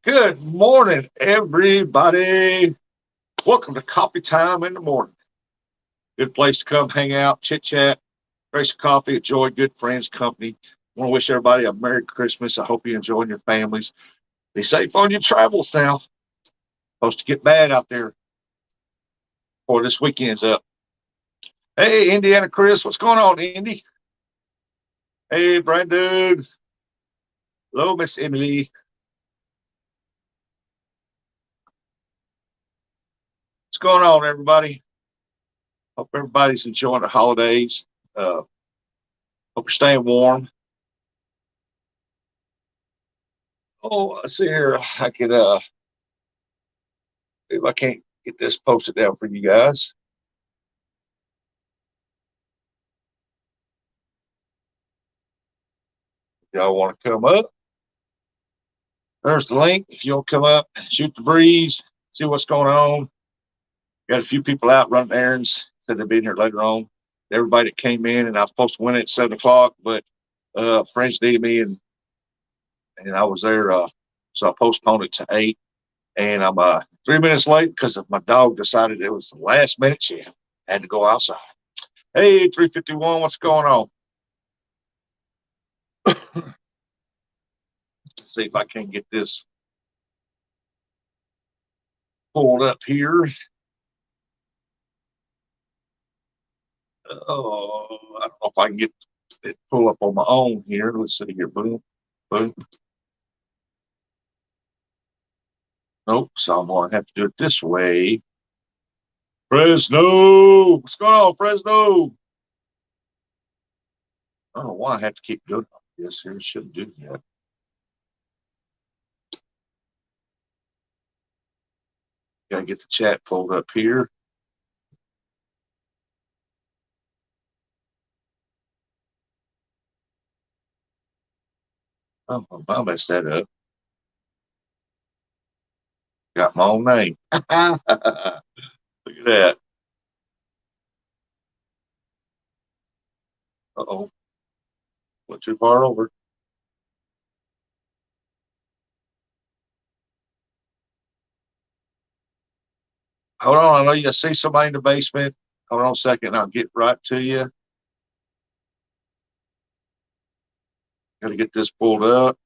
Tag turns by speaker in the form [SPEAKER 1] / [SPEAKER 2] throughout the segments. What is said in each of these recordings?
[SPEAKER 1] Good morning, everybody. Welcome to Coffee Time in the Morning. Good place to come hang out, chit chat, drink some coffee, enjoy good friends' company. I want to wish everybody a Merry Christmas. I hope you're enjoying your families. Be safe on your travels now. Supposed to get bad out there before this weekend's up. Hey, Indiana Chris, what's going on, Indy? Hey, Brandon. Hello, Miss Emily. What's going on, everybody? Hope everybody's enjoying the holidays. Hope you're staying warm. Oh, let's see here. I could if I can't get this posted down for you guys. Y'all want to come up? There's the link. If you'll come up, shoot the breeze, see what's going on. Got a few people out running errands. Said they'll be in here later on. Everybody that came in, and I was supposed to win it at 7 o'clock, but friends needed me, and I was there, so I postponed it to 8. And I'm 3 minutes late because my dog decided it was the last minute. She had to go outside. Hey, 351, what's going on? Let's see if I can get this pulled up here. Oh, I don't know if I can get it pull up on my own here. Let's see here. Boom, boom. Nope. So I'm going to have to do it this way. Fresno. What's going on, Fresno? I don't know why I have to keep doing this here. Shouldn't do that. Got to get the chat pulled up here. Oh, I messed that up. Got my own name. Look at that. Uh-oh. Went too far over. Hold on. I know you see somebody in the basement. Hold on a second. I'll get right to you. Got to get this pulled up.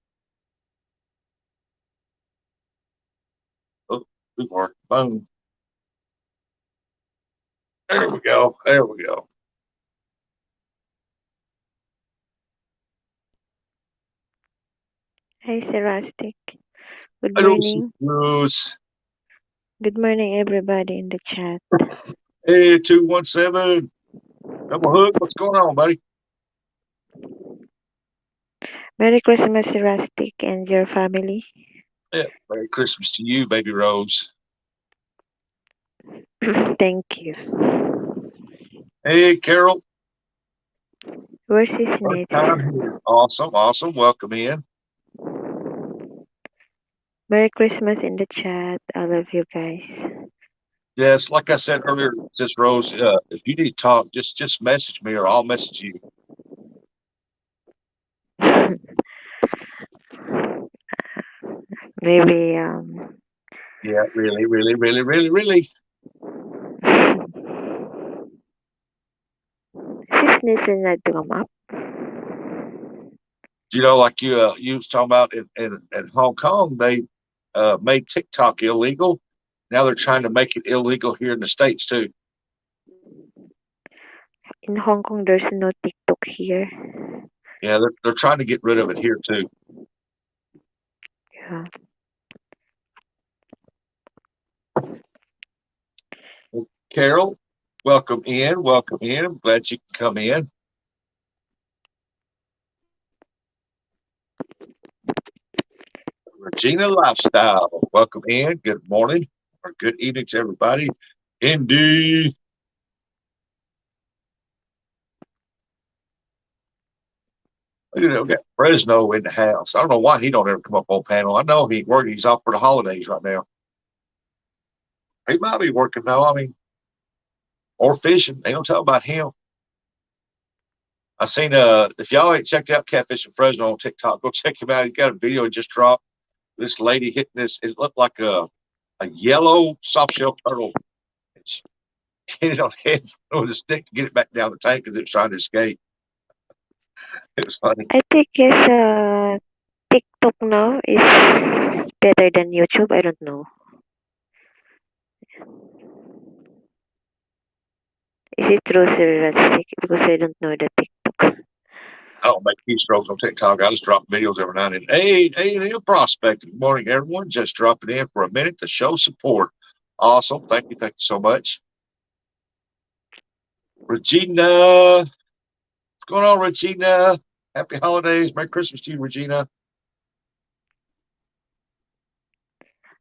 [SPEAKER 1] Oh, too far. Boom. There we go. There we go.
[SPEAKER 2] Hi, Sir Rustic. Good
[SPEAKER 1] Hello,
[SPEAKER 2] morning.
[SPEAKER 1] Bruce.
[SPEAKER 2] Good morning, everybody in the chat.
[SPEAKER 1] Hey, 217. Double hook. What's going on, buddy?
[SPEAKER 2] Merry Christmas, Sir Rustic, and your family.
[SPEAKER 1] Yeah. Merry Christmas to you, baby Rose.
[SPEAKER 2] Thank you.
[SPEAKER 1] Hey, Carol.
[SPEAKER 2] Where's his
[SPEAKER 1] First
[SPEAKER 2] niece?
[SPEAKER 1] time here. Awesome. Awesome. Welcome in.
[SPEAKER 2] Merry Christmas in the chat. I love you guys.
[SPEAKER 1] Yes, like I said earlier, just Rose, if you need to talk, just message me or I'll message you.
[SPEAKER 2] Maybe
[SPEAKER 1] Yeah, really, really, really, really, really.
[SPEAKER 2] his niece will not come up.
[SPEAKER 1] Like you was talking about in Hong Kong, they made TikTok illegal. Now they're trying to make it illegal here in the States too.
[SPEAKER 2] In Hong Kong, there's no TikTok here.
[SPEAKER 1] Yeah, they're trying to get rid of it here too.
[SPEAKER 2] Yeah.
[SPEAKER 1] Well, Carol, welcome in. Welcome in. I'm glad you can come in. Regina Lifestyle, welcome in. Good morning or good evening to everybody. Indy. We got Fresno in the house. I don't know why he don't ever come up on panel. I know he working. He's off for the holidays right now. He might be working though. I mean, or fishing. They don't talk about him. I seen if y'all ain't checked out Catfish in Fresno on TikTok, go check him out. He got a video he just dropped. this lady hitting this. It looked like a yellow soft shell turtle. And she hit it on the head with a stick to get it back down the tank because it was trying to escape. It was funny.
[SPEAKER 2] I think yes, TikTok now is better than YouTube. I don't know. Is it true, Sir Rustic? Because I don't know the TikTok.
[SPEAKER 1] I don't make keystrokes on TikTok. I just drop videos every now and then. Hey, Neil Prospect. Good morning, everyone. Just dropping in for a minute to show support. Awesome. Thank you so much. Regina. What's going on, Regina? Happy holidays. Merry Christmas to you, Regina.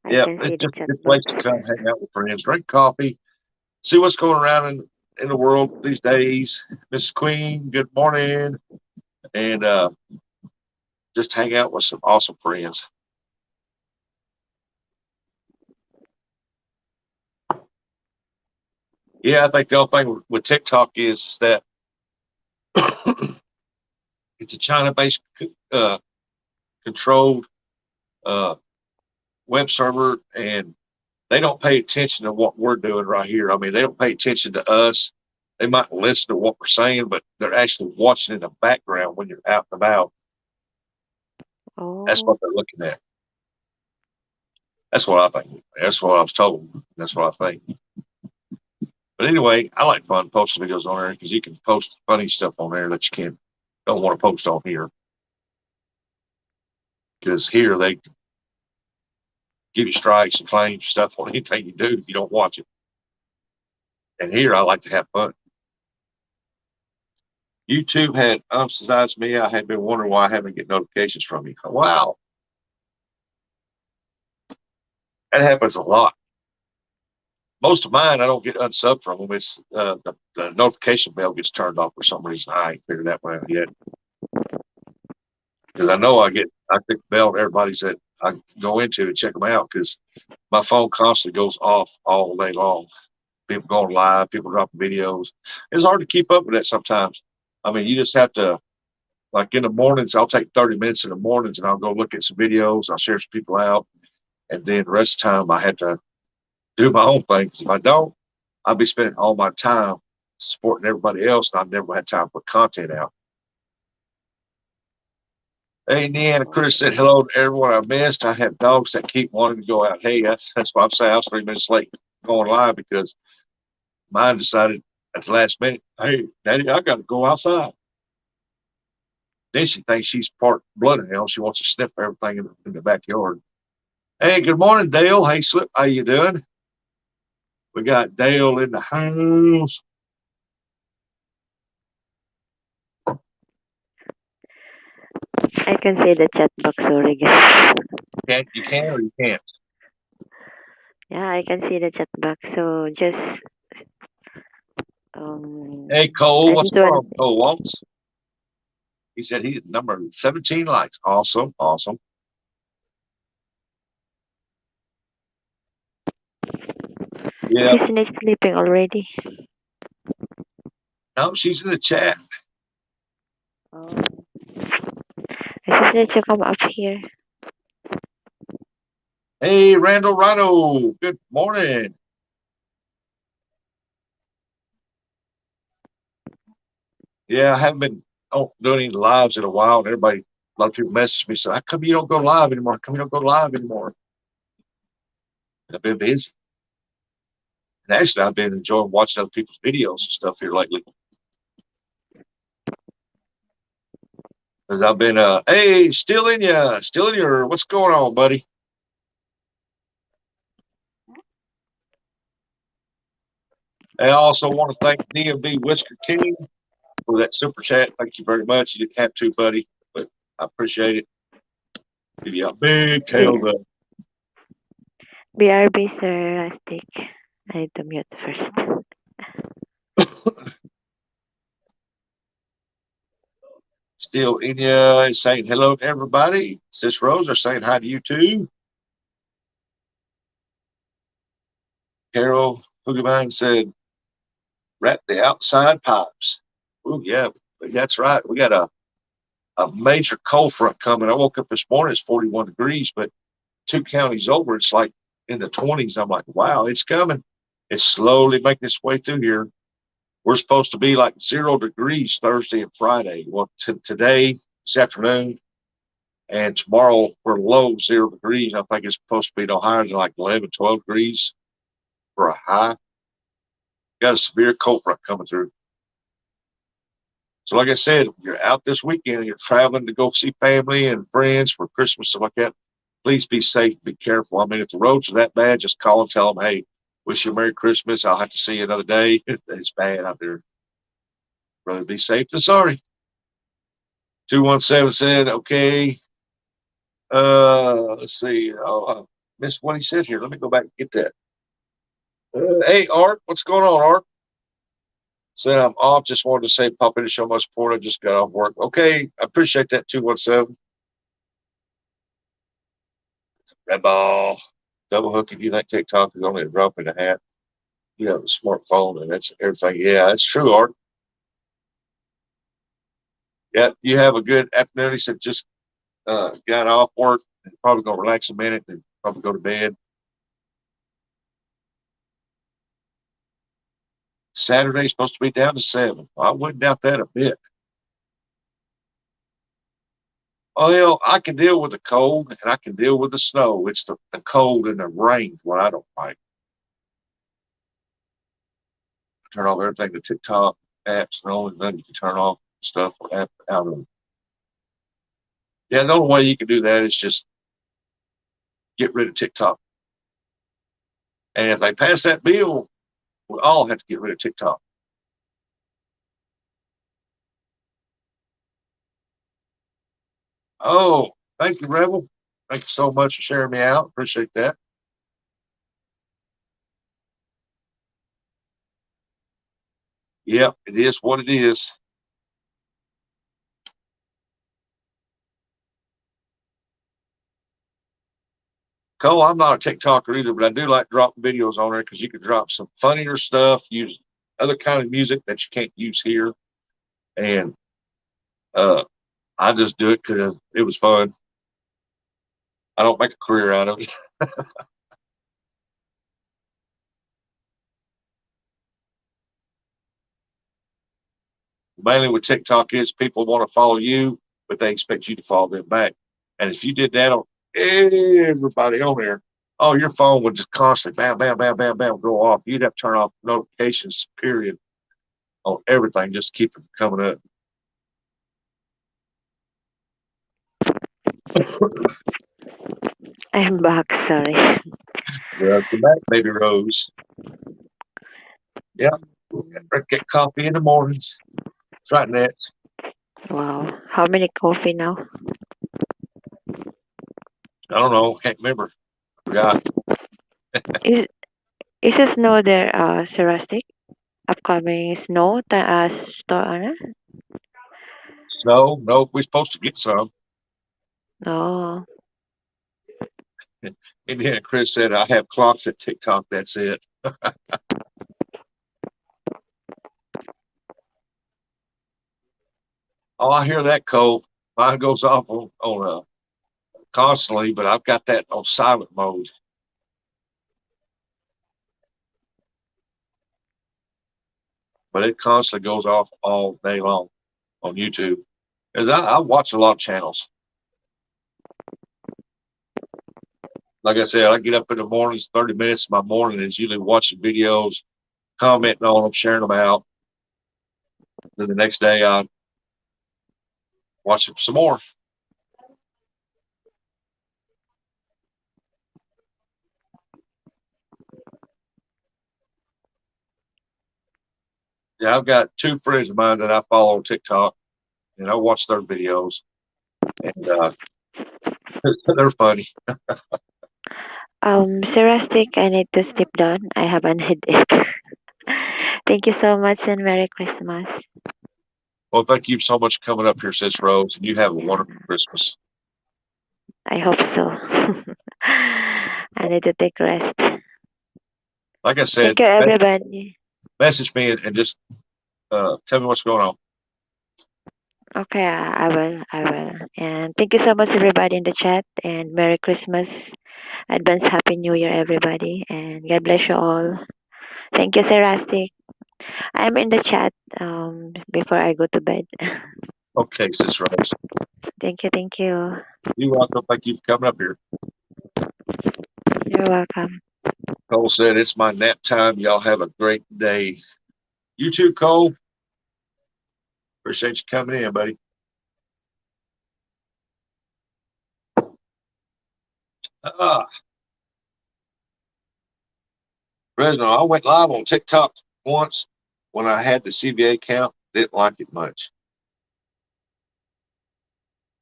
[SPEAKER 2] I
[SPEAKER 1] Yeah,
[SPEAKER 2] can
[SPEAKER 1] it's
[SPEAKER 2] see the
[SPEAKER 1] just a
[SPEAKER 2] chat
[SPEAKER 1] good place to
[SPEAKER 2] box.
[SPEAKER 1] come hang out with friends, drink coffee, see what's going around in the world these days. Miss Queen, good morning. And just hang out with some awesome friends. Yeah, I think the only thing with TikTok is that it's a China-based controlled uh, web server, and they don't pay attention to what we're doing right here. I mean, they don't pay attention to us. They might listen to what we're saying, but they're actually watching in the background when you're out and about. That's what
[SPEAKER 2] Oh,
[SPEAKER 1] they're looking at. That's what I think. That's what I was told. That's what I think. But anyway, I like fun posting videos on there because you can post funny stuff on there that you can't don't want to post on here. Because here they give you strikes and claims stuff on anything you do if you don't watch it. And here I like to have fun. YouTube had emphasized me. I had been wondering why I haven't get notifications from you. Wow, that happens a lot. Most of mine, I don't get unsub from them. It's the notification bell gets turned off for some reason. I ain't figured that one out yet because I know I click the bell to everybody's that I go into to check them out because my phone constantly goes off all day long. People going live, people dropping videos. It's hard to keep up with that sometimes. I mean, you just have to like in the mornings. I'll take 30 minutes in the mornings and I'll go look at some videos. I'll share some people out, and then the rest of the time I have to do my own thing. Because if I don't, I'll be spending all my time supporting everybody else, and I've never had time to put content out. Hey, Neanna Chris said hello to everyone I missed. I have dogs that keep wanting to go out. Hey, that's why I'm saying I was 3 minutes late going live because mine decided at the last minute, hey, Daddy, I got to go outside. Then she thinks she's part bloodhound. She wants to sniff everything in the backyard. Hey, good morning, Dale. Hey, Slip, how you doing? We got Dale in the house.
[SPEAKER 2] I can see the chat box already, guys.
[SPEAKER 1] You can or you can't.
[SPEAKER 2] Yeah, I can see the chat box. So just
[SPEAKER 1] Hey, Cole,
[SPEAKER 2] I
[SPEAKER 1] what's
[SPEAKER 2] just
[SPEAKER 1] going
[SPEAKER 2] want
[SPEAKER 1] on, Cole Waltz? He said he's number 17 likes. Awesome, awesome. Yeah,
[SPEAKER 2] she's not sleeping already.
[SPEAKER 1] no, she's in the chat.
[SPEAKER 2] Oh. I just need to come up here.
[SPEAKER 1] Hey, Randall Rhino, good morning. Yeah, I haven't been doing any lives in a while, and a lot of people message me, so how come you don't go live anymore? How come you don't go live anymore? I've been busy. And actually, I've been enjoying watching other people's videos and stuff here lately. Because I've been, hey, still in your, what's going on, buddy? I also want to thank DMB Whisker King for that super chat. Thank you very much. You didn't have to, buddy, but I appreciate it. Give you a big
[SPEAKER 2] B-
[SPEAKER 1] tail up.
[SPEAKER 2] BRB Sir Rustic. I need to mute first.
[SPEAKER 1] Still in you saying hello to everybody. Sis Rose are saying hi to you too. Carol Fugabine said, wrap the outside pipes. Oh, yeah, that's right. We got a major cold front coming. I woke up this morning, it's 41 degrees, but 2 counties over, it's like in the 20s. I'm like, wow, it's coming. It's slowly making its way through here. We're supposed to be like 0 degrees Thursday and Friday. Well, today, this afternoon, and tomorrow we're low 0 degrees. I think it's supposed to be no higher than like 11, 12 degrees for a high. Got a severe cold front coming through. So, like I said, you're out this weekend and you're traveling to go see family and friends for Christmas, stuff like that. Please be safe, be careful. I mean, if the roads are that bad, just call and tell them, hey, wish you a Merry Christmas. I'll have to see you another day. It's bad out there. Rather be safe than sorry. 217 said, okay. Let's see. Oh, I missed what he said here. Let me go back and get that. Hey, Art, what's going on, Art? Said I'm off. Just wanted to say, pop in to show my support. I just got off work. Okay, I appreciate that. 217. Red ball. Double hook if you think TikTok is only a drop in a hat. You have a smartphone and that's everything. Yeah, that's true, Art. Yeah, you have a good afternoon. He said just got off work and probably gonna relax a minute and probably go to bed. Saturday's supposed to be down to 7. I wouldn't doubt that a bit. Oh, hell, I can deal with the cold and I can deal with the snow. It's the cold and the rain what I don't like. Turn off everything the TikTok apps and only then you can turn off stuff out of them. Yeah, the only way you can do that is just get rid of TikTok. And if they pass that bill, we all have to get rid of TikTok. Oh, thank you, Rebel. Thank you so much for sharing me out. Appreciate that. Yep, it is what it is. Cole, I'm not a TikToker either, but I do like dropping videos on there because you can drop some funnier stuff, use other kind of music that you can't use here. And uh, I just do it because it was fun. I don't make a career out of it. Mainly with TikTok is people want to follow you, but they expect you to follow them back. And if you did that on everybody on there, oh, your phone would just constantly bam, bam, bam, bam, bam go off. You'd have to turn off notifications, period, on everything just to keep it from coming up.
[SPEAKER 2] I'm back, sorry.
[SPEAKER 1] Welcome back, baby Rose. Yeah, get coffee in the mornings. That's right, Nat.
[SPEAKER 2] Wow. How many coffee now?
[SPEAKER 1] I don't know. Can't remember. Forgot.
[SPEAKER 2] Is is the snow there sarcastic? Upcoming snow store ano?
[SPEAKER 1] No, no, we're supposed to get some.
[SPEAKER 2] Oh.
[SPEAKER 1] And then Chris said, I have clocks at TikTok. That's it. Oh, I hear that, Cole. Mine goes off on constantly, but I've got that on silent mode. But it constantly goes off all day long on YouTube. Because I watch a lot of channels. Like I said, I get up in the mornings, 30 minutes of my morning is usually watching videos, commenting on them, sharing them out. Then the next day I watch them some more. Yeah, I've got 2 friends of mine that I follow on TikTok, and I watch their videos, and they're funny.
[SPEAKER 2] Sarcastic, I need to sleep down. I have an headache. Thank you so much and Merry Christmas.
[SPEAKER 1] Well, thank you so much for coming up here, Sis Rose, and you have a wonderful Christmas.
[SPEAKER 2] I hope so. I need to take rest.
[SPEAKER 1] Like I said,
[SPEAKER 2] Thank you, everybody.
[SPEAKER 1] message me and just tell me what's going on.
[SPEAKER 2] Okay, I will. I will. And thank you so much, everybody in the chat. And Merry Christmas, advance Happy New Year, everybody. And God bless you all. Thank you, Sir Rustic. I'm in the chat before I go to bed.
[SPEAKER 1] Okay, Sister Rose.
[SPEAKER 2] Thank you. Thank you.
[SPEAKER 1] You're welcome. Thank you for coming up here.
[SPEAKER 2] You're welcome.
[SPEAKER 1] Cole said, it's my nap time. Y'all have a great day. You too, Cole. Appreciate you coming in, buddy. Ah, Fresno, I went live on TikTok once when I had the CVA account. Didn't like it much.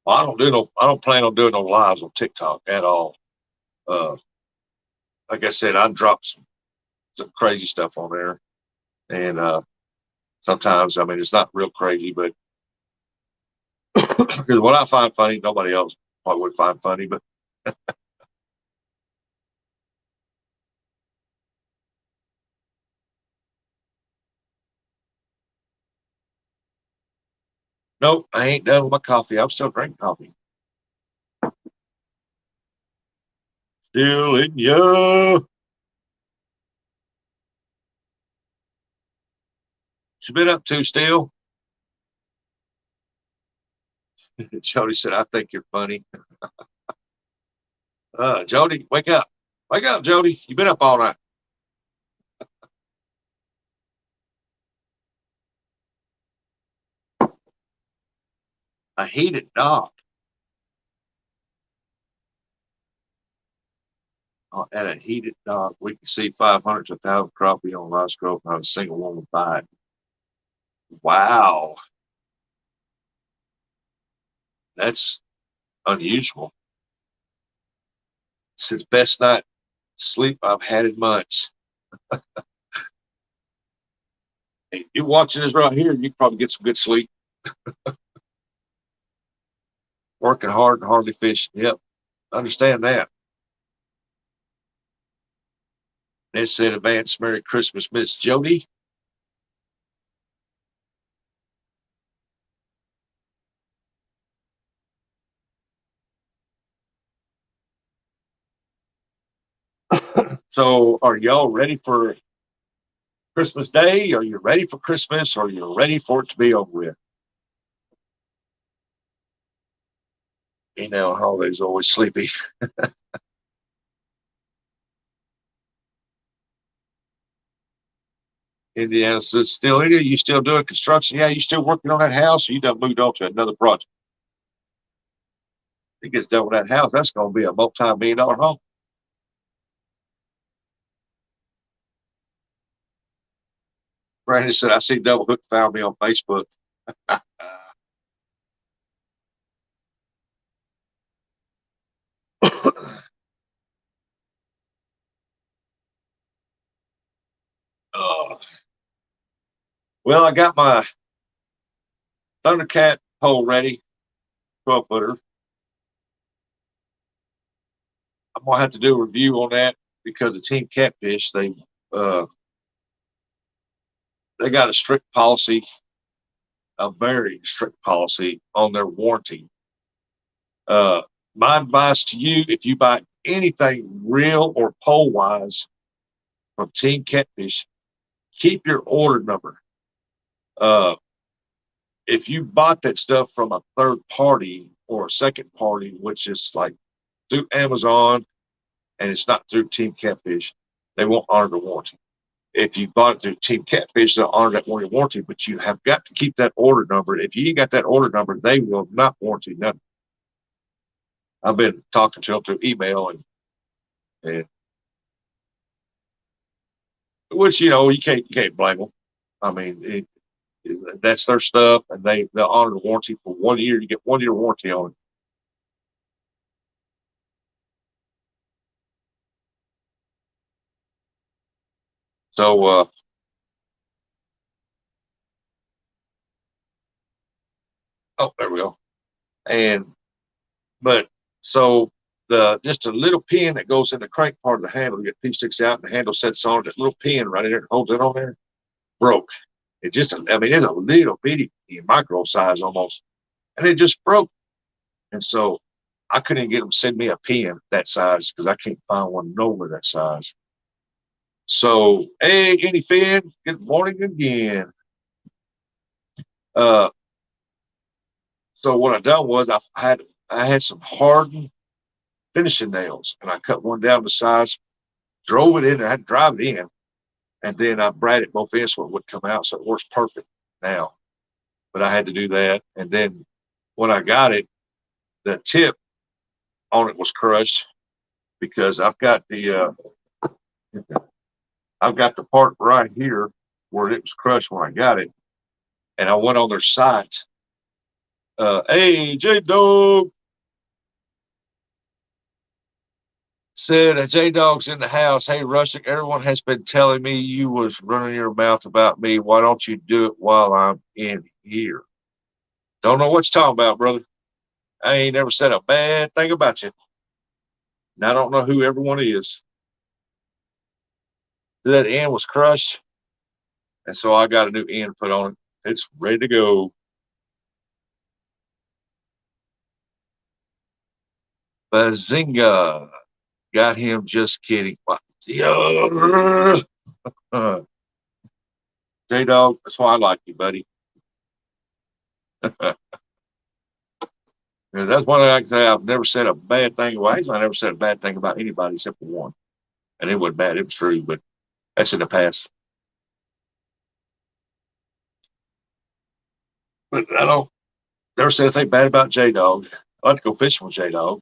[SPEAKER 1] Well, I don't plan on doing no lives on TikTok at all. Uh, like I said, I dropped some crazy stuff on there, and sometimes, I mean, it's not real crazy, but because what I find funny, nobody else probably would find funny. But nope, I ain't done with my coffee. I'm still drinking coffee. Still in ya. She been up to still? Jody said, I think you're funny. Jody, wake up. Wake up, Jody. You've been up all night. A heated dog. At a heated dog, we can see 500 to 1,000 crappie on rice grove, not a single one would buy it. Wow. That's unusual. It's the best night sleep I've had in months. Hey, you're watching this right here, you can probably get some good sleep. Working hard and hardly fishing. Yep. Understand that. They said advance Merry Christmas, Miss Jody. So are y'all ready for Christmas Day? Are you ready for Christmas? Or are you ready for it to be over with? You know, holidays always sleepy. Indiana says, still in it? You still doing construction? Yeah, you still working on that house? Or you done moved on to another project? It gets done with that house. That's going to be a multi-million-dollar home. Brandon said, I see Double Hook found me on Facebook. Oh, well, I got my Thundercat pole ready, 12 footer. I'm going to have to do a review on that because the Team Catfish, uh, they got a strict policy, a very strict policy on their warranty. Uh, my advice to you, if you buy anything real or pole wise from Team Catfish, keep your order number. Uh, if you bought that stuff from a third party or a second party, which is like through Amazon and it's not through Team Catfish, they won't honor the warranty. If you bought it through Team Catfish, they'll honor that warranty, but you have got to keep that order number. If you ain't got that order number, they will not warranty nothing. I've been talking to them through email and which you can't blame them. I mean, that's their stuff, and they'll honor the warranty for 1 year. You get 1 year warranty on it. So, oh, there we go. And but so the just a little pin that goes in the crank part of the handle, you get P sticks out, and the handle sets on that little pin right in there, holds it on there, broke. It just, I mean, it's a little bitty micro size almost. and it just broke. And so I couldn't even get them to send me a pen that size because I can't find one nowhere that size. So, hey, Guinea Finn, good morning again. Uh, so what I done was I had some hardened finishing nails, and I cut one down to size, drove it in there, I had to drive it in, and then I braided both ends so it would come out, so it works perfect now. But I had to do that, and then when I got it, the tip on it was crushed because I've got the part right here where it was crushed when I got it, and I went on their site. Hey, J Dog said, J Dog's in the house. Hey, Rustic, everyone has been telling me you was running your mouth about me. Why don't you do it while I'm in here? Don't know what you're talking about, brother. I ain't never said a bad thing about you. And I don't know who everyone is. That end was crushed, and so I got a new end put on it. It's ready to go. Bazinga. Got him, just kidding. Yeah. J Dog, that's why I like you, buddy. That's one thing I can say. I've never said a bad thing. Well, actually, I never said a bad thing about anybody except for one. And it wasn't bad. It was true, but that's in the past. But I don't never said anything bad about J Dog. I like to go fishing with J Dog.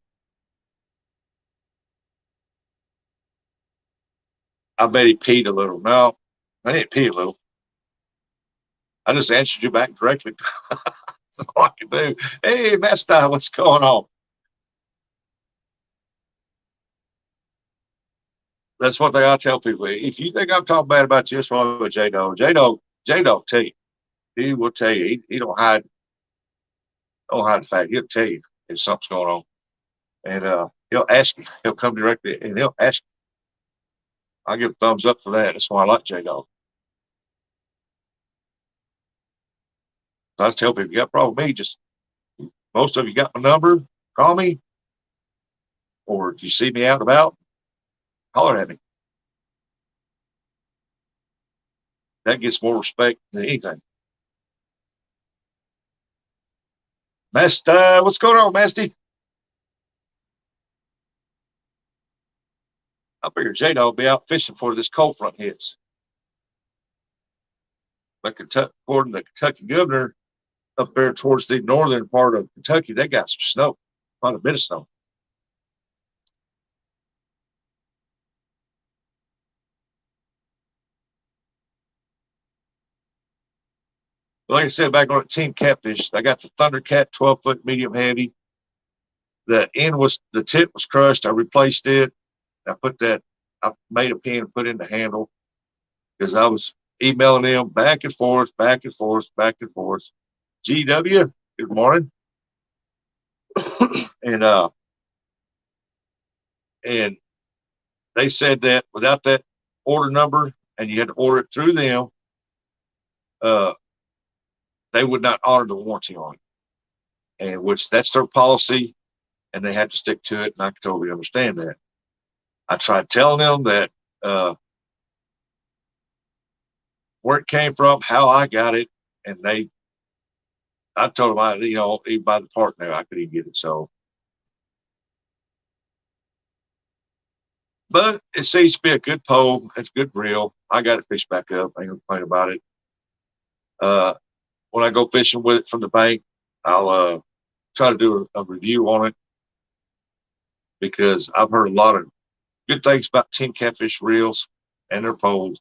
[SPEAKER 1] I bet he peed a little. No, I didn't pee a little. I just answered you back directly. That's all I can do. Hey, Master, what's going on? That's one thing I tell people. If you think I'm talking bad about you, it's wrong with J Dog. J Dog tell you. He will tell you. He don't hide the fact. He'll tell you if something's going on. And he'll ask you. He'll come directly and he'll ask you. I give a thumbs up for that. That's why I like J Dog. So I just tell people, you got a problem with me, just most of you got my number, call me, or if you see me out and about, holler at me. That gets more respect than anything. Masty, what's going on, Masty? I figured J Dog will be out fishing before this cold front hits. But Kentucky, according to the Kentucky governor, up there towards the northern part of Kentucky, they got some snow, quite a bit of snow. But like I said, back on at Team Catfish, I got the Thundercat 12-foot medium heavy. The tip was crushed. I replaced it. I made a pin and put in the handle because I was emailing them back and forth, back and forth, back and forth. GW, good morning. and and they said that without that order number and you had to order it through them, uh, they would not honor the warranty on it. And which that's their policy, and they have to stick to it. And I can totally understand that. I tried telling them that where it came from, how I got it, and I told them even by the part now I could even get it. So, but it seems to be a good pole. It's a good reel. I got it fished back up. I ain't gonna complain about it. Uh, when I go fishing with it from the bank, I'll try to do a review on it because I've heard a lot of good things about Team Catfish reels and their poles,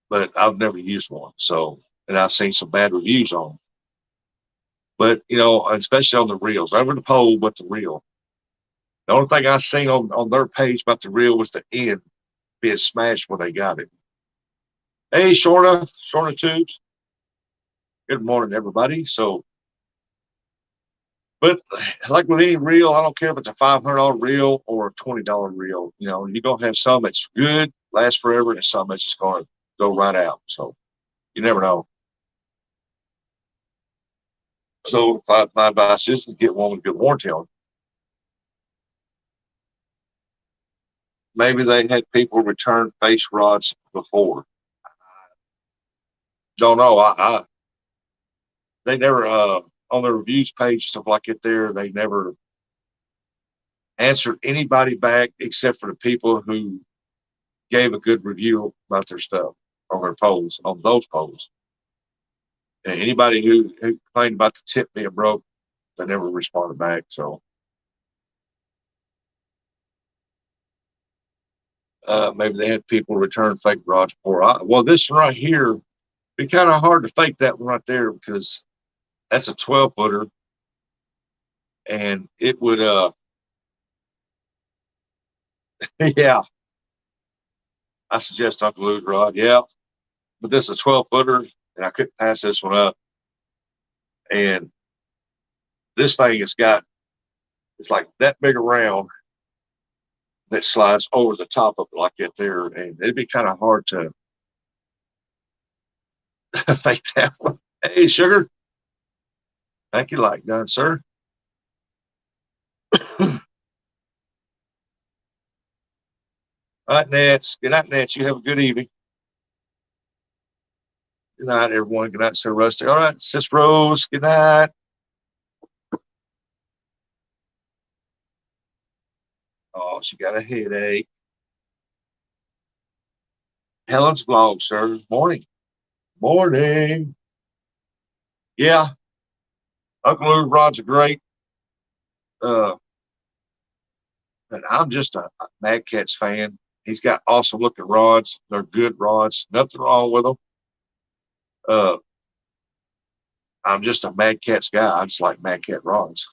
[SPEAKER 1] but I've never used one. So, and I've seen some bad reviews on them. But especially on the reels, over the pole, but the reel. The only thing I seen on their page about the reel was the end being smashed when they got it. Hey, Shorna Tubes. Good morning, everybody. So, but like with any reel, I don't care if it's a $500 reel or a $20 reel. You're gonna have some that's good, last forever, and some that's just gonna go right out. So you never know. So my advice is to get one with good warranty on. Maybe they had people return face rods before. Don't know. They never on the reviews page stuff like it there. They never answered anybody back except for the people who gave a good review about their stuff on their polls, on those polls. And anybody who complained about the tip being broke, they never responded back. So maybe they had people return fake rods before. Well, this one right here, be kind of hard to fake that one right there because that's a 12-footer, and it would yeah, I suggest unglued rod. Yeah, but this is a 12-footer, and I couldn't pass this one up. And this thing has got, it's like that big around that slides over the top of it like that there, and it'd be kind of hard to fake that one. Hey, sugar, thank you, like done, sir. All right, Nets. Good night, Nets. You have a good evening. Good night, everyone. Good night, Sir Rusty. All right, Sis Rose. Good night. Oh, she got a headache. Helen's vlog, sir. Morning. Morning. Yeah, Uncle Lou rods are great. Uh, but I'm just a Mad Catz fan. He's got awesome looking rods. They're good rods. Nothing wrong with them. Uh, I'm just a Mad Catz guy. I just like Mad Cat rods.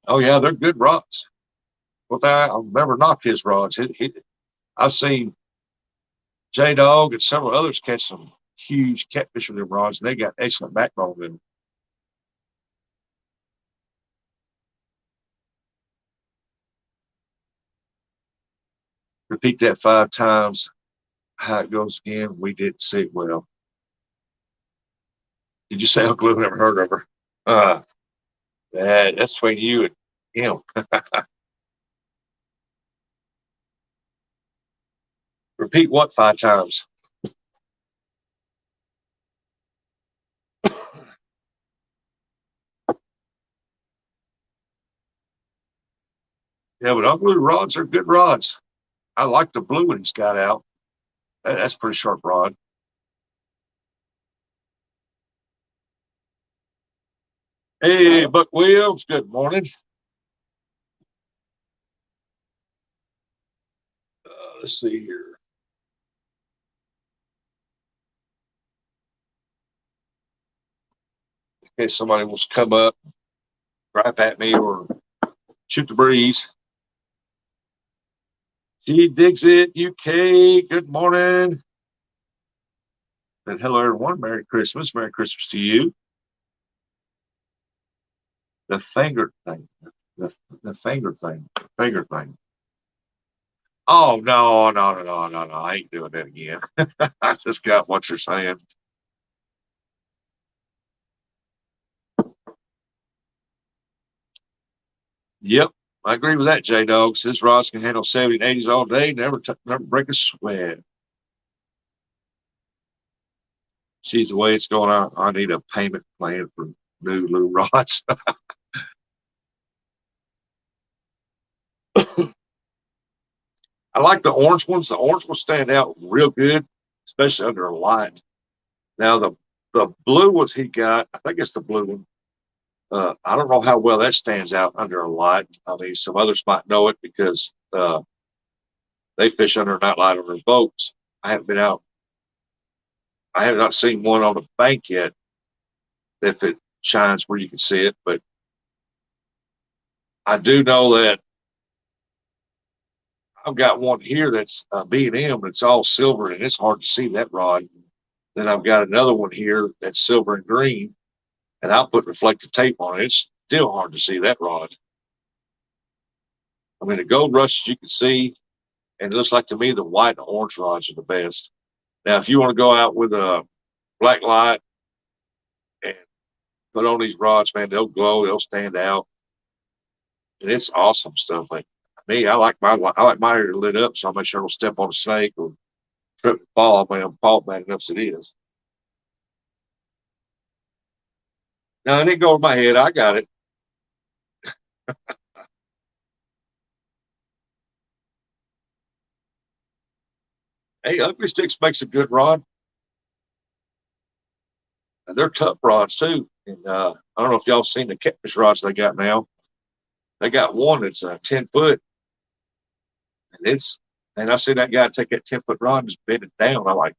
[SPEAKER 1] Oh yeah, they're good rods. But I've never knocked his rods. I've seen J Dog and several others catch some huge catfish with their rods, and they got excellent backbone in them. Repeat that 5 times. How it goes again? We didn't see it well. Did you say Uncle Lou never heard of her? Uh, that's between you and him. Repeat what 5 times? Yeah, but Uncle Lou rods are good rods. I like the blue one he's got out. That's a pretty sharp rod. Hey, Buck Williams, good morning. Let's see here. In case somebody wants to come up, gripe at me, or shoot the breeze. She digs it, UK. Good morning. And hello, everyone. Merry Christmas. Merry Christmas to you. The finger thing. The finger thing. Finger thing. Oh no, no, no, no, no, no. I ain't doing that again. I just got what you're saying. Yep. I agree with that, J Dogs. His rods can handle 70 and 80s all day, never break a sweat. She's the way it's going on. I need a payment plan for new Lou rods. I like the orange ones. The orange ones stand out real good, especially under a light. Now the blue ones he got, I think it's the blue one. I don't know how well that stands out under a light. I mean, some others might know it because they fish under a nightlight on their boats. I haven't been out. I have not seen one on the bank yet. If it shines where you can see it, but I do know that I've got one here that's B&M. It's all silver, and it's hard to see that rod. Then I've got another one here that's silver and green, and I'll put reflective tape on it. It's still hard to see that rod. I mean, the gold rushes you can see, and it looks like to me the white and orange rods are the best. Now, if you want to go out with a black light, and put on these rods, man. They'll glow, they'll stand out, and it's awesome stuff. Like me, I like my area lit up, so I make sure I don't step on a snake or trip and fall. Man, I'm fall bad enough as it is. Now it didn't go over my head. I got it. Hey, Ugly Sticks makes a good rod. And they're tough rods too. And I don't know if y'all seen the Catfish rods they got now. They got one that's 10 foot, and and I see that guy take that 10 foot rod and just bend it down. I'm like,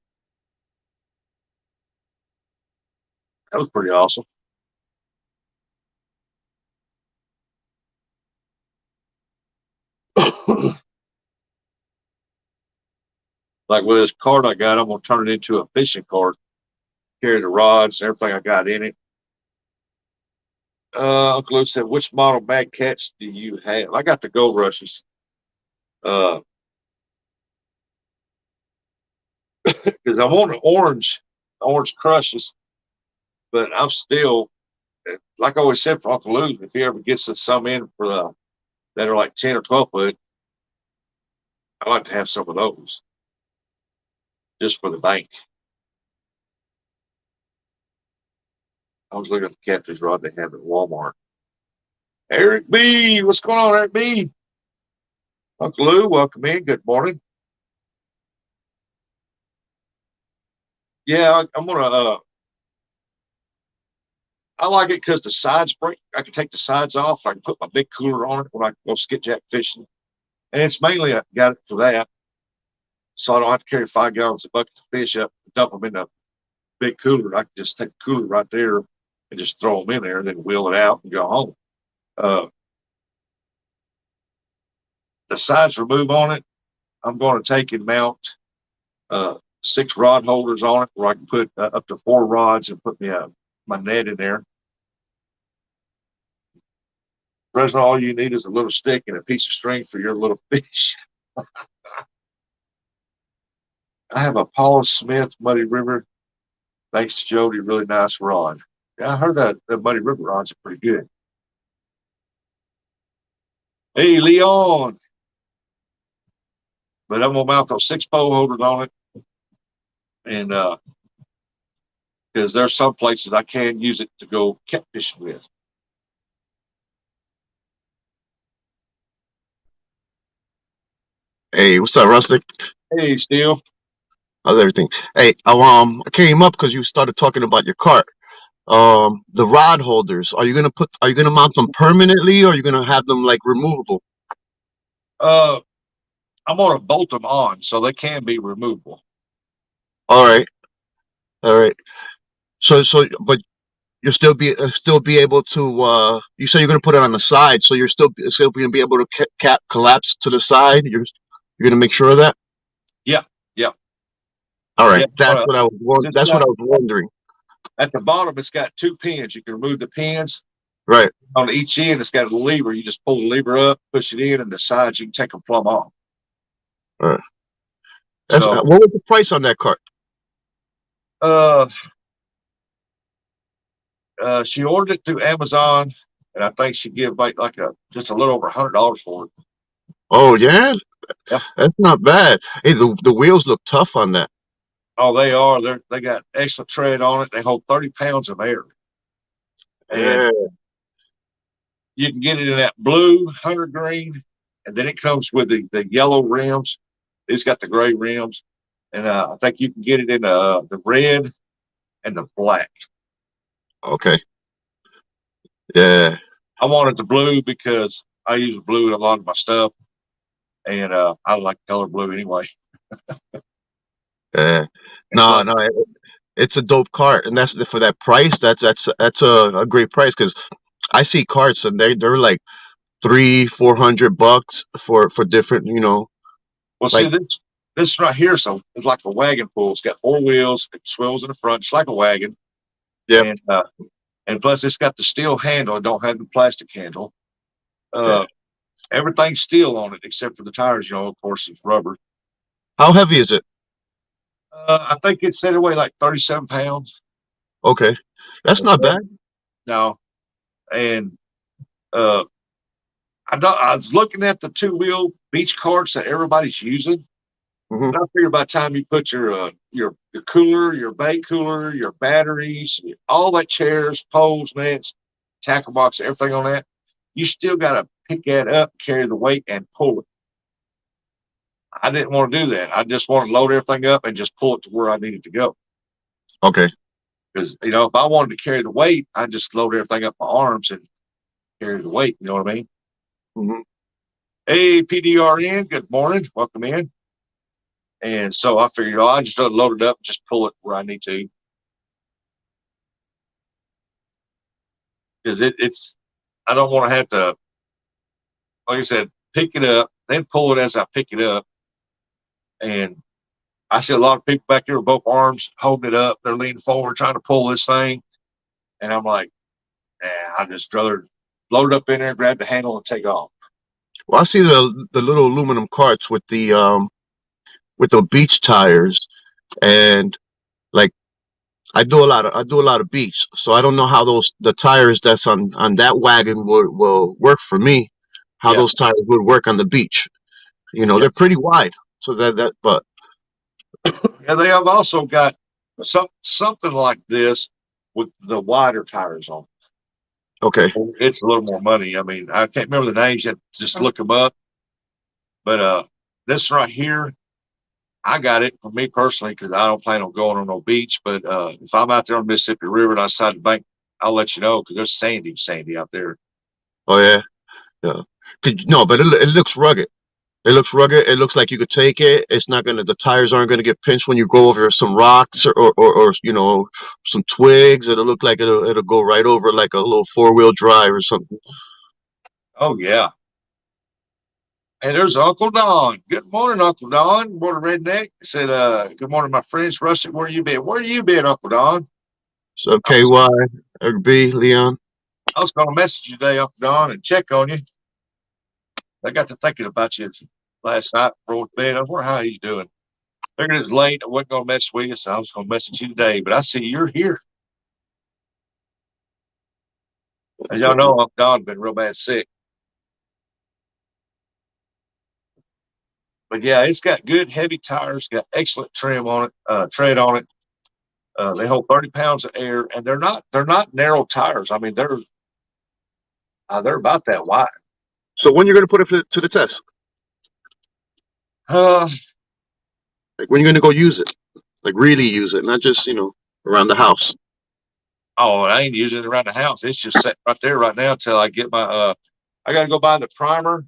[SPEAKER 1] that was pretty awesome. Like with this cart I got, I'm gonna turn it into a fishing cart, carry the rods, everything I got in it. Uncle Lou said, which model Mad Cats do you have? I got the Gold Rushes. Uh, because I want orange crushes, but I'm still, like I always said for Uncle Lou, if he ever gets some in for that are like 10 or 12 foot, I like to have some of those just for the bank. I was looking at the Catfish rod they have at Walmart. Eric B, what's going on, Eric B? Uncle Lou, welcome in. Good morning. Yeah, I'm gonna. I like it because the sides break. I can take the sides off. I can put my big cooler on it when I go skipjack fishing, and it's mainly I got it for that, so I don't have to carry 5 gallons of bucket of fish up, dump them in the big cooler. I can just take the cooler right there and just throw them in there, and then wheel it out and go home. Uh, the sides remove on it. I'm going to take and mount 6 rod holders on it, where I can put up to 4 rods and put my net in there. President, all you need is a little stick and a piece of string for your little fish. I have a Paul Smith Muddy River. Thanks to Jody, really nice rod. Yeah, I heard that the Muddy River rods are pretty good. Hey, Leon. But I'm gonna mount those 6 pole holders on it, and because there's some places I can use it to go catfishing with.
[SPEAKER 3] Hey, what's up, Rustic?
[SPEAKER 1] Hey, Steel.
[SPEAKER 3] How's everything? Hey, I came up because you started talking about your cart. The rod holders. Are you gonna mount them permanently, or are you gonna have them like removable?
[SPEAKER 1] Uh, I'm gonna bolt them on so they can be removable.
[SPEAKER 3] All right, all right. But you'll still be able to. You say you're gonna put it on the side, so you're still gonna be able to collapse to the side. You're gonna make sure of that.
[SPEAKER 1] Yeah, yeah,
[SPEAKER 3] All right,
[SPEAKER 1] yeah. It's
[SPEAKER 3] that's what
[SPEAKER 1] got
[SPEAKER 3] I was wondering.
[SPEAKER 1] at the bottom. It's got 2 pins. You can remove the pins
[SPEAKER 3] Right.
[SPEAKER 1] on each end. It's got a lever. You just pull the lever up, push it in, and the sides you can take them plumb off.
[SPEAKER 3] All right.
[SPEAKER 1] So,
[SPEAKER 3] What was the price on that cart?
[SPEAKER 1] uh, she ordered it through Amazon, and I think she gave like just a little over $100 for it.
[SPEAKER 3] Oh yeah,
[SPEAKER 1] Yeah.
[SPEAKER 3] that's not bad. Hey, the wheels look tough on that.
[SPEAKER 1] Oh, they are. They got excellent tread on it. They hold 30 pounds of air, and
[SPEAKER 3] Yeah.
[SPEAKER 1] you can get it in that blue, hunter green, and then it comes with the yellow rims. It's got the gray rims, and I think you can get it in the red and the black.
[SPEAKER 3] Okay. Yeah.
[SPEAKER 1] I wanted the blue because I use blue in a lot of my stuff, and I like color blue anyway.
[SPEAKER 3] Yeah.
[SPEAKER 1] And
[SPEAKER 3] No,
[SPEAKER 1] plus,
[SPEAKER 3] no, it's a dope cart, and that's for that price. That's a great price because I see carts and they're like 300-400 bucks for different,
[SPEAKER 1] well, see
[SPEAKER 3] like
[SPEAKER 1] this right here, so it's like a wagon pull. It's got 4 wheels, it swells in the front, just like a wagon,
[SPEAKER 3] yeah,
[SPEAKER 1] and plus it's got the steel handle. It don't have the plastic handle.
[SPEAKER 3] yeah.
[SPEAKER 1] Uh, Everything's steel on it except for the tires. Of course, it's rubber.
[SPEAKER 3] How heavy is it?
[SPEAKER 1] I think it said it weighed like 37 pounds.
[SPEAKER 3] Okay, that's not bad.
[SPEAKER 1] No, and uh, I was looking at the two-wheel beach carts that everybody's using.
[SPEAKER 3] Hmm.
[SPEAKER 1] And I figure by the time you put your cooler, your bay cooler, your batteries, all that chairs, poles, nets, tackle box, everything on that, you still got to pick that up, carry the weight, and pull it. I didn't want to do that. I just want to load everything up and just pull it to where I needed to go.
[SPEAKER 3] Okay.
[SPEAKER 1] Because if I wanted to carry the weight, I just load everything up my arms and carry the weight. You know what I mean?
[SPEAKER 3] Hmm.
[SPEAKER 1] Hey, PDRN, good morning. Welcome in. And so I figured, I just load it up, just pull it where I need to. Because it's, I don't want to have to, like I said, pick it up, then pull it as I pick it up. And I see a lot of people back there with both arms holding it up. They're leaning forward trying to pull this thing. And I'm like, I just rather load it up in there, grab the handle, and take off.
[SPEAKER 3] Well, I see the little aluminum carts with the beach tires, and like I do a lot of beach, so I don't know how the tires that's on that wagon will work for me. How
[SPEAKER 1] Yeah,
[SPEAKER 3] those tires would work on the beach.
[SPEAKER 1] yeah.
[SPEAKER 3] They're pretty wide, so that but
[SPEAKER 1] And they have also got something like this with the wider tires on.
[SPEAKER 3] okay.
[SPEAKER 1] It's a little more money. I mean, I can't remember the names yet. Just look them up. But this right here, I got it for me personally because I don't plan on going on no beach. But if I'm out there on the Mississippi River and I decide to bank, I'll let you know because there's sandy out there.
[SPEAKER 3] Oh yeah, yeah. No, but it looks rugged. It looks rugged. It looks like you could take it. It's not gonna. The tires aren't gonna get pinched when you go over some rocks or some twigs. It'll look like it'll go right over like a little four-wheel drive or something.
[SPEAKER 1] Oh yeah. And there's Uncle Don. Good morning, Uncle Don. Good morning, Redneck. I said, good morning, my friends. Rusty, where you been? Where you been, Uncle Don?
[SPEAKER 3] So
[SPEAKER 1] I was,
[SPEAKER 3] KY or B Leon.
[SPEAKER 1] I was going to message you today, Uncle Don, and check on you. I got to thinking about you last night before bed. I wonder how he's doing. Figured it was late. I wasn't going to mess with you, so I was going to message you today. But I see you're here. As y'all know, Uncle Don's been real bad sick. But yeah, it's got good heavy tires, got excellent trim on it, tread on it. They hold 30 pounds of air, and they're not narrow tires. I mean, they're about that wide.
[SPEAKER 3] So when you're gonna put it to the test?
[SPEAKER 1] Uh,
[SPEAKER 3] Like when you're gonna go use it? Like really use it, not just around the house.
[SPEAKER 1] oh, I ain't using it around the house. It's just sitting right there right now until I get my. I got to go buy the primer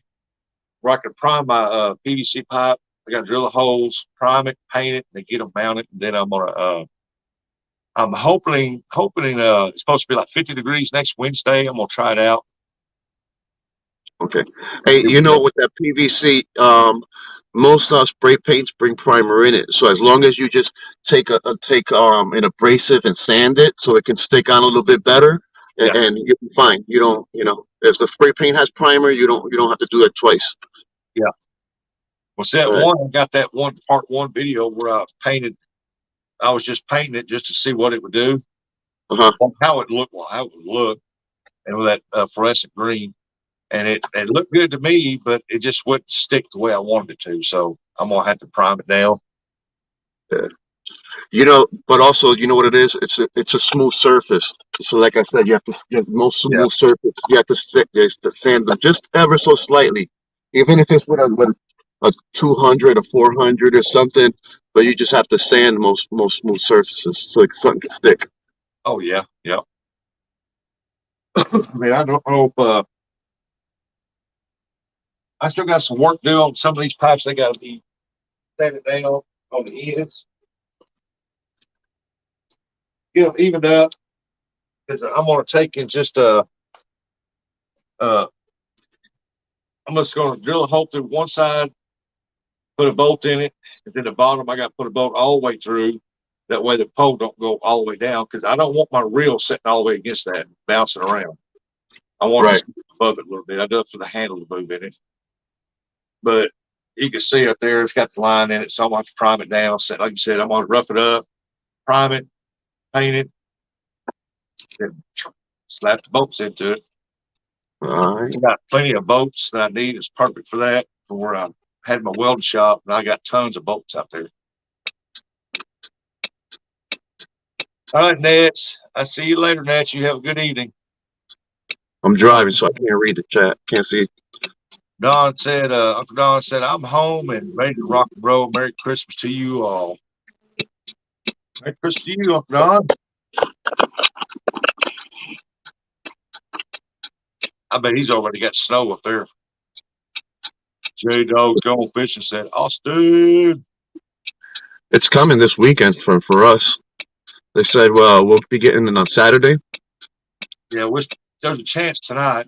[SPEAKER 1] where I can prime my PVC pipe. I got to drill the holes, prime it, paint it, and get them mounted. And then I'm gonna. I'm hoping it's supposed to be like 50 degrees next Wednesday. I'm gonna try it out.
[SPEAKER 3] Okay. Hey, with that PVC, most spray paints bring primer in it. So as long as you just take an abrasive and sand it so it can stick on a little bit better,
[SPEAKER 1] Yeah.
[SPEAKER 3] and you'll be fine. You don't, if the spray paint has primer, you don't have to do that twice.
[SPEAKER 1] Yeah. Well, see that
[SPEAKER 3] All right.
[SPEAKER 1] one. I got that one part one video where I painted. I was just painting it just to see what it would do,
[SPEAKER 3] Uh-huh.
[SPEAKER 1] how it looked, how it would look, and with that fluorescent green. And it looked good to me, but it just wouldn't stick the way I wanted it to. So I'm gonna have to prime it down.
[SPEAKER 3] Yeah. But also, you know what it is? It's a smooth surface. So, like I said, you have to get most
[SPEAKER 1] Yeah.
[SPEAKER 3] smooth surface. You have to sand them just ever so slightly, even if it's with a 200 or 400 or something. But you just have to sand most smooth surfaces so something can stick.
[SPEAKER 1] Oh yeah, yeah. I mean, I don't know if I still got some work to do on some of these pipes. They got to be sanded down on the ends, get them evened up. Because I'm gonna take and just uh I'm just gonna drill a hole through one side, put a bolt in it, and then the bottom I got to put a bolt all the way through. That way the pole don't go all the way down because I don't want my reel sitting all the way against that bouncing around. I want it to
[SPEAKER 3] Right.
[SPEAKER 1] sit above it a little bit. I do it for the handle to move in it. But You can see it there. It's got the line in it, so I'm going to prime it down. So, like you said, I'm going to rough it up, prime it, paint it, then slap the bolts into it.
[SPEAKER 3] All right.
[SPEAKER 1] I got plenty of bolts that I need. It's perfect for that. For where I had my welding shop, and I got tons of bolts out there. All right, Nets. I see you later, Nets. You have a good evening.
[SPEAKER 3] I'm driving, so I can't read the chat. Can't see.
[SPEAKER 1] Uncle Don said, I'm home and ready to rock and roll. Merry Christmas to you all. Merry Christmas to you, Uncle Don. I bet he's already got snow up there. J Dog's going fishing said, Austin.
[SPEAKER 3] It's coming this weekend for us. They said, well, we'll be getting it on Saturday.
[SPEAKER 1] Yeah, there's a chance tonight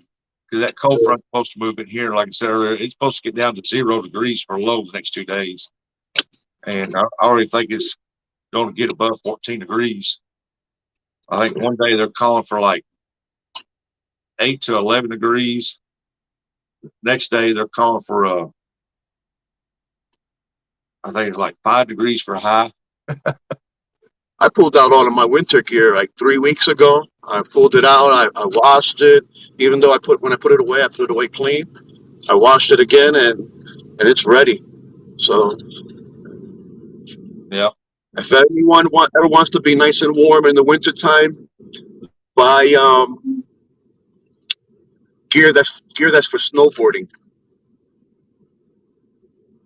[SPEAKER 1] because that cold front's supposed to move in here. Like I said earlier, it's supposed to get down to 0 degrees for low the next 2 days. And I already think it's going to get above 14 degrees. I think one day they're calling for like 8 to 11 degrees. Next day they're calling for I think it's like 5 degrees for a high.
[SPEAKER 3] I pulled out all of my winter gear like 3 weeks ago. I pulled it out. I washed it. Even though when I put it away, I put it away clean. I washed it again, and it's ready. So
[SPEAKER 1] Yeah.
[SPEAKER 3] if anyone ever wants to be nice and warm in the wintertime, buy gear that's for snowboarding.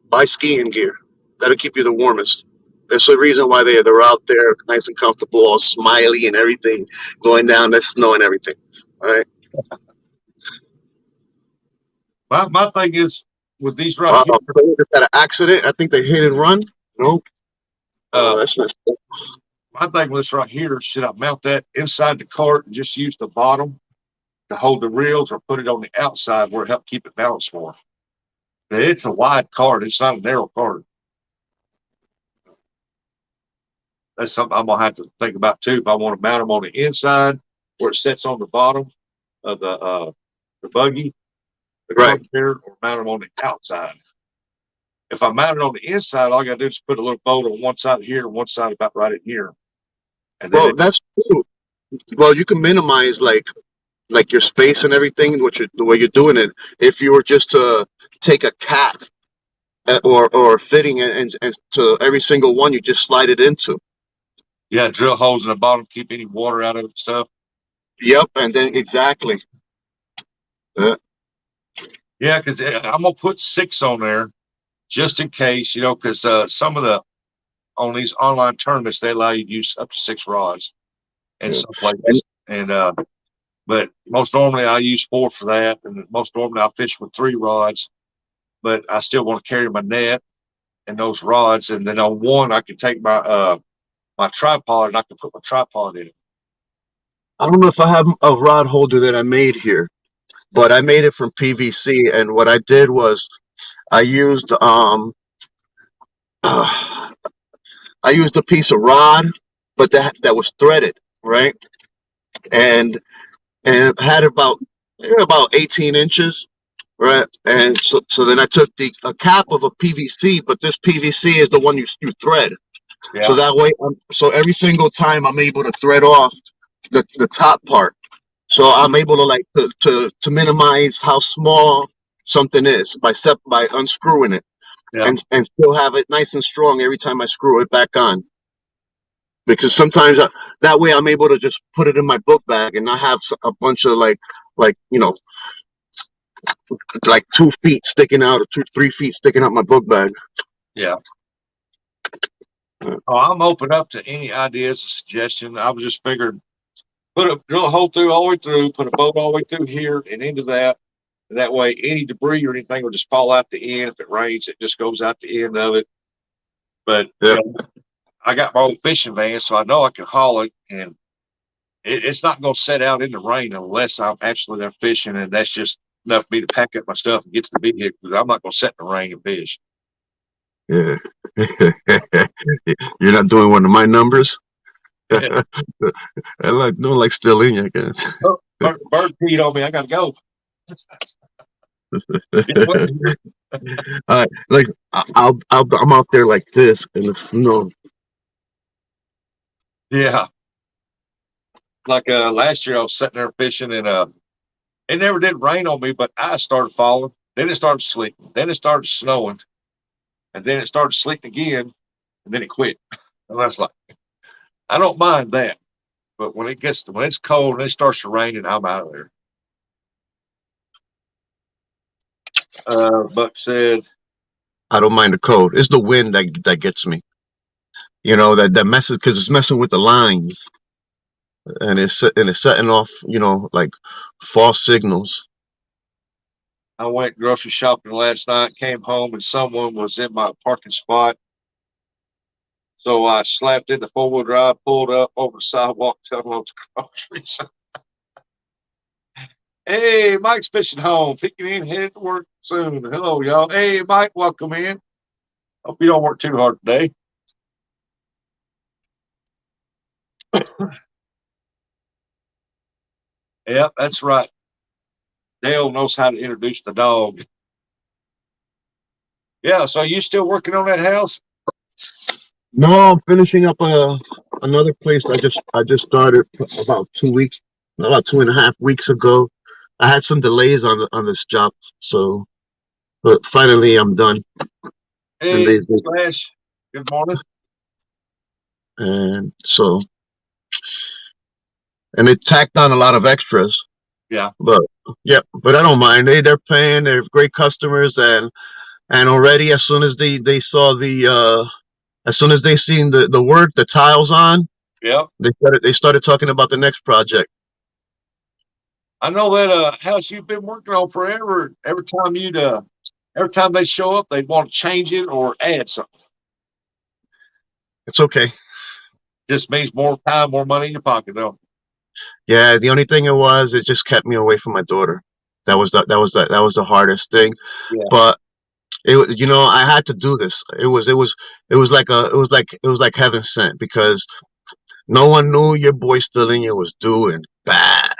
[SPEAKER 3] Buy skiing gear. That'll keep you the warmest. There's a reason why they're out there nice and comfortable, all smiley and everything, going down the snow and everything. All right.
[SPEAKER 1] My thing is with these right
[SPEAKER 3] Wow,
[SPEAKER 1] here.
[SPEAKER 3] someone just had an accident. I think they hit and run. Nope. That's messed up.
[SPEAKER 1] My thing with this right here, should I mount that inside the cart and just use the bottom to hold the reels, or put it on the outside where it helps keep it balanced more? It's a wide cart. It's not a narrow cart. That's something I'm gonna have to think about too. If I want to mount them on the inside where it sits on the bottom of the buggy, the
[SPEAKER 3] Right.
[SPEAKER 1] cart there, or mount them on the outside. If I mount it on the inside, all I gotta do is put a little bolt on one side here and one side about right in here. And then
[SPEAKER 3] Well, that's true. Well, you can minimize like your space and everything, the way you're doing it. If you were just to take a cap or fitting and to every single one, you just slide it into.
[SPEAKER 1] yeah, drill holes in the bottom, keep any water out of it and stuff.
[SPEAKER 3] Yep, and then exactly.
[SPEAKER 1] Yeah, because I'm gonna put 6 on there just in case, because some of the on these online tournaments they allow you to use up to 6 rods in
[SPEAKER 3] Yeah.
[SPEAKER 1] some places, and but most normally I use 4 for that, and most normally I fish with 3 rods, but I still want to carry my net and those rods, and then on one I can take my tripod and I can put my tripod in it.
[SPEAKER 3] I don't know if I have a rod holder that I made here, but I made it from PVC, and what I did was I used I used a piece of rod, but that was threaded, right? And it had about 18 inches, right? And so then I took a cap of a PVC, but this PVC is the one you thread.
[SPEAKER 1] Yeah.
[SPEAKER 3] So that way, so every single time I'm able to thread off the top part. So I'm able to minimize how small something is by unscrewing it,
[SPEAKER 1] Yeah.
[SPEAKER 3] and still have it nice and strong every time I screw it back on. Because sometimes that way I'm able to just put it in my book bag and not have a bunch of like 2 feet sticking out, or 3 feet sticking out my book bag.
[SPEAKER 1] Yeah. Oh, I'm open up to any ideas or suggestions. I was just figured drill a hole through all the way through, put a bolt all the way through here and into that. And that way any debris or anything will just fall out the end. If it rains, it just goes out the end of it. But
[SPEAKER 3] Yeah.
[SPEAKER 1] I got my own fishing van, so I know I can haul it, and it's not going to set out in the rain unless I'm actually there fishing, and that's just enough for me to pack up my stuff and get to the vehicle. I'm not going to sit in the rain and fish.
[SPEAKER 3] Yeah. You're not doing one of my numbers.
[SPEAKER 1] Yeah.
[SPEAKER 3] I don't like still in you, I guess.
[SPEAKER 1] Bird peed on me. I got to go.
[SPEAKER 3] Like I'm out there like this in the snow.
[SPEAKER 1] Yeah. Like last year I was sitting there fishing and it never did rain on me, but I started falling. Then it started sleeting. Then it started snowing. And then it started sleeting again. And then it quit. And I was like, I don't mind that. But when it's cold and it starts to rain, and I'm out of there. Buck said,
[SPEAKER 3] I don't mind the cold. It's the wind that gets me. You know that messes because it's messing with the lines and it's setting off. Like false signals.
[SPEAKER 1] I went grocery shopping last night, came home, and someone was in my parking spot. So I slapped in the 4-wheel drive, pulled up over the sidewalk to unload the groceries. Hey, Mike's fishing home, picking in, headed to work soon. Hello, y'all. Hey, Mike, welcome in. Hope you don't work too hard today. Yep, that's right. Dale knows how to introduce the dog. Yeah, so you still working on that house?
[SPEAKER 3] No, I'm finishing up another place. I just started about 2.5 weeks ago. I had some delays on this job, so but finally I'm done. And
[SPEAKER 1] Hey, Flash, good morning.
[SPEAKER 3] and so and they tacked on a lot of extras,
[SPEAKER 1] Yeah,
[SPEAKER 3] but yeah, but I don't mind. They're paying. They're great customers, and already as soon as they seen the work, the tiles on,
[SPEAKER 1] yeah.
[SPEAKER 3] they started talking about the next project.
[SPEAKER 1] I know that house you've been working on forever. Every time they show up, they want to change it or add something.
[SPEAKER 3] It's okay.
[SPEAKER 1] Just means more time, more money in your pocket, though.
[SPEAKER 3] Yeah, the only thing it just kept me away from my daughter. That was the hardest thing.
[SPEAKER 1] Yeah,
[SPEAKER 3] But I had to do this. It was like heaven sent because no one knew your boy Stellina was doing bad.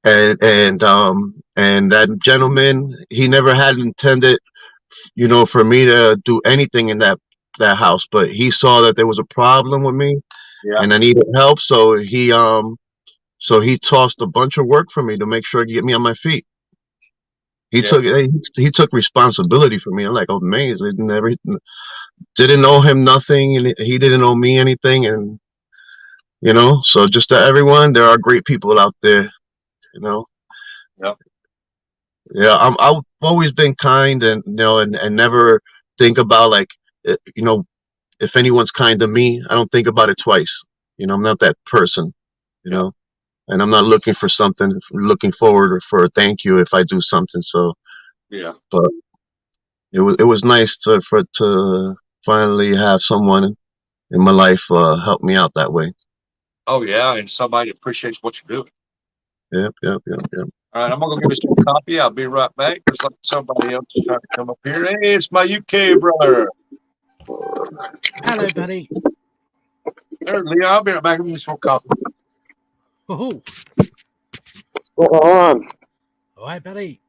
[SPEAKER 3] And that gentleman, he never had intended, for me to do anything in that house, but he saw that there was a problem with me
[SPEAKER 1] yeah,
[SPEAKER 3] and I needed help, so he tossed a bunch of work for me to make sure to get me on my feet. He
[SPEAKER 1] yeah,
[SPEAKER 3] took he took responsibility for me. I'm like, oh man, I never didn't owe him nothing, and he didn't owe me anything, and so just to everyone, there are great people out there. You know,
[SPEAKER 1] yeah.
[SPEAKER 3] yeah, I've always been kind, and and never think about like, eh, you know, if anyone's kind to me, I don't think about it twice. I'm not that person. You
[SPEAKER 1] Yeah,
[SPEAKER 3] know, and I'm not looking for something, looking forward for a thank you if I do something. So,
[SPEAKER 1] yeah.
[SPEAKER 3] but it was nice to finally have someone in my life help me out that way.
[SPEAKER 1] Oh, yeah, and somebody appreciates what you're doing.
[SPEAKER 3] Yep, yep, yep, yep.
[SPEAKER 1] All right, I'm gonna go get me some coffee. I'll be right back. Looks like somebody else is trying to come up here. Hey, it's my UK brother.
[SPEAKER 4] Hello, buddy.
[SPEAKER 1] There, Leon. I'll be right back. Let me get some coffee.
[SPEAKER 4] Oh,
[SPEAKER 3] What's going on?
[SPEAKER 4] all right, buddy.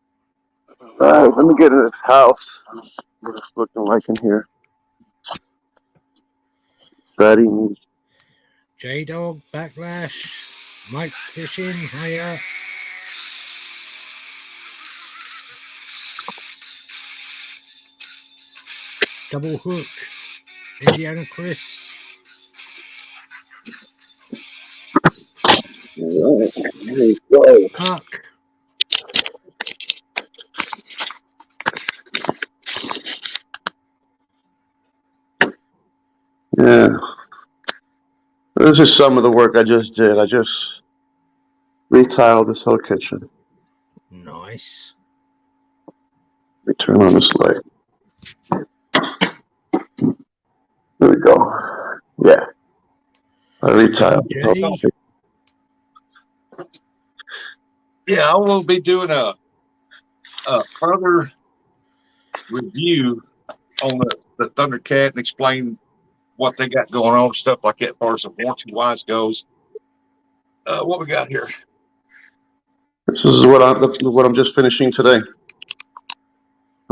[SPEAKER 3] All right, let me get in this house. What it's looking like in here. Setting.
[SPEAKER 4] J Dog, Backlash, Mike Fishing, hiya. Double Hook, Indiana Chris,
[SPEAKER 3] All right, there you go.
[SPEAKER 4] Huck.
[SPEAKER 3] Yeah, this is some of the work I just did. I just retiled this whole kitchen.
[SPEAKER 4] Nice.
[SPEAKER 3] Let me turn on this light. There we go. Yeah, I retiled this whole
[SPEAKER 4] Jay,
[SPEAKER 3] kitchen.
[SPEAKER 1] Yeah, I will be doing a further review on the Thundercat and explain what they got going on, stuff like that, as far as the warranty wise goes. What we got here?
[SPEAKER 3] This is what I'm just finishing today.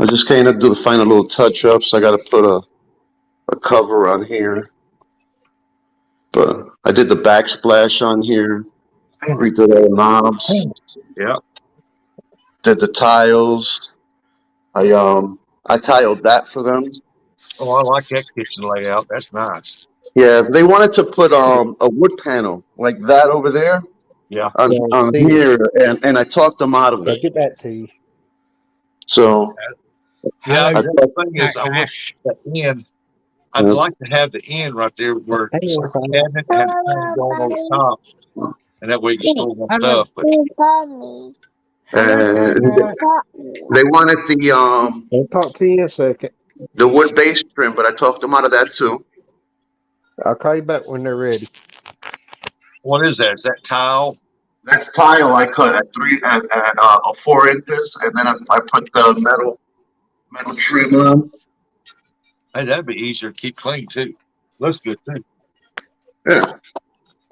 [SPEAKER 3] I just came to do the final little touch ups. I got to put a cover on here, but I did the backsplash on here. Redid all the knobs.
[SPEAKER 1] Yeah.
[SPEAKER 3] Did the tiles. I tiled that for them.
[SPEAKER 1] Oh, I like that kitchen layout. That's nice.
[SPEAKER 3] Yeah, they wanted to put a wood panel like that over there
[SPEAKER 1] Yeah.
[SPEAKER 3] on here, and I talked them out of
[SPEAKER 5] I'll
[SPEAKER 3] it.
[SPEAKER 5] get that to you.
[SPEAKER 3] So
[SPEAKER 1] Yeah.
[SPEAKER 4] Hello,
[SPEAKER 1] The thing is, I want
[SPEAKER 4] Backlash.
[SPEAKER 1] the end. I'd
[SPEAKER 3] Yeah.
[SPEAKER 1] like to have the end right there where
[SPEAKER 5] Hey,
[SPEAKER 1] it's like a
[SPEAKER 5] everybody.
[SPEAKER 1] cabinet and the fan going over the top, and that way you can store more
[SPEAKER 4] Hello.
[SPEAKER 1] stuff. But
[SPEAKER 4] Hello,
[SPEAKER 3] and
[SPEAKER 4] Backlash.
[SPEAKER 3] they wanted
[SPEAKER 5] I'll talk to you in a second.
[SPEAKER 3] the wood base trim, but I talked them out of that too.
[SPEAKER 5] I'll call you back when they're ready.
[SPEAKER 1] what is that? Is that tile?
[SPEAKER 3] That's tile I cut at 4 inches, and then I put the metal trim on.
[SPEAKER 1] Hey, that'd be easier to keep clean too. Looks good too.
[SPEAKER 3] Yeah,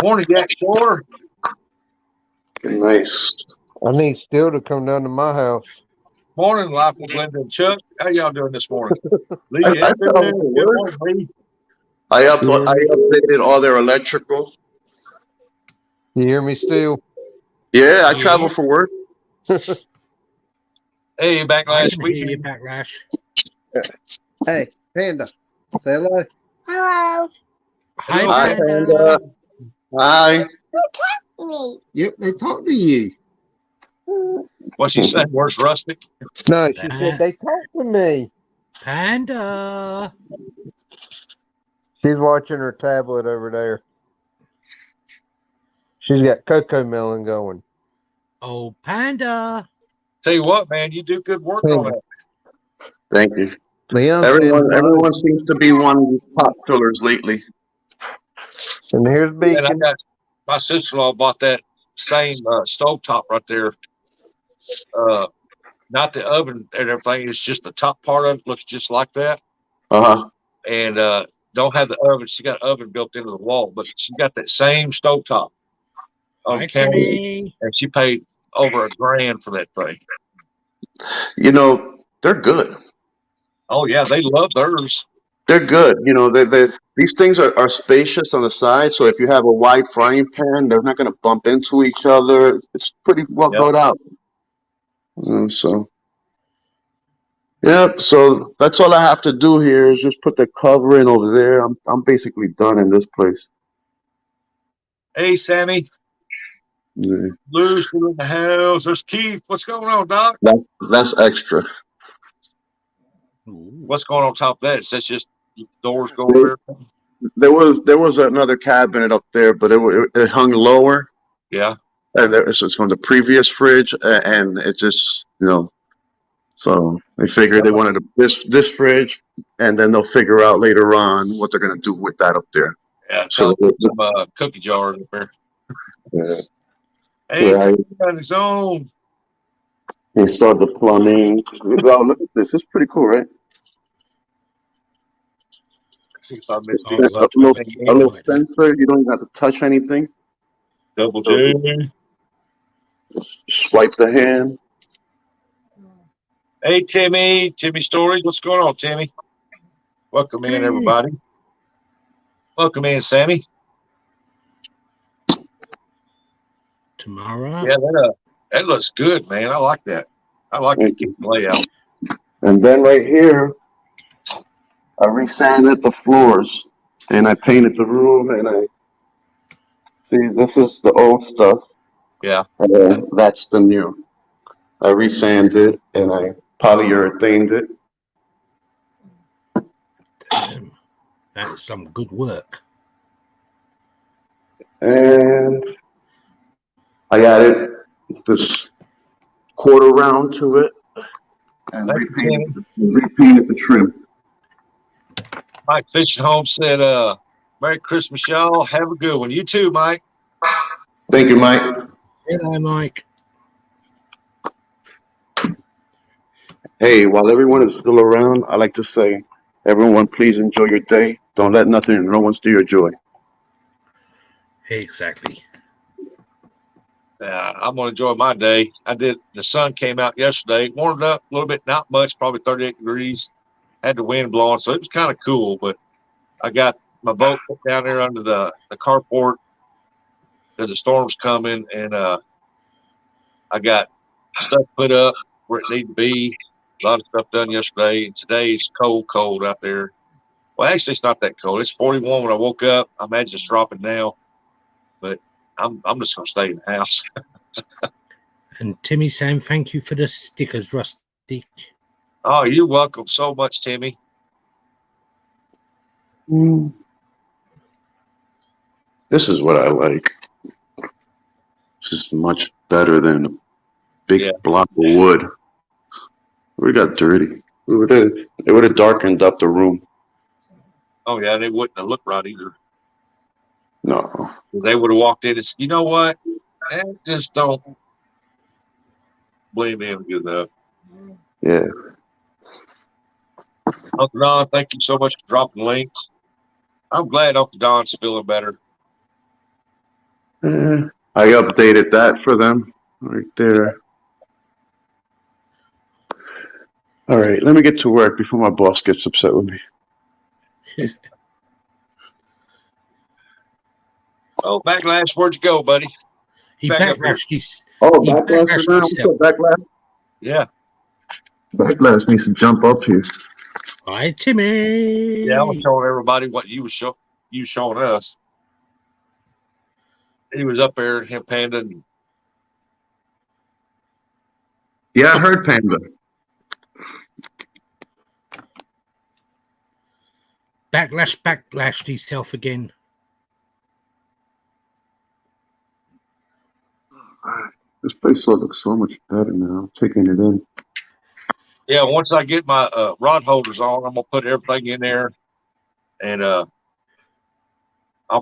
[SPEAKER 1] Morning, Jack Shore.
[SPEAKER 3] nice.
[SPEAKER 5] I need Still to come down to my house.
[SPEAKER 1] Morning, Life with Linda and Chuck. How y'all doing this morning? Lee,
[SPEAKER 3] I
[SPEAKER 1] yeah,
[SPEAKER 3] travel for
[SPEAKER 1] good
[SPEAKER 3] work.
[SPEAKER 1] morning, Lee.
[SPEAKER 3] I
[SPEAKER 5] You hear
[SPEAKER 3] updated all their electrical.
[SPEAKER 5] You hear me, Still?
[SPEAKER 3] Yeah, I
[SPEAKER 4] Yeah.
[SPEAKER 3] travel for work.
[SPEAKER 1] Hey, back
[SPEAKER 4] I
[SPEAKER 1] last
[SPEAKER 4] can hear you,
[SPEAKER 1] weekend.
[SPEAKER 4] Backlash.
[SPEAKER 5] Hey, Panda. Say hello.
[SPEAKER 4] Hi,
[SPEAKER 3] Hi,
[SPEAKER 4] Panda.
[SPEAKER 3] Hi.
[SPEAKER 5] Yep, they talked to you.
[SPEAKER 1] What's she saying? Where's Rustic?
[SPEAKER 5] No, she said they talked to me.
[SPEAKER 4] Panda.
[SPEAKER 5] She's watching her tablet over there. She's got Cocoa Melon going.
[SPEAKER 4] Oh, Panda.
[SPEAKER 1] Tell you what, man, you do good work on that.
[SPEAKER 3] Thank you.
[SPEAKER 5] Leon says hello.
[SPEAKER 3] Everyone seems to be one of these pop fillers lately.
[SPEAKER 5] And here's
[SPEAKER 1] And I
[SPEAKER 5] Beacon.
[SPEAKER 1] got my sister-in-law bought that same stovetop right there. Not the oven and everything. It's just the top part of it looks just like that.
[SPEAKER 3] Uh-huh.
[SPEAKER 1] And don't have the oven. She got an oven built into the wall, but she got that same stovetop on
[SPEAKER 4] Hi,
[SPEAKER 1] camera,
[SPEAKER 4] Timmy.
[SPEAKER 1] and she paid over $1,000 for that thing.
[SPEAKER 3] You know, they're good.
[SPEAKER 1] Oh yeah, they love theirs.
[SPEAKER 3] They're good. You know, these things are spacious on the side, so if you have a wide frying pan, they're not going to bump into each other. It's pretty well
[SPEAKER 1] Yep.
[SPEAKER 3] thought out. So, yeah, so that's all I have to do here is just put the cover in over there. I'm basically done in this place.
[SPEAKER 1] Hey, Sammy,
[SPEAKER 3] Yeah.
[SPEAKER 1] Lou's still in the house. There's Keith. What's going on, Doc?
[SPEAKER 3] That's extra.
[SPEAKER 4] Ooh.
[SPEAKER 1] What's going on top of that? Is that just doors go over there?
[SPEAKER 3] There was another cabinet up there, but it hung lower,
[SPEAKER 1] Yeah.
[SPEAKER 3] and it's from the previous fridge, and it just so they figured they wanted this fridge, and then they'll figure out later on what they're gonna do with that up there.
[SPEAKER 1] Yeah.
[SPEAKER 3] So
[SPEAKER 1] Tell him some cookie jars up there.
[SPEAKER 3] yeah,
[SPEAKER 1] Hey,
[SPEAKER 3] yeah,
[SPEAKER 1] Tim's on his own.
[SPEAKER 3] installed the plumbing. Wow, look at this. It's pretty cool, right?
[SPEAKER 1] See if I missed
[SPEAKER 4] Oh,
[SPEAKER 1] it.
[SPEAKER 3] A little sensor. You don't even have to touch anything.
[SPEAKER 1] Double J.
[SPEAKER 3] Swipe the hand.
[SPEAKER 1] Hey, Timmy. Timmy Stories. What's going on, Timmy? Welcome in, everybody. Welcome in, Sammy.
[SPEAKER 4] Tomorrow.
[SPEAKER 1] Yeah, that looks good, man. I like that. I like the kitchen layout.
[SPEAKER 3] And then right here, I resanded the floors, and I painted the room, and I see this is the old stuff.
[SPEAKER 1] Yeah.
[SPEAKER 3] And that's the new. I resanded and I polyurethaned it.
[SPEAKER 4] Damn. That is some good work.
[SPEAKER 3] And I added this quarter round to it and repainted the trim.
[SPEAKER 1] Mike Fishing Home said, Merry Christmas, y'all. Have a good one. You too, Mike.
[SPEAKER 3] Thank you, Mike.
[SPEAKER 4] Hello, Mike.
[SPEAKER 3] Hey, while everyone is still around, I like to say, everyone, please enjoy your day. Don't let nothing or no one steal your joy.
[SPEAKER 4] Exactly.
[SPEAKER 1] I'm gonna enjoy my day. The sun came out yesterday, warmed up a little bit, not much, probably 38 degrees. Had the wind blowing, so it was kind of cool. But I got my boat put down there under the carport because the storm's coming, and I got stuff put up where it needs to be. A lot of stuff done yesterday. And today it's cold out there. Well, actually, it's not that cold. It's 41 when I woke up. I imagine it's dropping now, but I'm just gonna stay in the house.
[SPEAKER 4] And Timmy saying thank you for the stickers, Rusty.
[SPEAKER 1] Oh, you're welcome so much, Timmy.
[SPEAKER 6] This is what I like. This is much better than a big block of wood. We got dirty. It would have darkened up the room.
[SPEAKER 1] Oh yeah, they wouldn't have looked right either.
[SPEAKER 6] No.
[SPEAKER 1] They would have walked in and said, you know what? Just don't blame him good enough.
[SPEAKER 6] Yeah.
[SPEAKER 1] Uncle Don, thank you so much for dropping links. I'm glad Uncle Don's feeling better.
[SPEAKER 6] I updated that for them right there. All right, let me get to work before my boss gets upset with me.
[SPEAKER 1] Oh, Backlash, where'd you go, buddy?
[SPEAKER 4] He
[SPEAKER 1] Back up here.
[SPEAKER 4] backlashed his.
[SPEAKER 6] Oh,
[SPEAKER 4] He
[SPEAKER 6] Backlash
[SPEAKER 4] backlashed
[SPEAKER 6] is now? What's
[SPEAKER 4] himself.
[SPEAKER 6] up, Backlash?
[SPEAKER 1] Yeah.
[SPEAKER 6] Backlash needs to jump up here.
[SPEAKER 4] Hi, Timmy.
[SPEAKER 1] Yeah, I was telling everybody what you showing us. He was up there, him Panda. And
[SPEAKER 6] Yeah, I heard Panda.
[SPEAKER 4] Backlashed himself again.
[SPEAKER 6] This place looks so much better now. I'm taking it in.
[SPEAKER 1] yeah, once I get my rod holders on, I'm gonna put everything in there, and I'll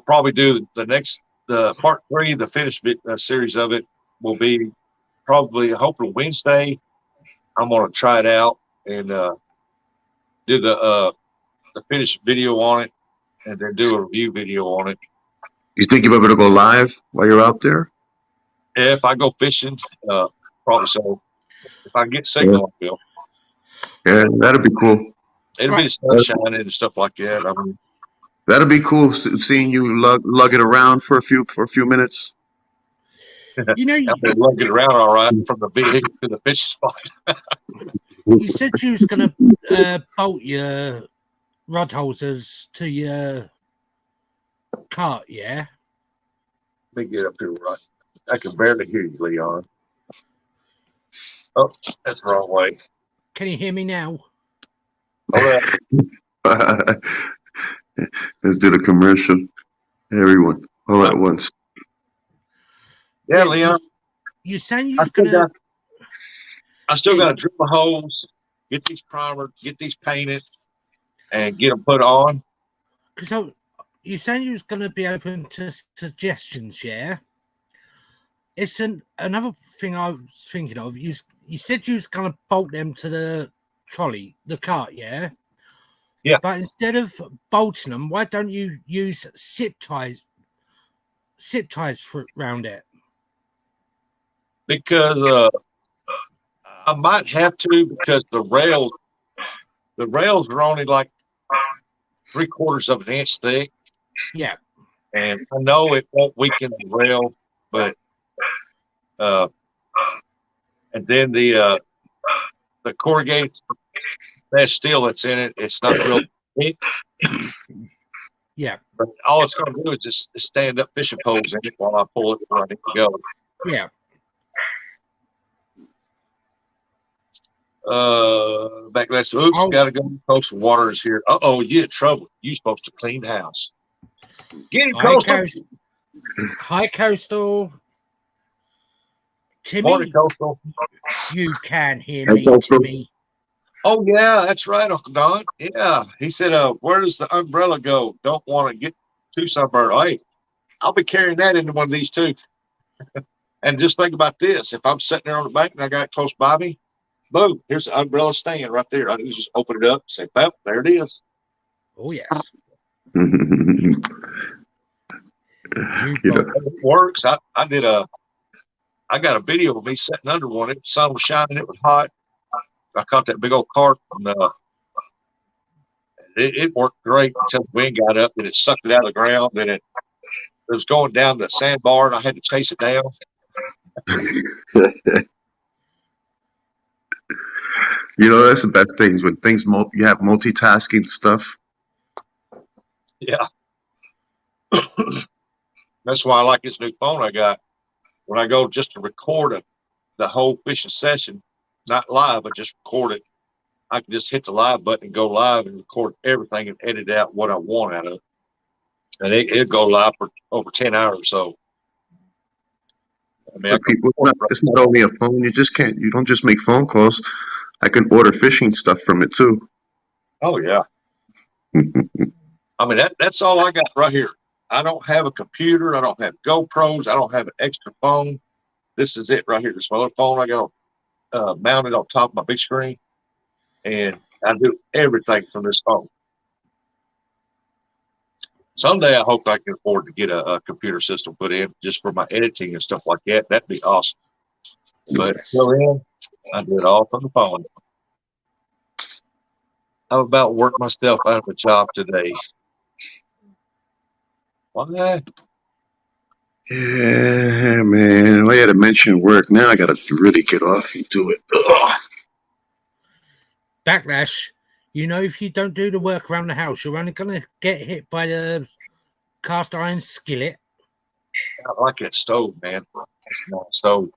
[SPEAKER 1] probably do the part 3, the finished series of it will be probably hopefully Wednesday. I'm gonna try it out and do the finished video on it, and then do a review video on it.
[SPEAKER 6] You think you're able to go live while you're out there?
[SPEAKER 1] If I go fishing, probably so. If I get signal, I will.
[SPEAKER 6] Yeah, that'd be cool.
[SPEAKER 1] It'll be the sun shining and stuff like that. I mean,
[SPEAKER 6] That'd be cool seeing you lug it around for a few minutes.
[SPEAKER 4] You know,
[SPEAKER 1] I'm gonna lug it around all right from the vehicle to the fish spot.
[SPEAKER 4] you said you was going to bolt your rod holders to your cart, yeah?
[SPEAKER 1] Let me get up here right. I can barely hear you, Leon. Oh, that's the wrong way.
[SPEAKER 4] Can you hear me now?
[SPEAKER 1] Hold up.
[SPEAKER 6] Let's do the commercial. Everyone, all at once.
[SPEAKER 1] Yeah, Leon.
[SPEAKER 4] You saying you
[SPEAKER 1] I
[SPEAKER 4] was
[SPEAKER 1] still
[SPEAKER 4] going to...
[SPEAKER 1] got to drill the holes, get these primered, get these painted, and get them put on.
[SPEAKER 4] Because you saying you was going to be open to suggestions, yeah? It's another thing I was thinking of. You said you was going to bolt them to the trolley, the cart, yeah?
[SPEAKER 1] Yeah.
[SPEAKER 4] But instead of bolting them, why don't you use zip ties around it?
[SPEAKER 1] Because I might have to, because the rails are only like 3/4 of an inch thick.
[SPEAKER 4] Yeah.
[SPEAKER 1] And I know it won't weaken the rail, but and then the corrugated mesh steel that's in it, it's not real thick.
[SPEAKER 4] Yeah.
[SPEAKER 1] But all it's going to do is just stand up fishing poles in it while I pull it where I need to go.
[SPEAKER 4] Yeah.
[SPEAKER 1] Backlash. Oops, gotta go. Coastal water is here. You in trouble. You supposed to clean the house. Get him, Coastal.
[SPEAKER 4] Hi, Coastal. Timmy,
[SPEAKER 1] Morning, Coastal.
[SPEAKER 4] You can hear
[SPEAKER 6] Hi,
[SPEAKER 4] me,
[SPEAKER 6] Coastal.
[SPEAKER 4] Timmy.
[SPEAKER 1] Oh yeah, that's right, Uncle Don. Yeah, he said, where does the umbrella go? Don't want to get too sunburned. Hey, I'll be carrying that into one of these too. And just think about this: if I'm sitting there on the bank and I got it close by me, boom, here's the umbrella stand right there. I can just open it up, and say, "Well, there it is."
[SPEAKER 4] Oh yes.
[SPEAKER 1] It works. I did I got a video of me sitting under one. The sun was shining. It was hot. I caught that big old carp, and it worked great until the wind got up and it sucked it out of the ground. And it was going down the sandbar, and I had to chase it down.
[SPEAKER 6] You know, that's the best things when you have multitasking stuff.
[SPEAKER 1] Yeah. That's why I like this new phone I got. When I go just to record the whole fishing session, not live, but just record it, I can just hit the live button and go live and record everything and edit out what I want out of it. And it'll go live for over 10 hours or so. I mean,
[SPEAKER 6] People, it's not only a phone. You don't just make phone calls. I can order fishing stuff from it too.
[SPEAKER 1] Oh yeah. I mean, that's all I got right here. I don't have a computer. I don't have GoPros. I don't have an extra phone. This is it right here. This other phone I got mounted on top of my big screen, and I do everything from this phone. Someday I hope I can afford to get a computer system put in just for my editing and stuff like that. That'd be awesome. But until then, I do it all from the phone. How about work myself out of a job today? Why?
[SPEAKER 6] Yeah, man. I had to mention work. Now I got to really get off and do it. Ugh.
[SPEAKER 4] Backlash. You know, if you don't do the work around the house, you're only going to get hit by the cast iron skillet.
[SPEAKER 1] I like that stove, man. It's a nice stove.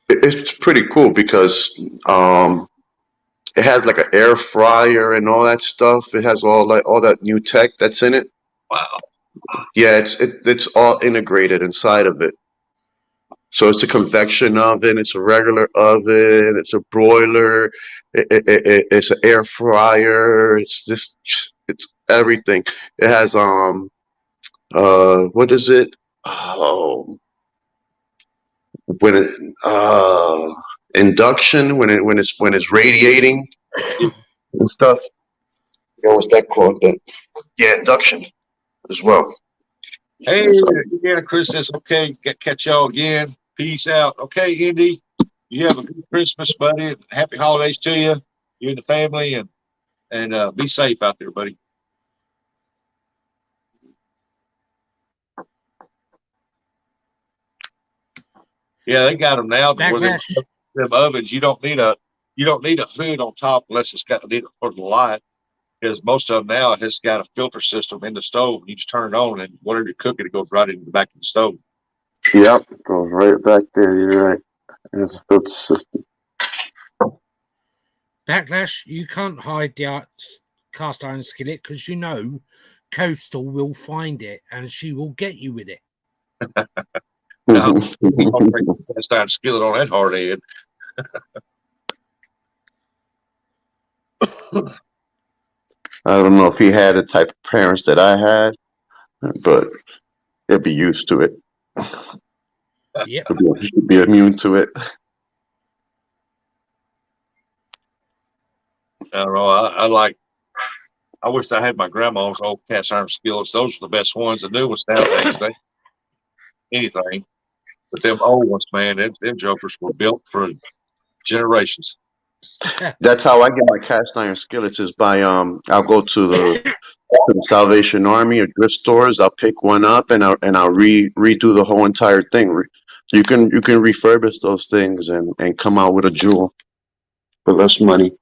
[SPEAKER 6] It's pretty cool because it has like an air fryer and all that stuff. It has all that new tech that's in it.
[SPEAKER 1] Wow.
[SPEAKER 6] Yeah, it's all integrated inside of it. So it's a convection oven, it's a regular oven, it's a broiler, it's an air fryer, it's everything. It has what is it? Oh, when it induction when it's radiating and stuff. What's that called? Yeah, induction as well.
[SPEAKER 1] Hey, again, Chris says, okay, catch y'all again. Peace out. Okay, Indy, you have a good Christmas, buddy. Happy holidays to you, you and the family, and be safe out there, buddy. Yeah, they got them now. Where them ovens, you don't need a hood on top unless it's got need for the light. Because most of them now has got a filter system in the stove. You just turn it on, and whatever you're cooking, it goes right into the back of the stove.
[SPEAKER 6] Yep, it goes right back there. You're right. It's a filter system.
[SPEAKER 4] Backlash, you can't hide the cast iron skillet because you know Coastal will find it and she will get you with it.
[SPEAKER 1] Now, cast iron skillet on that hard head.
[SPEAKER 6] I don't know if he had the type of parents that I had, but he'll be used to it.
[SPEAKER 4] Yep.
[SPEAKER 6] He should be immune to it.
[SPEAKER 1] I don't know. I wish I had my grandma's old cast iron skillets. Those are the best ones. The new ones nowadays, anything. But them old ones, man, them jokers were built for generations.
[SPEAKER 6] That's how I get my cast iron skillets is by I'll go to the Salvation Army or thrift stores. I'll pick one up and I'll redo the whole entire thing. So you can refurbish those things and come out with a jewel for less money.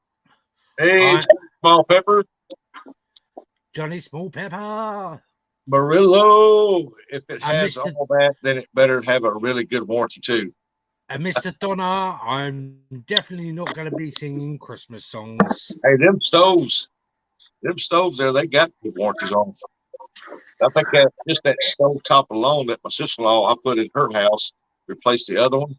[SPEAKER 1] Hey, Small Pepper.
[SPEAKER 4] Johnny Small Pepper.
[SPEAKER 1] Murillo. If it has all that, then it better have a really good warranty too.
[SPEAKER 4] And Mr. Donna, I'm definitely not going to be singing Christmas songs.
[SPEAKER 1] Hey, them stoves there, they got good warranties on them. I think that just that stove top alone that my sister-in-law I put in her house replaced the other one.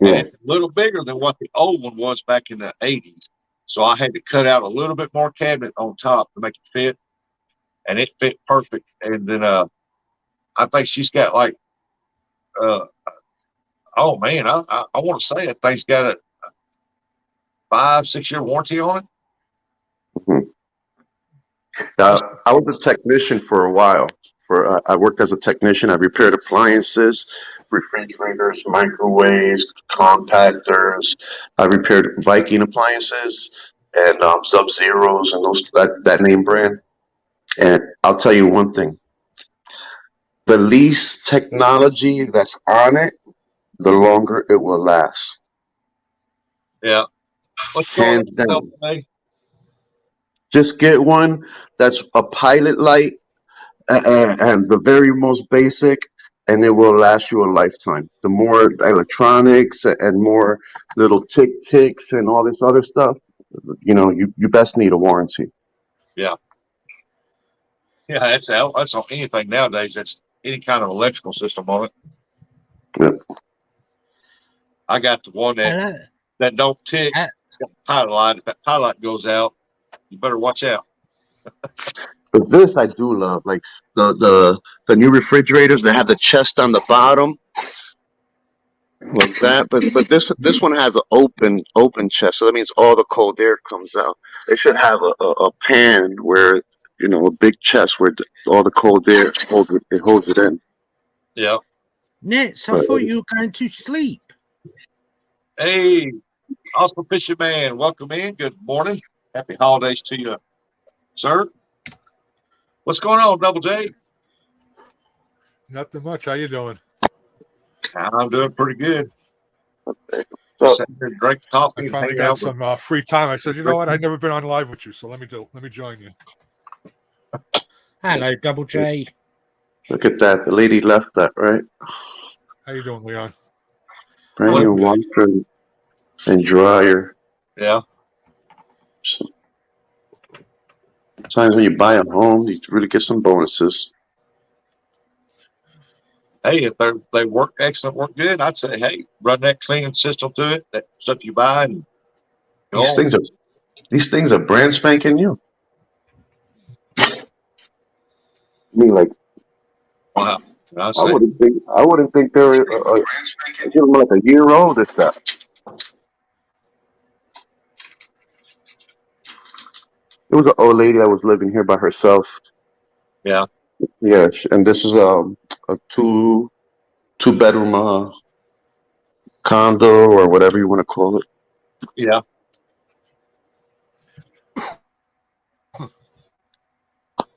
[SPEAKER 1] Yeah. And it's a little bigger than what the old one was back in the 80s. So I had to cut out a little bit more cabinet on top to make it fit. And it fit perfect. And then I think she's got like oh man, I want to say that thing's got a 5-6 year warranty on it.
[SPEAKER 6] I was a technician for a while. I worked as a technician. I repaired appliances, refrigerators, microwaves, compactors. I repaired Viking appliances and Sub-Zeros and that name brand. And I'll tell you one thing: the least technology that's on it, the longer it will last.
[SPEAKER 1] Yeah. What's going
[SPEAKER 6] Hands
[SPEAKER 1] on
[SPEAKER 6] down.
[SPEAKER 1] today?
[SPEAKER 6] Just get one that's a pilot light and the very most basic, and it will last you a lifetime. The more electronics and more little ticks and all this other stuff, you best need a warranty.
[SPEAKER 1] Yeah. Yeah, that's on anything nowadays. That's any kind of electrical system on it.
[SPEAKER 6] Yep.
[SPEAKER 1] I got the one
[SPEAKER 4] Hello.
[SPEAKER 1] that don't tick.
[SPEAKER 4] Uh,
[SPEAKER 1] Got the pilot light. If that pilot light goes out, you better watch out.
[SPEAKER 6] But this I do love, like the new refrigerators that have the chest on the bottom, like that. But this one has an open chest, so that means all the cold air comes out. They should have a pan where a big chest where all the cold air holds it in.
[SPEAKER 1] Yeah.
[SPEAKER 4] Nets, I thought you were going to sleep.
[SPEAKER 1] Hey, Oscar Fisherman, welcome in. Good morning. Happy holidays to you, sir. What's going on, Double J?
[SPEAKER 7] Nothing much. How you doing?
[SPEAKER 1] I'm doing pretty good.
[SPEAKER 6] So,
[SPEAKER 1] Sitting here, drink coffee,
[SPEAKER 7] I
[SPEAKER 1] and
[SPEAKER 7] finally
[SPEAKER 1] hang
[SPEAKER 7] got
[SPEAKER 1] out with.
[SPEAKER 7] some free time. I said, you know what? I've never been on live with you, so let me join you.
[SPEAKER 4] Hello, Double J.
[SPEAKER 6] look at that. The lady left that, right?
[SPEAKER 7] How you doing, Leon?
[SPEAKER 6] Brand
[SPEAKER 1] Well,
[SPEAKER 6] new washer and dryer.
[SPEAKER 1] Yeah.
[SPEAKER 6] So, sometimes when you buy a home, you really get some bonuses.
[SPEAKER 1] Hey, if they work excellent, work good, I'd say, hey, run that cleaning system to it, that stuff you buy, and go
[SPEAKER 6] These
[SPEAKER 1] on.
[SPEAKER 6] things are brand spanking new. I mean, like,
[SPEAKER 1] Wow. I
[SPEAKER 6] I
[SPEAKER 1] say,
[SPEAKER 6] wouldn't think they're like a year old or stuff. There was an old lady that was living here by herself.
[SPEAKER 1] yeah,
[SPEAKER 6] Yeah, and this is a two bedroom condo or whatever you want to call it.
[SPEAKER 1] yeah,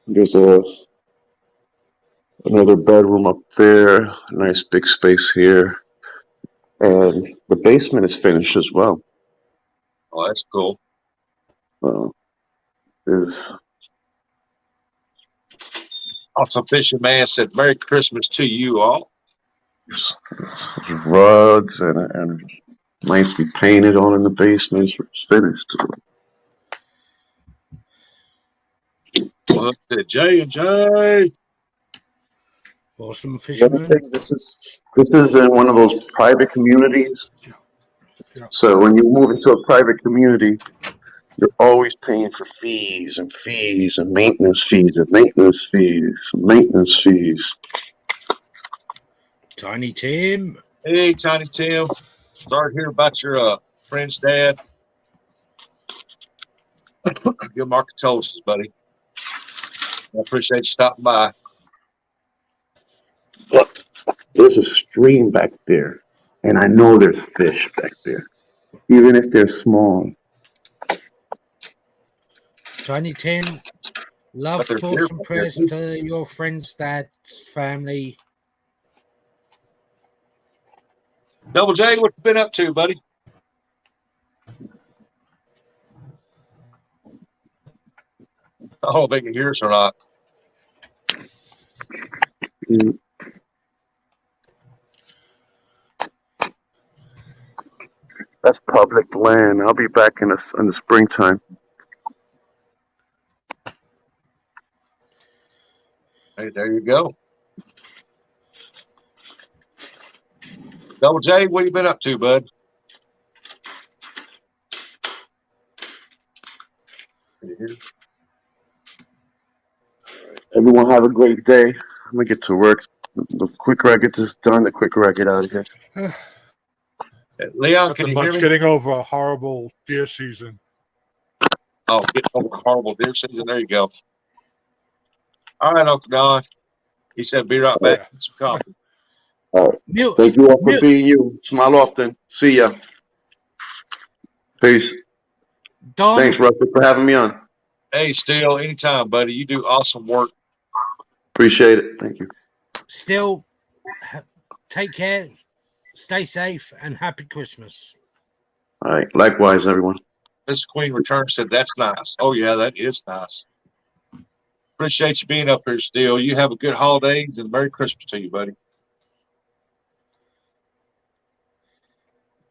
[SPEAKER 6] There's another bedroom up there, nice big space here, and the basement is finished as well.
[SPEAKER 1] oh, that's cool.
[SPEAKER 6] There's
[SPEAKER 1] Awesome Fisherman said, Merry Christmas to you all.
[SPEAKER 6] rugs and nicely painted on in the basement. It's finished.
[SPEAKER 1] Well, J and J.
[SPEAKER 4] Awesome
[SPEAKER 6] The other
[SPEAKER 4] Fisherman.
[SPEAKER 6] thing, this is in one of those private communities.
[SPEAKER 7] Yeah.
[SPEAKER 6] So when you move into a private community, you're always paying for fees and fees and maintenance fees and maintenance fees and maintenance fees.
[SPEAKER 4] Tiny Tim.
[SPEAKER 1] Hey, Tiny Tim. Sorry to hear about your friend's dad. Give Mark condolences, buddy. I appreciate you stopping by.
[SPEAKER 6] Look, there's a stream back there, and I know there's fish back there, even if they're small.
[SPEAKER 4] Tiny Tim. Love,
[SPEAKER 1] But they're
[SPEAKER 4] thoughts,
[SPEAKER 1] here
[SPEAKER 4] and
[SPEAKER 1] back there,
[SPEAKER 4] prayers
[SPEAKER 1] too.
[SPEAKER 4] to your friend's dad's family.
[SPEAKER 1] Double J, what you been up to, buddy? I don't know if they can hear us or not.
[SPEAKER 6] Mm. That's public land. I'll be back in the springtime.
[SPEAKER 1] Hey, there you go. Double J, what you been up to, bud? Can you hear?
[SPEAKER 6] Everyone have a great day. I'm gonna get to work. The quicker I get this done, the quicker I get out of here.
[SPEAKER 1] Leon, can
[SPEAKER 7] Nothing
[SPEAKER 1] you hear
[SPEAKER 7] much.
[SPEAKER 1] me?
[SPEAKER 7] Getting over a horrible deer season.
[SPEAKER 1] Oh, getting over the horrible deer season. There you go. All right, Uncle Don. He said, be right back.
[SPEAKER 7] Yeah.
[SPEAKER 1] Get some coffee.
[SPEAKER 6] All right.
[SPEAKER 4] Mil-
[SPEAKER 6] Thank you all for
[SPEAKER 4] Mil-
[SPEAKER 6] being you. Smile often. See ya. Peace.
[SPEAKER 4] Don,
[SPEAKER 6] Thanks, Russell, for having me on.
[SPEAKER 1] Hey, Steele, anytime, buddy. You do awesome work.
[SPEAKER 6] Appreciate it. Thank you.
[SPEAKER 4] still take care, stay safe, and happy Christmas.
[SPEAKER 6] All right. Likewise, everyone.
[SPEAKER 1] Miss Queen Return said, that's nice. Oh, yeah, that is nice. Appreciate you being up here, Steele. You have a good holidays and Merry Christmas to you, buddy.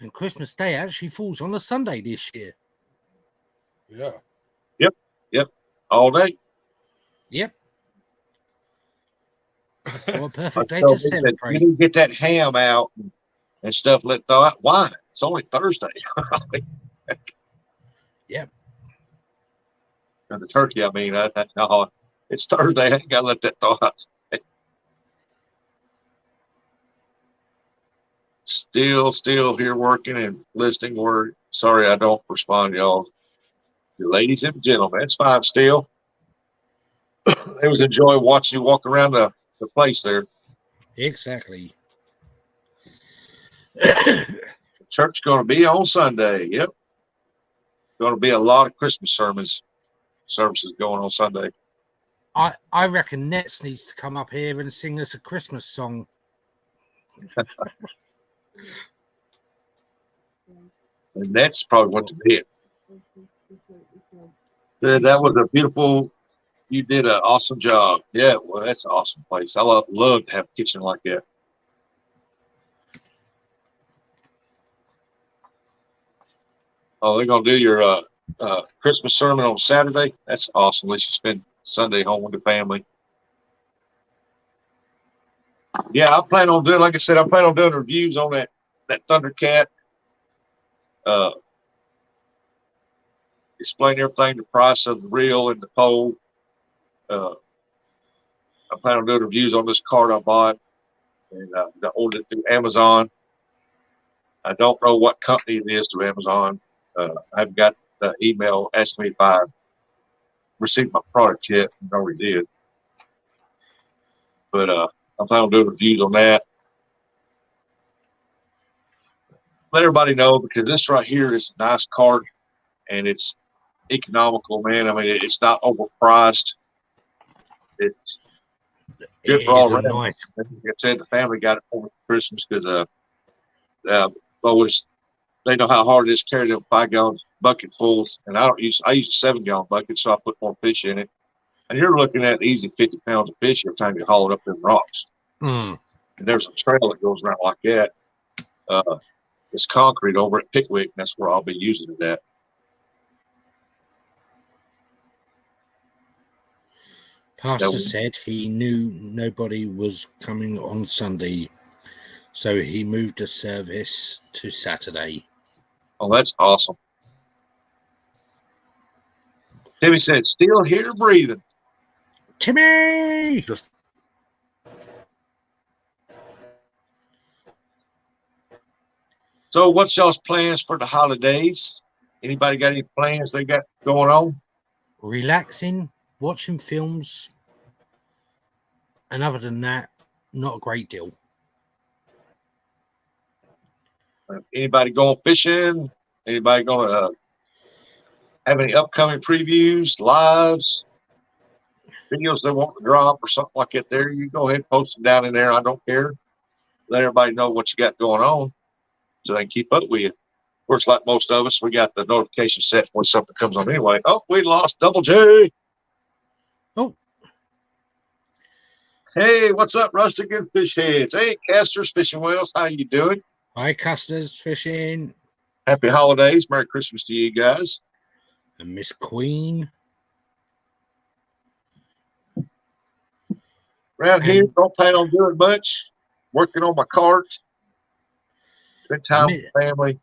[SPEAKER 4] And Christmas Day actually falls on a Sunday this year.
[SPEAKER 7] Yeah.
[SPEAKER 1] Yep. All day.
[SPEAKER 4] Yep. What a perfect day
[SPEAKER 1] So
[SPEAKER 4] to
[SPEAKER 1] he said, you
[SPEAKER 4] celebrate.
[SPEAKER 1] need to get that ham out and stuff let thaw out. Why? It's only Thursday.
[SPEAKER 4] Yep.
[SPEAKER 1] And the turkey, I mean, no, it's Thursday. I ain't got to let that thaw out. Still here working and listening word. Sorry, I don't respond, y'all. You ladies and gentlemen, that's fine, still. It was enjoy watching you walk around the place there.
[SPEAKER 4] Exactly.
[SPEAKER 1] Church going to be on Sunday. Yep. Going to be a lot of Christmas services going on Sunday.
[SPEAKER 4] I reckon Nets needs to come up here and sing us a Christmas song.
[SPEAKER 1] And that's probably what to be. That was a beautiful. You did an awesome job. Yeah, well, that's an awesome place. I love to have a kitchen like that. Oh, they're gonna do your Christmas sermon on Saturday. That's awesome. At least you spend Sunday home with the family. Yeah, I plan on doing. Like I said, I plan on doing reviews on that Thundercat. Explain everything, the price of the reel and the pole. I plan on doing reviews on this card I bought, and I ordered it through Amazon. I don't know what company it is through Amazon. I've got the email asking me if I received my product yet. I already did. But I plan on doing reviews on that. Let everybody know, because this right here is a nice cart and it's economical, man. I mean, it's not overpriced. It's good
[SPEAKER 4] It
[SPEAKER 1] for all
[SPEAKER 4] is a
[SPEAKER 1] around.
[SPEAKER 4] nice.
[SPEAKER 1] Like I said, the family got it for me for Christmas because always they know how hard it is to carry them 5-gallon bucketfuls, and I use a 7-gallon bucket, so I put more fish in it. And you're looking at easy 50 pounds of fish every time you haul it up them rocks.
[SPEAKER 4] Mm.
[SPEAKER 1] And there's a trail that goes around like that. It's concrete over at Pickwick, and that's where I'll be using it at.
[SPEAKER 4] Pastor said he knew nobody was coming on Sunday, so he moved the service to Saturday.
[SPEAKER 1] Oh, that's awesome. Timmy said, still here breathing.
[SPEAKER 4] Timmy!
[SPEAKER 7] Just
[SPEAKER 1] So what's y'all's plans for the holidays? Anybody got any plans they got going on?
[SPEAKER 4] Relaxing, watching films, and other than that, not a great deal.
[SPEAKER 1] Anybody going fishing? Anybody going to have any upcoming previews, lives, videos they want to drop or something like that there? You go ahead and post them down in there. I don't care. Let everybody know what you got going on so they can keep up with you. Of course, like most of us, we got the notification set when something comes on anyway. Oh, we lost Double J.
[SPEAKER 4] Oh.
[SPEAKER 1] Hey, what's up, Rustic and Fish Heads? Hey, Casters, Fishing Wells, how you doing?
[SPEAKER 4] Hi, Custers Fishing.
[SPEAKER 1] Happy holidays. Merry Christmas to you guys.
[SPEAKER 4] And Miss Queen.
[SPEAKER 1] Around here, don't plan on doing much. Working on my cart. Spend time with the family.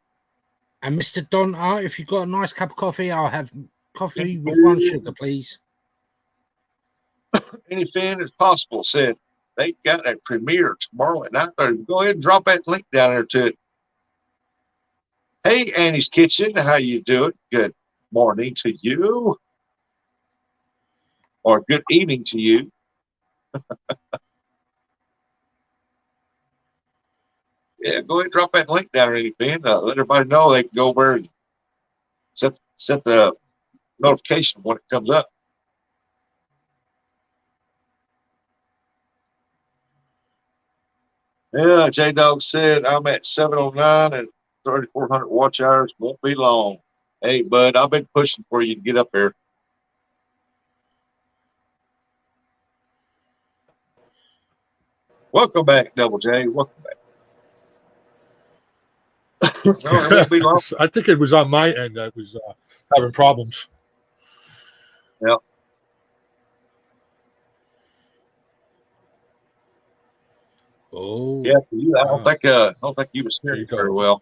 [SPEAKER 4] And Mr. Don, if you've got a nice cup of coffee, I'll have coffee with 1 sugar, please.
[SPEAKER 1] Anything as possible said they got a premiere tomorrow at 9:30. Go ahead and drop that link down there to it. Hey, Annie's Kitchen, how you doing? Good morning to you, or good evening to you. Yeah, go ahead and drop that link down there, Ben. Let everybody know they can go over and set the notification when it comes up. Yeah, J Dog said I'm at 709 and 3,400 watch hours. Won't be long. Hey, bud, I've been pushing for you to get up there. Welcome back, Double J. Welcome back. No, it won't be long.
[SPEAKER 7] I think it was on my end that was having problems.
[SPEAKER 1] Yeah.
[SPEAKER 4] Oh,
[SPEAKER 1] Yeah, for you. I don't think you was hearing
[SPEAKER 7] There you
[SPEAKER 1] it
[SPEAKER 7] go.
[SPEAKER 1] very well.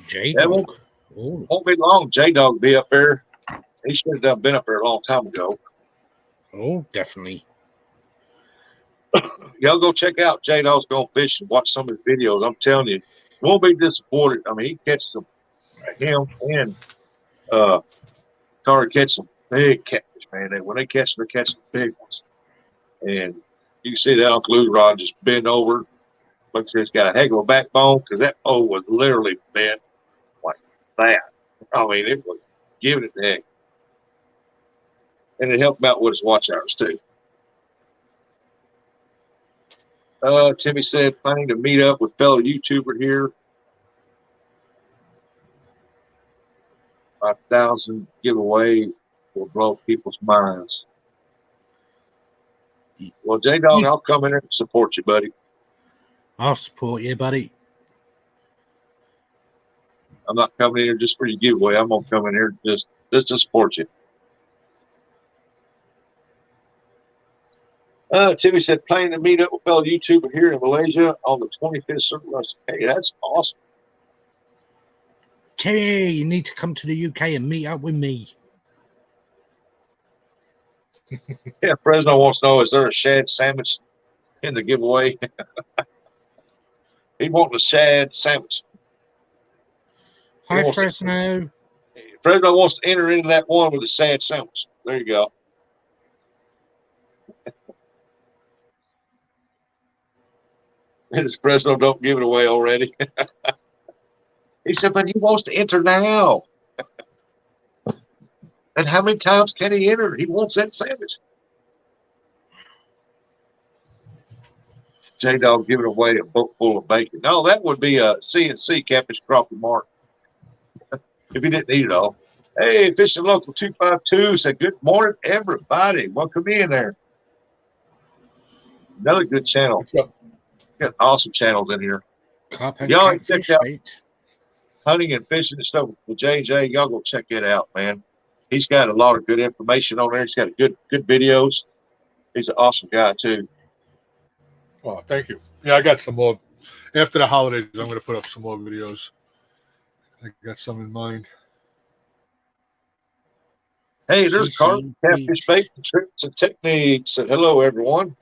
[SPEAKER 4] J
[SPEAKER 1] Yeah,
[SPEAKER 4] Dog. Oh,
[SPEAKER 1] won't be long. J Dog be up there. He should have been up there a long time ago.
[SPEAKER 4] oh, definitely.
[SPEAKER 1] Y'all go check out J Dog's Going Fishing. Watch some of his videos. I'm telling you, you won't be disappointed. I mean, he catches some him and Tara catch some big catfish, man. When they catch them, they're catching big ones. And you can see that Uncle Lou's rod just bend over. Looks like it's got a heck of a backbone because that pole was literally bent like that. I mean, it was giving it the heck. And it helped him out with his watch hours, too. Timmy said, planning to meet up with fellow YouTuber here. 5,000 giveaway will blow people's minds. Well, J Dog, I'll come in there and support you, buddy.
[SPEAKER 4] I'll support you, buddy.
[SPEAKER 1] I'm not coming in here just for your giveaway. I'm gonna come in here just to support you. Timmy said, planning to meet up with fellow YouTuber here in Malaysia on the 25th Circle. Hey, that's awesome.
[SPEAKER 4] Timmy, you need to come to the UK and meet up with me.
[SPEAKER 1] Yeah, Fresno wants to know, is there a shad sandwich in the giveaway? He wants a shad sandwich.
[SPEAKER 4] Hi, Fresno.
[SPEAKER 1] Fresno wants to enter into that one with a shad sandwich. There you go. This Fresno don't give it away already. He said, but he wants to enter now. And how many times can he enter? He wants that sandwich. J-Dog giving away a book full of bacon. No, that would be a CNC Catfish Crappie Mark. If he didn't eat it all. Hey, Fishing Local 252 said, good morning, everybody. Welcome in there. Another good channel. Got awesome channels in here. Y'all check out hunting and fishing and stuff with JJ. Y'all go check it out, man. He's got a lot of good information on there. He's got good videos. He's an awesome guy too.
[SPEAKER 7] Oh, thank you. Yeah, I got some more. After the holidays, I'm going to put up some more videos. I got some in mind.
[SPEAKER 1] Hey, there's Carl, Catfish Bait, Tricks and Techniques. And hello, everyone.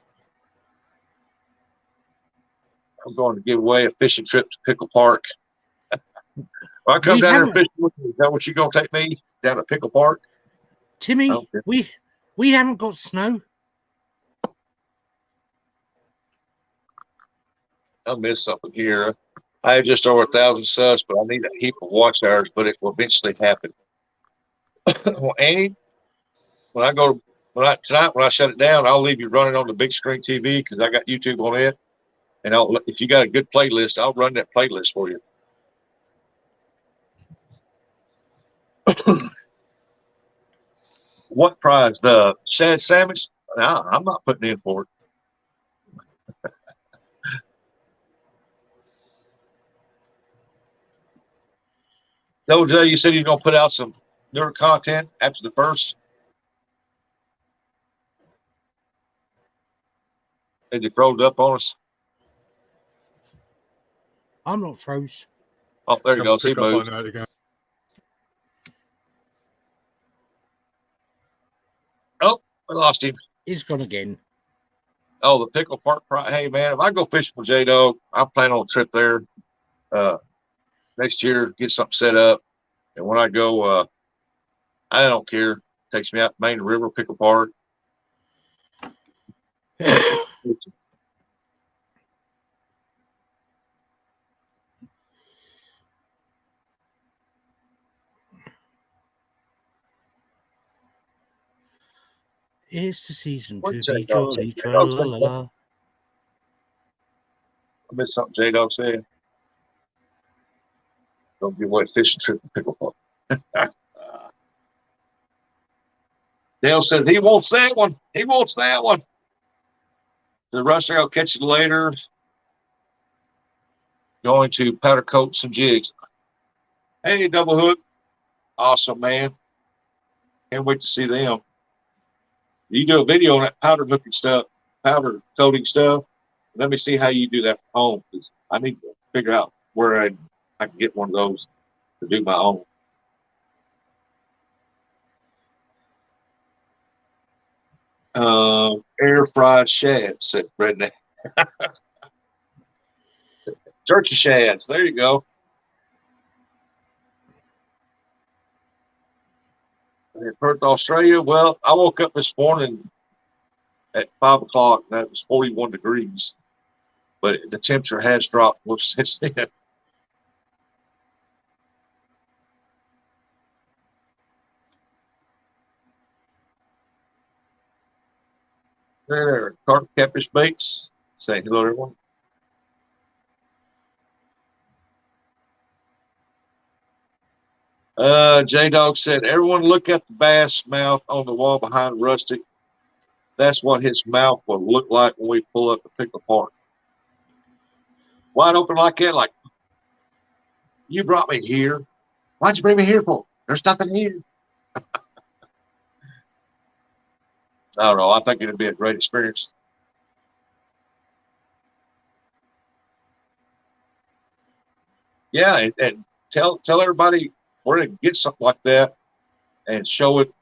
[SPEAKER 1] I'm going to give away a fishing trip to Pickle Park. Well, I come down here and fish with you. Is that what you're going to take me down to Pickle Park?
[SPEAKER 4] Timmy, we haven't got snow.
[SPEAKER 1] I missed something here. I have just over 1,000 subs, but I need a heap of watch hours, but it will eventually happen. Well, Annie, tonight when I shut it down, I'll leave you running on the big screen TV because I got YouTube on it. And if you got a good playlist, I'll run that playlist for you. What prize? The shad sandwich? No, I'm not putting in for it. OJ, you said you're going to put out some newer content after the first. Did you froze up on us?
[SPEAKER 4] I'm not froze.
[SPEAKER 1] Oh, there you go. He moved. Oh, we lost him.
[SPEAKER 4] He's gone again.
[SPEAKER 1] Oh, the Pickle Park. Hey, man, if I go fishing with J-Dog, I'm planning on a trip there next year, get something set up. And when I go, I don't care. It takes me out to Main River, Pickle Park.
[SPEAKER 4] It's the season
[SPEAKER 1] What
[SPEAKER 4] to
[SPEAKER 1] J
[SPEAKER 4] be
[SPEAKER 1] Dog
[SPEAKER 4] jolly,
[SPEAKER 1] said?
[SPEAKER 4] tra la la la la.
[SPEAKER 1] I missed something J Dog said. Don't give away fishing trip to pickle park. Dale said he wants that one. He wants that one. The Rusty, I'll catch you later. Going to powder coat some jigs. Hey, Double Hook. Awesome, man. Can't wait to see them. You do a video on that powder hooking stuff, powder coating stuff. Let me see how you do that at home, because I need to figure out where I can get one of those to do my own. Air fried shads, said Redneck. Turkey shads. There you go. In Perth, Australia. Well, I woke up this morning at 5 o'clock and it was 41 degrees, but the temperature has dropped since then. There, carp catfish baits. Saying hello, everyone. J Dog said, everyone look at the bass mouth on the wall behind Rustic. That's what his mouth will look like when we pull up to pick apart. Wide open like that, like, you brought me here. Why'd you bring me here for? There's nothing here. I don't know. I think it'd be a great experience. Yeah, and tell everybody where to get something like that and show it,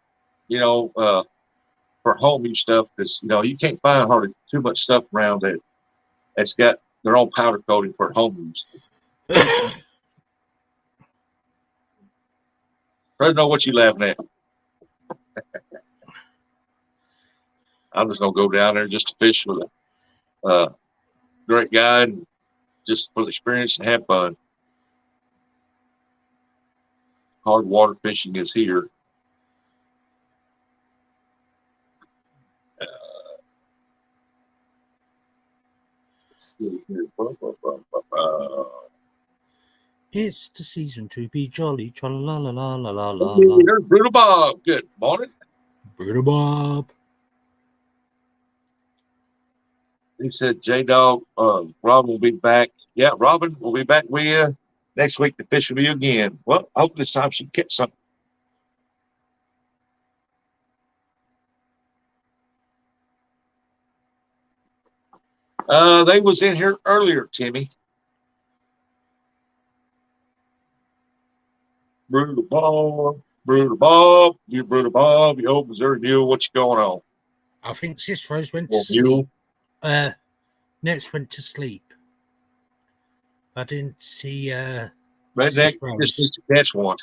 [SPEAKER 1] for home use stuff, because you can't find hardly too much stuff around that's got their own powder coating for home use. I don't know what you laughing at. I'm just gonna go down there just to fish with a great guy and just for the experience and have fun. Hard water fishing is here.
[SPEAKER 4] It's the season to be jolly, tra la la la la la la la.
[SPEAKER 1] There's Brutal Bob. Good morning.
[SPEAKER 4] Brutal Bob.
[SPEAKER 1] He said, J Dog, Robin will be back. Yeah, Robin will be back with you next week to fish with you again. Well, hopefully this time she can catch something. They was in here earlier, Timmy. Brutal Bob, you Brutal Bob, you old Missouri Mule, what's going on?
[SPEAKER 4] I think Cisro's went to
[SPEAKER 1] Mule.
[SPEAKER 4] sleep. Next went to sleep. I didn't see
[SPEAKER 1] Redneck
[SPEAKER 4] Cisro's.
[SPEAKER 1] just needs to catch one.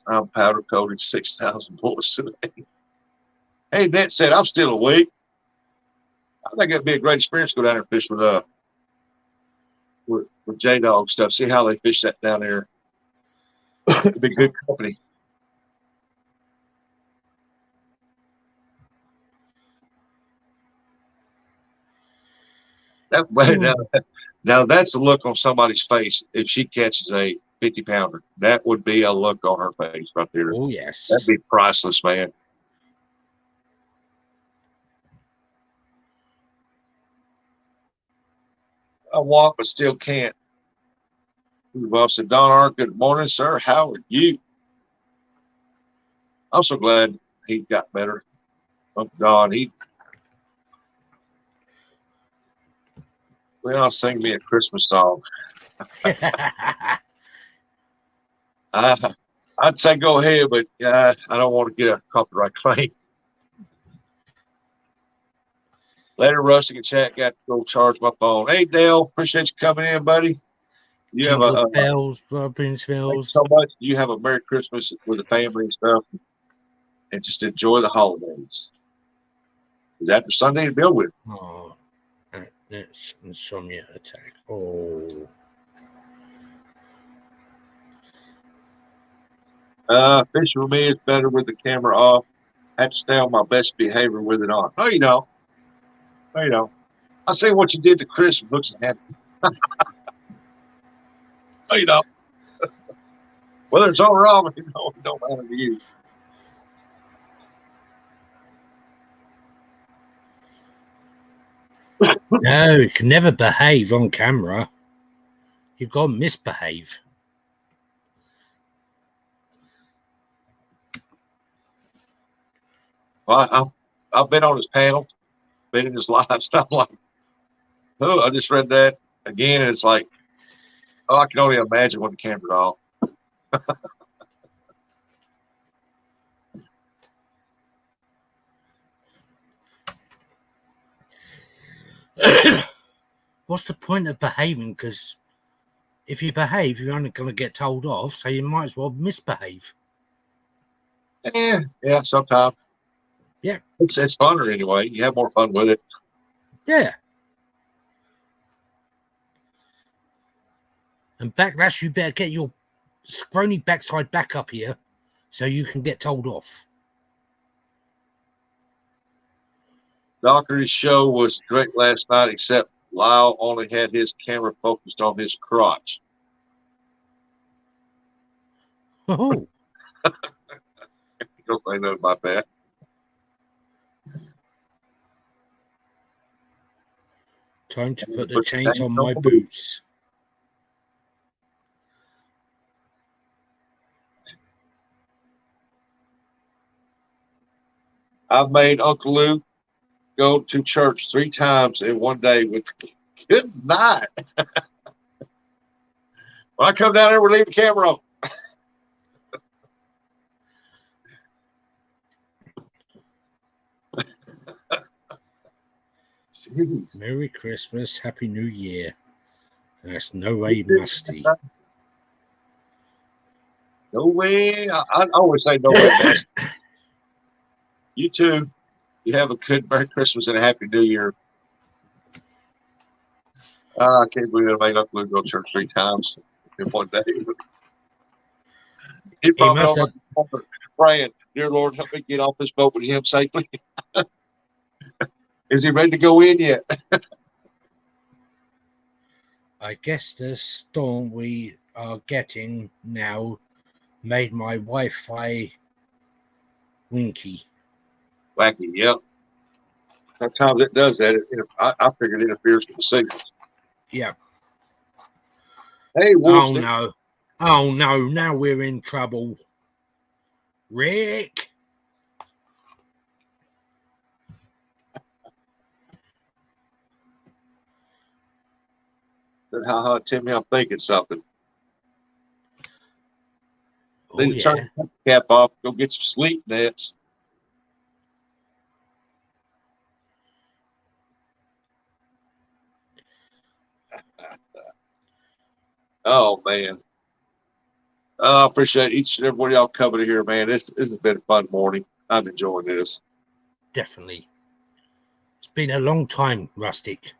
[SPEAKER 1] I'm powder coated 6,000 bullets today. Hey, Ned said, I'm still awake. I think it'd be a great experience to go down there and fish with J Dog stuff. See how they fish that down there. It'd be good company. Now that's a look on somebody's face if she catches a 50-pounder. That would be a look on her face right there.
[SPEAKER 4] Oh, yes.
[SPEAKER 1] That'd be priceless, man. I want, but still can't. Bob said, Don Art, good morning, sir. How are you? I'm so glad he got better. Don, sing me a Christmas song. I'd say go ahead, but I don't want to get a copyright claim. Later, Rusty and chat got to go charge my phone. Hey, Dale, appreciate you coming in, buddy. You have a
[SPEAKER 4] bells, rubbing
[SPEAKER 1] thank you
[SPEAKER 4] smells.
[SPEAKER 1] so much. You have a Merry Christmas with the family and stuff, and just enjoy the holidays. It's after Sunday to build with.
[SPEAKER 4] Oh, that's insomnia attack. Oh.
[SPEAKER 1] Fishing with me is better with the camera off. I have to stay on my best behavior with it on. No, you don't. No, you don't. I see what you did to Chris and looks happy. No, you don't. Whether it's on or off, you know, it don't matter to you.
[SPEAKER 4] No, you can never behave on camera. You've got to misbehave.
[SPEAKER 1] Well, I've been on his panel, been in his lives. I'm like, oh, I just read that again, and it's like, oh, I can only imagine when the camera's off.
[SPEAKER 4] What's the point of behaving? Because if you behave, you're only going to get told off, so you might as well misbehave.
[SPEAKER 1] Yeah, sometimes.
[SPEAKER 4] Yeah.
[SPEAKER 1] It's funner anyway. You have more fun with it.
[SPEAKER 4] Yeah. And Backlash, you better get your scrawny backside back up here so you can get told off.
[SPEAKER 1] Dockery's show was great last night, except Lyle only had his camera focused on his crotch.
[SPEAKER 4] Oh.
[SPEAKER 1] You don't say nothing about that.
[SPEAKER 4] Time to put the chains on my boots.
[SPEAKER 1] I've made Uncle Lou go to church 3 times in one day with good night. When I come down there, we leave the camera on. Jeez.
[SPEAKER 4] Merry Christmas, Happy New Year. That's no way musty.
[SPEAKER 1] No way. I always say no way, Musty. You too. You have a good Merry Christmas and a Happy New Year. I can't believe I made Uncle Lou go to church 3 times in one day. He probably
[SPEAKER 4] must
[SPEAKER 1] over praying, dear Lord, help me get off this boat with him safely. Is he ready to go in yet?
[SPEAKER 4] I guess the storm we are getting now made my Wi-Fi winky.
[SPEAKER 1] Wacky, yep. Sometimes it does that. I figure it interferes with the signals.
[SPEAKER 4] Yeah.
[SPEAKER 1] Hey,
[SPEAKER 4] Oh
[SPEAKER 1] Wolfster.
[SPEAKER 4] no. Oh no, now we're in trouble. Rick.
[SPEAKER 1] Haha, Timmy, I'm thinking something.
[SPEAKER 4] Oh,
[SPEAKER 1] Need to turn the cap off, go get some sleep nets. Oh, man. I appreciate each and every one of y'all coming here, man. This has been a fun morning. I'm enjoying this.
[SPEAKER 4] Definitely. It's been a long time, Rustic.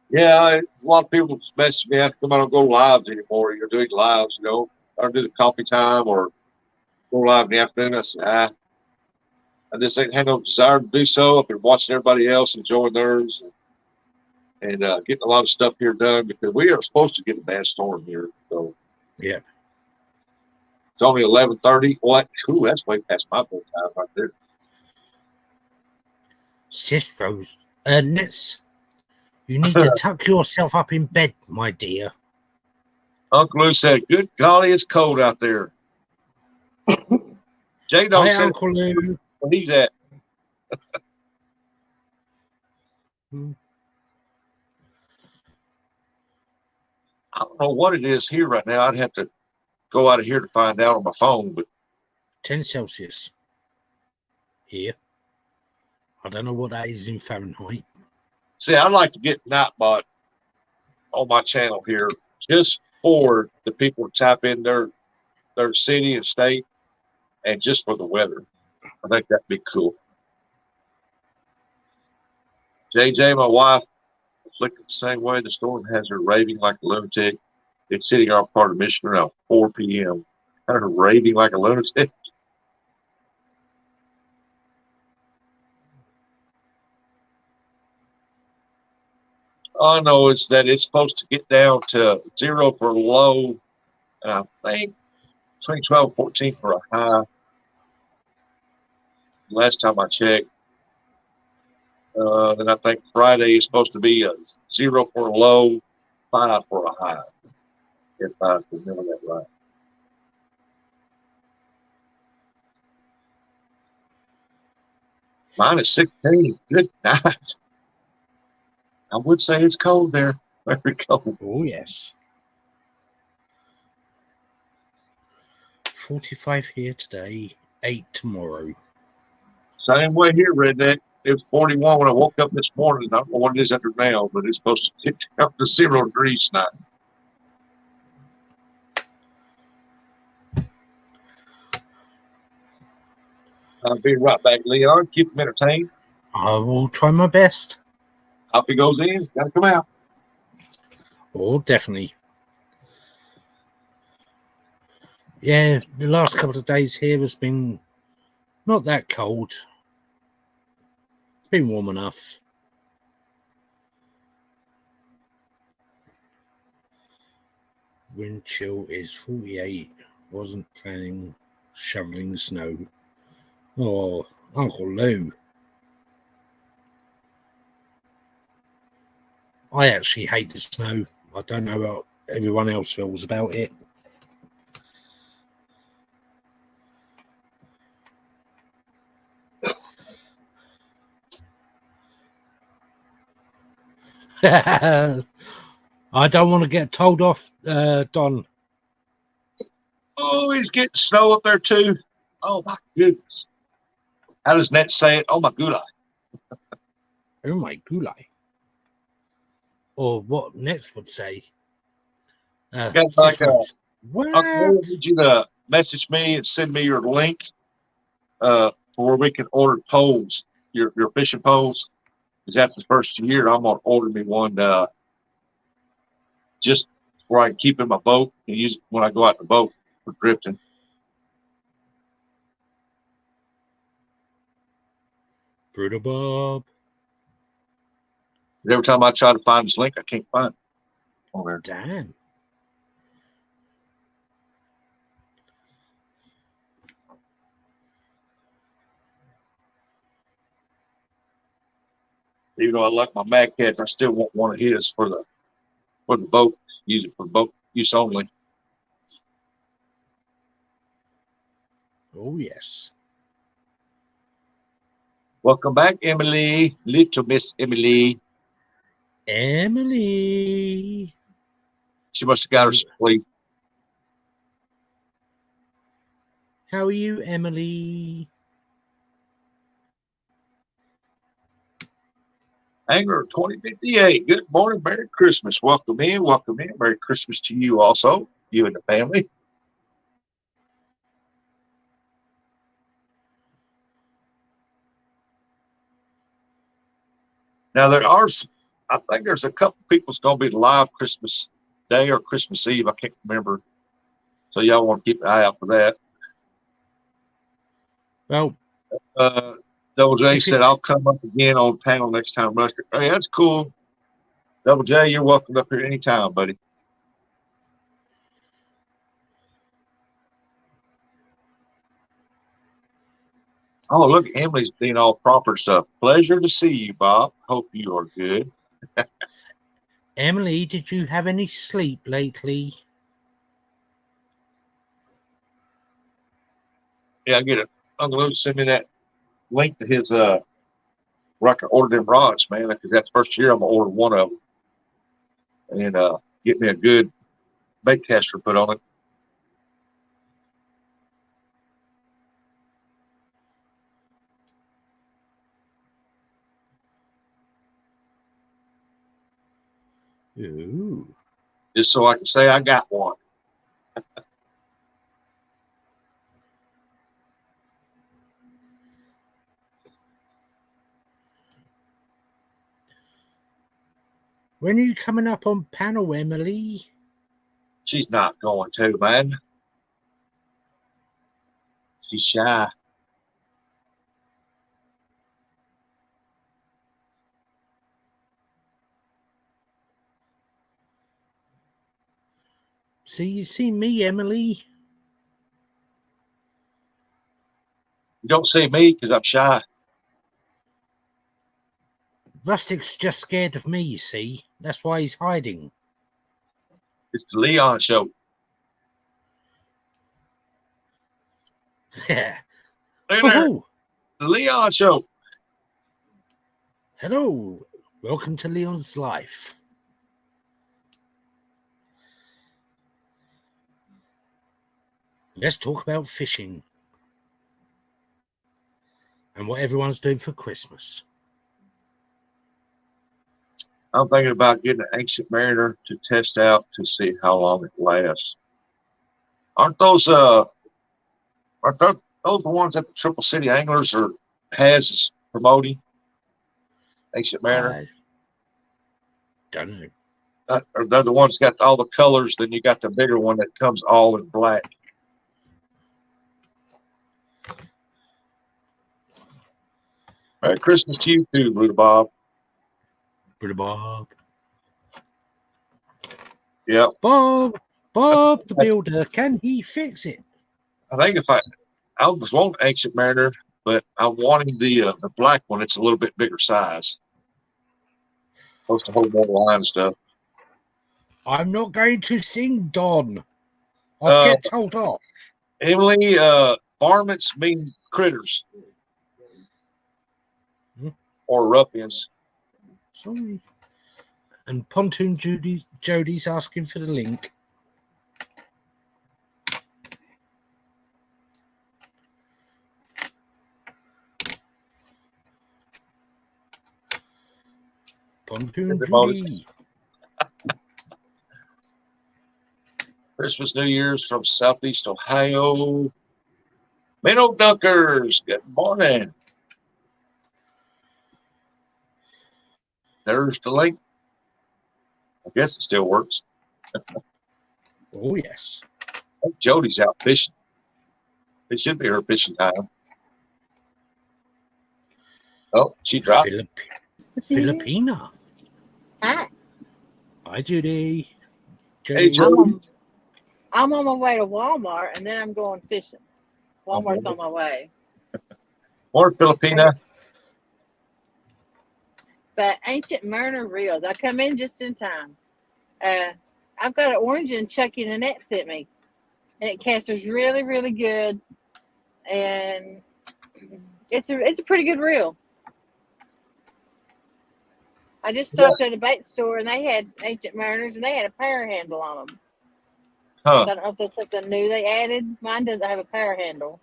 [SPEAKER 1] Yeah, it's a lot of people message me. I come out and go lives anymore. You're doing lives, you know, or do the coffee time or go live in the afternoon. I said, I just ain't had no desire to do so. I've been watching everybody else enjoying theirs and getting a lot of stuff here done because we are supposed to get a bad storm here. So
[SPEAKER 4] yeah,
[SPEAKER 1] it's only 11:30. What? Ooh, that's way past my bedtime right there.
[SPEAKER 4] Sisters, Nets, you need to tuck yourself up in bed, my dear.
[SPEAKER 1] Uncle Lou said, "Good golly, it's cold out there." J Dog said,
[SPEAKER 4] Uncle Lou.
[SPEAKER 1] Where he's at. I don't know what it is here right now. I'd have to go out of here to find out on my phone, but
[SPEAKER 4] 10 Celsius here. I don't know what that is in Fahrenheit.
[SPEAKER 1] see, I'd like to get Nightbot on my channel here just for the people to type in their city and state and just for the weather. I think that'd be cool. JJ, my wife, looked the same way. The storm has her raving like a lunatic. It's hitting our part of Michigan around 4 p.m. Her raving like a lunatic. All I know is that it's supposed to get down to 0 for a low, and I think between 12 and 14 for a high. Last time I checked. Then I think Friday is supposed to be a 0 for a low, 5 for a high. If I remember that right. -16. Good night. I would say it's cold there. Very cold.
[SPEAKER 4] Oh, yes. 45 here today, 8 tomorrow.
[SPEAKER 1] Same way here, Redneck. It was 41 when I woke up this morning. I don't know what it is under now, but it's supposed to get down to 0 degrees tonight. I'll be right back, Leon. Keep them entertained.
[SPEAKER 4] I will try my best.
[SPEAKER 1] Up he goes in. Got to come out.
[SPEAKER 4] Oh, definitely. Yeah, the last couple of days here has been not that cold. It's been warm enough. Wind chill is 48. Wasn't planning shoveling snow. Oh, Uncle Lou. I actually hate the snow. I don't know what everyone else feels about it. I don't want to get told off, Don.
[SPEAKER 1] Oh, he's getting snow up there too. Oh my goodness. How does Ned say it? Oh my goodness.
[SPEAKER 4] Oh my gulai. Or what Nets would say.
[SPEAKER 1] Got like Uncle
[SPEAKER 4] what?
[SPEAKER 1] I need you to message me and send me your link for where we can order poles, your fishing poles. Because after the first year, I'm gonna order me one just where I can keep in my boat and use it when I go out the boat for drifting.
[SPEAKER 4] Brutal Bob.
[SPEAKER 1] Every time I try to find this link, I can't find it on there.
[SPEAKER 4] Damn.
[SPEAKER 1] Even though I like my Mad Cats, I still want one of his for the boat. Use it for boat use only.
[SPEAKER 4] Oh, yes.
[SPEAKER 1] Welcome back, Emily. Little Miss Emily.
[SPEAKER 4] Emily.
[SPEAKER 1] She must have got her sleep.
[SPEAKER 4] How are you, Emily?
[SPEAKER 1] Angler 2058. Good morning. Merry Christmas. Welcome in. Welcome in. Merry Christmas to you also, you and the family. Now, I think there's a couple people that's going to be live Christmas Day or Christmas Eve. I can't remember. So y'all want to keep an eye out for that.
[SPEAKER 4] Well,
[SPEAKER 1] Double J said, I'll come up again on panel next time. Hey, that's cool. Double J, you're welcome up here anytime, buddy. Oh, look, Emily's being all proper stuff. Pleasure to see you, Bob. Hope you are good.
[SPEAKER 4] Emily, did you have any sleep lately?
[SPEAKER 1] Yeah, I get it. Uncle Lou send me that link to his where I can order them rods, man, because that's the first year I'm gonna order one of them and get me a good bait caster put on it.
[SPEAKER 4] Ooh.
[SPEAKER 1] Just so I can say I got one.
[SPEAKER 4] When are you coming up on panel, Emily?
[SPEAKER 1] She's not going to, man. She's shy.
[SPEAKER 4] See, you see me, Emily.
[SPEAKER 1] You don't see me because I'm shy.
[SPEAKER 4] Rustic's just scared of me, you see. That's why he's hiding.
[SPEAKER 1] It's the Leon show.
[SPEAKER 4] Yeah.
[SPEAKER 1] Look at there.
[SPEAKER 4] Oh,
[SPEAKER 1] The Leon show.
[SPEAKER 4] hello. Welcome to Leon's life. Let's talk about fishing and what everyone's doing for Christmas.
[SPEAKER 1] I'm thinking about getting an Ancient Mariner to test out to see how long it lasts. Aren't those those the ones that the Triple City Anglers is promoting? Ancient Mariner.
[SPEAKER 4] I don't know.
[SPEAKER 1] Or they're the ones that got all the colors. Then you got the bigger one that comes all in black. Merry Christmas to you too, Buddha Bob.
[SPEAKER 4] Buddha Bob.
[SPEAKER 1] Yep.
[SPEAKER 4] Bob the builder, can he fix it?
[SPEAKER 1] I think I was wanting Ancient Mariner, but I'm wanting the black one. It's a little bit bigger size. Supposed to hold more line and stuff.
[SPEAKER 4] I'm not going to sing, Don. I'll get told off.
[SPEAKER 1] Emily, varmints mean critters. Or ruffians.
[SPEAKER 4] Sorry. And Pontoon Jody's asking for the link. Pontoon Judy.
[SPEAKER 1] Christmas, New Year's from Southeast Ohio. Minnow Dunkers, good morning. There's the link. I guess it still works.
[SPEAKER 4] Oh, yes.
[SPEAKER 1] Jody's out fishing. It should be her fishing time. Oh, she dropped.
[SPEAKER 4] Filipina.
[SPEAKER 8] Hi.
[SPEAKER 4] Hi, Judy.
[SPEAKER 1] Hey, Jody.
[SPEAKER 8] I'm on my way to Walmart, and then I'm going fishing. Walmart's on my way.
[SPEAKER 1] More Filipina.
[SPEAKER 8] But Ancient Mariner reels, I come in just in time. I've got an orange and Chucky Nanette sent me, and it casts really, really good, and it's a pretty good reel. I just stopped at a bait store, and they had Ancient Mariners, and they had a power handle on them.
[SPEAKER 1] Huh.
[SPEAKER 8] So I don't know if that's something new they added. Mine doesn't have a power handle.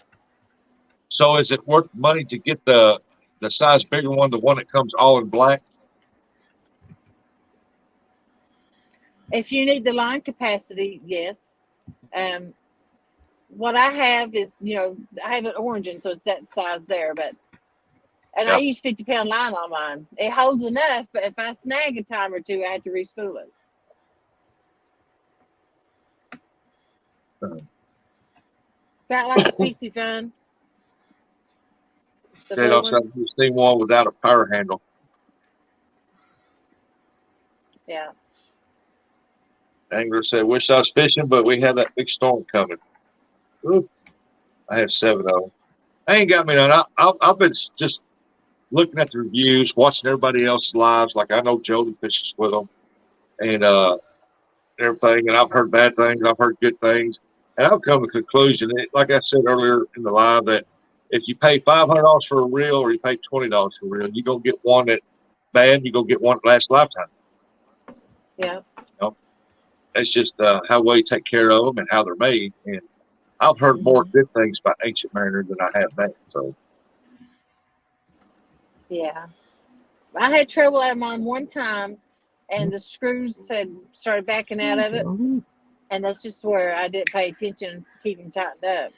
[SPEAKER 1] So is it worth money to get the size bigger one, the one that comes all in black?
[SPEAKER 8] If you need the line capacity, yes. What I have is, I have an orange, and so it's that size there. I use 50-pound line on mine. It holds enough, but if I snag a time or two, I have to re-spool it. About like a PC phone.
[SPEAKER 1] They also see one without a power handle.
[SPEAKER 8] Yeah.
[SPEAKER 1] Angler said, "Wish I was fishing, but we had that big storm coming." Oop. I have 7 of them. I ain't got me none. I've been just looking at the reviews, watching everybody else's lives. Like I know Jody fishes with them, and everything. And I've heard bad things. I've heard good things. And I've come to the conclusion, like I said earlier in the live, that if you pay $500 for a reel or you pay $20 for a reel, you're going to get one that's bad, you're going to get one that lasts a lifetime.
[SPEAKER 8] Yeah.
[SPEAKER 1] It's just how well you take care of them and how they're made. And I've heard more good things about Ancient Mariner than I have bad. So,
[SPEAKER 8] yeah. I had trouble at mine one time, and the screws had started backing out of it. And that's just where I didn't pay attention and keep them tightened up.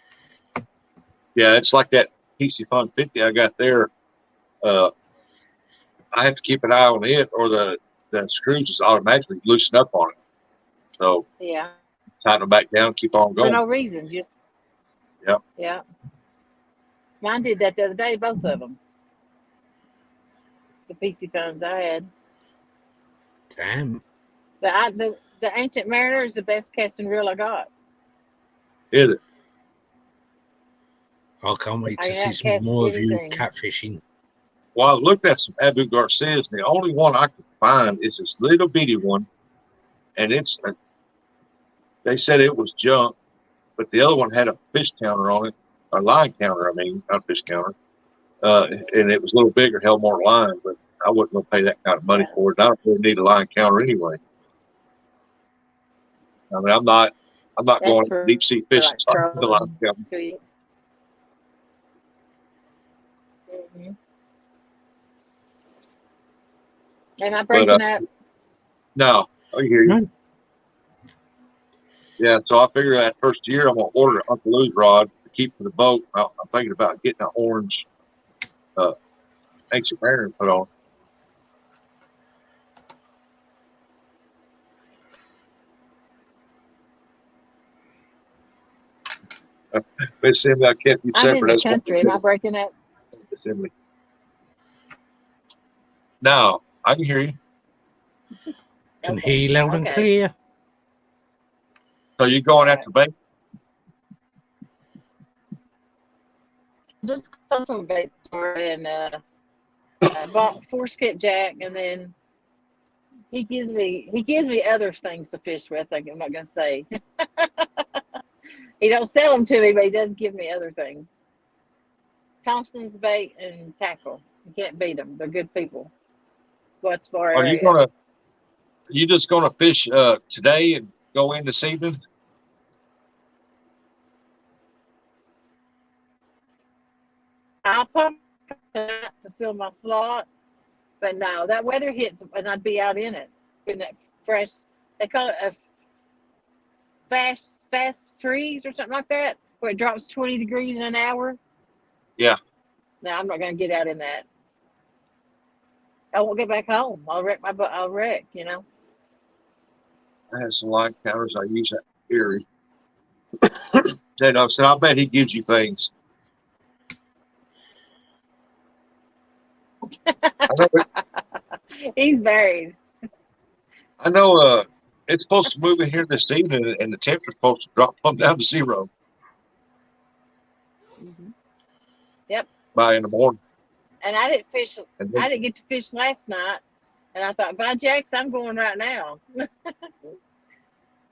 [SPEAKER 1] yeah, it's like that PC Fun 50 I got there. I have to keep an eye on it, or the screws just automatically loosen up on it. So
[SPEAKER 8] yeah,
[SPEAKER 1] tighten them back down, keep on going.
[SPEAKER 8] for no reason. Just
[SPEAKER 1] yeah.
[SPEAKER 8] Yeah. Mine did that the other day, both of them. The PC phones I had.
[SPEAKER 4] Damn.
[SPEAKER 8] The Ancient Mariner is the best casting reel I got.
[SPEAKER 1] Is it?
[SPEAKER 4] I can't wait
[SPEAKER 8] I
[SPEAKER 4] to
[SPEAKER 8] can
[SPEAKER 4] see some
[SPEAKER 8] outcast
[SPEAKER 4] more of you
[SPEAKER 8] anything.
[SPEAKER 4] catfishing.
[SPEAKER 1] Well, I looked at some Abu Garcias, and the only one I could find is this little bitty one, and they said it was junk, but the other one had a fish counter on it, a line counter. I mean, not a fish counter, and it was a little bigger, held more line, but I wasn't going to pay that kind of money
[SPEAKER 8] Yeah.
[SPEAKER 1] for it. I don't really need a line counter anyway. I mean, I'm not
[SPEAKER 8] That's
[SPEAKER 1] going
[SPEAKER 8] for
[SPEAKER 1] deep sea fishing,
[SPEAKER 8] like
[SPEAKER 1] so I need a line
[SPEAKER 8] trolling.
[SPEAKER 1] counter.
[SPEAKER 8] Mhm. Am I
[SPEAKER 1] But
[SPEAKER 8] breaking up?
[SPEAKER 1] no, I hear you.
[SPEAKER 4] No.
[SPEAKER 1] Yeah, so I figure that first year I'm gonna order an Uncle Lou's rod to keep for the boat. I'm thinking about getting an orange Ancient Mariner and put on. Assembly, I kept you
[SPEAKER 8] I'm in
[SPEAKER 1] separate.
[SPEAKER 8] the
[SPEAKER 1] That's what
[SPEAKER 8] country. Am I breaking up?
[SPEAKER 1] assembly. No, I can hear you.
[SPEAKER 4] Can
[SPEAKER 8] Okay.
[SPEAKER 4] hear you loud and
[SPEAKER 8] Okay.
[SPEAKER 4] clear.
[SPEAKER 1] So you going after bait?
[SPEAKER 8] Just come from a bait store and I bought 4 skipjack, and then he gives me other things to fish with. I'm not gonna say. He don't sell them to me, but he does give me other things. Thompson's bait and tackle. You can't beat them. They're good people. What's for
[SPEAKER 1] Are
[SPEAKER 8] area?
[SPEAKER 1] you just gonna fish today and go in this evening?
[SPEAKER 8] I'll pump that to fill my slot, but no, that weather hits and I'd be out in it in that fresh. They call it a fast freeze or something like that, where it drops 20 degrees in an hour.
[SPEAKER 1] Yeah.
[SPEAKER 8] No, I'm not gonna get out in that. I won't get back home. I'll wreck my butt. I'll wreck. You know.
[SPEAKER 1] I have some line counters. I use that theory. Said I bet he gives you things.
[SPEAKER 8] He's buried.
[SPEAKER 1] I know it's supposed to move in here this evening, and the temperature's supposed to drop plumb down to 0
[SPEAKER 8] Yep.
[SPEAKER 1] by in the morning.
[SPEAKER 8] And I didn't fish.
[SPEAKER 1] And then,
[SPEAKER 8] I didn't get to fish last night, and I thought, by Jax, I'm going right now.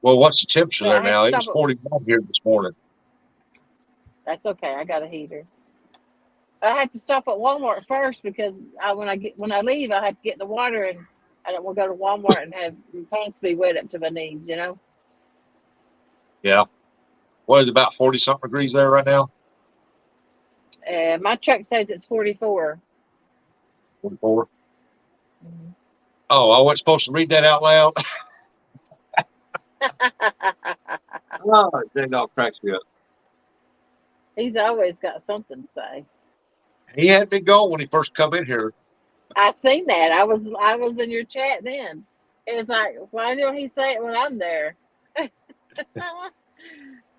[SPEAKER 1] well, what's the temperature
[SPEAKER 8] Well, I
[SPEAKER 1] there
[SPEAKER 8] had
[SPEAKER 1] now?
[SPEAKER 8] to
[SPEAKER 1] It was
[SPEAKER 8] stop
[SPEAKER 1] 41 here this morning.
[SPEAKER 8] That's okay. I got a heater. I had to stop at Walmart first because when I leave, I have to get in the water, and I don't want to go to Walmart and have my pants be wet up to my knees. You know.
[SPEAKER 1] Yeah. What is it, about 40 something degrees there right now?
[SPEAKER 8] My truck says it's 44.
[SPEAKER 1] 44. Oh, I wasn't supposed to read that out loud. Oh, that dog cracks me up.
[SPEAKER 8] He's always got something to say.
[SPEAKER 1] He had me going when he first come in here.
[SPEAKER 8] I seen that. I was in your chat then. It was like, why don't he say it when I'm there?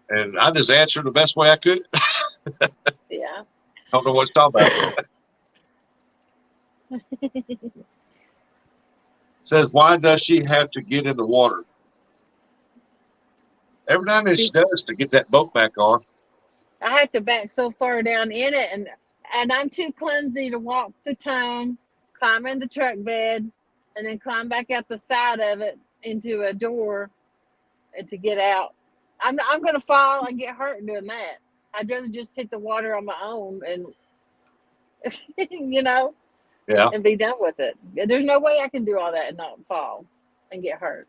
[SPEAKER 1] And I just answered the best way I could.
[SPEAKER 8] Yeah.
[SPEAKER 1] Don't know what to talk about. Says, why does she have to get in the water? Every now and then she does to get that boat back on.
[SPEAKER 8] I have to back so far down in it, and I'm too clumsy to walk the tongue, climb in the truck bed, and then climb back out the side of it into a door, and to get out. I'm going to fall and get hurt doing that. I'd rather just hit the water on my own and, you know,
[SPEAKER 1] Yeah.
[SPEAKER 8] and be done with it. There's no way I can do all that and not fall and get hurt.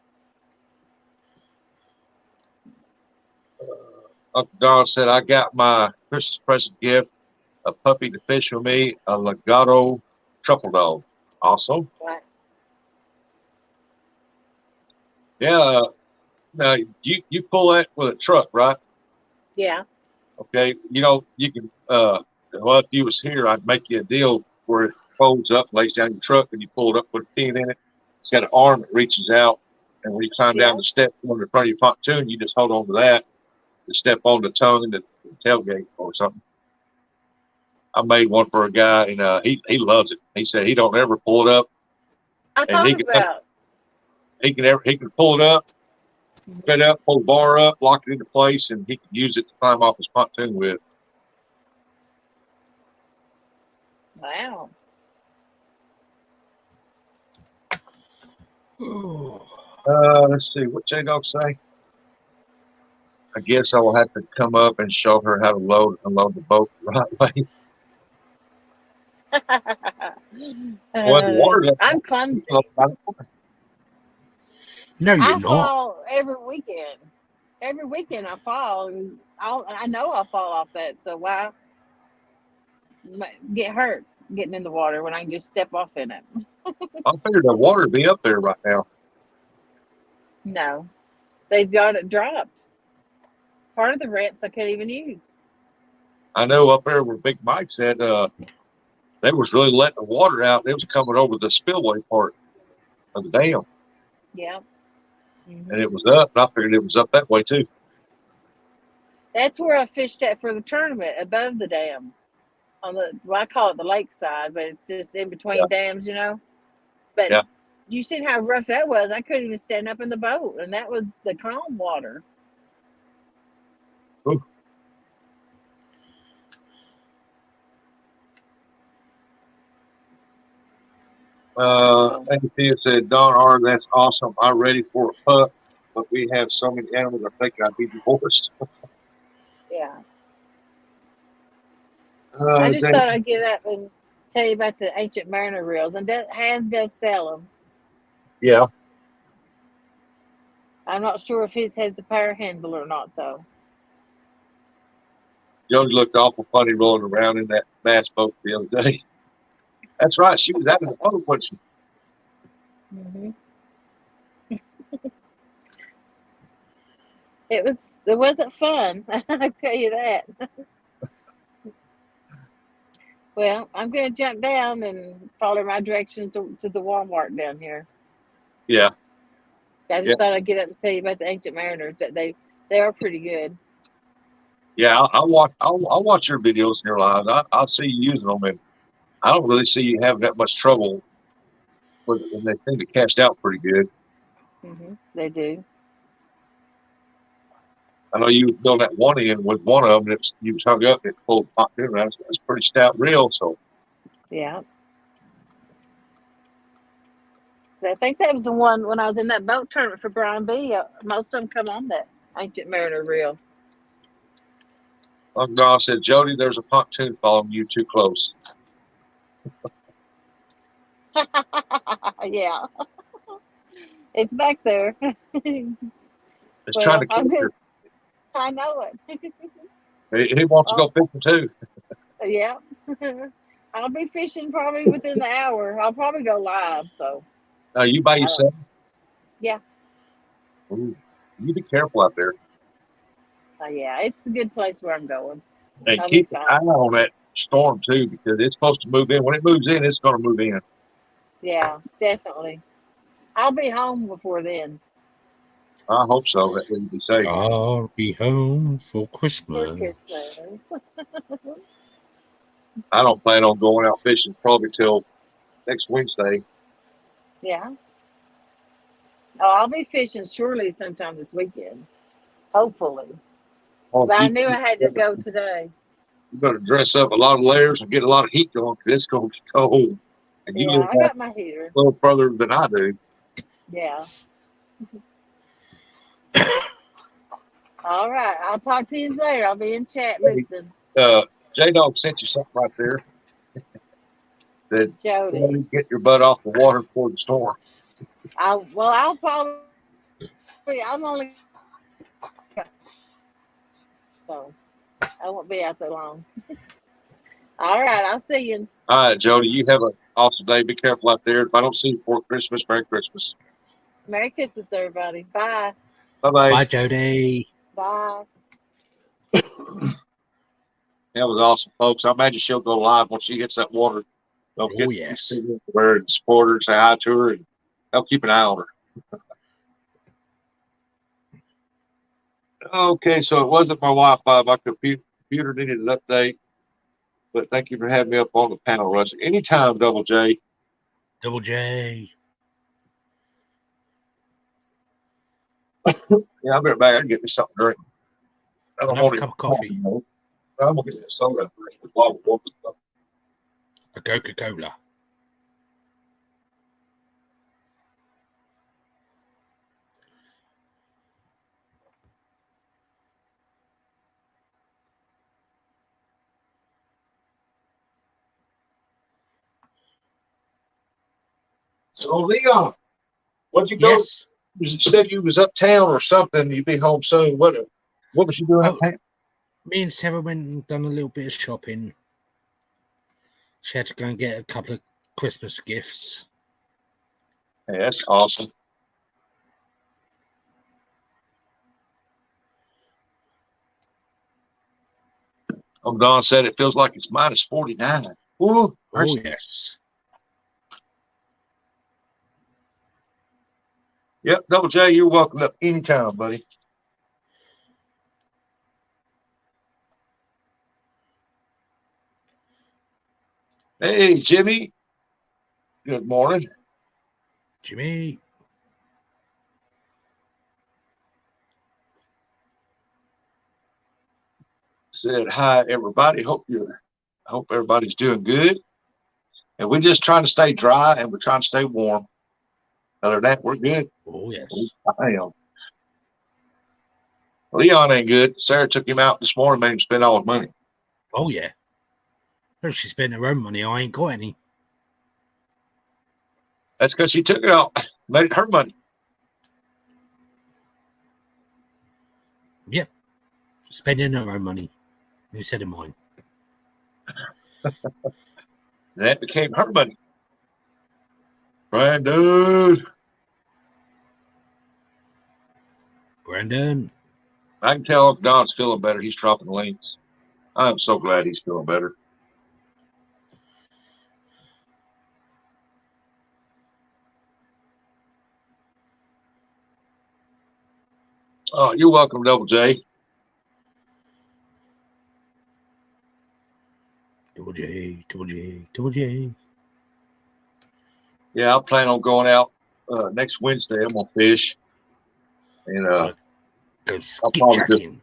[SPEAKER 1] Uncle Don said, I got my Christmas present gift, a puppy to fish with me, a Legato truffle dog. Awesome.
[SPEAKER 8] Right.
[SPEAKER 1] Yeah. Now, you pull that with a truck, right?
[SPEAKER 8] Yeah.
[SPEAKER 1] Okay. You know, you can, well, if you was here, I'd make you a deal where it folds up, lays down your truck, and you pull it up, put a pin in it. It's got an arm that reaches out. And when you climb down the step on the front of your pontoon, you just hold on to that to step on the tongue and the tailgate or something. I made one for a guy, and he loves it. He said he don't ever pull it up,
[SPEAKER 8] I
[SPEAKER 1] and
[SPEAKER 8] thought about.
[SPEAKER 1] he can pull it up, set up, pull the bar up, lock it into place, and he can use it to climb off his pontoon with.
[SPEAKER 8] Wow.
[SPEAKER 1] Let's see what J Dog say. I guess I will have to come up and show her how to load and unload the boat the right way. Well, the water.
[SPEAKER 8] I'm clumsy.
[SPEAKER 4] No, you're
[SPEAKER 8] I
[SPEAKER 4] not.
[SPEAKER 8] fall every weekend. Every weekend I fall, and I know I'll fall off that. So why get hurt getting in the water when I can just step off in it?
[SPEAKER 1] I figured the water would be up there right now.
[SPEAKER 8] No, they got it dropped. Part of the ramps I can't even use.
[SPEAKER 1] I know up there where Big Mike said they was really letting the water out. It was coming over the spillway part of the dam.
[SPEAKER 8] Yeah. Mm-hmm.
[SPEAKER 1] And it was up. And I figured it was up that way too.
[SPEAKER 8] That's where I fished at for the tournament, above the dam. On the, well, I call it the lakeside, but it's just in between dams, you know. But you seen how rough that was. I couldn't even stand up in the boat, and that was the calm water.
[SPEAKER 1] Ooh. Anthea said, Don R, that's awesome. I'm ready for a pup, but we have so many animals. I think I'd be divorced.
[SPEAKER 8] Yeah. I just thought I'd get up and tell you about the ancient mariner reels, and Has does sell them.
[SPEAKER 1] Yeah.
[SPEAKER 8] I'm not sure if his has the power handle or not, though.
[SPEAKER 1] Jody looked awful funny rolling around in that bass boat the other day. That's right. She was out in the boat, wasn't she?
[SPEAKER 8] Mm-hmm. It wasn't fun. I tell you that. Well, I'm going to jump down and follow my directions to the Walmart down here.
[SPEAKER 1] Yeah.
[SPEAKER 8] I just thought I'd get up and tell you about the ancient mariners. That they are pretty good.
[SPEAKER 1] Yeah, I'll watch your videos and your lives. I'll see you using them, and I don't really see you having that much trouble with it, and they seem to cast out pretty good.
[SPEAKER 8] Mm-hmm. They do.
[SPEAKER 1] I know you was doing that one end with one of them, and you was hung up and it pulled the pontoon around. That's pretty stout reel. So
[SPEAKER 8] yeah. I think that was the one when I was in that boat tournament for Brian B. Most of them come on that ancient mariner reel.
[SPEAKER 1] Uncle Don said, Jody, there's a pontoon following you too close.
[SPEAKER 8] Yeah. It's back there.
[SPEAKER 1] It's trying to catch her.
[SPEAKER 8] I know it.
[SPEAKER 1] He wants to go fishing too.
[SPEAKER 8] Yeah. I'll be fishing probably within the hour. I'll probably go live. So.
[SPEAKER 1] Now, you by yourself?
[SPEAKER 8] Yeah.
[SPEAKER 1] Ooh, you be careful out there.
[SPEAKER 8] Yeah, it's a good place where I'm going.
[SPEAKER 1] And keep an eye on that storm too, because it's supposed to move in. When it moves in, it's going to move in.
[SPEAKER 8] Yeah, definitely. I'll be home before then.
[SPEAKER 1] I hope so. That would be safe.
[SPEAKER 4] I'll be home for Christmas.
[SPEAKER 1] I don't plan on going out fishing probably till next Wednesday.
[SPEAKER 8] Yeah. Oh, I'll be fishing surely sometime this weekend. Hopefully. But I knew I had to go today.
[SPEAKER 1] You better dress up a lot of layers and get a lot of heat going because it's going to be cold. And you live
[SPEAKER 8] I got my heater.
[SPEAKER 1] A little further than I do.
[SPEAKER 8] Yeah. All right. I'll talk to you later. I'll be in chat listening.
[SPEAKER 1] J-Dog sent you something right there. That
[SPEAKER 8] Jody,
[SPEAKER 1] get your butt off the water before the storm.
[SPEAKER 8] I'll probably. I'm only. So I won't be out that long. All right. I'll see you.
[SPEAKER 1] All right, Jody. You have an awesome day. Be careful out there. If I don't see you before Christmas, Merry Christmas.
[SPEAKER 8] Merry Christmas, everybody. Bye.
[SPEAKER 1] Bye-bye.
[SPEAKER 4] Bye, Jody.
[SPEAKER 8] Bye.
[SPEAKER 1] That was awesome, folks. I imagine she'll go live when she hits that water. They'll
[SPEAKER 4] yes.
[SPEAKER 1] Where and support her, say hi to her, and they'll keep an eye on her. Okay, so it wasn't my Wi-Fi. My computer needed an update. But thank you for having me up on the panel, Russ. Anytime, Double J.
[SPEAKER 4] Double J.
[SPEAKER 1] Yeah, I'll be right back. I'll get me something to drink. I don't
[SPEAKER 4] Another
[SPEAKER 1] want
[SPEAKER 4] cup of coffee.
[SPEAKER 1] I'm gonna get me a soda.
[SPEAKER 4] A Coca-Cola.
[SPEAKER 1] So Leon, what'd you go?
[SPEAKER 4] Yes.
[SPEAKER 1] You said you was uptown or something. You'd be home soon. What was you doing
[SPEAKER 4] Oh.
[SPEAKER 1] uptown?
[SPEAKER 4] Me and Sarah went and done a little bit of shopping. She had to go and get a couple of Christmas gifts.
[SPEAKER 1] Hey, that's awesome. Don said it feels like it's minus 49. Ooh,
[SPEAKER 4] Oh, yes.
[SPEAKER 1] Yep, Double J, you're welcome up anytime, buddy. Hey, Jimmy. Good morning.
[SPEAKER 4] Jimmy.
[SPEAKER 1] Said hi, everybody. Hope everybody's doing good. And we're just trying to stay dry and we're trying to stay warm. Other than that, we're good.
[SPEAKER 4] Oh, yes.
[SPEAKER 1] I am. Leon ain't good. Sarah took him out this morning, made him spend all his money.
[SPEAKER 4] Oh, yeah. Oh, she spent her own money. I ain't got any.
[SPEAKER 1] That's because she took it out, made it her money.
[SPEAKER 4] Yep. Spending her own money instead of mine.
[SPEAKER 1] That became her money. Brandon. I can tell Don's feeling better. He's dropping links. I'm so glad he's feeling better. Oh, you're welcome, Double J.
[SPEAKER 4] Double J, Double J, Double J.
[SPEAKER 1] Yeah, I plan on going out next Wednesday. I'm gonna fish, and
[SPEAKER 4] go skipjacking.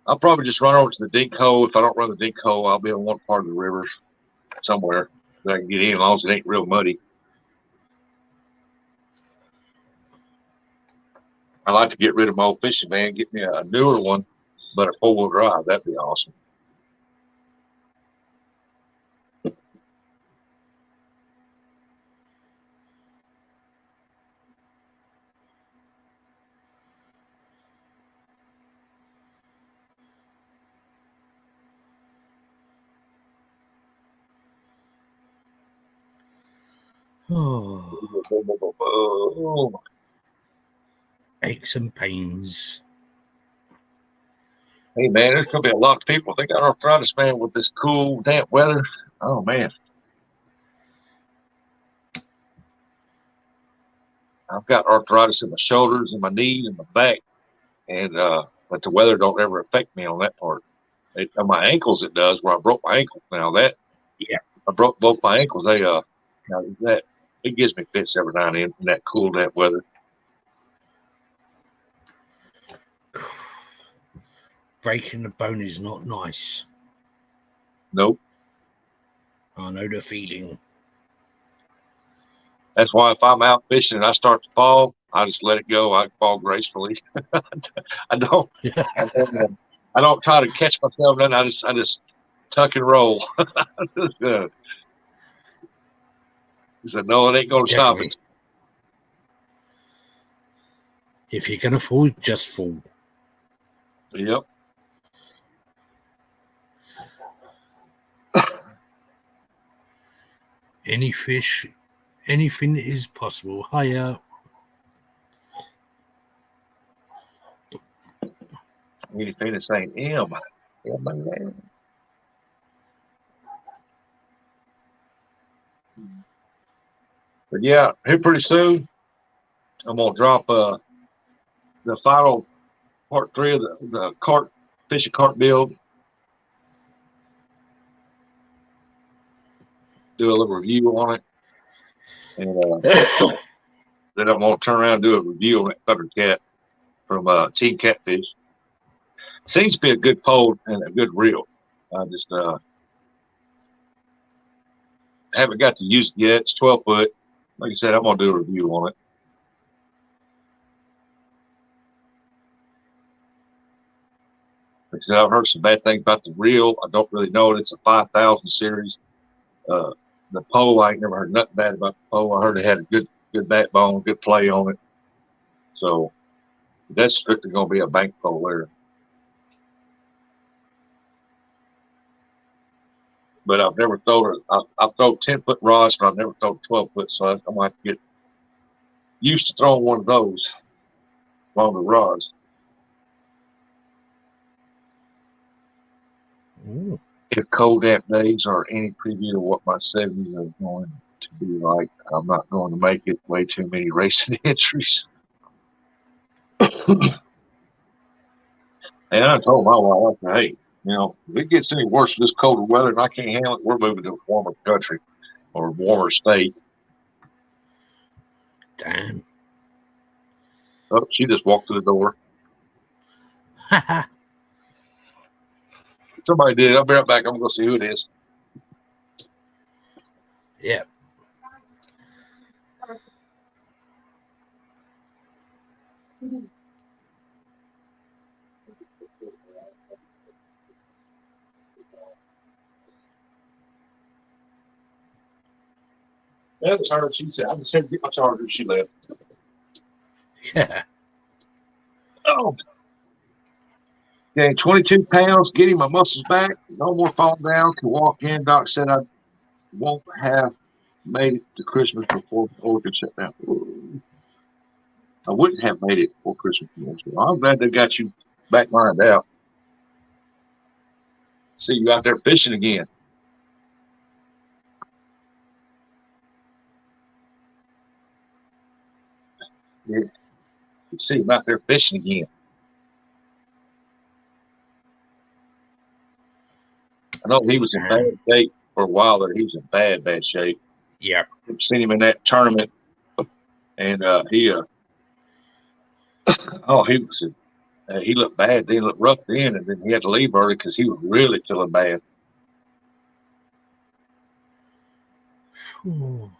[SPEAKER 1] I'll probably just run over to the dink hole. If I don't run the dink hole, I'll be on one part of the river somewhere that I can get in, as long as it ain't real muddy. I like to get rid of my old fishing van, get me a newer one, but a 4-wheel drive. That'd be awesome.
[SPEAKER 4] Oh. Aches and pains.
[SPEAKER 1] Hey, man, there's going to be a lot of people. They got arthritis, man, with this cool, damp weather. Oh, man. I've got arthritis in my shoulders and my knees and my back. And but the weather don't ever affect me on that part. On my ankles, it does, where I broke my ankle. Now that,
[SPEAKER 4] yeah,
[SPEAKER 1] I broke both my ankles. Now that it gives me fits every now and then in that cool, damp weather.
[SPEAKER 4] Breaking the bone is not nice.
[SPEAKER 1] Nope.
[SPEAKER 4] I know the feeling.
[SPEAKER 1] That's why if I'm out fishing and I start to fall, I just let it go. I fall gracefully. I don't try to catch myself. Then I just tuck and roll. He said, "No, it ain't going to stop it."
[SPEAKER 4] If you're gonna fall, just fall.
[SPEAKER 1] Yep.
[SPEAKER 4] Any fish, anything is possible. Hiya.
[SPEAKER 1] Anything that's saying M. But yeah, here pretty soon, I'm gonna drop the final part 3 of the cart fishing cart build. do a little review on it, and then I'm gonna turn around and do a review on that Thundercat from Team Catfish. Seems to be a good pole and a good reel. I just haven't got to use it yet. It's 12 foot. Like I said, I'm gonna do a review on it. Like I said, I've heard some bad things about the reel. I don't really know it. It's a 5,000 series. The pole, I ain't never heard nothing bad about the pole. I heard it had a good backbone, good play on it. So that's strictly gonna be a bank pole there. But I've never thrown it. I've thrown 10-foot rods, but I've never thrown 12-foot. So I'm gonna have to get used to throwing one of those longer rods.
[SPEAKER 4] Ooh.
[SPEAKER 1] If cold damp days are any preview of what my 70s are going to be like, I'm not going to make it. Way too many racing entries. And I told my wife, hey, you know, if it gets any worse with this colder weather and I can't handle it, we're moving to a warmer country or a warmer state.
[SPEAKER 4] Damn.
[SPEAKER 1] Oh, she just walked to the door. Somebody did. I'll be right back. I'm going to go see who it is.
[SPEAKER 4] Yeah.
[SPEAKER 1] That was her. She said, I just had to get my charger. She left.
[SPEAKER 4] Yeah.
[SPEAKER 1] Oh. Gained 22 pounds, getting my muscles back. No more falling down. Can walk in. Doc said I won't have made it to Christmas before Oregon shut down. I wouldn't have made it before Christmas. I'm glad they got you back lined out. See you out there fishing again. Yeah. You see him out there fishing again. I know he was in bad shape for a while there. He was in bad shape.
[SPEAKER 4] Yeah.
[SPEAKER 1] I've seen him in that tournament, and he looked bad. Then he looked rough then, and then he had to leave early because he was really feeling bad.
[SPEAKER 4] Ooh.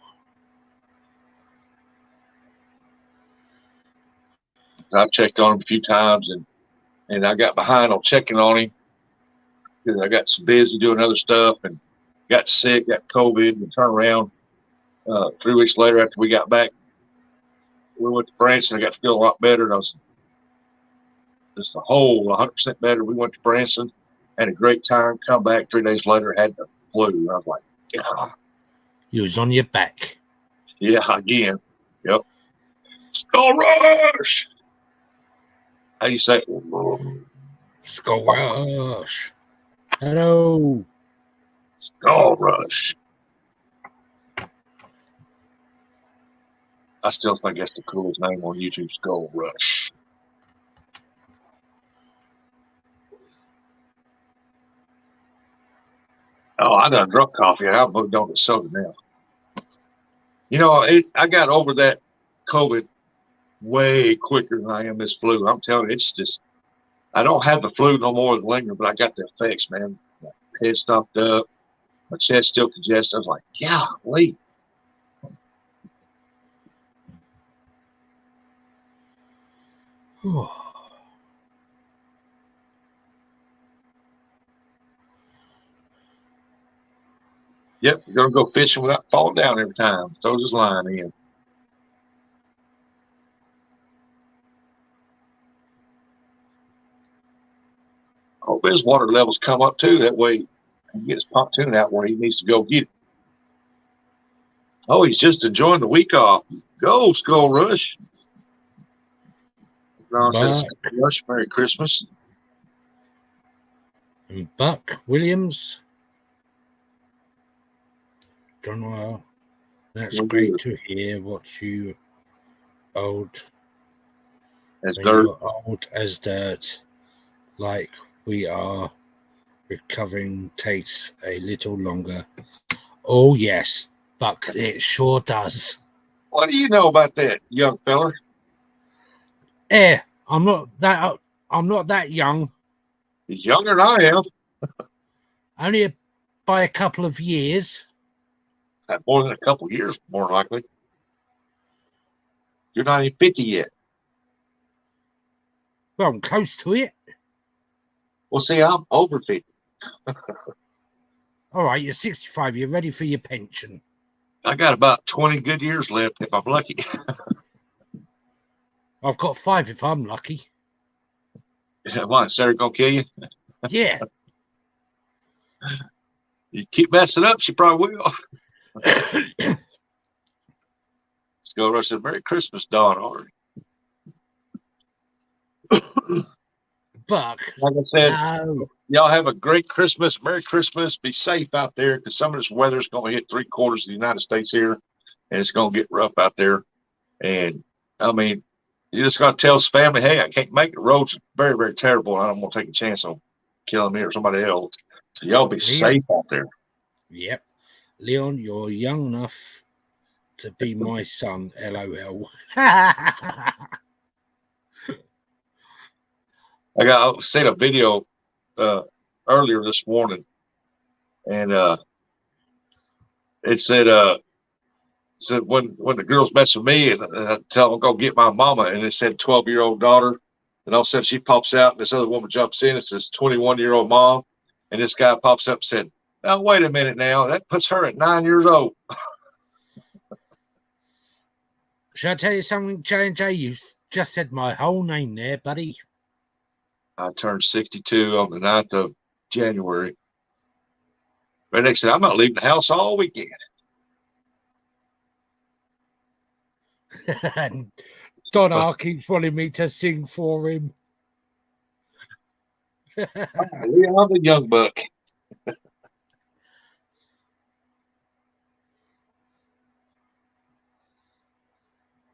[SPEAKER 1] I've checked on him a few times, and I got behind on checking on him because I got so busy doing other stuff and got sick, got COVID, and turned around 3 weeks later after we got back. We went to Branson. I got to feel a lot better, and I was just a whole 100% better. We went to Branson, had a great time. Come back 3 days later, had the flu. I was like, yeah.
[SPEAKER 4] You was on your back.
[SPEAKER 1] Yeah, again. Yep. Skull Rush! How do you say it?
[SPEAKER 4] Skull Rush. Hello.
[SPEAKER 1] Skull Rush. I still think that's the coolest name on YouTube, Skull Rush. Oh, I done drunk coffee. I'm moved on to soda now. You know, I got over that COVID way quicker than I am this flu. I'm telling you, it's just, I don't have the flu no more than lingering, but I got the effects, man. My head stopped up, my chest still congested. I was like, golly. Yep, you're gonna go fishing without falling down every time. Throws his line in. Hope his water levels come up too. That way he can get his pontoon out where he needs to go get it. Oh, he's just enjoying the week off. Go, Skull Rush. No, says Rush, Merry Christmas.
[SPEAKER 4] And Buck Williams. John, that's great to hear what you old
[SPEAKER 1] as
[SPEAKER 4] when
[SPEAKER 1] dirt.
[SPEAKER 4] you're old as dirt, like we are. Recovering takes a little longer. Oh yes, Buck, it sure does.
[SPEAKER 1] What do you know about that, young feller?
[SPEAKER 4] I'm not that young.
[SPEAKER 1] He's younger than I am.
[SPEAKER 4] Only by a couple of years.
[SPEAKER 1] More than a couple of years, more likely. You're not even 50 yet.
[SPEAKER 4] Well, I'm close to it.
[SPEAKER 1] Well, see, I'm over 50.
[SPEAKER 4] All right, you're 65. You're ready for your pension.
[SPEAKER 1] I got about 20 good years left if I'm lucky.
[SPEAKER 4] I've got 5 if I'm lucky.
[SPEAKER 1] Why, Sarah gonna kill you?
[SPEAKER 4] Yeah.
[SPEAKER 1] You keep messing up, she probably will. Let's go rush a Merry Christmas, Dawn already.
[SPEAKER 4] Buck.
[SPEAKER 1] Like I said,
[SPEAKER 4] No.
[SPEAKER 1] y'all have a great Christmas. Merry Christmas. Be safe out there because some of this weather's going to hit 3/4 of the United States here, and it's going to get rough out there. And I mean, you just got to tell his family, hey, I can't make it. Roads are very, very terrible. And I don't want to take a chance on killing me or somebody else. So y'all be safe out there.
[SPEAKER 4] Yep. Leon, you're young enough to be my son. LOL.
[SPEAKER 1] I seen a video earlier this morning, and it said when the girls mess with me and I tell them go get my mama, and it said 12-year-old daughter, and all of a sudden she pops out, and this other woman jumps in. It says 21-year-old mom, and this guy pops up and said, "Now wait a minute, now that puts her at 9 years old."
[SPEAKER 4] Should I tell you something, J&J? You just said my whole name there, buddy.
[SPEAKER 1] I turned 62 on the 9th of January. But they said, I'm not leaving the house all weekend.
[SPEAKER 4] And Don R keeps wanting me to sing for him.
[SPEAKER 1] I'm the young buck.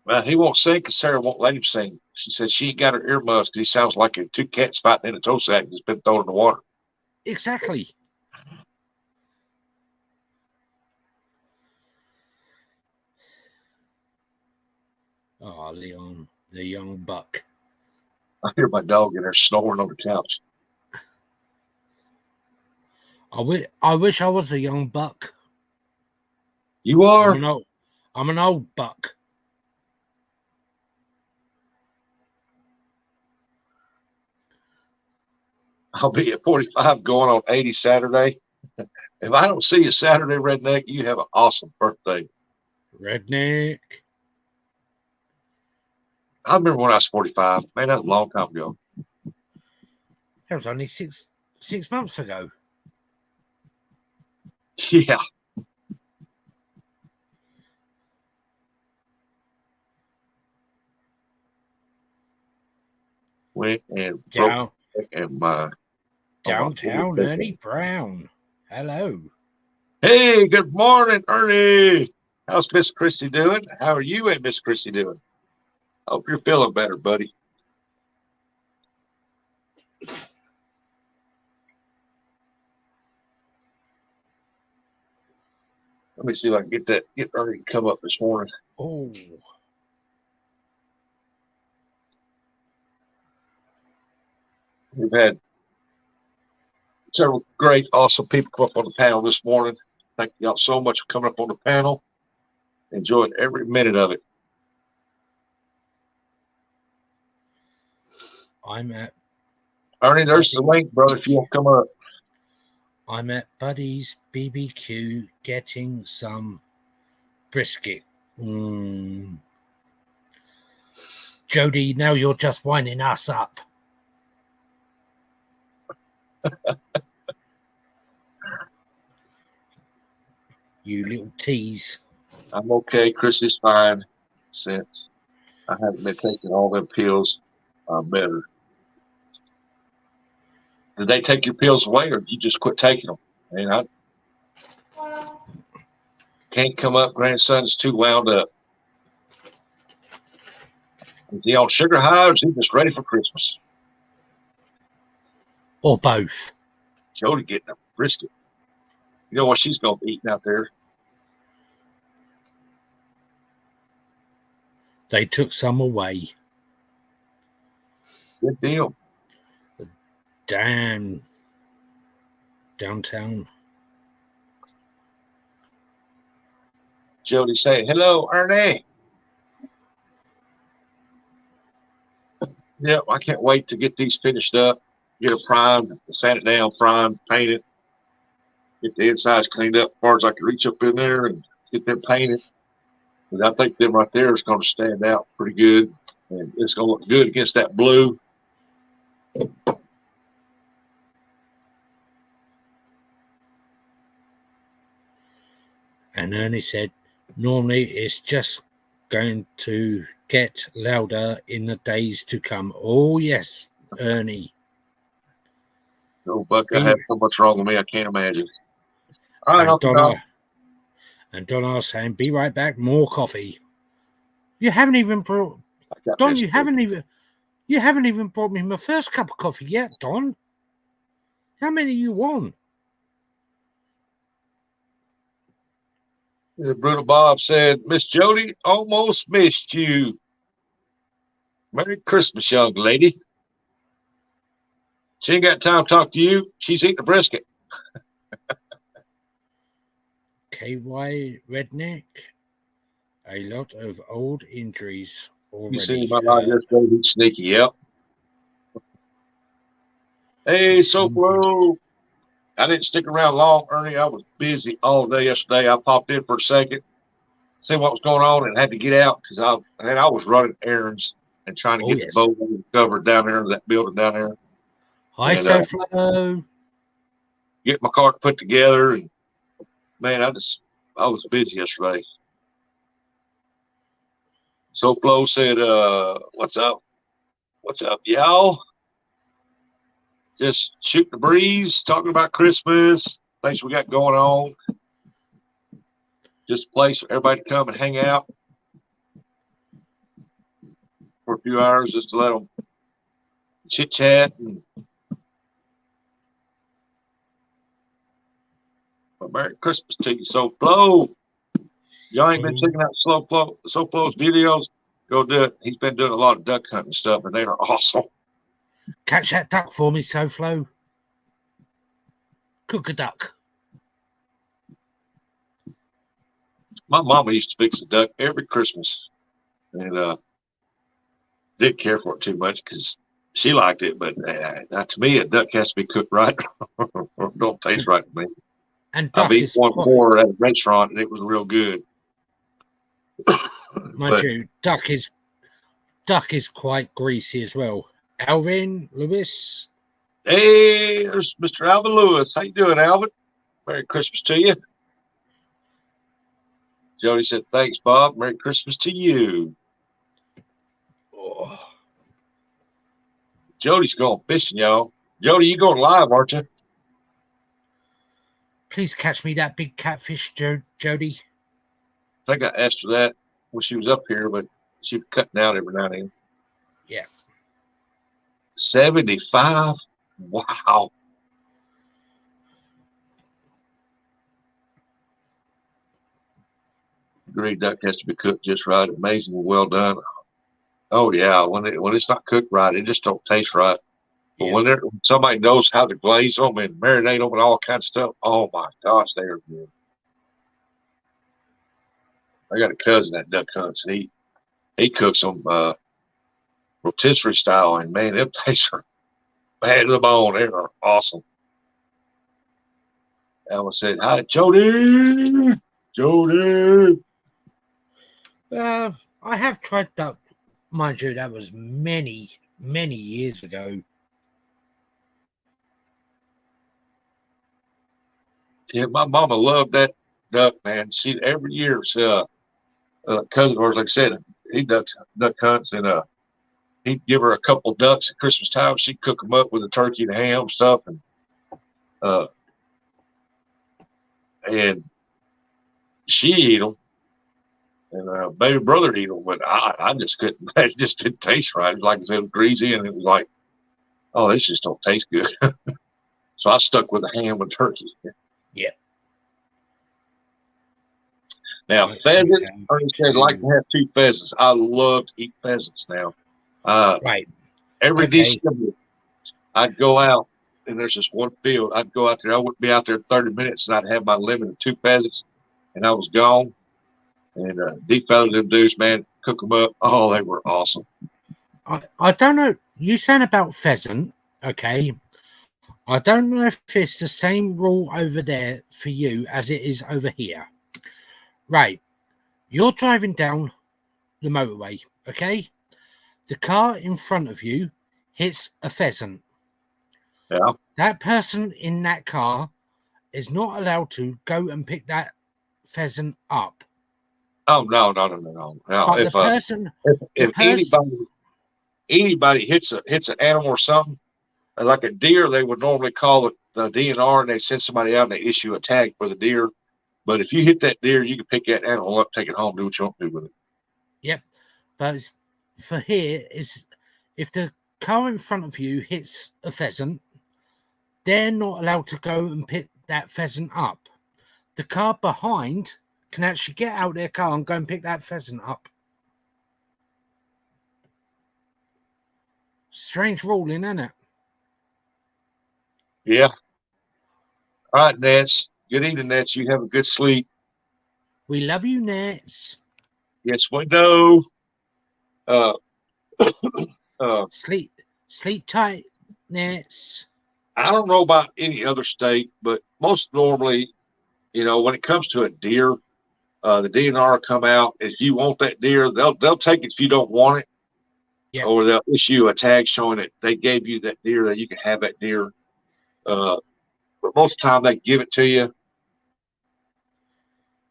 [SPEAKER 1] Well, he won't sing because Sarah won't let him sing. She said she ain't got her earmuffs because he sounds like 2 cats fighting in a toe sack that's been thrown in the water.
[SPEAKER 4] Exactly. Oh, Leon, the young buck.
[SPEAKER 1] I hear my dog in there snoring on the couch.
[SPEAKER 4] I wish I was a young buck.
[SPEAKER 1] You are?
[SPEAKER 4] I'm an old buck.
[SPEAKER 1] I'll be at 45 going on 80 Saturday. If I don't see you Saturday, Redneck, you have an awesome birthday.
[SPEAKER 4] Redneck.
[SPEAKER 1] I remember when I was 45. Man, that was a long time ago.
[SPEAKER 4] That was only six months ago.
[SPEAKER 1] Yeah. Went and broke and my
[SPEAKER 4] downtown Ernie Brown. Hello.
[SPEAKER 1] Hey, good morning, Ernie. How's Miss Chrissy doing? How are you and Miss Chrissy doing? Hope you're feeling better, buddy. Let me see if I can get Ernie to come up this morning.
[SPEAKER 4] Oh.
[SPEAKER 1] We've had several great, awesome people come up on the panel this morning. Thank y'all so much for coming up on the panel. Enjoyed every minute of it.
[SPEAKER 4] I'm at
[SPEAKER 1] Ernie, there's the link, brother, if you want to come up.
[SPEAKER 4] I'm at Buddy's BBQ getting some brisket. Jody, now you're just winding us up. You little tease.
[SPEAKER 1] I'm okay. Chrissy's fine since I haven't been taking all them pills. I'm better. Did they take your pills away or did you just quit taking them? I mean, I can't come up. Grandson's too wound up. Is he on sugar high or is he just ready for Christmas?
[SPEAKER 4] Or both.
[SPEAKER 1] Jody getting a brisket. You know what she's going to be eating out there?
[SPEAKER 4] They took some away.
[SPEAKER 1] Good deal.
[SPEAKER 4] Damn. Downtown.
[SPEAKER 1] Jody saying, hello, Ernie. Yep, I can't wait to get these finished up, get it primed, sand it down, primed, paint it, get the insides cleaned up as far as I can reach up in there and get them painted. And I think them right there is going to stand out pretty good. And it's going to look good against that blue.
[SPEAKER 4] And Ernie said, normally it's just going to get louder in the days to come. Oh, yes, Ernie.
[SPEAKER 1] No, Buck, I have so much wrong with me, I can't imagine. All right,
[SPEAKER 4] and Donna saying, be right back, more coffee. You haven't even brought, Don, you haven't even brought me my first cup of coffee yet, Don. How many you want?
[SPEAKER 1] Brutal Bob said, Miss Jody, almost missed you. Merry Christmas, young lady. She ain't got time to talk to you. She's eating a brisket.
[SPEAKER 4] KY Redneck. A lot of old injuries already.
[SPEAKER 1] You seen my life yesterday? He's sneaky, yep. Hey, so slow. I didn't stick around long, Ernie. I was busy all day yesterday. I popped in for a second, see what was going on, and had to get out because I was running errands and trying to get the boat covered down there in that building down there.
[SPEAKER 4] Hi, SoFlo.
[SPEAKER 1] Get my cart put together, and man, I was busy yesterday. SoFlo said, "What's up? What's up, y'all? Just shooting the breeze, talking about Christmas, things we got going on. Just a place for everybody to come and hang out for a few hours, just to let them chit chat and." Well, Merry Christmas to you, SoFlo. Y'all ain't been checking out SoFlo's videos? Go do it. He's been doing a lot of duck hunting stuff, and they are awesome.
[SPEAKER 4] Catch that duck for me, SoFlo. Cook a duck.
[SPEAKER 1] My mama used to fix a duck every Christmas, and didn't care for it too much because she liked it. But to me, a duck has to be cooked right. Don't taste right to me.
[SPEAKER 4] And
[SPEAKER 1] I've eaten one before at a restaurant, and it was real good.
[SPEAKER 4] Mind you, duck is quite greasy as well. Alvin Lewis.
[SPEAKER 1] Hey, there's Mr. Alvin Lewis. How you doing, Alvin? Merry Christmas to you. Jody said, thanks, Bob. Merry Christmas to you. Oh. Jody's going fishing, y'all. Jody, you going live, aren't you?
[SPEAKER 4] Please catch me that big catfish, Jody.
[SPEAKER 1] I think I asked her that when she was up here, but she was cutting out every now and then.
[SPEAKER 4] Yeah.
[SPEAKER 1] 75? Wow. Green duck has to be cooked just right. Amazingly well done. Oh yeah, when it's not cooked right, it just don't taste right. But when somebody knows how to glaze them and marinate them and all kinds of stuff, oh my gosh, they are good. I got a cousin that duck hunts, and he cooks them rotisserie style, and man, them tastes are bad to the bone. They are awesome. Alan said, "Hi, Jody. Jody."
[SPEAKER 4] I have tried that. Mind you, that was many years ago.
[SPEAKER 1] Yeah, my mama loved that duck, man. She every year, cousin of ours, like I said, he duck hunts, and he'd give her a couple of ducks at Christmas time. She'd cook them up with a turkey and ham stuff, and she eat them, and baby brother eat them, but I just couldn't. It just didn't taste right. Like I said, it was greasy, and it was like, oh, this just don't taste good. So I stuck with the ham and turkey.
[SPEAKER 4] Yeah.
[SPEAKER 1] Now,
[SPEAKER 4] But you
[SPEAKER 1] pheasants,
[SPEAKER 4] have
[SPEAKER 1] Ernie said, like to have 2 pheasants. I love to eat pheasants now.
[SPEAKER 4] Right.
[SPEAKER 1] Every
[SPEAKER 4] Okay.
[SPEAKER 1] December, I'd go out, and there's this one field. I'd go out there. I wouldn't be out there 30 minutes, and I'd have my limit of 2 pheasants, and I was gone. And deep feathered them dudes, man, cook them up. Oh, they were awesome.
[SPEAKER 4] I don't know. You saying about pheasant, okay? I don't know if it's the same rule over there for you as it is over here. Right. You're driving down the motorway, okay? The car in front of you hits a pheasant.
[SPEAKER 1] Yeah.
[SPEAKER 4] That person in that car is not allowed to go and pick that pheasant up.
[SPEAKER 1] Oh no.
[SPEAKER 4] But
[SPEAKER 1] If
[SPEAKER 4] the person,
[SPEAKER 1] anybody hits an animal or something, like a deer, they would normally call it the DNR, and they send somebody out and they issue a tag for the deer. But if you hit that deer, you can pick that animal up, take it home, do what you want to do with it.
[SPEAKER 4] Yep. But for here is if the car in front of you hits a pheasant, they're not allowed to go and pick that pheasant up. The car behind can actually get out their car and go and pick that pheasant up. Strange ruling, isn't it?
[SPEAKER 1] Yeah. All right, Nance. Good evening, Nance. You have a good sleep.
[SPEAKER 4] We love you, Nets.
[SPEAKER 1] Yes, we know.
[SPEAKER 4] Sleep tight, Nets.
[SPEAKER 1] I don't know about any other state, but most normally, when it comes to a deer, the DNR will come out. If you want that deer, they'll take it if you don't want it.
[SPEAKER 4] Yep.
[SPEAKER 1] Or they'll issue a tag showing that they gave you that deer, that you can have that deer. But most of the time they give it to you.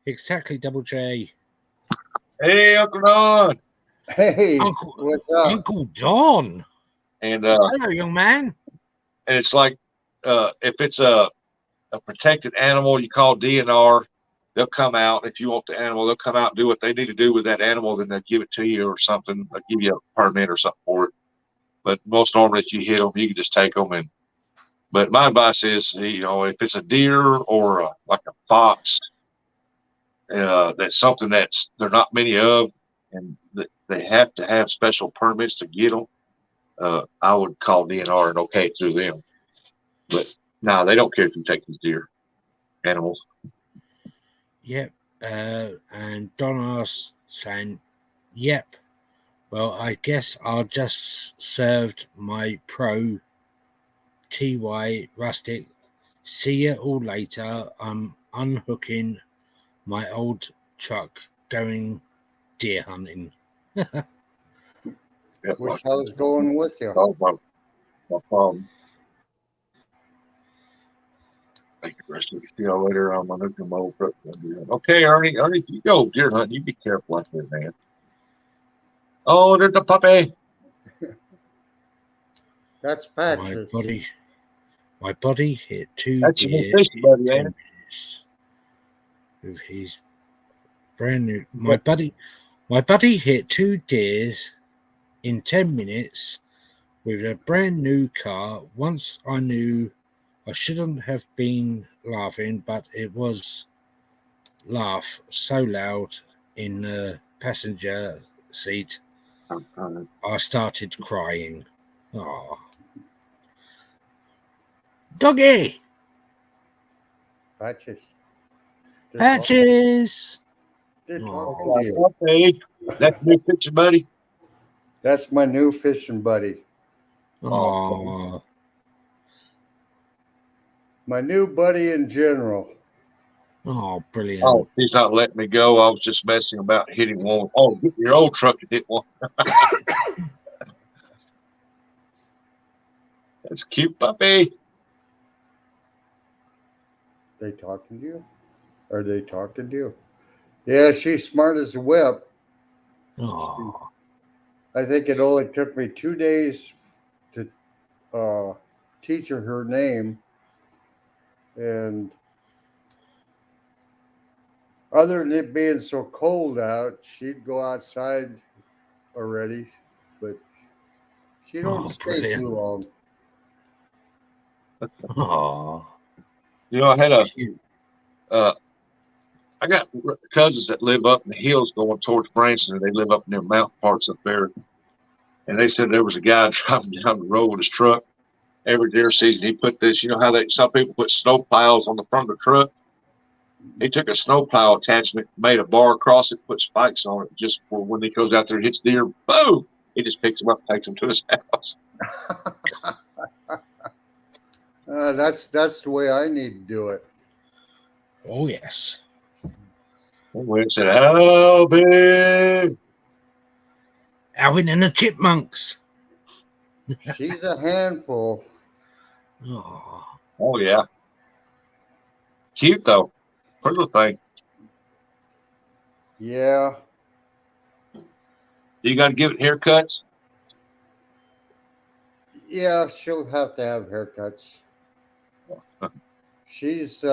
[SPEAKER 4] Exactly, Double J.
[SPEAKER 1] Hey, Uncle Don.
[SPEAKER 5] Hey,
[SPEAKER 4] Uncle,
[SPEAKER 5] what's up?
[SPEAKER 4] Uncle Don.
[SPEAKER 1] And
[SPEAKER 4] hello, young man.
[SPEAKER 1] And it's like if it's a protected animal, you call DNR. They'll come out. If you want the animal, they'll come out and do what they need to do with that animal. Then they'll give it to you or something. They'll give you a permit or something for it. But most normally, if you hit them, you can just take them. But my advice is, if it's a deer or like a fox, that's something that's there are not many of, and they have to have special permits to get them. I would call DNR and okay it through them. But no, they don't care if you take these deer animals.
[SPEAKER 4] Yep. And Don asks, saying, yep. Well, I guess I'll just served my pro TY rustic. See you all later. I'm unhooking my old truck going deer hunting.
[SPEAKER 5] Wish I was going with you.
[SPEAKER 1] Oh, my problem. Thank you, Rusty. See y'all later. I'm gonna hook my old truck. Okay, Ernie, if you go deer hunting, you be careful out there, man. Oh, there's the puppy.
[SPEAKER 5] That's Patches.
[SPEAKER 4] My body hit 2
[SPEAKER 1] That's
[SPEAKER 4] deer
[SPEAKER 1] your fish
[SPEAKER 4] in
[SPEAKER 1] buddy,
[SPEAKER 4] 10
[SPEAKER 1] ain't it?
[SPEAKER 4] minutes. With his brand new my buddy hit 2 deers in 10 minutes with a brand new car. Once I knew I shouldn't have been laughing, but it was laugh so loud in the passenger seat I started crying. Oh, doggy,
[SPEAKER 5] Patches.
[SPEAKER 4] Patches.
[SPEAKER 5] They're
[SPEAKER 4] Aw.
[SPEAKER 5] talking to you.
[SPEAKER 1] Okay, that's new picture, buddy.
[SPEAKER 5] That's my new fishing buddy.
[SPEAKER 4] Oh,
[SPEAKER 5] My new buddy in general.
[SPEAKER 4] brilliant.
[SPEAKER 1] Oh, he's not letting me go. I was just messing about hitting one. Oh, get your old truck and hit one. That's cute, puppy.
[SPEAKER 5] They talking to you? Are they talking to you? Yeah, she's smart as a whip.
[SPEAKER 4] Oh,
[SPEAKER 5] I think it only took me 2 days to teach her name. And other than it being so cold out, she'd go outside already, but she don't stay
[SPEAKER 4] brilliant.
[SPEAKER 5] too long.
[SPEAKER 4] Oh,
[SPEAKER 1] I had I got cousins that live up in the hills going towards Branson, and they live up near mountain parts up there. And they said there was a guy driving down the road with his truck every deer season. He put this, you know how some people put snow plows on the front of the truck? He took a snow plow attachment, made a bar across it, put spikes on it just for when he goes out there and hits deer, boom! He just picks them up and takes them to his house.
[SPEAKER 5] That's the way I need to do it.
[SPEAKER 4] Oh, yes.
[SPEAKER 1] We said, how big?
[SPEAKER 4] Alvin and the Chipmunks.
[SPEAKER 5] She's a handful.
[SPEAKER 1] Oh, yeah. Cute, though. Pretty little thing.
[SPEAKER 5] Yeah.
[SPEAKER 1] You got to give it haircuts?
[SPEAKER 5] Yeah, she'll have to have haircuts. She's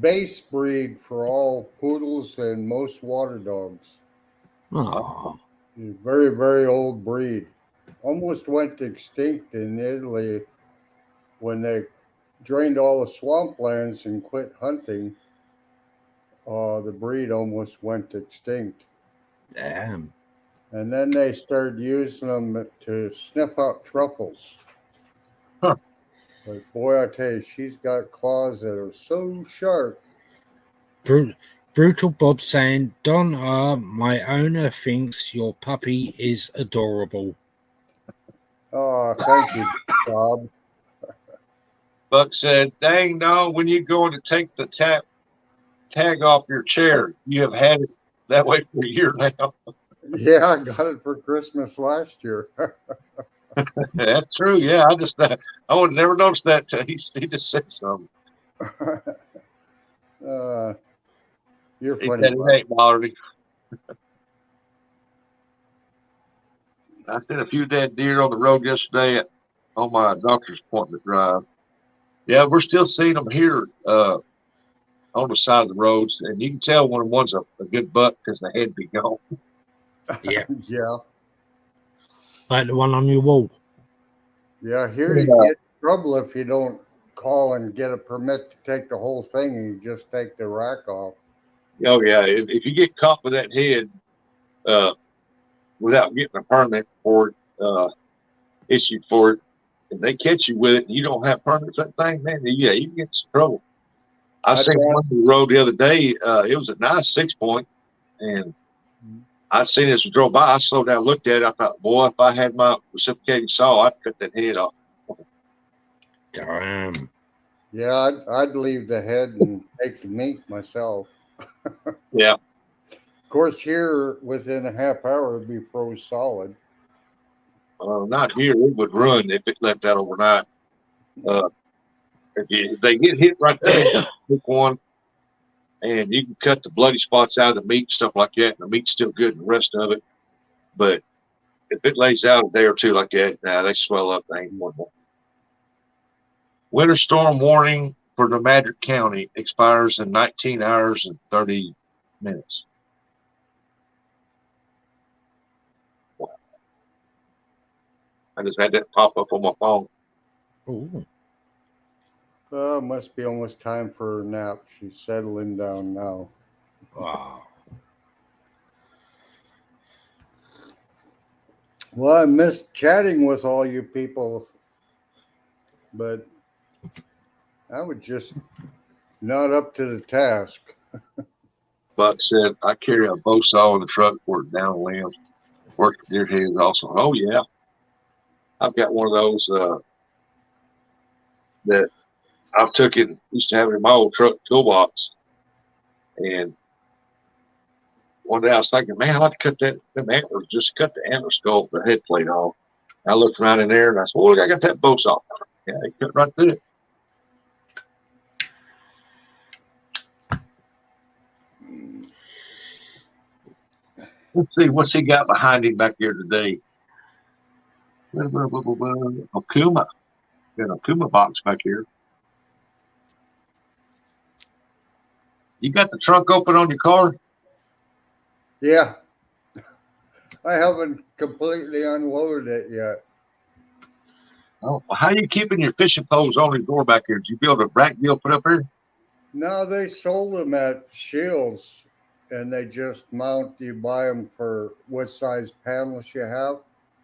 [SPEAKER 5] base breed for all poodles and most water dogs.
[SPEAKER 4] Oh.
[SPEAKER 5] She's a very, very old breed. Almost went extinct in Italy when they drained all the swamplands and quit hunting. The breed almost went extinct.
[SPEAKER 4] Damn.
[SPEAKER 5] And then they started using them to sniff out truffles.
[SPEAKER 1] Huh.
[SPEAKER 5] But boy, I tell you, she's got claws that are so sharp.
[SPEAKER 4] Brutal Bob saying, Don R., my owner thinks your puppy is adorable.
[SPEAKER 5] Oh, thank you, Bob.
[SPEAKER 1] Buck said, dang, no, when you going to take the tag off your chair, you have had it that way for a year now.
[SPEAKER 5] Yeah, I got it for Christmas last year.
[SPEAKER 1] That's true. Yeah, I would never noticed that till he just said something.
[SPEAKER 5] You're
[SPEAKER 1] He
[SPEAKER 5] funny.
[SPEAKER 1] said it ain't bothered him. I seen a few dead deer on the road yesterday on my doctor's appointment drive. Yeah, we're still seeing them here on the side of the roads, and you can tell when one's a good buck because the head be gone.
[SPEAKER 4] Yeah.
[SPEAKER 5] Yeah.
[SPEAKER 4] Like the one on your wall.
[SPEAKER 5] Yeah, here you get in trouble if you don't call and get a permit to take the whole thing and you just take the rack off.
[SPEAKER 1] Oh, yeah. If you get caught with that head without getting a permit for it, issued for it, if they catch you with it and you don't have permits, that thing, man, yeah, you can get in some trouble. I seen one on the road the other day. It was a nice 6-point, and I'd seen it as we drove by. I slowed down, looked at it. I thought, boy, if I had my reciprocating saw, I'd cut that head off.
[SPEAKER 4] Damn.
[SPEAKER 5] Yeah, I'd leave the head and take the meat myself.
[SPEAKER 1] Yeah.
[SPEAKER 5] Of course, here within a half hour it'd be froze solid.
[SPEAKER 1] Not here. It would run if it left out overnight. If they get hit right there, pick one, and you can cut the bloody spots out of the meat, stuff like that, and the meat's still good and the rest of it. But if it lays out a day or two like that, they swell up. They ain't one more. Winter storm warning for the Madrid County expires in 19 hours and 30 minutes. Wow. I just had that pop up on my phone.
[SPEAKER 4] Ooh.
[SPEAKER 5] Must be almost time for her nap. She's settling down now.
[SPEAKER 4] Wow.
[SPEAKER 5] Well, I missed chatting with all you people, but I was just not up to the task.
[SPEAKER 1] Buck said, I carry a bow saw in the truck for down limbs. Work with deer heads also. Oh, yeah. I've got one of those that I've used to have it in my old truck toolbox. And one day I was thinking, man, I'd like to cut them antlers, just cut the antler skull, the head plate off. I looked around in there and I said, well, look, I got that bow saw. Yeah, he cut right through it. Let's see, what's he got behind him back there today? Okuma. Got an Okuma box back here. You got the trunk open on your car?
[SPEAKER 5] Yeah. I haven't completely unloaded it yet.
[SPEAKER 1] Oh, how are you keeping your fishing poles on the door back here? Did you build a rack deal put up here?
[SPEAKER 5] No, they sold them at Shields, and they just mount. You buy them for what size panels you have,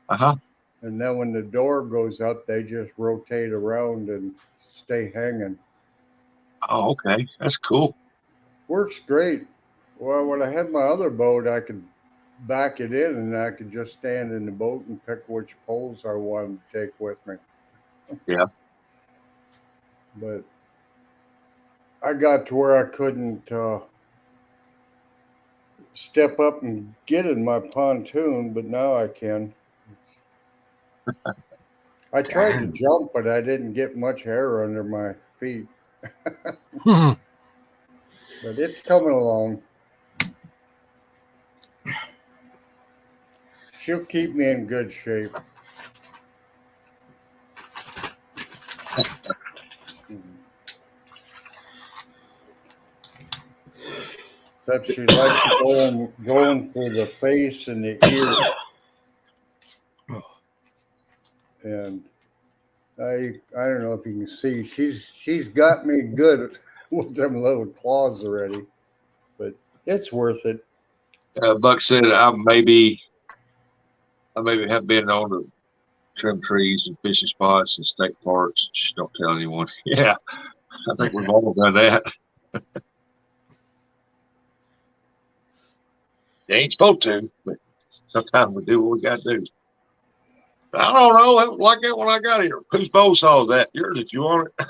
[SPEAKER 1] Uh-huh.
[SPEAKER 5] and then when the door goes up, they just rotate around and stay hanging.
[SPEAKER 1] Oh, okay. That's cool.
[SPEAKER 5] Works great. Well, when I had my other boat, I could back it in, and I could just stand in the boat and pick which poles I wanted to take with me.
[SPEAKER 1] Yeah.
[SPEAKER 5] But I got to where I couldn't step up and get in my pontoon, but now I can. I tried to
[SPEAKER 4] Damn.
[SPEAKER 5] jump, but I didn't get much air under my feet.
[SPEAKER 4] Hmm.
[SPEAKER 5] But it's coming along. She'll keep me in good shape. Except she likes going for the face and the ear. And I don't know if you can see, she's got me good with them little claws already. But it's worth it.
[SPEAKER 1] Buck said I maybe have been on to trim trees and fishing spots and state parks. Shh, don't tell anyone. Yeah, I think we've all done that. They ain't supposed to, but sometimes we do what we got to do. I don't know. It was like that when I got here. Whose bow saw that? Yours if you want it.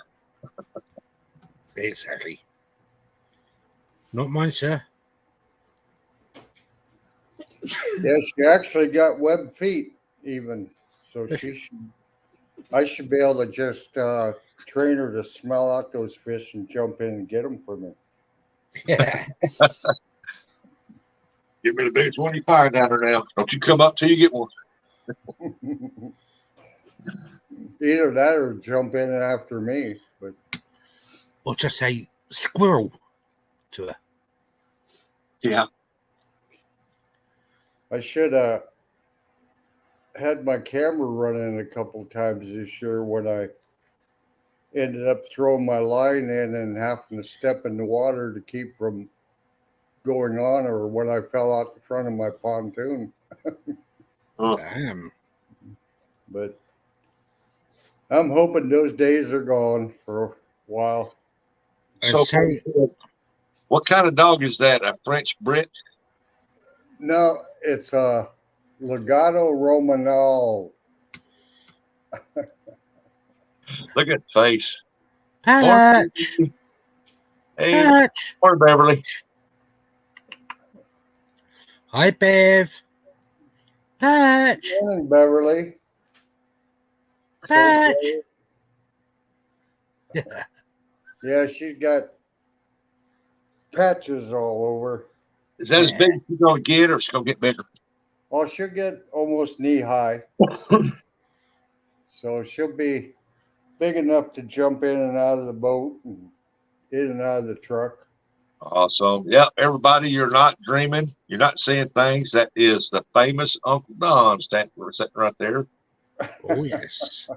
[SPEAKER 4] Exactly. Not mine, sir.
[SPEAKER 5] Yeah, she actually got web feet even. So I should be able to just train her to smell out those fish and jump in and get them for me.
[SPEAKER 4] Yeah.
[SPEAKER 1] Give me the biggest one you find down there now. Don't you come up till you get one.
[SPEAKER 5] Either that or jump in after me. But
[SPEAKER 4] Or just say squirrel to her.
[SPEAKER 1] Yeah.
[SPEAKER 5] I should have had my camera running a couple times this year when I ended up throwing my line in and having to step in the water to keep from going on, or when I fell out the front of my pontoon.
[SPEAKER 4] Damn.
[SPEAKER 5] But I'm hoping those days are gone for a while.
[SPEAKER 1] So, what kind of dog is that? A French Brit?
[SPEAKER 5] No, it's a Legato Romanol.
[SPEAKER 1] Look at the face.
[SPEAKER 4] Patch.
[SPEAKER 1] Hey,
[SPEAKER 4] Patch.
[SPEAKER 1] morning, Beverly.
[SPEAKER 4] Hi, Bev. Patch.
[SPEAKER 5] Morning, Beverly.
[SPEAKER 4] Patch.
[SPEAKER 5] Yeah. Yeah, she's got patches all over.
[SPEAKER 1] Is that as big as she's going to get, or she's going to get bigger?
[SPEAKER 5] Well, she'll get almost knee high. So she'll be big enough to jump in and out of the boat and in and out of the truck.
[SPEAKER 1] Awesome. Yeah, everybody, you're not dreaming. You're not seeing things. That is the famous Uncle Don sitting right there.
[SPEAKER 4] Oh, yes.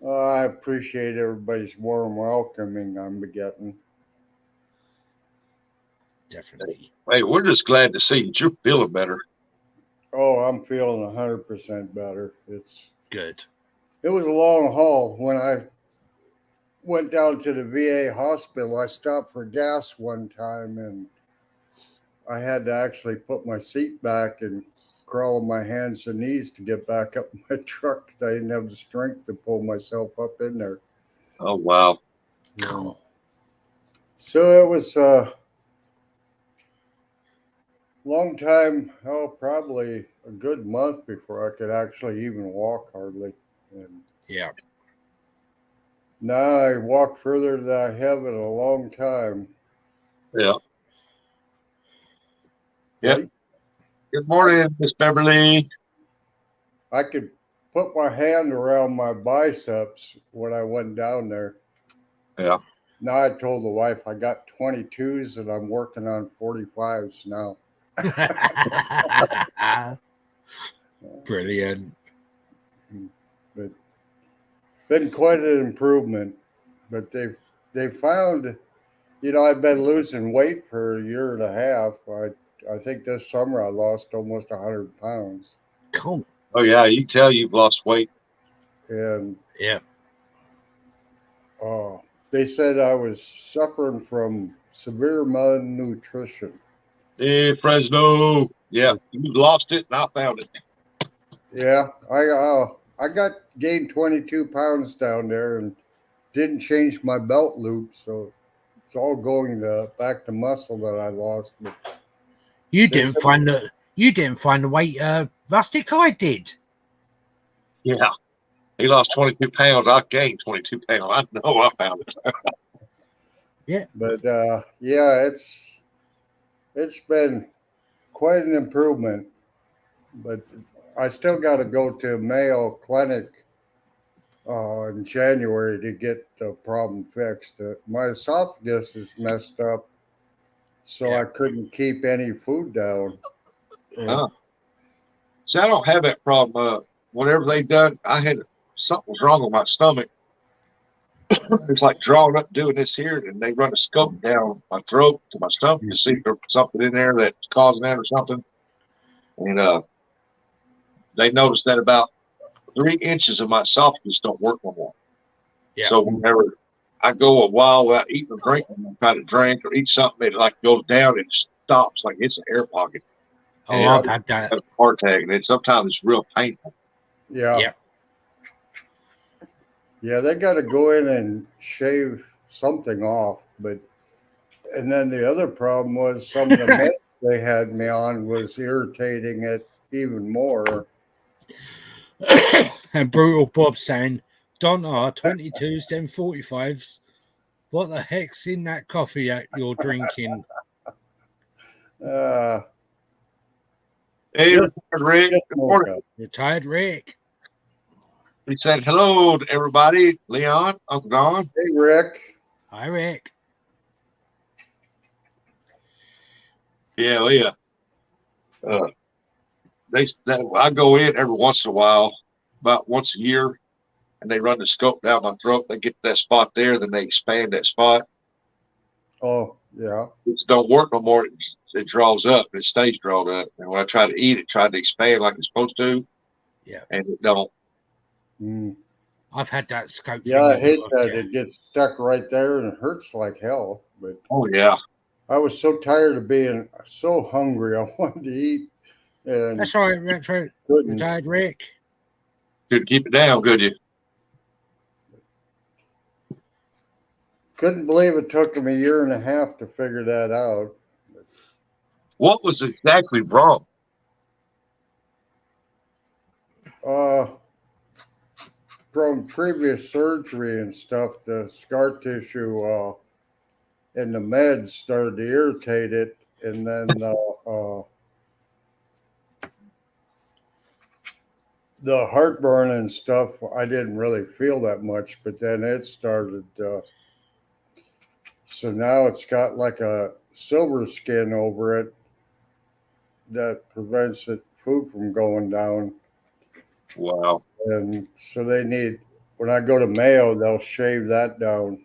[SPEAKER 5] I appreciate everybody's warm welcoming I'm getting.
[SPEAKER 4] Definitely.
[SPEAKER 1] Hey, we're just glad to see that you're feeling better.
[SPEAKER 5] Oh, I'm feeling 100% better. It's
[SPEAKER 4] good.
[SPEAKER 5] It was a long haul. When I went down to the VA hospital, I stopped for gas one time, and I had to actually put my seat back and crawl on my hands and knees to get back up in my truck. I didn't have the strength to pull myself up in there.
[SPEAKER 1] Oh, wow.
[SPEAKER 5] Yeah. So it was a long time, probably a good month before I could actually even walk hardly. And
[SPEAKER 4] yeah.
[SPEAKER 5] Now I walk further than I have in a long time.
[SPEAKER 1] Yeah. Yeah. Good morning, Miss Beverly.
[SPEAKER 5] I could put my hand around my biceps when I went down there.
[SPEAKER 1] Yeah.
[SPEAKER 5] Now I told the wife I got 22s and I'm working on 45s now.
[SPEAKER 4] Brilliant.
[SPEAKER 5] But been quite an improvement. But they found I've been losing weight for a year and a half. I think this summer I lost almost 100 pounds.
[SPEAKER 4] Cool.
[SPEAKER 1] Oh yeah, you tell you've lost weight.
[SPEAKER 5] And
[SPEAKER 4] Yeah.
[SPEAKER 5] they said I was suffering from severe malnutrition.
[SPEAKER 1] Hey, Fresno. Yeah, you lost it and I found it.
[SPEAKER 5] Yeah, I got gained 22 pounds down there and didn't change my belt loop, so it's all going back to muscle that I lost. But
[SPEAKER 4] You
[SPEAKER 5] they
[SPEAKER 4] didn't
[SPEAKER 5] said-
[SPEAKER 4] find the weight Rustic I did.
[SPEAKER 1] Yeah. He lost 22 pounds. I gained 22 pounds. I know I found it.
[SPEAKER 4] Yeah.
[SPEAKER 5] But yeah, it's been quite an improvement. But I still got to go to Mayo Clinic in January to get the problem fixed. My esophagus is messed up, so I couldn't keep any food down.
[SPEAKER 1] Huh. See, I don't have that problem. Whenever they done, I had something was wrong with my stomach. It's like drawing up doing this here, and they run a scope down my throat to my stomach to see if there's something in there that's causing that or something. And they noticed that about 3 inches of my esophagus don't work no more.
[SPEAKER 4] Yeah.
[SPEAKER 1] So whenever I go a while without eating or drinking, I try to drink or eat something, it like goes down and stops like it's an air pocket.
[SPEAKER 4] Oh,
[SPEAKER 1] And
[SPEAKER 4] I've had that.
[SPEAKER 1] a heart attack, and sometimes it's real painful.
[SPEAKER 5] Yeah.
[SPEAKER 4] Yeah.
[SPEAKER 5] Yeah, they got to go in and shave something off. And then the other problem was some of the meds they had me on was irritating it even more.
[SPEAKER 4] And Brutal Bob saying, Don R 22s, then 45s. What the heck's in that coffee that you're drinking?
[SPEAKER 1] Hey,
[SPEAKER 5] Just-
[SPEAKER 1] Rick.
[SPEAKER 5] just
[SPEAKER 1] Good morning.
[SPEAKER 5] mocha.
[SPEAKER 4] Retired Rick.
[SPEAKER 1] He said hello to everybody. Leon, Uncle Don.
[SPEAKER 5] Hey, Rick.
[SPEAKER 4] Hi, Rick.
[SPEAKER 1] Yeah, well, yeah. I go in every once in a while, about once a year, and they run the scope down my throat. They get that spot there, then they expand that spot.
[SPEAKER 5] Oh, yeah.
[SPEAKER 1] It don't work no more. It draws up. It stays drawn up. And when I try to eat, it tried to expand like it's supposed to.
[SPEAKER 4] Yeah.
[SPEAKER 1] And it don't.
[SPEAKER 5] Mm.
[SPEAKER 4] I've had that scope.
[SPEAKER 5] Yeah, I hate that.
[SPEAKER 4] Yeah.
[SPEAKER 5] It gets stuck right there and it hurts like hell. But
[SPEAKER 1] Oh yeah.
[SPEAKER 5] I was so tired of being so hungry. I wanted to eat. And
[SPEAKER 4] That's all right, Retro.
[SPEAKER 5] couldn't.
[SPEAKER 4] Retired Rick.
[SPEAKER 1] Couldn't keep it down, could you?
[SPEAKER 5] Couldn't believe it took them a year and a half to figure that out.
[SPEAKER 1] What was exactly wrong?
[SPEAKER 5] From previous surgery and stuff, the scar tissue and the meds started to irritate it, and then the heartburn and stuff, I didn't really feel that much, but then it started. So now it's got like a silver skin over it that prevents food from going down.
[SPEAKER 1] Wow.
[SPEAKER 5] And so they need, when I go to Mayo, they'll shave that down,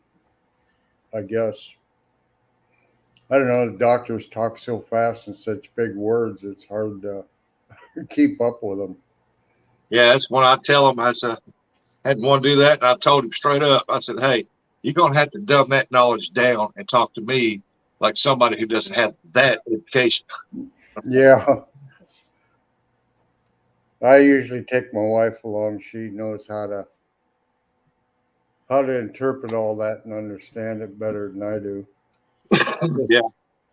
[SPEAKER 5] I guess. I don't know. The doctors talk so fast and such big words, it's hard to keep up with them.
[SPEAKER 1] Yeah, that's when I tell them. I said, had one do that, and I told him straight up. I said, "Hey, you're gonna have to dumb that knowledge down and talk to me like somebody who doesn't have that education."
[SPEAKER 5] Yeah. I usually take my wife along. She knows how to interpret all that and understand it better than I do.
[SPEAKER 1] Yeah.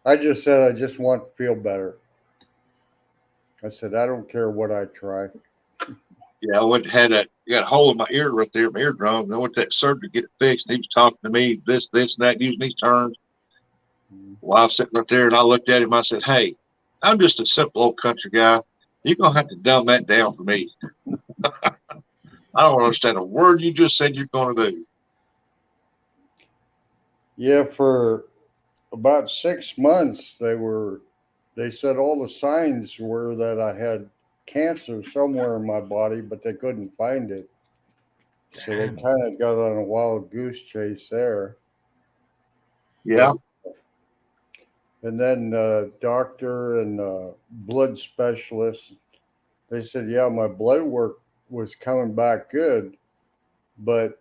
[SPEAKER 5] I just said I just want to feel better. I said I don't care what I try.
[SPEAKER 1] Yeah, I went and had got a hole in my ear right there, my eardrum. And I went to that surgery to get it fixed. And he was talking to me, this, and that, using these terms. Well, I was sitting right there and I looked at him. I said, "Hey, I'm just a simple old country guy. You're going to have to dumb that down for me. I don't understand a word you just said you're going to do."
[SPEAKER 5] Yeah, for about 6 months they said all the signs were that I had cancer somewhere in my body, but they couldn't find it. So they kind of got on a wild goose chase there.
[SPEAKER 1] Yeah.
[SPEAKER 5] And then doctor and blood specialist, they said, yeah, my blood work was coming back good, but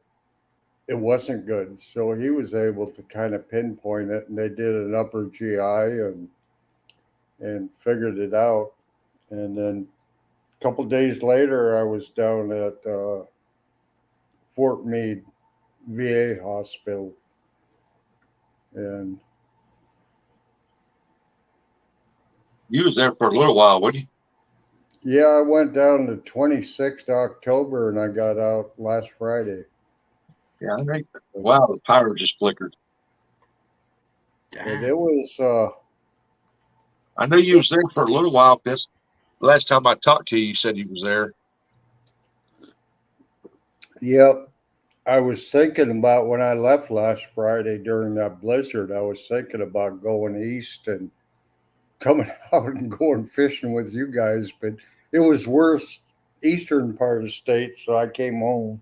[SPEAKER 5] it wasn't good. So he was able to kind of pinpoint it, and they did an upper GI and figured it out. And then a couple days later, I was down at Fort Meade VA hospital, and
[SPEAKER 1] You was there for a little while, wouldn't you?
[SPEAKER 5] yeah, I went down to 26th October, and I got out last Friday.
[SPEAKER 1] Yeah, I think. Wow, the power just flickered.
[SPEAKER 5] But it was
[SPEAKER 1] I know you was there for a little while. Because last time I talked to you, you said you was there.
[SPEAKER 5] yep. I was thinking about when I left last Friday during that blizzard, I was thinking about going east and coming out and going fishing with you guys, but it was worse eastern part of the state, so I came home.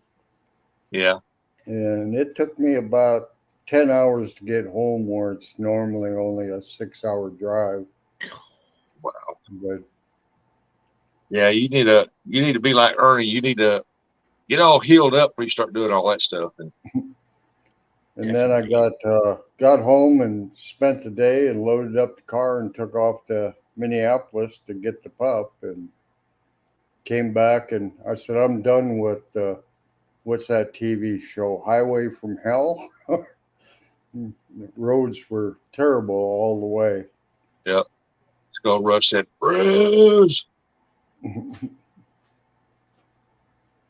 [SPEAKER 1] Yeah.
[SPEAKER 5] And it took me about 10 hours to get home, where it's normally only a 6-hour drive.
[SPEAKER 1] Wow.
[SPEAKER 5] But
[SPEAKER 1] Yeah, you need to be like Ernie. You need to get all healed up before you start doing all that stuff.
[SPEAKER 5] and then I got home and spent the day and loaded up the car and took off to Minneapolis to get the pup, and came back, and I said, I'm done with what's that TV show, Highway from Hell? The roads were terrible all the way.
[SPEAKER 1] Yep. Let's go. Rush said, Bruce.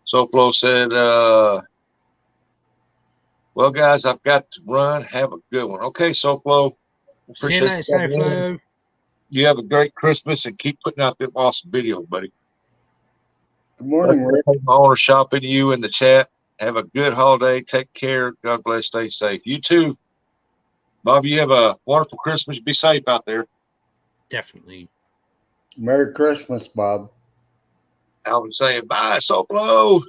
[SPEAKER 1] SoFlo said, well, guys, I've got to run. Have a good one. Okay, SoFlo.
[SPEAKER 4] See you later, SoFlo.
[SPEAKER 1] You have a great Christmas and keep putting out them awesome videos, buddy.
[SPEAKER 5] Good morning, Rick.
[SPEAKER 1] I want to shop in you in the chat. Have a good holiday. Take care. God bless. Stay safe. You too. Bob, you have a wonderful Christmas. Be safe out there.
[SPEAKER 4] Definitely.
[SPEAKER 5] Merry Christmas, Bob.
[SPEAKER 1] Alvin saying bye, SoFlo.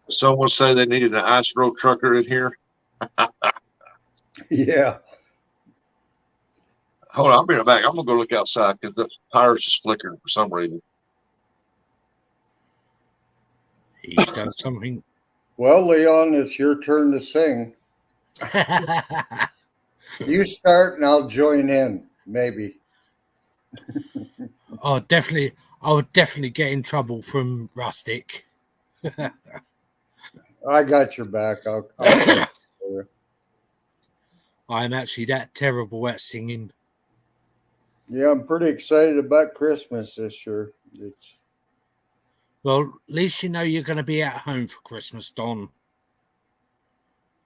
[SPEAKER 1] Someone say they needed an ice road trucker in here.
[SPEAKER 5] Yeah.
[SPEAKER 1] Hold on, I'll be right back. I'm gonna go look outside because the power's just flickering for some reason.
[SPEAKER 4] He's done something.
[SPEAKER 5] Well, Leon, it's your turn to sing. You start and I'll join in, maybe.
[SPEAKER 4] Oh, definitely. I would definitely get in trouble from Rustic.
[SPEAKER 5] I got your back. I'll
[SPEAKER 4] I'm actually that terrible at singing.
[SPEAKER 5] Yeah, I'm pretty excited about Christmas this year.
[SPEAKER 4] Well, at least you know you're going to be at home for Christmas, Don.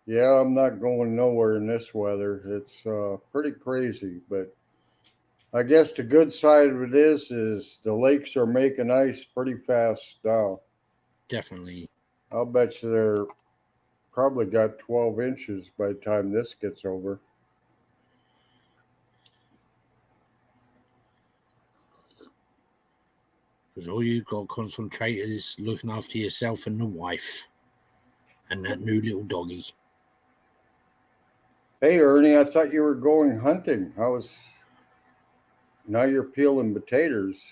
[SPEAKER 5] Yeah, I'm not going nowhere in this weather. It's pretty crazy, but I guess the good side of it is the lakes are making ice pretty fast now.
[SPEAKER 4] Definitely.
[SPEAKER 5] I'll bet you they're probably got 12 inches by the time this gets over.
[SPEAKER 4] Because all you've got to concentrate is looking after yourself and the wife and that new little doggy.
[SPEAKER 5] Hey, Ernie, I thought you were going hunting. Now you're peeling potatoes.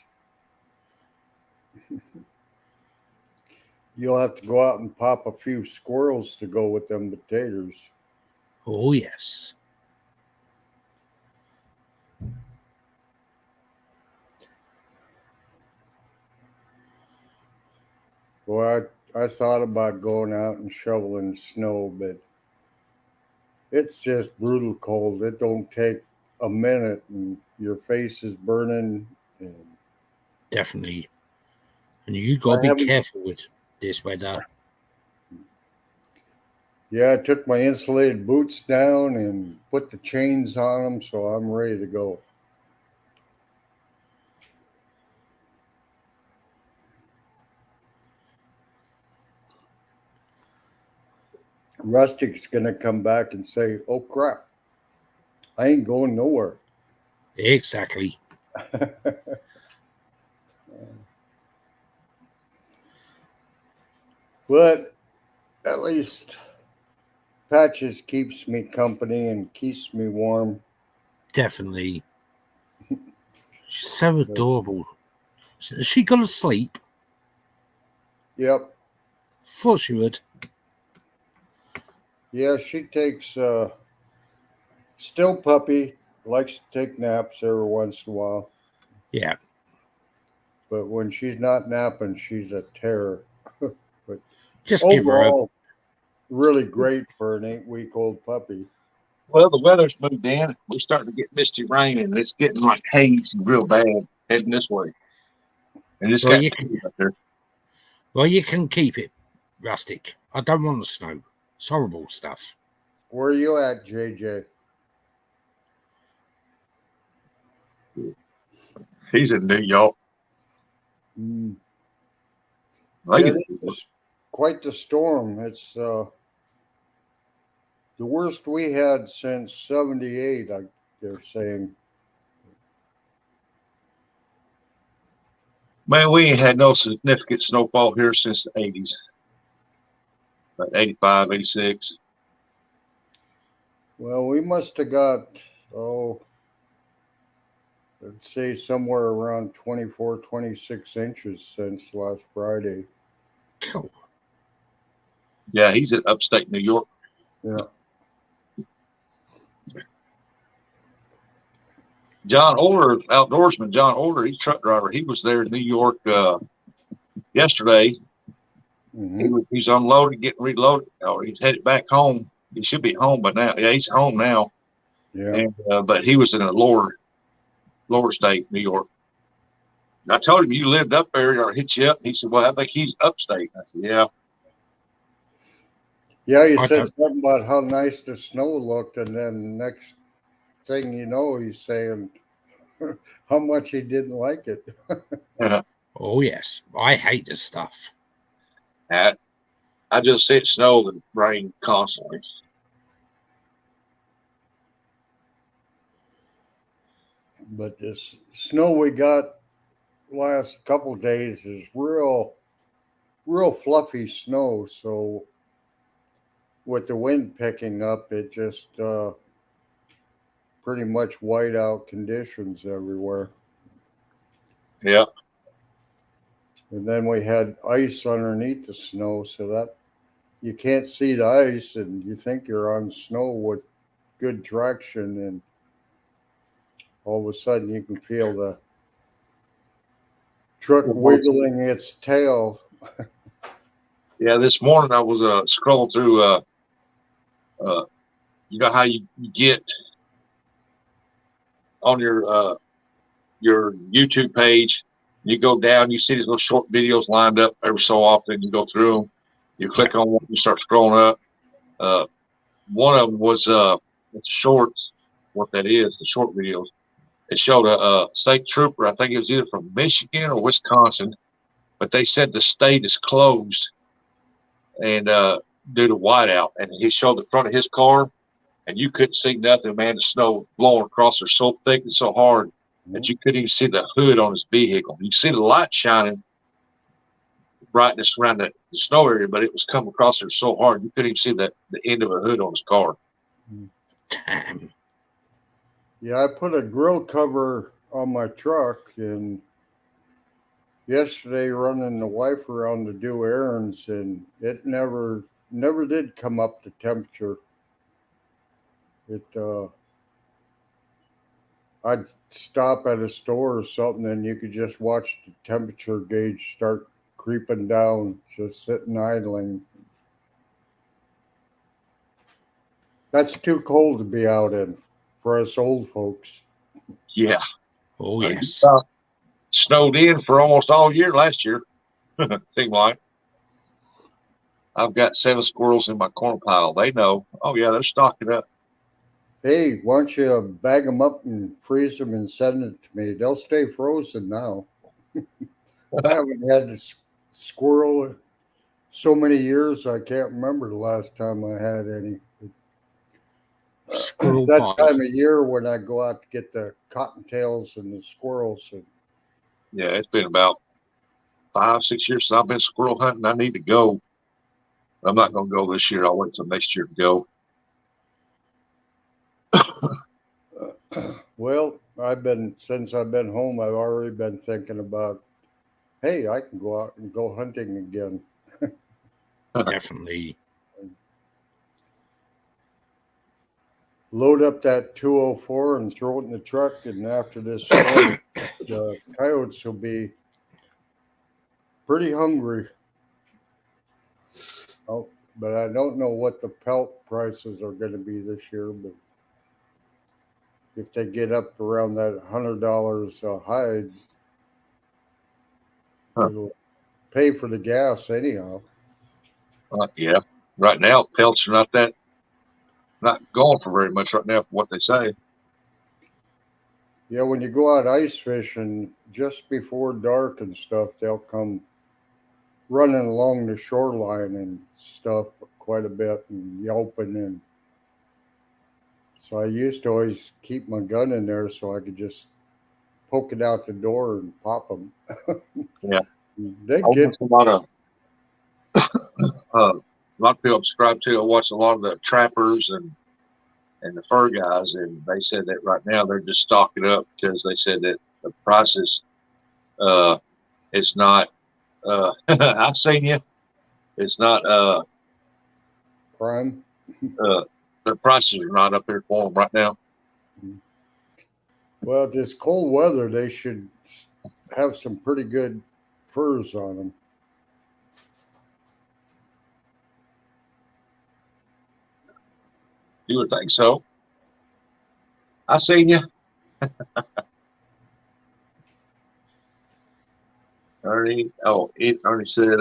[SPEAKER 5] You'll have to go out and pop a few squirrels to go with them potatoes.
[SPEAKER 4] Oh, yes.
[SPEAKER 5] Boy, I thought about going out and shoveling snow, but it's just brutal cold. It don't take a minute and your face is burning. And
[SPEAKER 4] definitely. And you got to be careful with this weather.
[SPEAKER 5] Yeah, I took my insulated boots down and put the chains on them, so I'm ready to go. Rustic's going to come back and say, oh, crap, I ain't going nowhere.
[SPEAKER 4] Exactly.
[SPEAKER 5] But at least Patches keeps me company and keeps me warm.
[SPEAKER 4] Definitely. She's so adorable. Has she gone to sleep?
[SPEAKER 5] Yep.
[SPEAKER 4] Thought she would.
[SPEAKER 5] Yeah, she takes still puppy, likes to take naps every once in a while.
[SPEAKER 4] Yeah.
[SPEAKER 5] But when she's not napping, she's a terror. But
[SPEAKER 4] just give her a...
[SPEAKER 5] really great for an 8-week-old puppy.
[SPEAKER 1] Well, the weather's moved in. We're starting to get misty rain, and it's getting like hazy real bad heading this way. And it's got up there.
[SPEAKER 4] Well, you can keep it, Rustic. I don't want the snow. It's horrible stuff.
[SPEAKER 5] Where are you at, JJ?
[SPEAKER 1] He's in New York.
[SPEAKER 5] Mm.
[SPEAKER 1] Yeah,
[SPEAKER 5] it's quite the storm. It's the worst we had since '78. They're saying.
[SPEAKER 1] Man, we ain't had no significant snowfall here since the 80s. About 85, 86.
[SPEAKER 5] Well, we must have got, let's say somewhere around 24, 26 inches since last Friday.
[SPEAKER 4] Cool.
[SPEAKER 1] Yeah, he's in upstate New York.
[SPEAKER 5] Yeah.
[SPEAKER 1] John Older, outdoorsman, John Older, he's truck driver. He was there in New York yesterday.
[SPEAKER 5] Mm-hmm.
[SPEAKER 1] He's unloaded, getting reloaded, or he's headed back home. He should be home by now. Yeah, he's home now.
[SPEAKER 5] Yeah.
[SPEAKER 1] And, but he was in a lower state, New York. And I told him, you lived up there, or hit you up. He said, well, I think he's upstate. I said, yeah.
[SPEAKER 5] Yeah, he said something about how nice the snow looked, and then next thing you know, he's saying how much he didn't like it.
[SPEAKER 4] Oh, yes. I hate this stuff.
[SPEAKER 1] I just see it snow and rain constantly.
[SPEAKER 5] But this snow we got last couple of days is real fluffy snow. So with the wind picking up, it just pretty much white out conditions everywhere.
[SPEAKER 1] Yeah.
[SPEAKER 5] And then we had ice underneath the snow, so that you can't see the ice and you think you're on snow with good traction, and all of a sudden you can feel the truck wiggling its tail.
[SPEAKER 1] Yeah, this morning I was scrolling through you know how you get on your YouTube page, you go down, you see these little short videos lined up every so often. You go through them, you click on one, you start scrolling up. One of them was it's shorts. What that is, the short videos. It showed a state trooper. I think it was either from Michigan or Wisconsin, but they said the state is closed and due to whiteout. And he showed the front of his car, and you couldn't see nothing, man. The snow was blowing across there so thick and so hard that you couldn't even see the hood on his vehicle. You see the light shining brightness around the snow area, but it was coming across there so hard you couldn't even see the end of a hood on his car.
[SPEAKER 4] Damn.
[SPEAKER 5] Yeah, I put a grill cover on my truck, and yesterday running the wife around to do errands, and it never did come up to temperature. I'd stop at a store or something, and you could just watch the temperature gauge start creeping down, just sitting idling. That's too cold to be out in for us old folks.
[SPEAKER 1] Yeah.
[SPEAKER 4] Oh, yes.
[SPEAKER 1] Snowed in for almost all year last year, seemed like. I've got 7 squirrels in my corn pile. They know. Oh, yeah, they're stocking up.
[SPEAKER 5] Hey, why don't you bag them up and freeze them and send it to me? They'll stay frozen now. I haven't had a squirrel so many years, I can't remember the last time I had any. It's that time of year when I go out to get the cottontails and the squirrels.
[SPEAKER 1] Yeah, it's been about 5, 6 years since I've been squirrel hunting. I need to go. I'm not going to go this year. I'll wait till next year to go.
[SPEAKER 5] Well, since I've been home, I've already been thinking about, hey, I can go out and go hunting again.
[SPEAKER 4] Definitely.
[SPEAKER 5] Load up that 204 and throw it in the truck, and after this storm, the coyotes will be pretty hungry. Oh, but I don't know what the pelt prices are going to be this year. But if they get up around that $100 a hide,
[SPEAKER 1] Huh.
[SPEAKER 5] it'll pay for the gas anyhow.
[SPEAKER 1] Yeah. Right now, pelts are not going for very much right now for what they say.
[SPEAKER 5] Yeah, when you go out ice fishing just before dark and stuff, they'll come running along the shoreline and stuff quite a bit and yelping. And so I used to always keep my gun in there so I could just poke it out the door and pop them.
[SPEAKER 1] Yeah.
[SPEAKER 5] They
[SPEAKER 1] I
[SPEAKER 5] get
[SPEAKER 1] watch a lot of people subscribe to. I watch a lot of the trappers and the fur guys, and they said that right now they're just stocking up because they said that the prices, it's not. I've seen you. It's not.
[SPEAKER 5] prime.
[SPEAKER 1] The prices are not up there for them right now.
[SPEAKER 5] Well, this cold weather, they should have some pretty good furs on them.
[SPEAKER 1] You would think so. I seen you. Ernie said,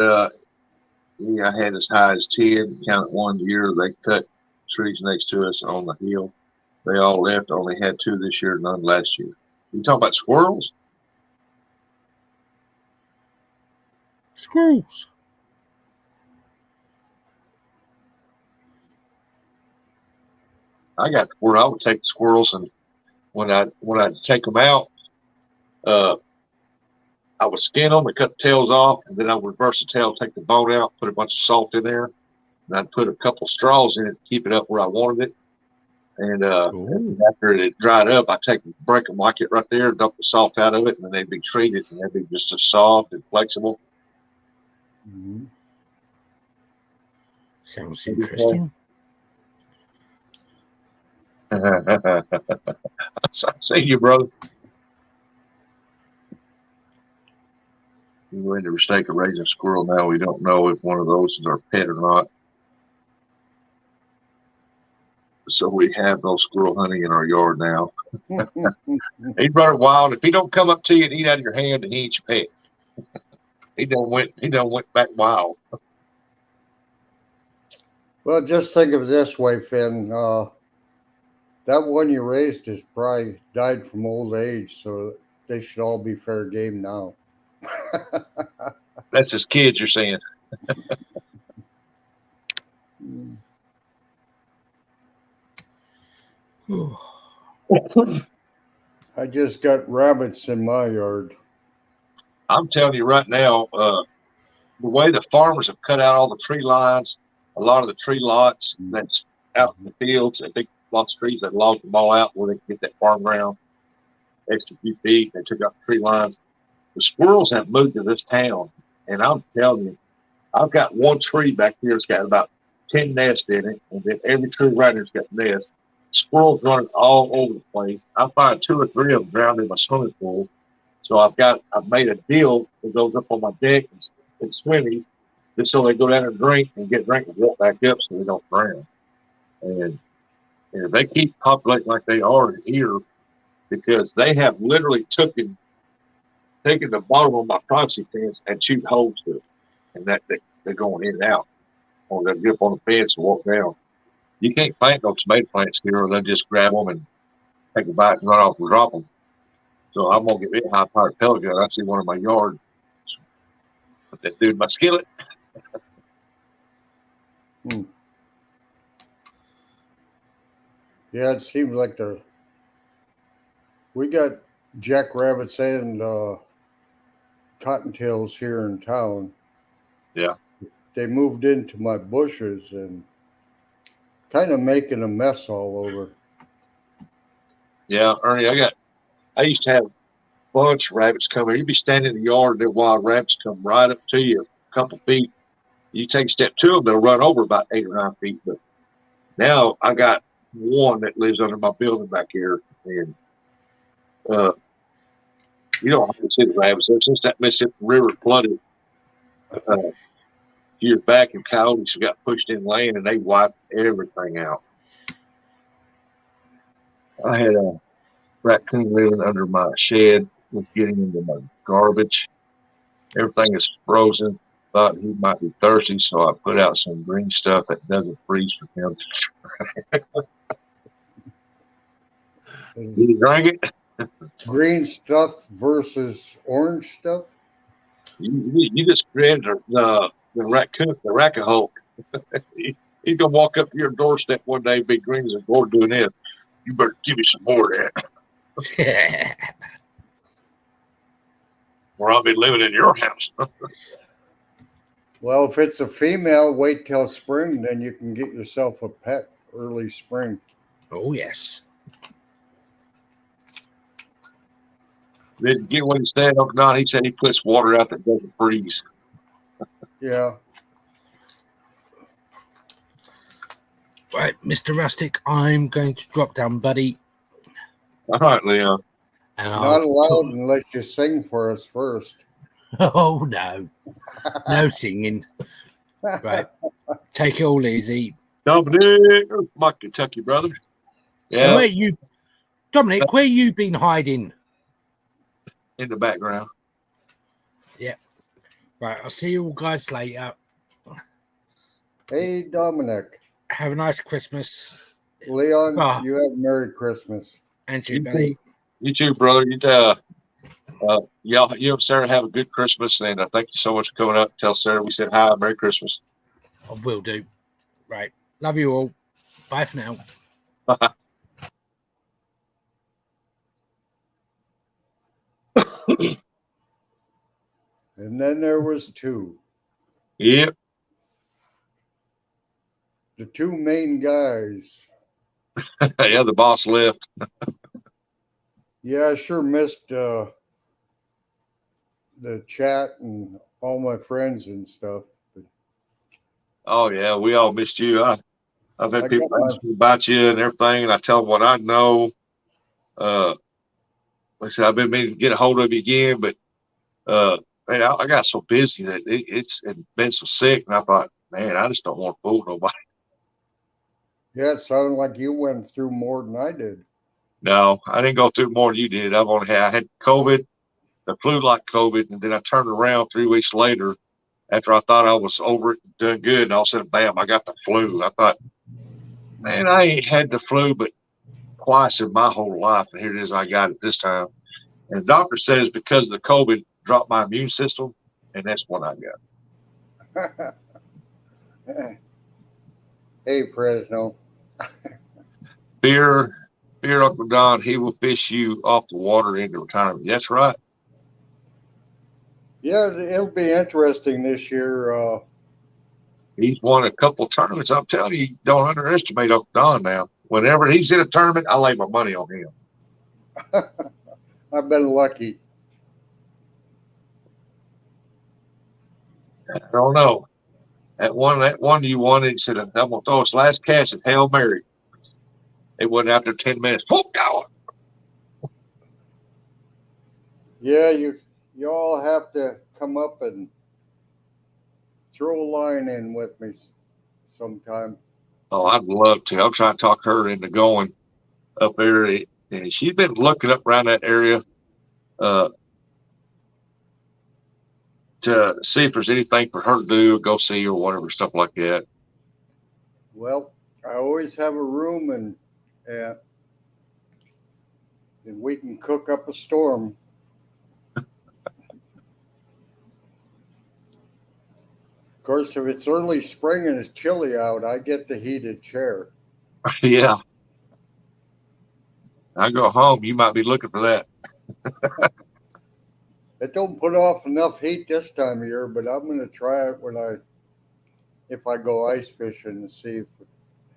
[SPEAKER 1] yeah, I had as high as 10. Counted one year. They cut trees next to us on the hill. They all left. Only had 2 this year, none last year. You talking about squirrels?
[SPEAKER 4] Squirrels.
[SPEAKER 1] I got where I would take the squirrels, and when I take them out, uh, I would skin them and cut the tails off, and then I would reverse the tail, take the bone out, put a bunch of salt in there, and I'd put a couple straws in it to keep it up where I wanted it. And after it dried up, I break them like it right there, dump the salt out of it, and then they'd be treated, and they'd be just as soft and flexible.
[SPEAKER 5] Mm-hmm.
[SPEAKER 4] Sounds interesting.
[SPEAKER 1] I see you, brother. We made the mistake of raising a squirrel. Now we don't know if one of those is our pet or not. So we have no squirrel hunting in our yard now. He brought it wild. If he don't come up to you and eat out of your hand, then he ain't your pet. He done went back wild.
[SPEAKER 5] Well, just think of it this way, Finn. That one you raised has probably died from old age, so they should all be fair game now.
[SPEAKER 1] That's his kids, you're saying.
[SPEAKER 5] I just got rabbits in my yard.
[SPEAKER 1] I'm telling you right now, the way the farmers have cut out all the tree lines, a lot of the tree lots that's out in the fields, I think lots of trees, they logged them all out where they can get that farm ground extra few feet. They took out the tree lines. The squirrels have moved to this town, and I'm telling you, I've got one tree back here that's got about 10 nests in it, and then every tree right here's got nests. Squirrels running all over the place. I find 2 or 3 of them drowned in my swimming pool. So I've made a deal that goes up on my deck and swimming, just so they go down and drink and get a drink and walk back up so they don't drown. And if they keep populating like they are here, because they have literally taken the bottom of my privacy fence and shoot holes to it, and they're going in and out, or they'll get up on the fence and walk down. You can't plant no tomato plants here, or they'll just grab them and take a bite and run off and drop them. So I'm gonna get me a high-powered pellet gun. I see one in my yard. Put that dude in my skillet.
[SPEAKER 5] Yeah, it seems like we got jackrabbits and cottontails here in town.
[SPEAKER 1] Yeah.
[SPEAKER 5] They moved into my bushes and kind of making a mess all over.
[SPEAKER 1] Yeah, Ernie, I used to have a bunch of rabbits come here. You'd be standing in the yard, and their wild rabbits come right up to you a couple feet. You take a step to them, they'll run over about 8 or 9 feet. But now I got one that lives under my building back here, and uh, you don't hardly see the rabbits. Ever since that Mississippi River flooded years back, and coyotes got pushed in land, and they wiped everything out. I had a raccoon living under my shed, was getting into my garbage. Everything is frozen. Thought he might be thirsty, so I put out some green stuff that doesn't freeze for him. Did he drink it?
[SPEAKER 5] Green stuff versus orange stuff?
[SPEAKER 1] You just created the raccoon hole. He's gonna walk up to your doorstep one day, be green as a board doing this. You better give me some more of that, or I'll be living in your house.
[SPEAKER 5] Well, if it's a female, wait till spring, then you can get yourself a pet early spring.
[SPEAKER 4] Oh, yes.
[SPEAKER 1] Didn't get what he said, Uncle Don. He said he puts water out that doesn't freeze.
[SPEAKER 5] Yeah.
[SPEAKER 4] Right, Mr. Rustic, I'm going to drop down, buddy.
[SPEAKER 1] All right, Leon.
[SPEAKER 4] And
[SPEAKER 5] Not allowed unless you sing for us first.
[SPEAKER 4] Oh, no. No singing. Right. Take it all easy.
[SPEAKER 1] Dominic, my Kentucky brother. Yeah.
[SPEAKER 4] Dominic, where you been hiding?
[SPEAKER 1] In the background.
[SPEAKER 4] Yeah. Right. I'll see you all guys later.
[SPEAKER 5] Hey, Dominic.
[SPEAKER 4] Have a nice Christmas.
[SPEAKER 5] Leon, you have Merry Christmas.
[SPEAKER 4] And you, buddy.
[SPEAKER 1] You too, brother. Y'all, you and Sarah have a good Christmas, and thank you so much for coming up. Tell Sarah we said hi. Merry Christmas.
[SPEAKER 4] I will do. Right. Love you all. Bye for now.
[SPEAKER 5] And then there was two.
[SPEAKER 1] Yep.
[SPEAKER 5] The two main guys.
[SPEAKER 1] Yeah, the boss left.
[SPEAKER 5] Yeah, I sure missed the chat and all my friends and stuff. But
[SPEAKER 1] Oh yeah, we all missed you. I've had people ask me about you and everything, and I tell them what I know. Like I said, I've been meaning to get a hold of you again, but man, I got so busy that it's been so sick, and I thought, man, I just don't want to fool nobody.
[SPEAKER 5] yeah, it sounded like you went through more than I did.
[SPEAKER 1] No, I didn't go through more than you did. I had COVID, the flu like COVID, and then I turned around 3 weeks later after I thought I was over it and doing good, and all of a sudden, bam, I got the flu. I thought, man, I ain't had the flu but twice in my whole life, and here it is, I got it this time. And the doctor says because the COVID dropped my immune system, and that's what I got.
[SPEAKER 5] Hey, Fresno.
[SPEAKER 1] Fear Uncle Don, he will fish you off the water into retirement. That's right.
[SPEAKER 5] Yeah, it'll be interesting this year.
[SPEAKER 1] He's won a couple of tournaments. I'm telling you, don't underestimate Uncle Don now. Whenever he's in a tournament, I lay my money on him.
[SPEAKER 5] I've been lucky.
[SPEAKER 1] I don't know. That one you won, he said, I'm going to throw his last cast at Hail Mary. It wasn't after 10 minutes. Full going.
[SPEAKER 5] Yeah, you all have to come up and throw a line in with me sometime.
[SPEAKER 1] Oh, I'd love to. I'm trying to talk her into going up there. And she's been looking up around that area to see if there's anything for her to do, go see or whatever, stuff like that.
[SPEAKER 5] Well, I always have a room and we can cook up a storm. Of course, if it's early spring and it's chilly out, I get the heated chair.
[SPEAKER 1] Yeah. I go home, you might be looking for that.
[SPEAKER 5] It don't put off enough heat this time of year, but I'm going to try it if I go ice fishing and see if it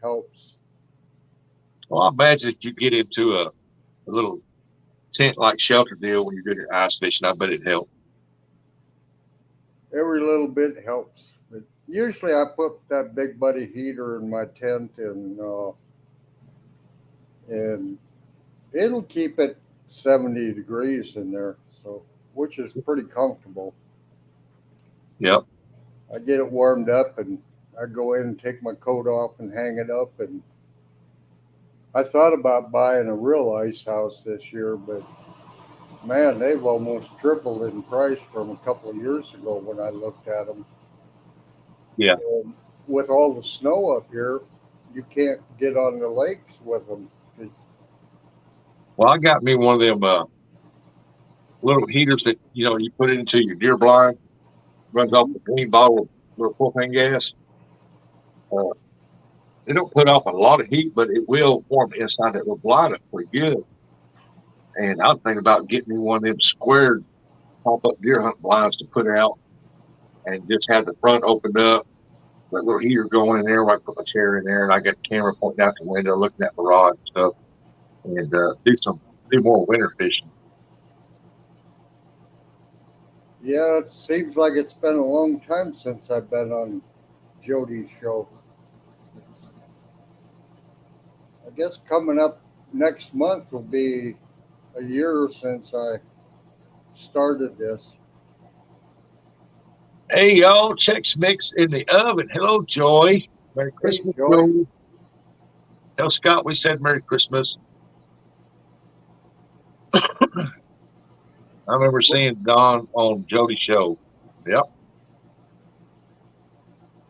[SPEAKER 5] helps.
[SPEAKER 1] Well, I imagine if you get into a little tent like shelter deal when you're doing your ice fishing. I bet it helped.
[SPEAKER 5] Every little bit helps. But usually I put that big buddy heater in my tent and it'll keep it 70 degrees in there, so which is pretty comfortable.
[SPEAKER 1] Yep.
[SPEAKER 5] I get it warmed up and I go in and take my coat off and hang it up. And I thought about buying a real ice house this year, but man, they've almost tripled in price from a couple of years ago when I looked at them.
[SPEAKER 1] Yeah.
[SPEAKER 5] And with all the snow up here, you can't get on the lakes with them.
[SPEAKER 1] Well, I got me one of them little heaters that you put it into your deer blind, runs off the green bottle of little propane gas. It don't put off a lot of heat, but it will warm the inside that little blind up pretty good. And I was thinking about getting me one of them squared pop-up deer hunt blinds to put out, and just have the front opened up, that little heater going in there. Where I put my chair in there, and I got the camera pointing out the window, looking at the rod and stuff, and do more winter fishing.
[SPEAKER 5] Yeah, it seems like it's been a long time since I've been on Jody's show. I guess coming up next month will be a year since I started this.
[SPEAKER 1] Hey, y'all, Chex Mix in the oven. Hello, Joy. Merry Christmas,
[SPEAKER 5] Joy.
[SPEAKER 1] Joy. Tell Scott we said Merry Christmas. I remember seeing Don on Jody's show. Yep.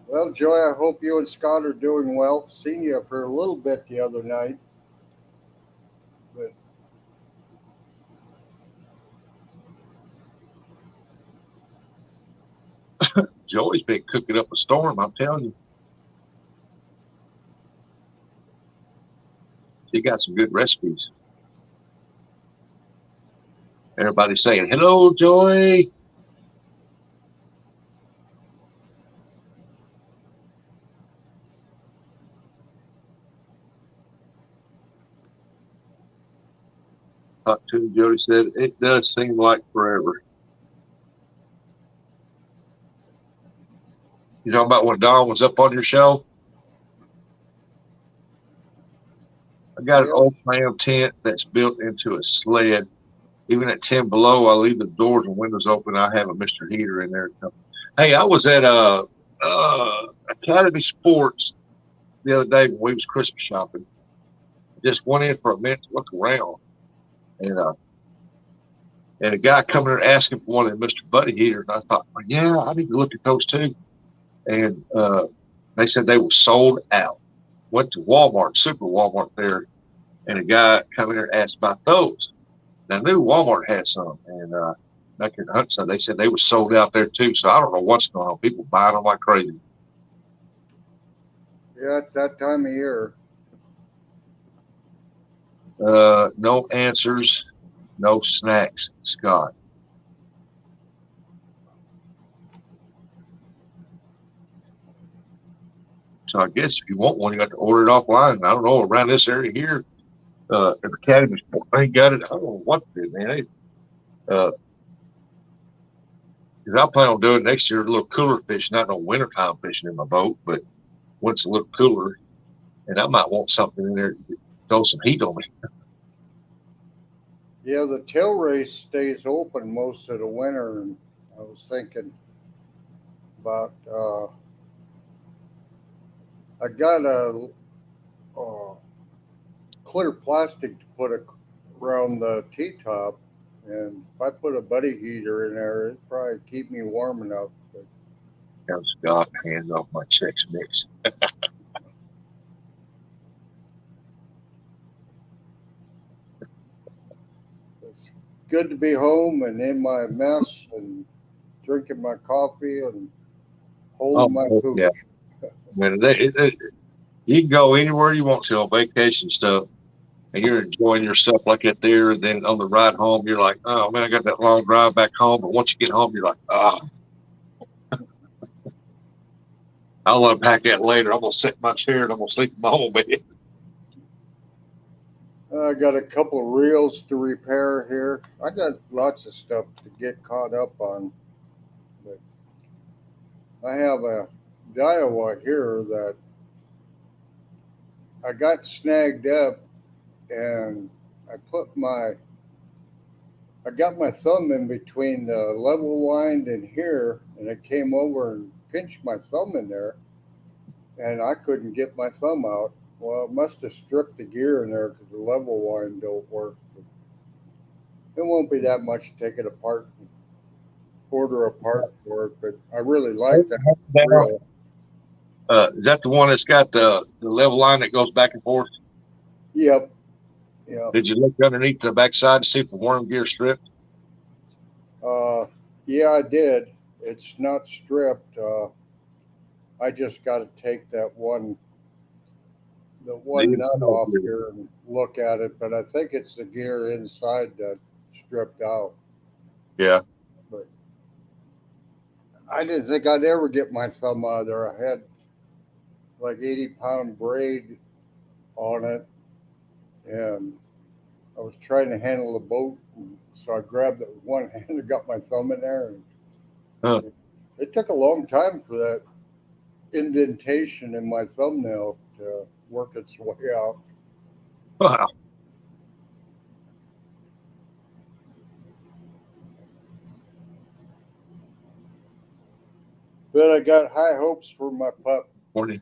[SPEAKER 5] Well, Joy, I hope you and Scott are doing well. Seen you for a little bit the other night. But
[SPEAKER 1] Joey's been cooking up a storm, I'm telling you. She got some good recipes. Everybody's saying, hello, Joy. Talked to him, Jody said, it does seem like forever. You know about when Don was up on your show? I got an old clam tent that's built into a sled. Even at 10 below, I leave the doors and windows open. I have a Mr. Heater in there. Hey, I was at Academy Sports the other day when we was Christmas shopping. Just went in for a minute to look around, and a guy coming there asking for one of the Mr. Buddy heaters. And I thought, well, yeah, I need to look at those too. And they said they were sold out. Went to Walmart, Super Walmart there, and a guy come in there and asked about those. And I knew Walmart had some, and back in the hunt side, they said they were sold out there too. So I don't know what's going on. People buying them like crazy.
[SPEAKER 5] yeah, it's that time of year.
[SPEAKER 1] No answers, no snacks, Scott. So I guess if you want one, you got to order it offline. I don't know, around this area here, at the Academy Sport, they got it. I don't know what to do, man. Because I plan on doing next year a little cooler fishing, not no wintertime fishing in my boat, but when it's a little cooler, and I might want something in there to throw some heat on me.
[SPEAKER 5] Yeah, the tail race stays open most of the winter, and I was thinking about I got a clear plastic to put around the T-top, and if I put a buddy heater in there, it'd probably keep me warm enough. But
[SPEAKER 1] Now Scott, hands off my Chex Mix.
[SPEAKER 5] it's good to be home and in my mess and drinking my coffee and holding my pooch.
[SPEAKER 1] Yeah. Man, you can go anywhere you want to on vacation stuff, and you're enjoying yourself like that there. And then on the ride home, you're like, oh man, I got that long drive back home. But once you get home, you're like, ah. I'll unpack that later. I'm gonna sit in my chair and I'm gonna sleep in my home bed.
[SPEAKER 5] I got a couple of reels to repair here. I got lots of stuff to get caught up on. But I have a Daiwa here that I got snagged up, and I got my thumb in between the level wind and here, and it came over and pinched my thumb in there, and I couldn't get my thumb out. Well, it must have stripped the gear in there because the level wind don't work. It won't be that much to take it apart and order a part for it, but I really like that reel.
[SPEAKER 1] Is that the one that's got the level line that goes back and forth?
[SPEAKER 5] Yep. Yep.
[SPEAKER 1] Did you look underneath the backside to see if the worm gear stripped?
[SPEAKER 5] Yeah, I did. It's not stripped. I just got to take the one nut off here and look at it, but I think it's the gear inside that stripped out.
[SPEAKER 1] Yeah.
[SPEAKER 5] But I didn't think I'd ever get my thumb out of there. I had like 80-pound braid on it, and I was trying to handle the boat, and so I grabbed it with one hand and got my thumb in there. And it took a long time for that indentation in my thumbnail to work its way out.
[SPEAKER 1] Wow.
[SPEAKER 5] But I got high hopes for my pup.
[SPEAKER 1] Morning.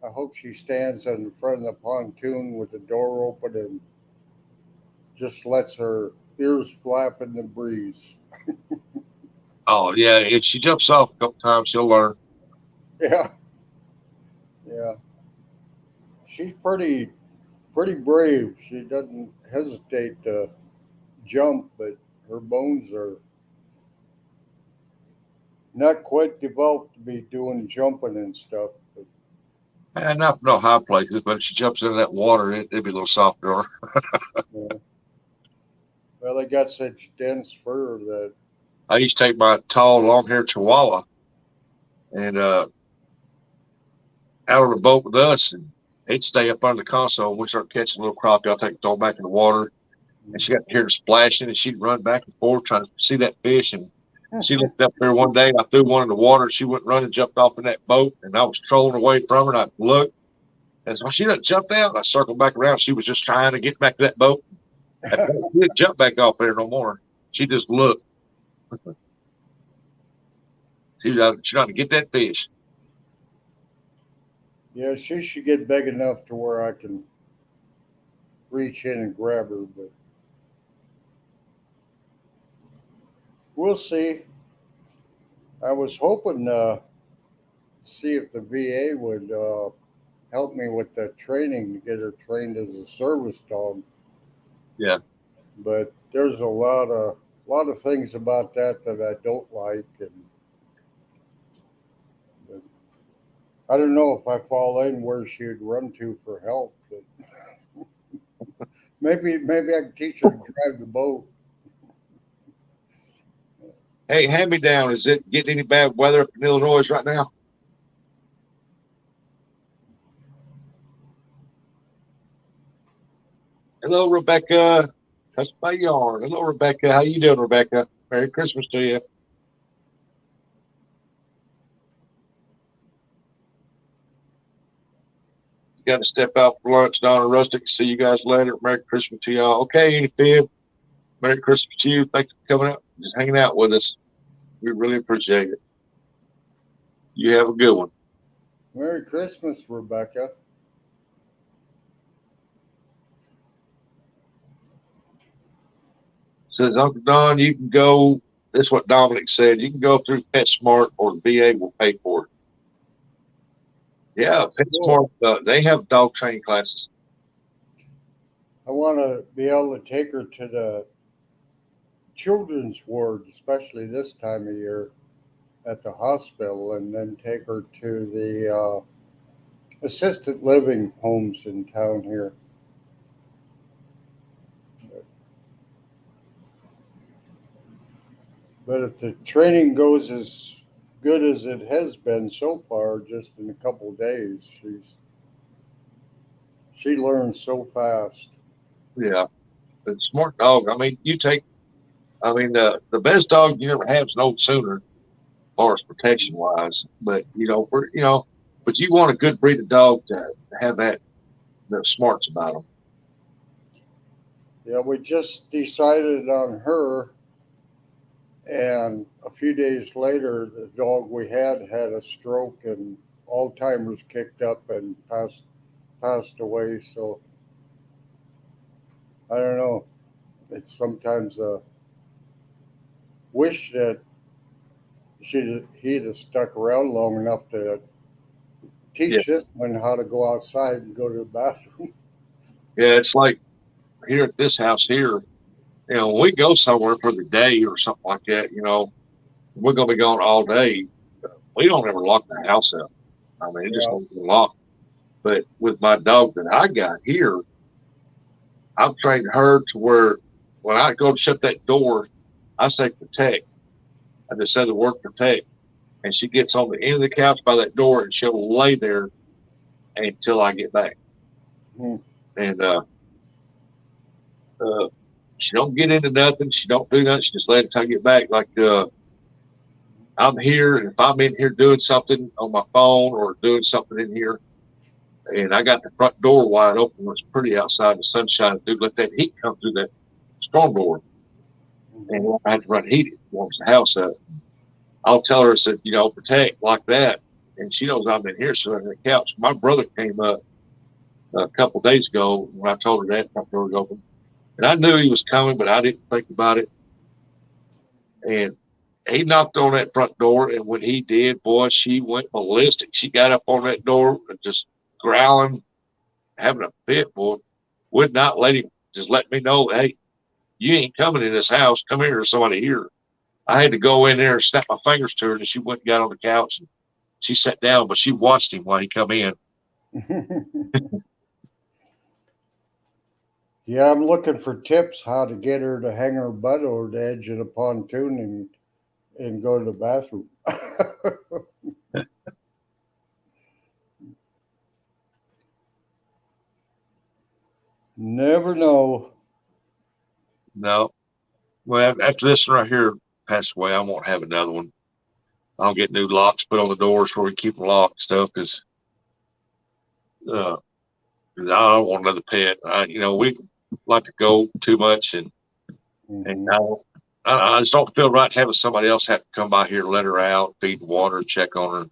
[SPEAKER 5] I hope she stands in front of the pontoon with the door open and just lets her ears flap in the breeze.
[SPEAKER 1] Oh yeah, if she jumps off a couple times, she'll learn.
[SPEAKER 5] Yeah. Yeah. She's pretty brave. She doesn't hesitate to jump, but her bones are not quite developed to be doing jumping and stuff. But
[SPEAKER 1] And not no high places, but if she jumps into that water, it'd be a little softer on her.
[SPEAKER 5] yeah. Well, they got such dense fur that
[SPEAKER 1] I used to take my tall, long-haired Chihuahua and out on the boat with us, and he'd stay up under the console. We start catching little crappie. I'll take throw back in the water, and she got to hear the splashing, and she'd run back and forth trying to see that fish. And she looked up there one day, and I threw one in the water. She went running, jumped off in that boat, and I was trolling away from her. And I looked, and so she didn't jump out. And I circled back around. She was just trying to get back to that boat. She didn't jump back off there no more. She just looked. She was out trying to get that fish.
[SPEAKER 5] yeah, she should get big enough to where I can reach in and grab her, but we'll see. I was hoping to see if the VA would help me with the training to get her trained as a service dog.
[SPEAKER 1] Yeah.
[SPEAKER 5] But there's a lot of things about that I don't like, and but I don't know if I fall in where she'd run to for help. But maybe I can teach her to drive the boat.
[SPEAKER 1] Hey, hand me down. Is it getting any bad weather up in Illinois right now? Hello, Rebecca. That's my yarn. Hello, Rebecca. How you doing, Rebecca? Merry Christmas to you. Got to step out for lunch, Donna Rustic. See you guys later. Merry Christmas to y'all. Okay, Fib. Merry Christmas to you. Thanks for coming up, just hanging out with us. We really appreciate it. You have a good one.
[SPEAKER 5] Merry Christmas, Rebecca.
[SPEAKER 1] Says Uncle Don, you can go. This is what Dominic said. You can go through PetSmart or the VA will pay for it. Yeah,
[SPEAKER 5] That's
[SPEAKER 1] PetSmart,
[SPEAKER 5] cool.
[SPEAKER 1] they have dog training classes.
[SPEAKER 5] I want to be able to take her to the children's ward, especially this time of year at the hospital, and then take her to the assisted living homes in town here. But if the training goes as good as it has been so far, just in a couple of days, she learns so fast.
[SPEAKER 1] Yeah, the smart dog. I mean, the best dog you ever have is an old Sooner, as far as protection wise. But but you want a good breed of dog to have the smarts about them.
[SPEAKER 5] Yeah, we just decided on her, and a few days later, the dog we had a stroke and Alzheimer's kicked up and passed away. So I don't know. It's sometimes a wish that he'd have stuck around long enough to
[SPEAKER 1] Yeah,
[SPEAKER 5] teach this one how to go outside and go to the bathroom.
[SPEAKER 1] yeah. It's like here at this house here. When we go somewhere for the day or something like that, we're gonna be gone all day. We don't ever lock the house up. I mean, it just
[SPEAKER 5] Yeah.
[SPEAKER 1] don't get locked. But with my dog that I got here, I've trained her to where when I go to shut that door, I say protect. I just say the word protect. And she gets on the end of the couch by that door and she'll lay there until I get back.
[SPEAKER 5] Hmm.
[SPEAKER 1] And uh, she don't get into nothing. She don't do nothing. She just let it until I get back. Like I'm here, and if I'm in here doing something on my phone or doing something in here, and I got the front door wide open, it's pretty outside, the sunshine, dude, let that heat come through that storm door, and I had to run heat. It warms the house up. I'll tell her, I said, protect like that, and she knows I'm in here, so on the couch. My brother came up a couple of days ago when I told her that front door was open, and I knew he was coming, but I didn't think about it. And he knocked on that front door, and when he did, boy, she went ballistic. She got up on that door and just growling, having a fit, boy. Would not let him just let me know, hey, you ain't coming in this house. Come here, there's somebody here. I had to go in there and snap my fingers to her, and she went and got on the couch and she sat down, but she watched him while he come in.
[SPEAKER 5] Yeah, I'm looking for tips how to get her to hang her butt over the edge of the pontoon and go to the bathroom. Never know.
[SPEAKER 1] No. Well, after this one right here passes away, I won't have another one. I'll get new locks put on the doors where we keep them locked and stuff because uh, I don't want another pet. We like to go too much, and
[SPEAKER 5] Hmm.
[SPEAKER 1] I just don't feel right having somebody else have to come by here, let her out, feed water, check on her.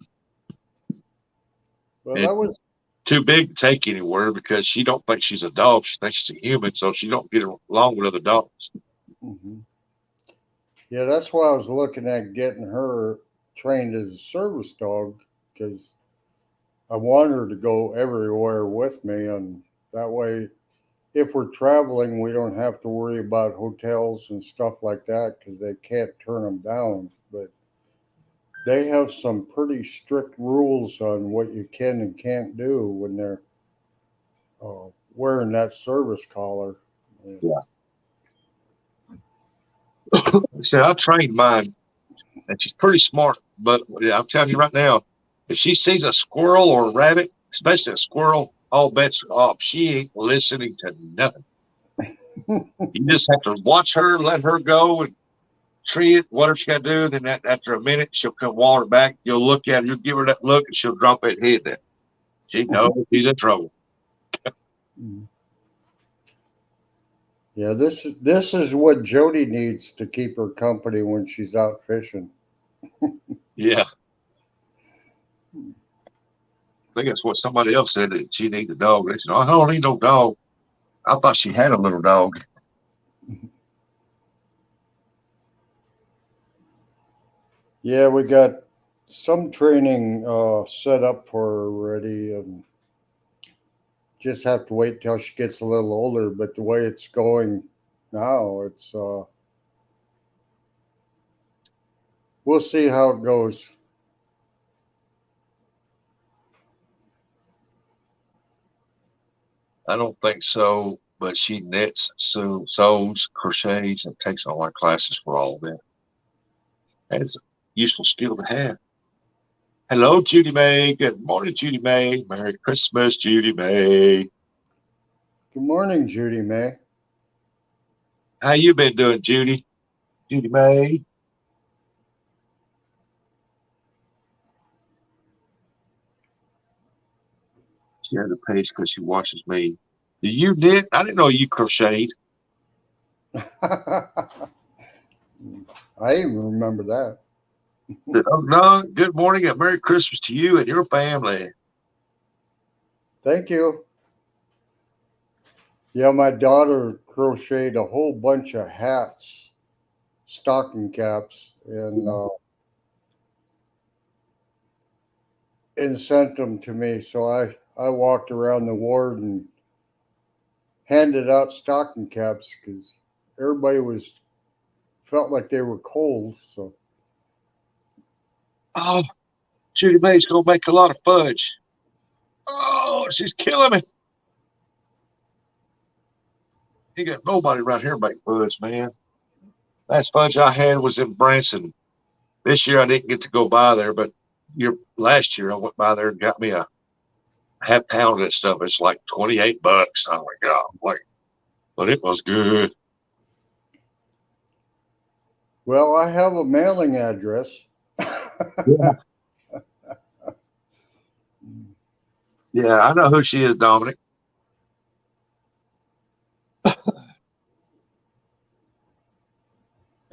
[SPEAKER 5] Well,
[SPEAKER 1] And
[SPEAKER 5] that
[SPEAKER 1] it's
[SPEAKER 5] was.
[SPEAKER 1] too big to take anywhere because she don't think she's a dog. She thinks she's a human, so she don't get along with other dogs.
[SPEAKER 5] Mhm. Yeah, that's why I was looking at getting her trained as a service dog because I want her to go everywhere with me, and that way, if we're traveling, we don't have to worry about hotels and stuff like that because they can't turn them down. But they have some pretty strict rules on what you can and can't do when they're wearing that service collar.
[SPEAKER 1] Yeah. So I trained mine, and she's pretty smart. But yeah, I'm telling you right now, if she sees a squirrel or a rabbit, especially a squirrel, all bets are off. She ain't listening to nothing. You just have to watch her, let her go, and tree it, whatever she got to do. Then after a minute, she'll come water back. You'll look at her, you'll give her that look, and she'll drop that head there. She knows she's in trouble.
[SPEAKER 5] Yeah, this is what Jody needs to keep her company when she's out fishing.
[SPEAKER 1] Yeah. I think that's what somebody else said that she needs a dog. They said, "Oh, I don't need no dog." I thought she had a little dog.
[SPEAKER 5] Yeah, we got some training set up for her already, and just have to wait till she gets a little older. But the way it's going now, it's we'll see how it goes.
[SPEAKER 1] I don't think so, but she knits, sews, crochets, and takes online classes for all of that. That's a useful skill to have. Hello, Judy May. Good morning, Judy May. Merry Christmas, Judy May.
[SPEAKER 5] Good morning, Judy May.
[SPEAKER 1] How you been doing, Judy? Judy May? She has a page because she watches me. Do you knit? I didn't know you crocheted.
[SPEAKER 5] I even remember that.
[SPEAKER 1] Oh, no, good morning and Merry Christmas to you and your family.
[SPEAKER 5] Thank you. Yeah, my daughter crocheted a whole bunch of hats, stocking caps, and sent them to me. So I walked around the ward and handed out stocking caps because everybody felt like they were cold. So
[SPEAKER 1] Oh, Judy May's gonna make a lot of fudge. Oh, she's killing me. You got nobody around here make fudge, man. Last fudge I had was in Branson. This year I didn't get to go by there, but last year I went by there and got me a half pound of that stuff. It's like $28. Oh my God. But it was good.
[SPEAKER 5] well, I have a mailing address.
[SPEAKER 1] Yeah, I know who she is, Dominic.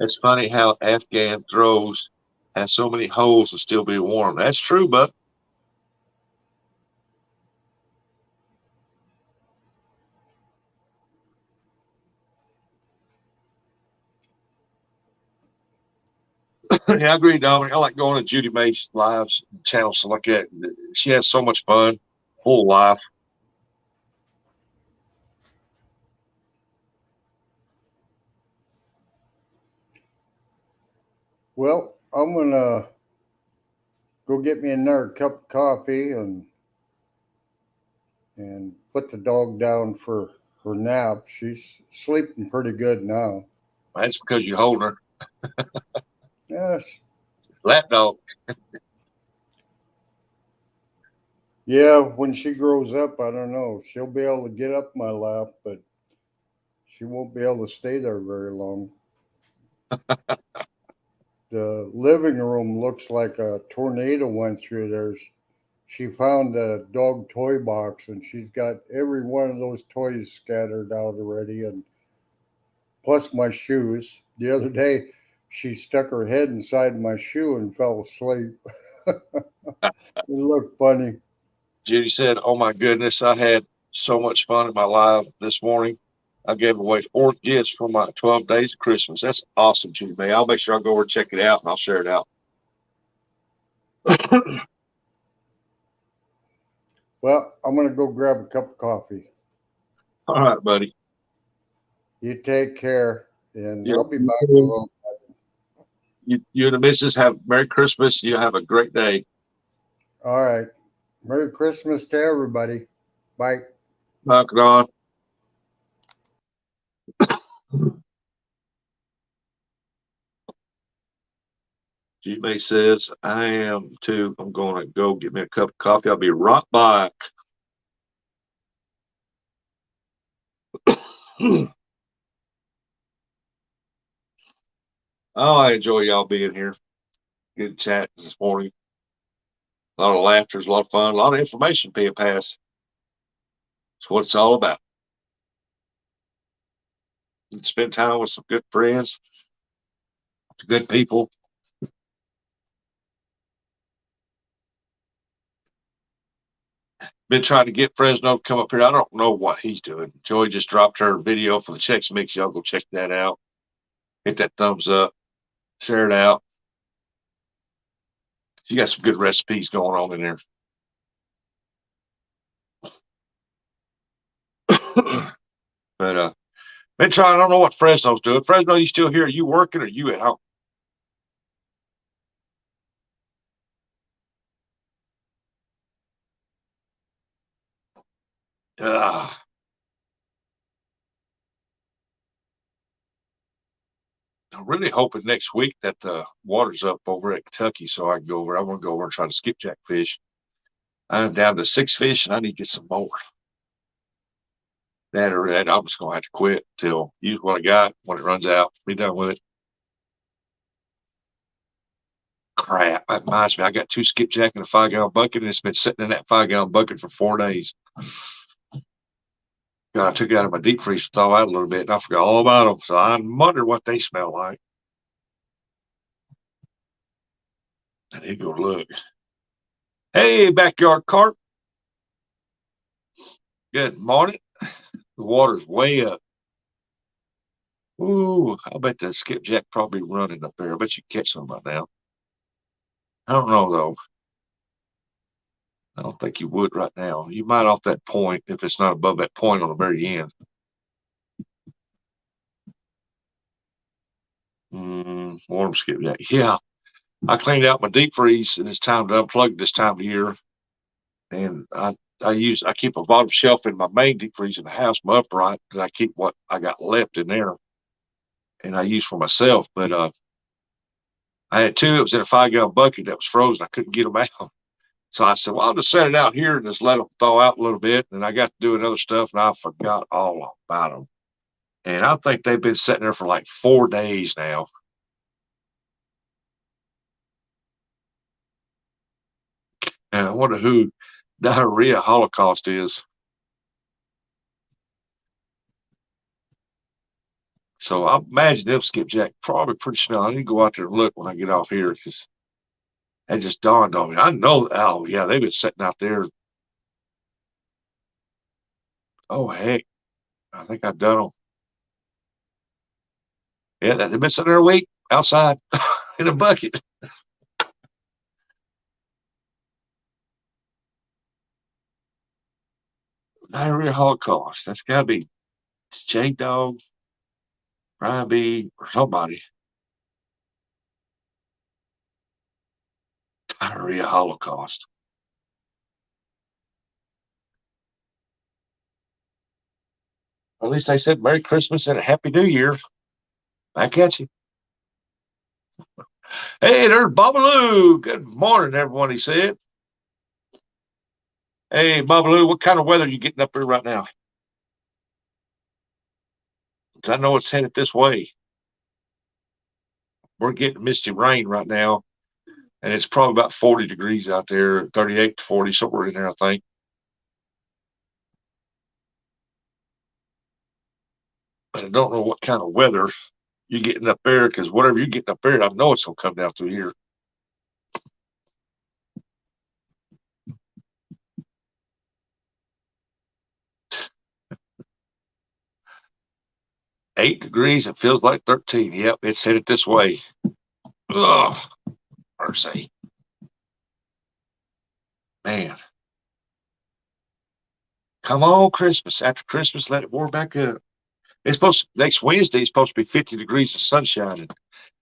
[SPEAKER 1] It's funny how Afghan throws have so many holes and still be warm. That's true, but yeah, I agree, Dominic. I like going to Judy May's lives channels like that. She has so much fun, full life.
[SPEAKER 5] Well, I'm gonna go get me another cup of coffee and put the dog down for her nap. She's sleeping pretty good now.
[SPEAKER 1] That's because you hold her.
[SPEAKER 5] Yes.
[SPEAKER 1] Lap dog.
[SPEAKER 5] Yeah, when she grows up, I don't know. She'll be able to get up my lap, but she won't be able to stay there very long. The living room looks like a tornado went through there. She found the dog toy box and she's got every one of those toys scattered out already, and plus my shoes. The other day, she stuck her head inside my shoe and fell asleep. It looked funny.
[SPEAKER 1] Judy said, "Oh my goodness, I had so much fun in my life this morning. I gave away 4 gifts for my 12 days of Christmas. That's awesome, Judy May. I'll make sure I'll go over and check it out and I'll share it out."
[SPEAKER 5] Well, I'm going to go grab a cup of coffee.
[SPEAKER 1] All right, buddy.
[SPEAKER 5] You take care, and
[SPEAKER 1] Yeah,
[SPEAKER 5] I'll be back in a little.
[SPEAKER 1] you and the missus have Merry Christmas. You have a great day.
[SPEAKER 5] All right. Merry Christmas to everybody. Bye.
[SPEAKER 1] Knock it on. Judy May says, "I am too. I'm going to go get me a cup of coffee. I'll be right back." Oh, I enjoy y'all being here. Good chat this morning. A lot of laughter, a lot of fun, a lot of information being passed. That's what it's all about. And spend time with some good friends, good people. Been trying to get Fresno to come up here. I don't know what he's doing. Joy just dropped her video for the Chex Mix. Y'all go check that out. Hit that thumbs up. Share it out. She got some good recipes going on in there. But been trying. I don't know what Fresno's doing. Fresno, you still here? Are you working or are you at home? Uh, I'm really hoping next week that the water's up over at Kentucky so I can go over. I want to go over and try to skipjack fish. I'm down to 6 fish and I need to get some more. That or that, I'm just gonna have to quit till use what I got when it runs out. Be done with it. Crap, that reminds me. I got 2 skipjack in a 5-gallon bucket, and it's been sitting in that 5-gallon bucket for 4 days. God, I took it out of my deep freeze to thaw out a little bit, and I forgot all about them. So I wonder what they smell like. I need to go look. Hey, backyard carp. Good morning. The water's way up. Ooh, I bet the skipjack probably running up there. I bet you can catch some by now. I don't know though. I don't think you would right now. You might off that point if it's not above that point on the very end. Warm skipjack. Yeah, I cleaned out my deep freeze, and it's time to unplug this time of year. And I keep a bottom shelf in my main deep freeze in the house, my upright, and I keep what I got left in there, and I use for myself. But I had 2 that was in a 5-gallon bucket that was frozen. I couldn't get them out. So I said, well, I'll just set it out here and just let them thaw out a little bit. And I got to doing other stuff, and I forgot all about them. And I think they've been sitting there for like 4 days now. And I wonder who Diarrhea Holocaust is. So I imagine them skipjack probably pretty smell. I need to go out there and look when I get off here because that just dawned on me. I know, oh, yeah, they've been sitting out there. Oh, heck. I think I've done them. Yeah, they've been sitting there a week outside in a bucket. Diarrhea Holocaust. That's got to be J-Dog, Brian B, or somebody. Diarrhea Holocaust. At least they said Merry Christmas and a Happy New Year. Back at you. Hey, there's Babaloo. Good morning, everyone, he said. Hey, Babaloo, what kind of weather are you getting up here right now? I know it's headed this way. We're getting misty rain right now, and it's probably about 40 degrees out there, 38 to 40, somewhere in there, I think. But I don't know what kind of weather you're getting up there, because whatever you're getting up there, I know it's going to come down through here. Eight degrees, it feels like 13. Yep, it's headed this way. Ugh, mercy. Man. Come on, Christmas. After Christmas, let it warm back up. It's supposed to, next Wednesday is supposed to be 50 degrees of sunshine. And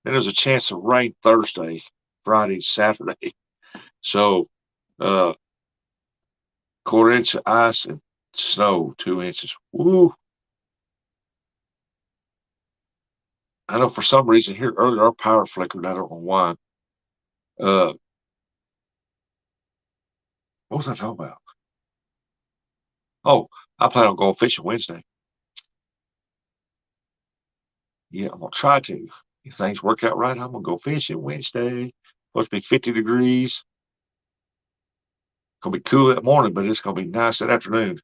[SPEAKER 1] then there's a chance of rain Thursday, Friday, Saturday. So, quarter inch of ice and snow, 2 inches. Woo. I know for some reason here earlier our power flickered. I don't know why. What was I talking about? Oh, I plan on going fishing Wednesday. Yeah, I'm gonna try to. If things work out right, I'm gonna go fishing Wednesday. Supposed to be 50 degrees. Gonna be cool that morning, but it's gonna be nice that afternoon.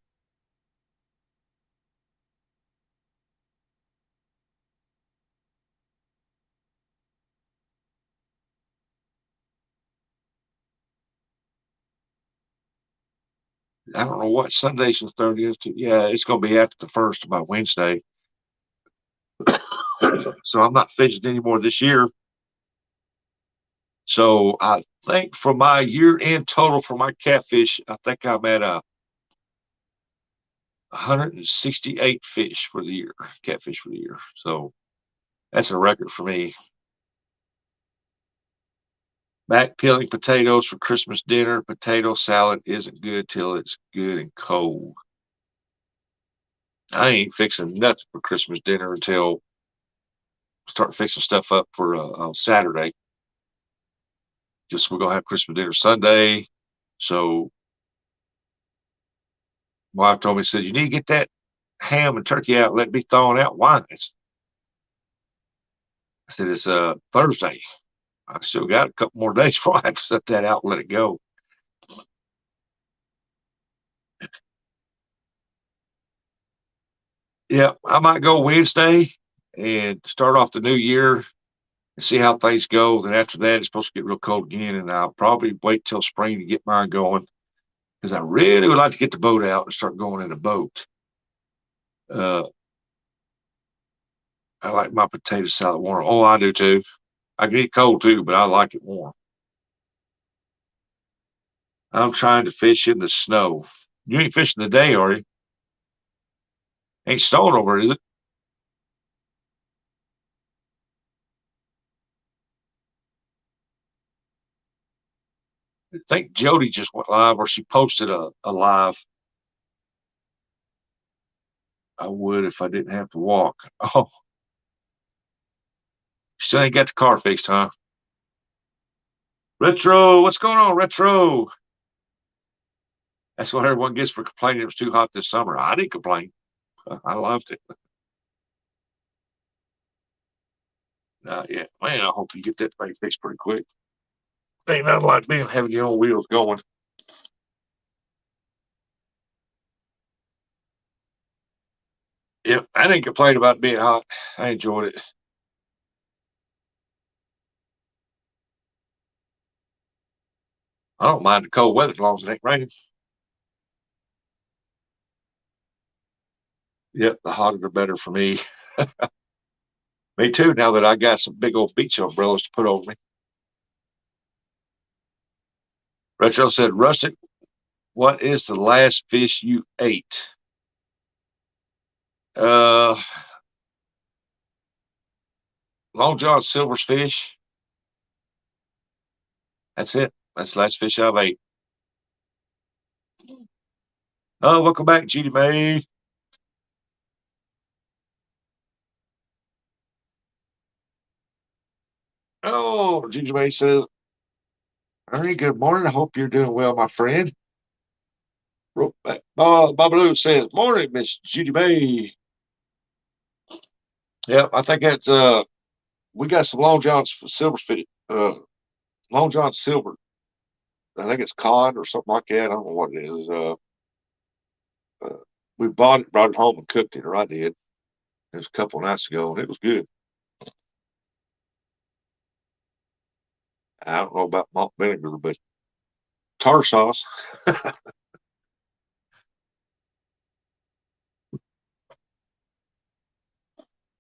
[SPEAKER 1] I don't know what Sunday's the 30th. Yeah, it's gonna be after the first by Wednesday. So I'm not fishing anymore this year. So I think for my year-end total for my catfish, I think I'm at 168 fish for the year, catfish for the year. So that's a record for me. Back peeling potatoes for Christmas dinner. Potato salad isn't good till it's good and cold. I ain't fixing nothing for Christmas dinner until start fixing stuff up for Saturday. Just we're gonna have Christmas dinner Sunday. So my wife told me, said, you need to get that ham and turkey out, let me thawing out wine. I said, it's Thursday. I still got a couple more days before I have to set that out and let it go. Yeah, I might go Wednesday and start off the new year and see how things go. Then after that, it's supposed to get real cold again, and I'll probably wait till spring to get mine going because I really would like to get the boat out and start going in a boat. I like my potato salad warm. Oh, I do too. I get it cold too, but I like it warm. I'm trying to fish in the snow. You ain't fishing today, are you? Ain't snowing over, is it? I think Jody just went live, or she posted a live. I would if I didn't have to walk. Oh, still ain't got the car fixed, huh? Retro, what's going on, Retro? That's what everyone gets for complaining it was too hot this summer. I didn't complain. I loved it. Yeah, man, I hope you get that thing fixed pretty quick. Ain't nothing like being having your own wheels going. Yep, I didn't complain about being hot. I enjoyed it. I don't mind the cold weather as long as it ain't raining. Yep, the hotter the better for me. Me too, now that I got some big old beach umbrellas to put over me. Retro said, Rustic, what is the last fish you ate? Uh, Long John Silver's fish. That's it. That's the last fish I've ate. Oh, welcome back, Judy May. Oh, Judy May says, Ernie, good morning. I hope you're doing well, my friend. Babaloo says, morning, Miss Judy May. Yep, I think that's we got some Long John Silver fish. Long John Silver. I think it's cod or something like that. I don't know what it is. We bought it, brought it home, and cooked it, or I did. It was a couple of nights ago, and it was good. I don't know about malt vinegar, but tartar sauce.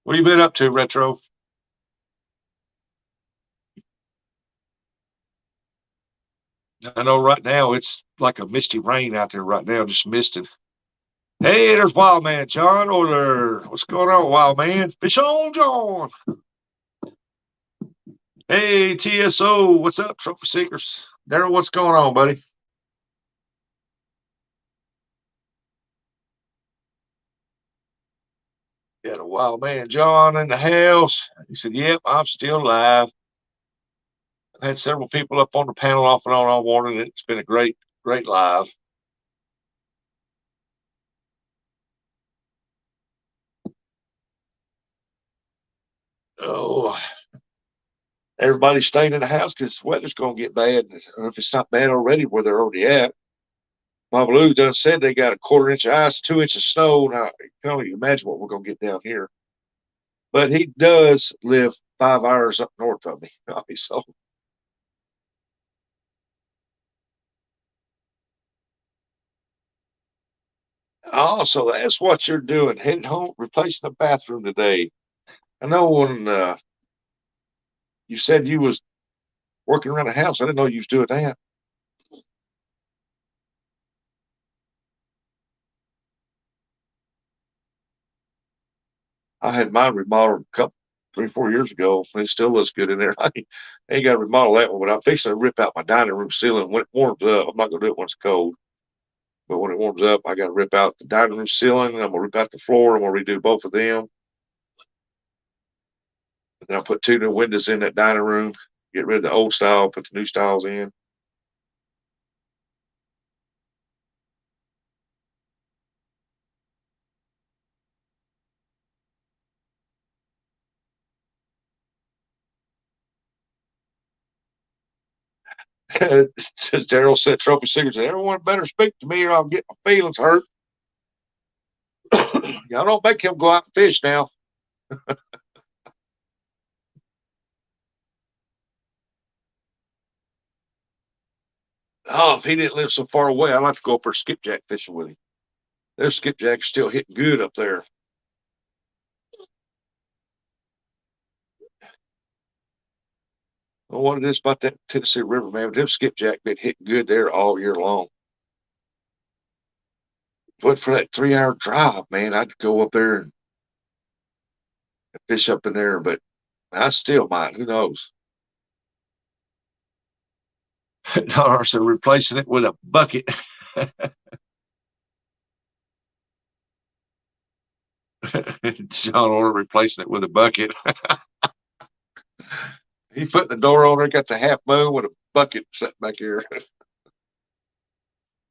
[SPEAKER 1] What have you been up to, Retro? I know right now it's like a misty rain out there right now, just misting. Hey, there's Wild Man John over there. What's going on, Wild Man? Fish on, John. Hey, TSO, what's up, Trophy Seekers? Daryl, what's going on, buddy? Got a Wild Man John in the house. He said, yep, I'm still alive. I've had several people up on the panel off and on all morning. It's been a great, great live. Oh, everybody's staying in the house because the weather's going to get bad. Or if it's not bad already, where they're already at. Mama Lou done said they got a quarter-inch of ice, 2 inches of snow. Now, you can only imagine what we're going to get down here. But he does live 5 hours up north of me. So so that's what you're doing. Heading home, replacing the bathroom today. I know when you said you was working around the house, I didn't know you was doing that. I had mine remodeled a couple, 3, 4 years ago. It still looks good in there. I ain't got to remodel that one, but I'm fixing to rip out my dining room ceiling when it warms up. I'm not going to do it when it's cold, but when it warms up, I got to rip out the dining room ceiling. I'm going to rip out the floor. I'm going to redo both of them. And then I'll put 2 new windows in that dining room, get rid of the old style, put the new styles in. Daryl said, Trophy Secret said, everyone better speak to me or I'll get my feelings hurt. Y'all don't make him go out and fish now. Oh, if he didn't live so far away, I'd like to go up there skipjack fishing with him. Their skipjacks still hitting good up there. I what it is about that Tennessee River, man. Them skipjack been hitting good there all year long. But for that 3 hour drive, man, I'd go up there and fish up in there, but I still might. Who knows? Dollars are replacing it with a bucket. John Orr replacing it with a bucket. He put the door on there, got the half moon with a bucket sitting back here.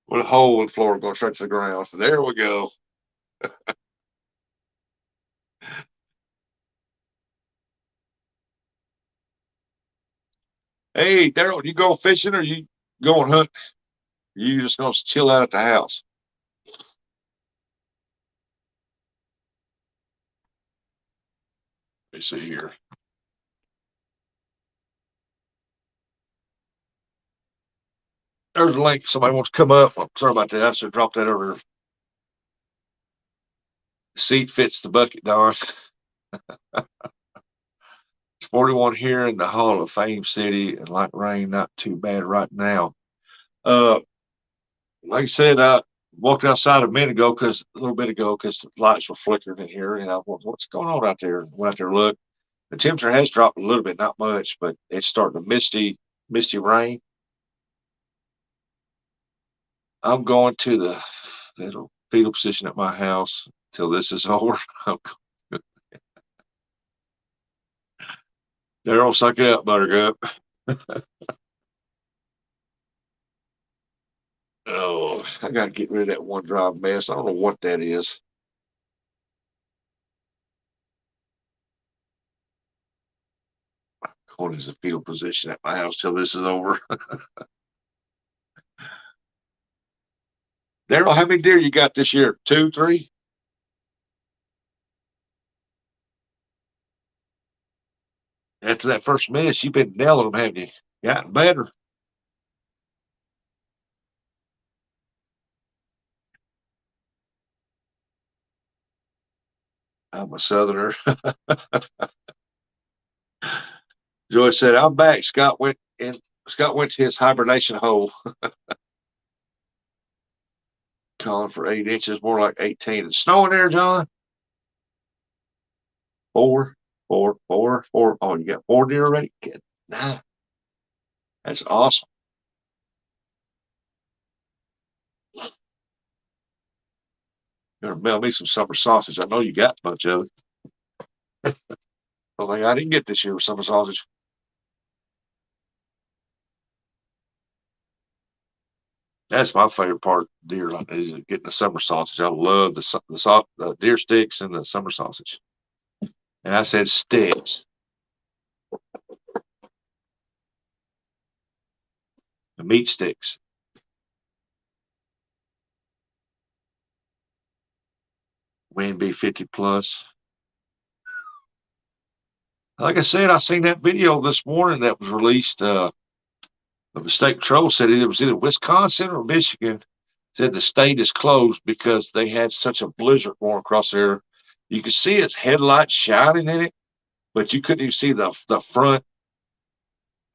[SPEAKER 1] With a hole in the floor going straight to the ground. So there we go. Hey, Daryl, you go fishing or you going hunting? You just gonna chill out at the house? Let me see here. There's a link. Somebody wants to come up. I'm sorry about that. I should drop that over. The seat fits the bucket, Don. It's 41 here in the Hall of Fame City, and like rain, not too bad right now. Like I said, I walked outside a little bit ago, because the lights were flickering in here, and I went, what's going on out there? Went out there to look. The temperature has dropped a little bit, not much, but it's starting to misty rain. I'm going to the little fetal position at my house till this is over. Daryl, suck it up, Buttercup. Oh, I got to get rid of that OneDrive mess. I don't know what that is. Going to the fetal position at my house till this is over. Daryl, how many deer you got this year? 2, 3? After that first miss, you've been nailing them, haven't you? Gotten better. I'm a Southerner. Joy said, I'm back. Scott went to his hibernation hole. Calling for 8 inches, more like 18. It's snowing there, John. 4, 4, 4, 4. Oh, you got 4 deer already? Good. Nah. That's awesome. You're gonna mail me some summer sausage. I know you got a bunch of it. Something I didn't get this year was summer sausage. That's my favorite part of deer is getting the summer sausage. I love the deer sticks and the summer sausage. And I said sticks. The meat sticks. Wind be 50 plus. Like I said, I seen that video this morning that was released. The state patrol said it was either Wisconsin or Michigan. Said the state is closed because they had such a blizzard going across there. You could see its headlights shining in it, but you couldn't even see the front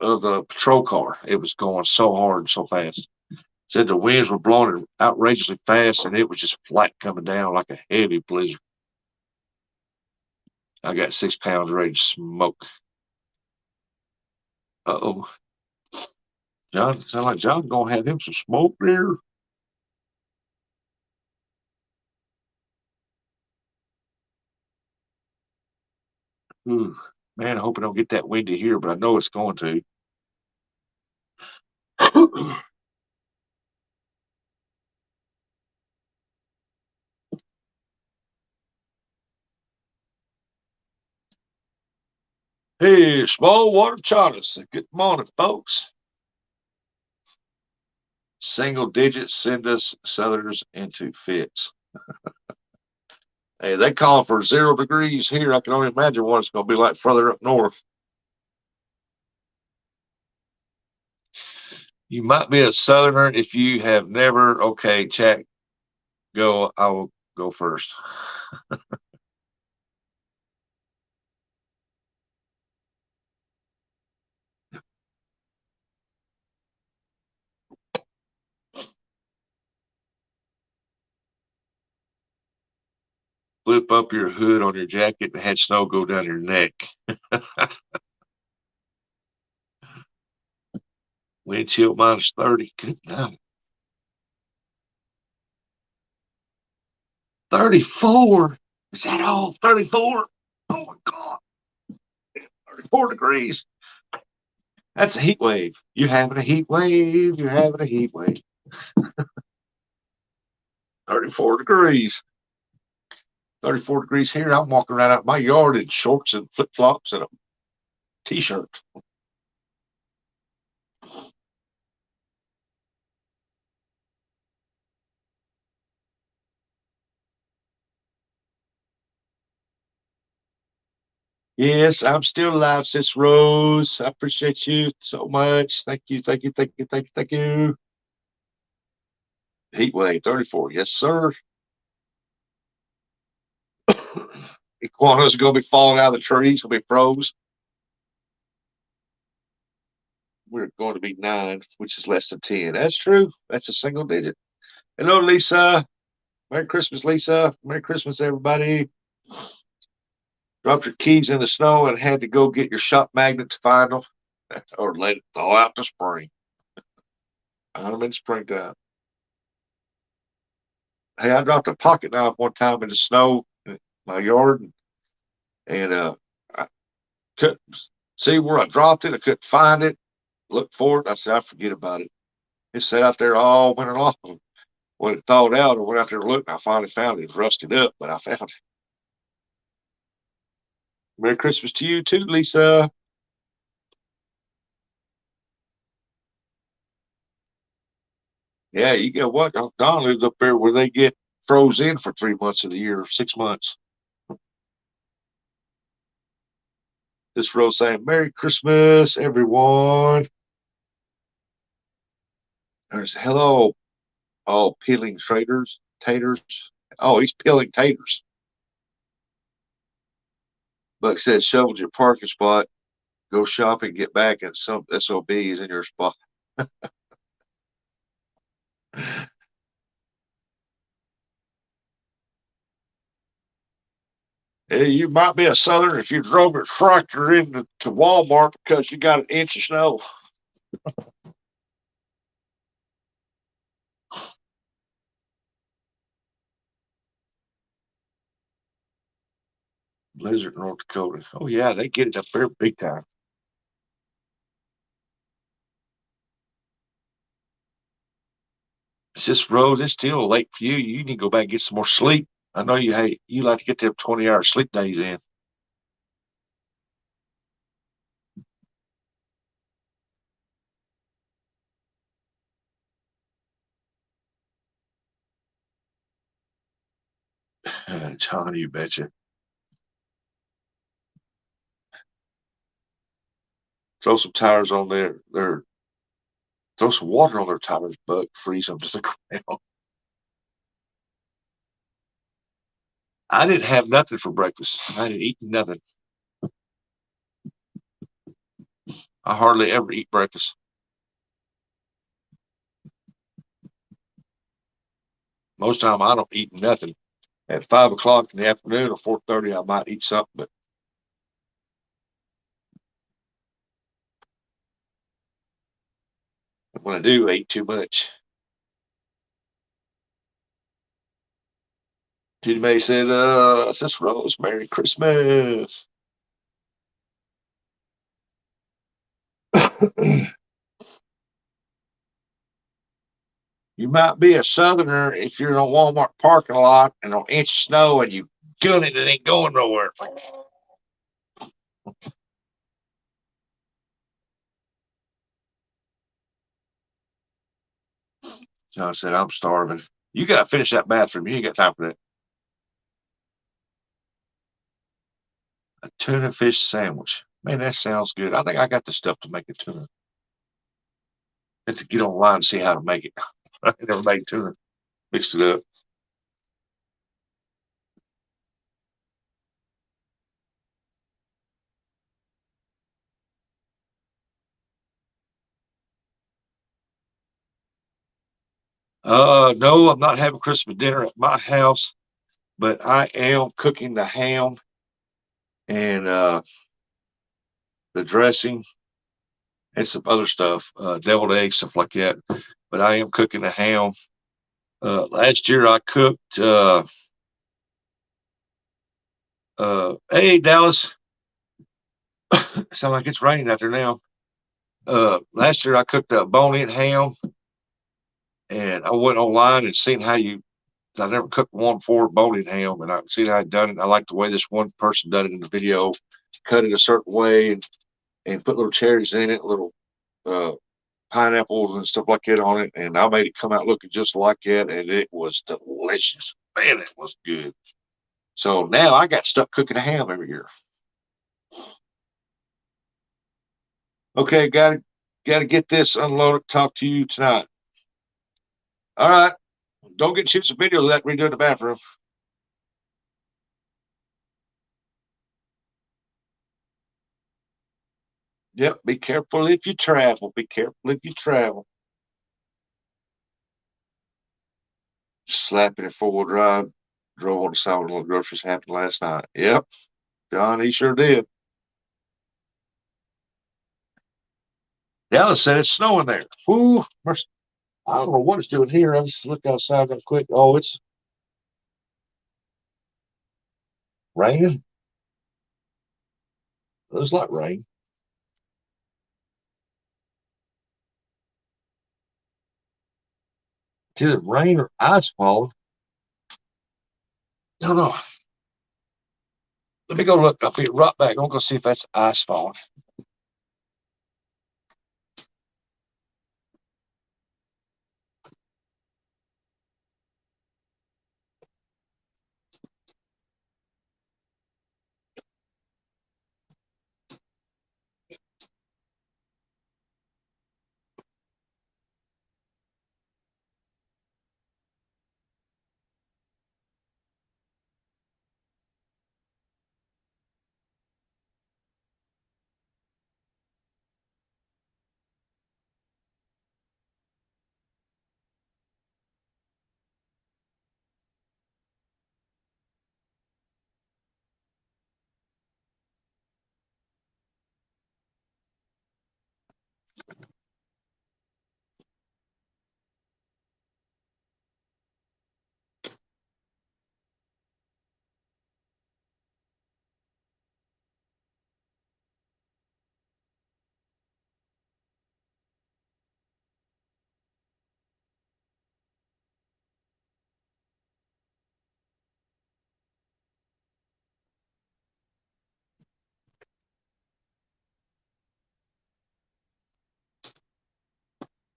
[SPEAKER 1] of the patrol car. It was going so hard and so fast. Said the winds were blowing it outrageously fast, and it was just flat coming down like a heavy blizzard. I got 6 pounds ready to smoke. Uh-oh. John, sound like John's gonna have him some smoke there. Ooh, man, I hope I don't get that windy here, but I know it's going to. Hey, small water charters. Good morning, folks. Single digits send us Southerners into fits. Hey, they call for 0 degrees here. I can only imagine what it's going to be like further up north. You might be a Southerner if you have never. Okay, chat, go. I will go first. Flip up your hood on your jacket and had snow go down your neck. Wind chill minus 30. Good night. 34. Is that all? 34? Oh my God. 34 degrees. That's a heat wave. You're having a heat wave. You're having a heat wave. 34 degrees. 34 degrees here. I'm walking right out my yard in shorts and flip flops and a t-shirt. Yes, I'm still alive, Sis Rose. I appreciate you so much. Thank you, thank you, thank you, thank you, thank you. Heat wave 34. Yes, sir. Iguanas are going to be falling out of the trees. Going to be froze. We're going to be 9, which is less than 10. That's true. That's a single digit. Hello, Lisa. Merry Christmas, Lisa. Merry Christmas, everybody. Dropped your keys in the snow and had to go get your shop magnet to find them or let it thaw out to spring. Find them in springtime. Hey, I dropped a pocket knife one time in the snow in my yard, and I couldn't see where I dropped it. I couldn't find it. Looked for it. I said, I forget about it. It sat out there all winter long. When it thawed out, I went out there and looked, and I finally found it. It was rusted up, but I found it. Merry Christmas to you too, Lisa. Yeah, you get what? Don lives up there where they get froze in for 3 months of the year, 6 months. This Rose saying, Merry Christmas, everyone. There's hello. Oh, peeling taters. Oh, he's peeling taters. Buck said, shoveled your parking spot. Go shopping, get back, and some SOBs in your spot. Hey, you might be a Southern if you drove your tractor into Walmart because you got an inch of snow. Blizzard, North Dakota. Oh, yeah, they get it up there big time. It's just Rose. It's still late for you. You need to go back and get some more sleep. I know you like to get them 20-hour sleep days in. John, you betcha. Throw some tires on their throw some water on their tires, Buck. Freeze them to the ground. I didn't have nothing for breakfast. I didn't eat nothing. I hardly ever eat breakfast. Most time I don't eat nothing. At 5 o'clock in the afternoon or 4:30, I might eat something, but when I do, I eat too much. Judy May said, Sis Rose, Merry Christmas. You might be a Southerner if you're in a Walmart parking lot and an inch of snow and you gun it and it ain't going nowhere. John said, I'm starving. You got to finish that bathroom. You ain't got time for that. A tuna fish sandwich. Man, that sounds good. I think I got the stuff to make a tuna. Have to get online and see how to make it. I never made tuna. Mix it up. No, I'm not having Christmas dinner at my house, but I am cooking the ham and the dressing and some other stuff, deviled eggs, stuff like that. But I am cooking the ham. Last year I cooked. Hey Dallas, sound like it's raining out there now. Last year I cooked a bone-in ham, and I went online and seen how you. I never cooked one for bone-in ham, and I seen how I done it. I like the way this one person done it in the video. Cut it a certain way and put little cherries in it, little uh, pineapples and stuff like that on it, and I made it come out looking just like that, and it was delicious. Man, it was good. So now I got stuck cooking a ham every year. Okay, gotta get this unloaded. Talk to you tonight. All right. Don't get shoot some video of that redoing the bathroom. Yep. Be careful if you travel. Be careful if you travel. Slapping it 4-wheel drive. Drove on the side of the little groceries happened last night. Yep. John, he sure did. Dallas said it's snowing there. Ooh, I don't know what it's doing here. I just looked outside real quick. Oh, it's raining. Looks like rain. Is it rain or ice falling? I don't know. Let me go look. I'll be right back. I'm going to see if that's ice falling.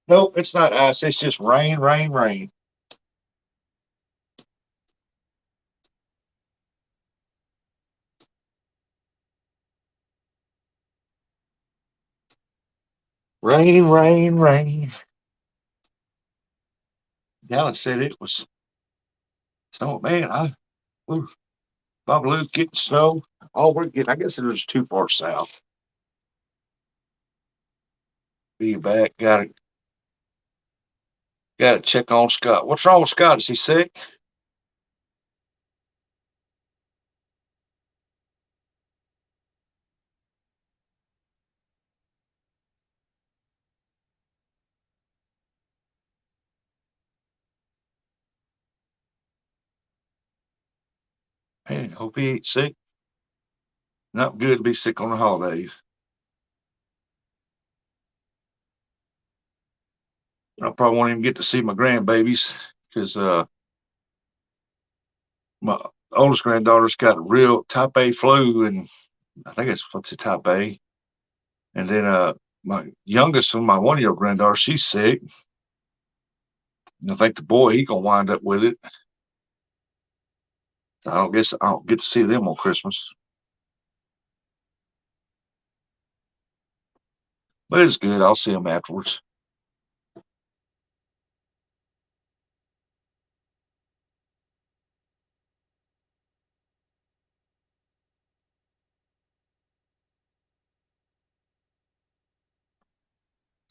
[SPEAKER 1] Nope, it's not ice. It's just rain, rain, rain. Rain, rain, rain. Dallas said it was snow. Man, Babalu's getting snow. All we're getting, I guess it was too far south. Be back. Gotta check on Scott. What's wrong with Scott? Is he sick? Man, hope he ain't sick. Not good to be sick on the holidays. I probably won't even get to see my grandbabies because my oldest granddaughter's got a real type A flu, and I think it's what's the type A. And then my youngest one, my 1-year-old granddaughter, she's sick. I think the boy he gonna wind up with it. I don't guess I don't get to see them on Christmas, but it's good. I'll see them afterwards.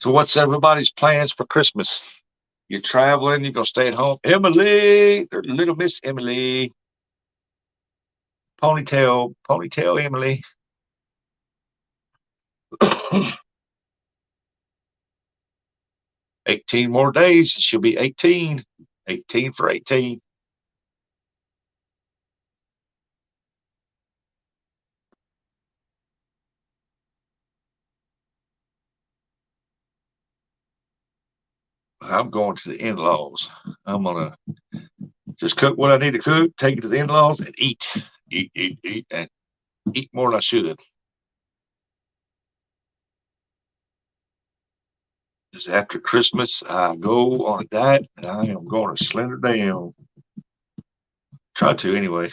[SPEAKER 1] So, what's everybody's plans for Christmas? You're traveling. You're gonna stay at home. Emily, little Miss Emily, ponytail Emily. 18 more days. She'll be 18. 18 for 18. I'm going to the in-laws. I'm gonna just cook what I need to cook, take it to the in-laws, and eat, and eat more than I should. Because after Christmas, I go on a diet, and I am going to slender down. Try to anyway.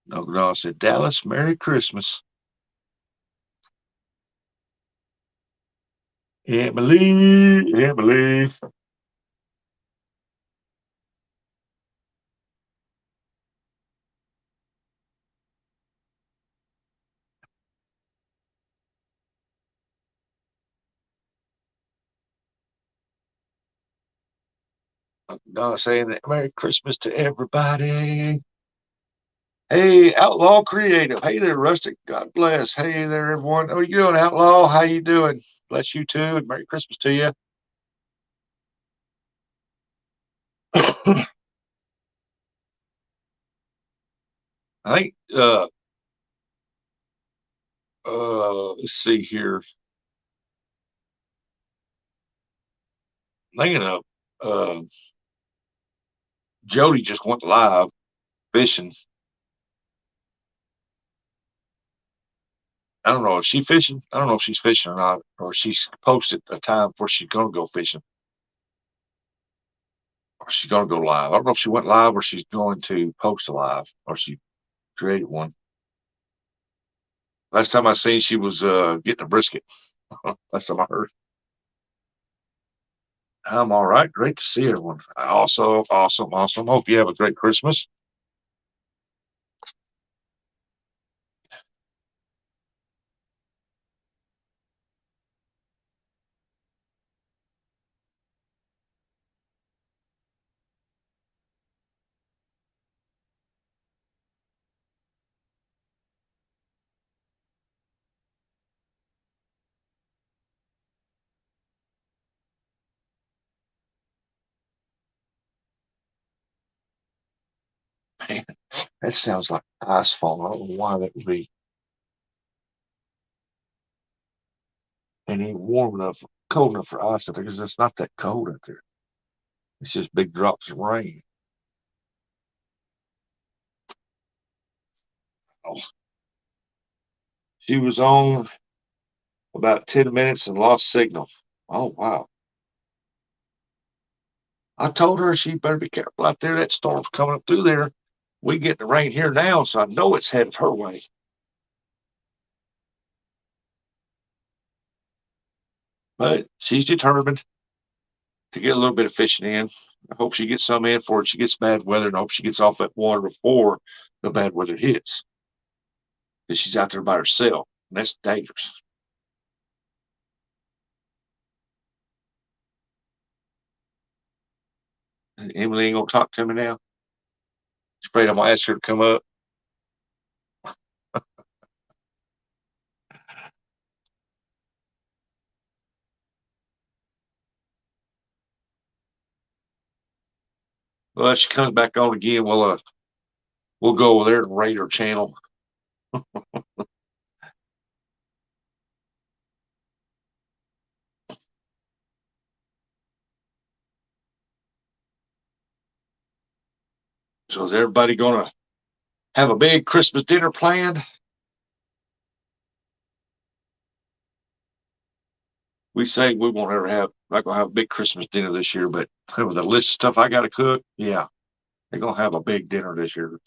[SPEAKER 1] No, I said, Dallas, Merry Christmas. Emily. No, saying that Merry Christmas to everybody. Hey, Outlaw Creative. Hey there, Rustic. God bless. Hey there, everyone. How you doing, Outlaw? How you doing? Bless you too, and Merry Christmas to you. I think let's see here. Thinking of Jody just went live fishing. I don't know if she's fishing. I don't know if she's fishing or not, or she's posted a time where she's gonna go fishing, or she's gonna go live. I don't know if she went live or she's going to post a live, or she created one. Last time I seen she was getting a brisket. Last time I heard. I'm all right. Great to see everyone. Also, awesome. Hope you have a great Christmas. Man, that sounds like ice falling. I don't know why that would be. And ain't warm enough, cold enough for ice because it's not that cold out there. It's just big drops of rain. Oh, she was on about 10 minutes and lost signal. Oh, wow. I told her she better be careful out there. That storm's coming up through there. We get the rain here now, so I know it's headed her way. But she's determined to get a little bit of fishing in. I hope she gets some in before she gets bad weather, and I hope she gets off that water before the bad weather hits. Because she's out there by herself, and that's dangerous. And Emily ain't gonna talk to me now. She's afraid I'm gonna ask her to come up. Well, if she comes back on again, we'll go over there and rate her channel. So is everybody going to have a big Christmas dinner planned? We say we won't ever not going to have a big Christmas dinner this year, but with the list of stuff I got to cook, yeah, they're going to have a big dinner this year.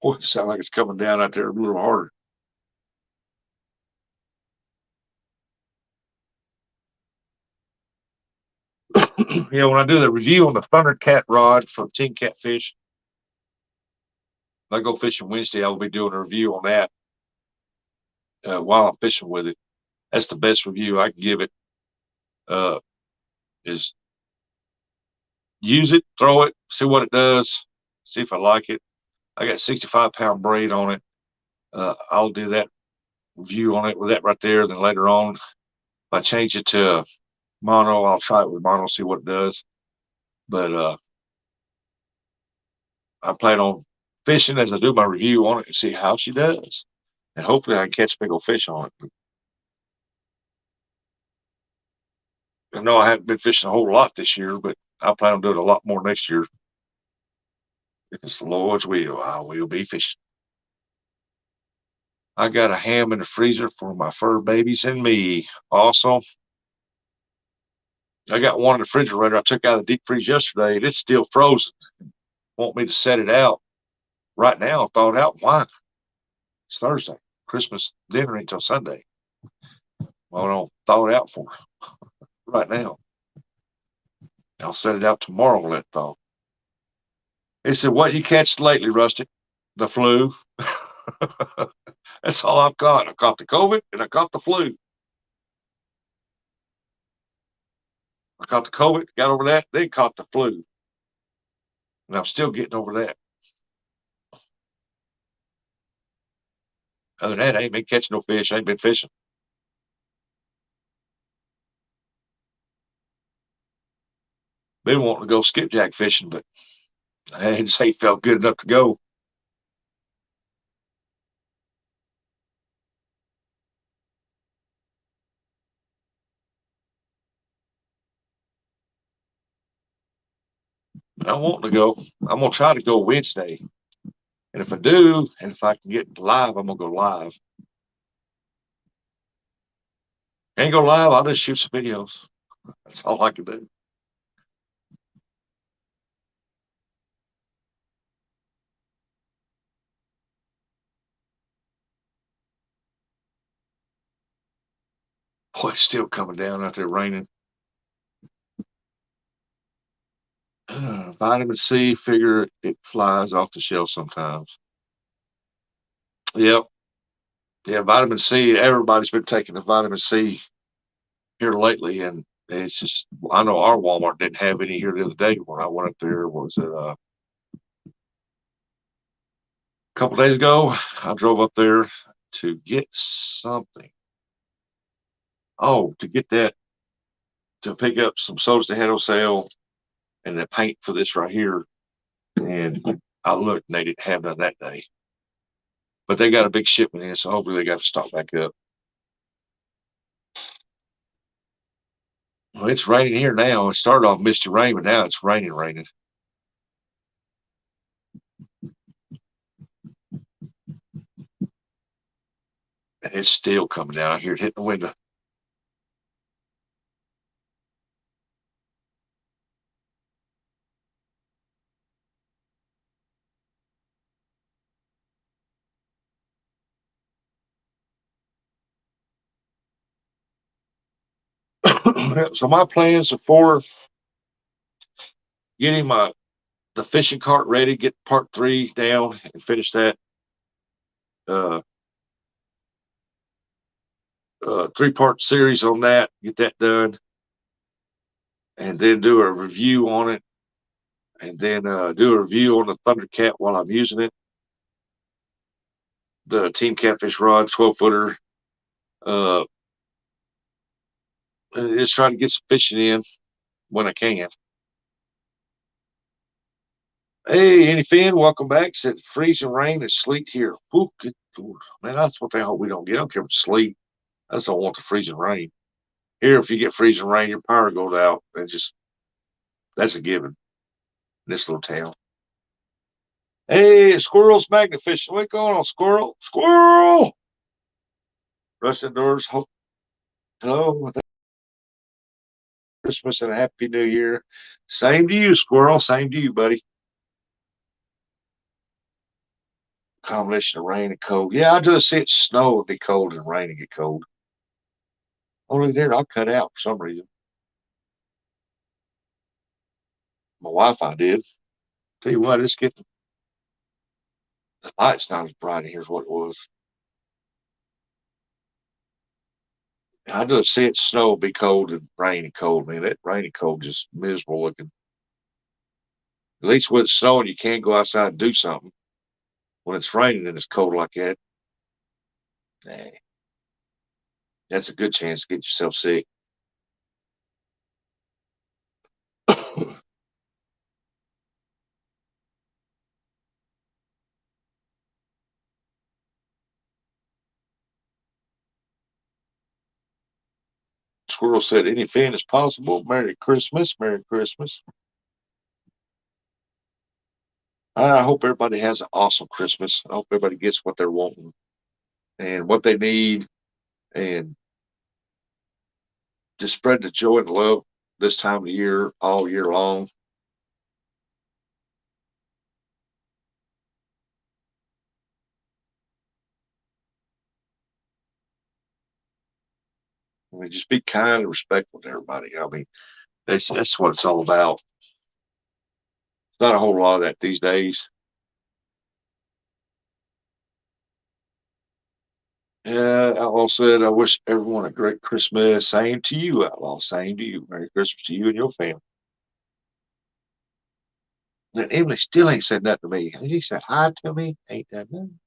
[SPEAKER 1] Boy, it sounds like it's coming down out there a little harder. Yeah, when I do the review on the Thundercat rod from Team Catfish, I go fishing Wednesday. I will be doing a review on that while I'm fishing with it. That's the best review I can give it. Is use it, throw it, see what it does, see if I like it. I got 65-pound braid on it. I'll do that review on it with that right there. Then later on, if I change it to mono, I'll try it with mono, see what it does. But I plan on fishing as I do my review on it and see how she does. And hopefully I can catch a big old fish on it. I know I haven't been fishing a whole lot this year, but I plan on doing a lot more next year. If it's the Lord's will, I will be fishing. I got a ham in the freezer for my fur babies and me. Also, I got one in the refrigerator I took out of the deep freeze yesterday, and it's still frozen. Want me to set it out right now? Thawed out. Why? It's Thursday. Christmas dinner ain't till Sunday. Well, I'll thaw it out for right now. I'll set it out tomorrow and let it thaw. He said, "What you catched lately, Rustic?" The flu. That's all I've got. I caught the COVID and I caught the flu. I caught the COVID, got over that, then caught the flu. And I'm still getting over that. Other than that, I ain't been catching no fish. I ain't been fishing. Been wanting to go skipjack fishing, but I just ain't felt good enough to go. I want to go. I'm gonna try to go Wednesday, and if I do, and if I can get live, I'm gonna go live. Ain't go live. I'll just shoot some videos. That's all I can do. Boy, it's still coming down out there raining. Vitamin C, figure it flies off the shelf sometimes. Yep. Yeah, vitamin C. Everybody's been taking the vitamin C here lately, and it's just, I know our Walmart didn't have any here the other day when I went up there. Was it a couple days ago? I drove up there to get something. Oh, to get that, to pick up some sodas they had on sale and the paint for this right here. And I looked and they didn't have none that day. But they got a big shipment in, so hopefully they got to stock back up. Well, it's raining here now. It started off misty rain, but now it's raining. And it's still coming down. I hear it hitting the window. So my plans are for getting the fishing cart ready, get part 3 down and finish that 3-part series on that, get that done, and then do a review on it, and then do a review on the Thundercat while I'm using it. The Team Catfish rod, 12-footer. Just trying to get some fishing in when I can. Hey, Annie Finn, welcome back. Said freezing rain and sleet here. Whew, good Lord. Man, that's what they hope we don't get. I don't care if it's sleet. I just don't want the freezing rain. Here, if you get freezing rain, your power goes out. That's a given in this little town. Hey, squirrel's magnet fishing. What's going on, squirrel? Squirrel! Rush indoors. Hello. Christmas and a happy new year. Same to you, squirrel. Same to you, buddy. Combination of rain and cold. Yeah, I just see it snow and be cold and rain and get cold. Oh, look there. I cut out for some reason. My Wi-Fi did. Tell you what, it's getting the light's not as bright in here as what it was. I just see it snow, be cold and rain and cold. Man, that rain and cold just miserable looking. At least with it snowing, you can go outside and do something. When it's raining and it's cold like that, nah, that's a good chance to get yourself sick. Squirrel said, any fan is possible. Merry Christmas. Merry Christmas. I hope everybody has an awesome Christmas. I hope everybody gets what they're wanting and what they need and just spread the joy and love this time of the year, all year long. I mean, just be kind and respectful to everybody. I mean, that's what it's all about. It's not a whole lot of that these days. Yeah, Outlaw said, I wish everyone a great Christmas. Same to you, Outlaw. Same to you. Merry Christmas to you and your family. And Emily still ain't said nothing to me. He said hi to me. Ain't done nothing.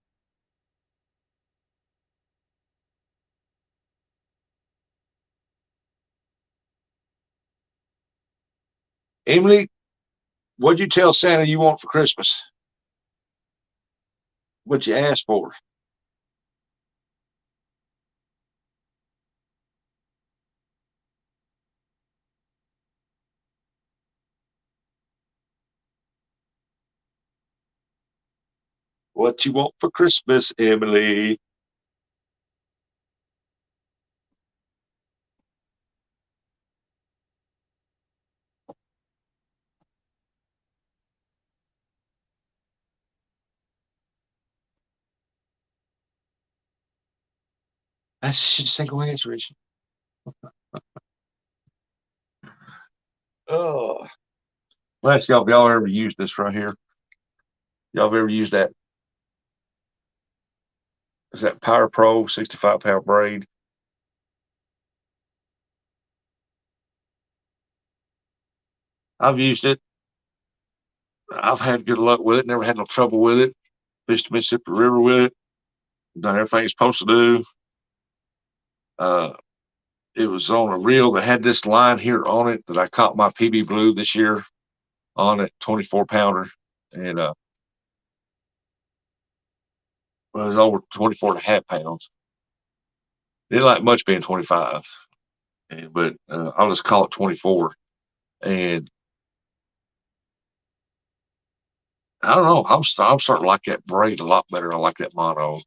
[SPEAKER 1] Emily, what'd you tell Santa you want for Christmas? What you asked for? What you want for Christmas, Emily? That's just a single answer, is Oh, well, ask y'all if y'all ever used this right here. Y'all have ever used that? Is that Power Pro 65-pound braid? I've used it. I've had good luck with it. Never had no trouble with it. Fished the Mississippi River with it. Done everything it's supposed to do. Uh, it was on a reel that had this line here on it that I caught my PB Blue this year on it, 24-pounder, and it was over 24 and a half pounds. Didn't like much being 25, but I'll just call it 24. And I don't know. I'm starting to like that braid a lot better. I like that mono.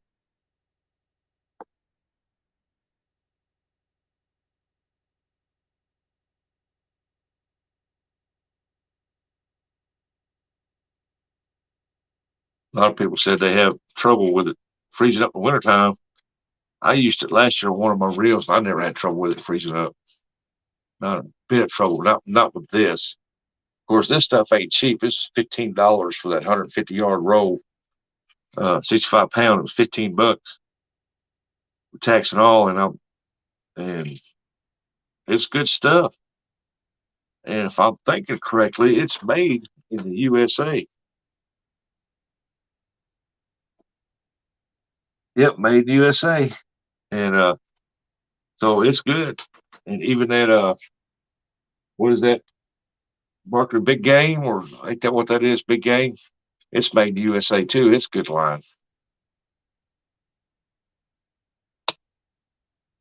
[SPEAKER 1] A lot of people said they have trouble with it freezing up in the wintertime. I used it last year on one of my reels, and I never had trouble with it freezing up. Not a bit of trouble. Not with this. Of course, this stuff ain't cheap. This is $15 for that 150-yard roll. 65-pound. It was $15 with tax and all, and it's good stuff. And if I'm thinking correctly, it's made in the USA. Yep, made in the USA. And so it's good. And even that what is that? Barker Big Game, or ain't that what that is? Big Game. It's made in the USA too. It's good line.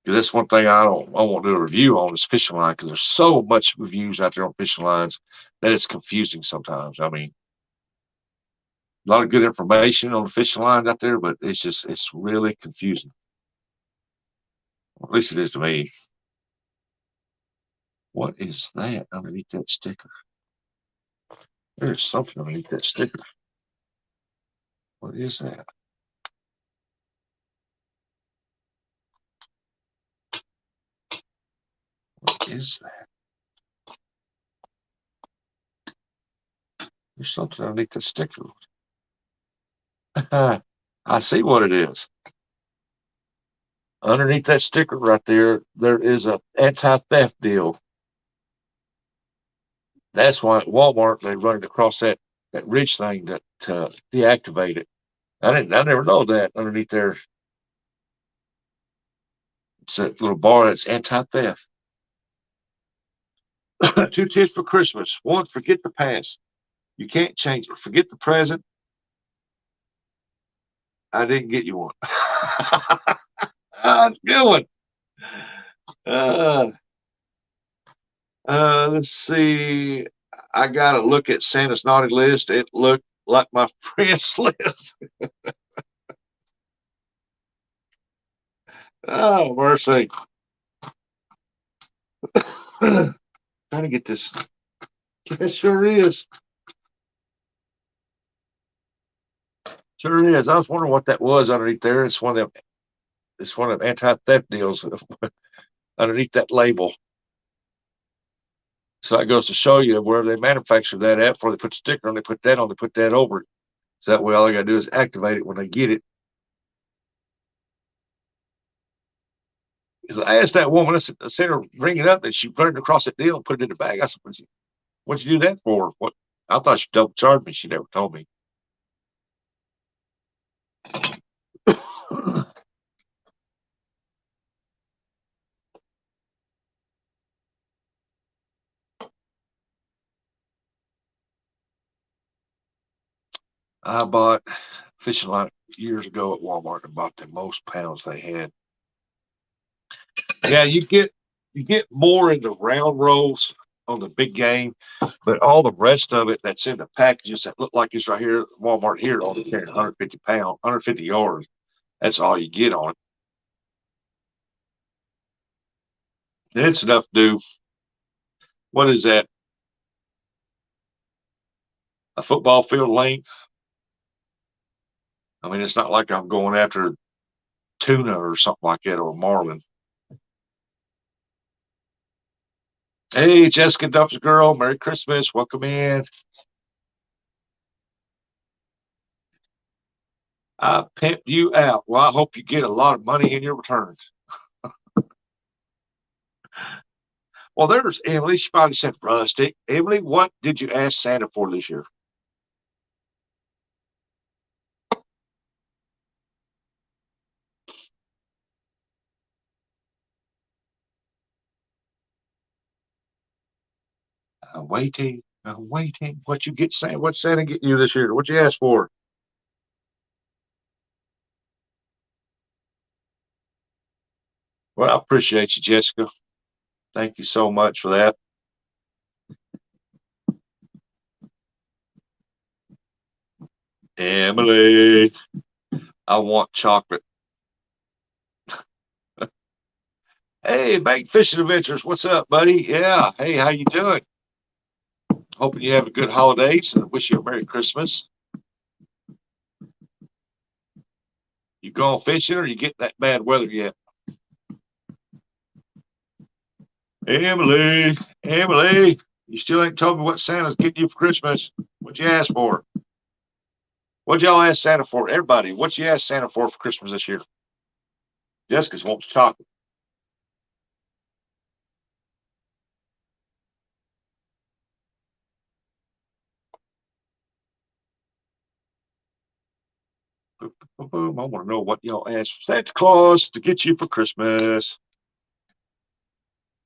[SPEAKER 1] That's one thing I won't do a review on is fishing line because there's so much reviews out there on fishing lines that it's confusing sometimes. I mean, a lot of good information on the fishing lines out there, but it's really confusing. At least it is to me. What is that underneath that sticker? There's something underneath that sticker. What is that? What is that? There's something underneath that sticker. I see what it is. Underneath that sticker right there, there is a anti-theft deal. That's why at Walmart they run it across that ridge thing to deactivate it. I never know that underneath there. It's that little bar that's anti-theft. 2 tips for Christmas. 1, forget the past. You can't change it. Forget the present. I didn't get you one. That's a good one. Let's see. I got to look at Santa's naughty list. It looked like my friend's list. Oh, mercy. Trying to get this. It sure is. Sure is. I was wondering what that was underneath there. It's one of them anti-theft deals underneath that label. So that goes to show you where they manufacture that at before they put the sticker on. They put that on. They put that over it. So that way, all they got to do is activate it when they get it. Because I asked that woman, I said her ring it up, that she put it across that deal and put it in the bag. I said, "What'd you do that for?" What? I thought she double charged me. She never told me. I bought fishing line years ago at Walmart and bought the most pounds they had. Yeah, you get more in the round rolls on the big game, but all the rest of it that's in the packages that look like it's right here at Walmart here only carrying 150 pounds, 150 yards. That's all you get on it. And it's enough to do. What is that? A football field length? I mean, it's not like I'm going after tuna or something like that or marlin. Hey, Jessica Dump's girl, Merry Christmas. Welcome in. I pimped you out. Well, I hope you get a lot of money in your returns. Well, there's Emily. She probably said rustic. Emily, what did you ask Santa for this year? I'm waiting. I'm waiting. What you get, Santa? What's Santa getting you this year? What you ask for? Well, I appreciate you, Jessica. Thank you so much for that. Emily, I want chocolate. Hey, Baked Fishing Adventures, what's up, buddy? Yeah. Hey, how you doing? Hoping you have a good holidays and wish you a Merry Christmas. You going fishing or you getting that bad weather yet? Emily, Emily, you still ain't told me what Santa's getting you for Christmas. What you ask for? What'd y'all ask Santa for? Everybody, what you ask Santa for Christmas this year? Jessica's wants chocolate. I want to know what y'all asked Santa Claus to get you for Christmas.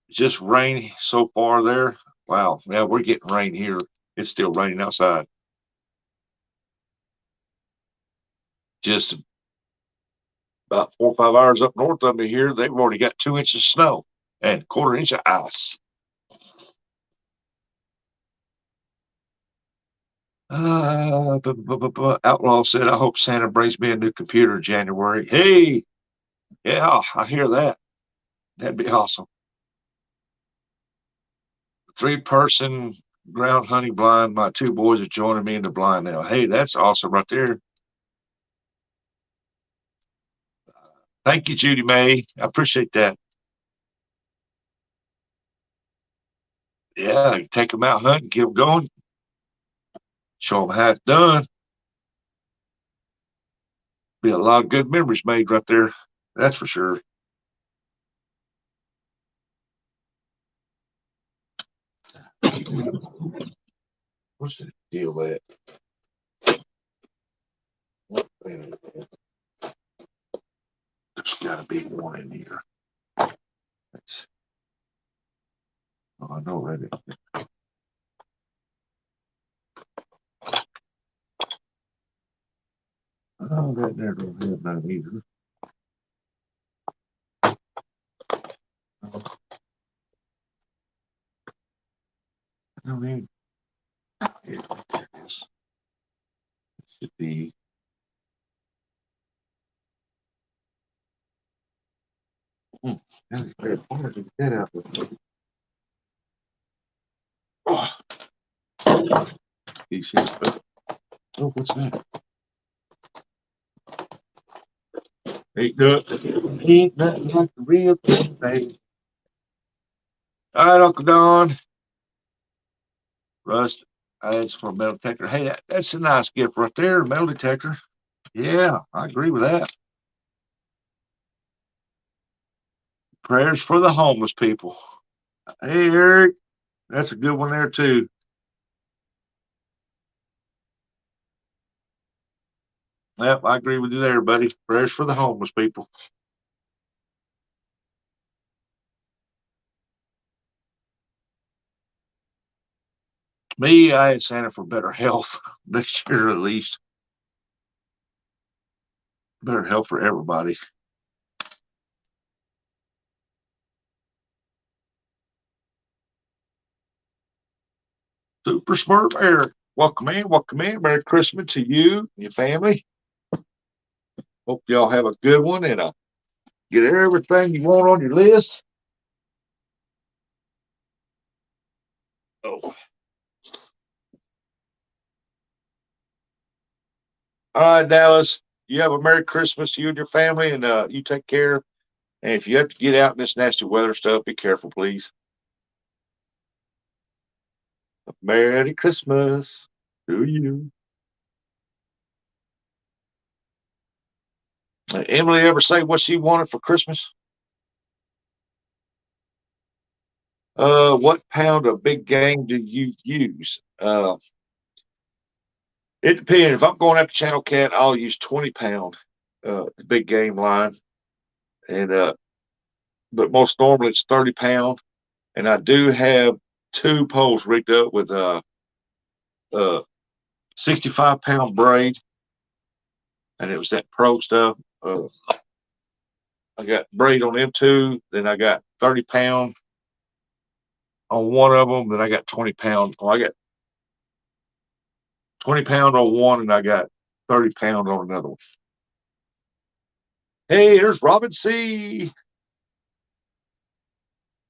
[SPEAKER 1] It's just rainy so far there. Wow. Yeah, we're getting rain here. It's still raining outside. Just about 4 or 5 hours up north of me here, they've already got 2 inches of snow and a quarter inch of ice. Outlaw said, I hope Santa brings me a new computer in January. Hey, yeah, I hear that. That'd be awesome. 3-person ground hunting blind. My 2 boys are joining me in the blind now. Hey, that's awesome right there. Thank you, Judy May. I appreciate that. Yeah, you take them out hunting, get them going, show them how it's done. Be a lot of good memories made right there. That's for sure. What's the deal at? There's got to be one in here. That's, oh, I know already. Oh, that there don't have none either. I mean, here it is. It should be. That's very hard to get that out of. Oh, these things, but oh, what's that? Ain't nothing like the real thing, baby. All right, Uncle Don. Rust, I asked for a metal detector. Hey, that's a nice gift right there, a metal detector. Yeah, I agree with that. Prayers for the homeless people. Hey, Eric, that's a good one there, too. Yep, I agree with you there, buddy. Prayers for the homeless people. Me, I had Santa for better health this year at least. Better health for everybody. Super Smurf Eric. Welcome in, welcome in. Merry Christmas to you and your family. Hope y'all have a good one and get everything you want on your list. Oh. All right, Dallas. You have a Merry Christmas, you and your family, and you take care. And if you have to get out in this nasty weather stuff, be careful, please. Merry Christmas to you. Emily ever say what she wanted for Christmas? What pound of big game do you use? It depends. If I'm going after Channel Cat, I'll use 20 pound big game line. And but most normally it's 30 pound. And I do have 2 poles rigged up with uh 65 pound braid. And it was that pro stuff. I got braid on them 2. Then I got 30 pound on one of them. Then I got 20 pound. Oh, I got 20 pound on one, and I got 30 pound on another one. Hey, there's Robin C.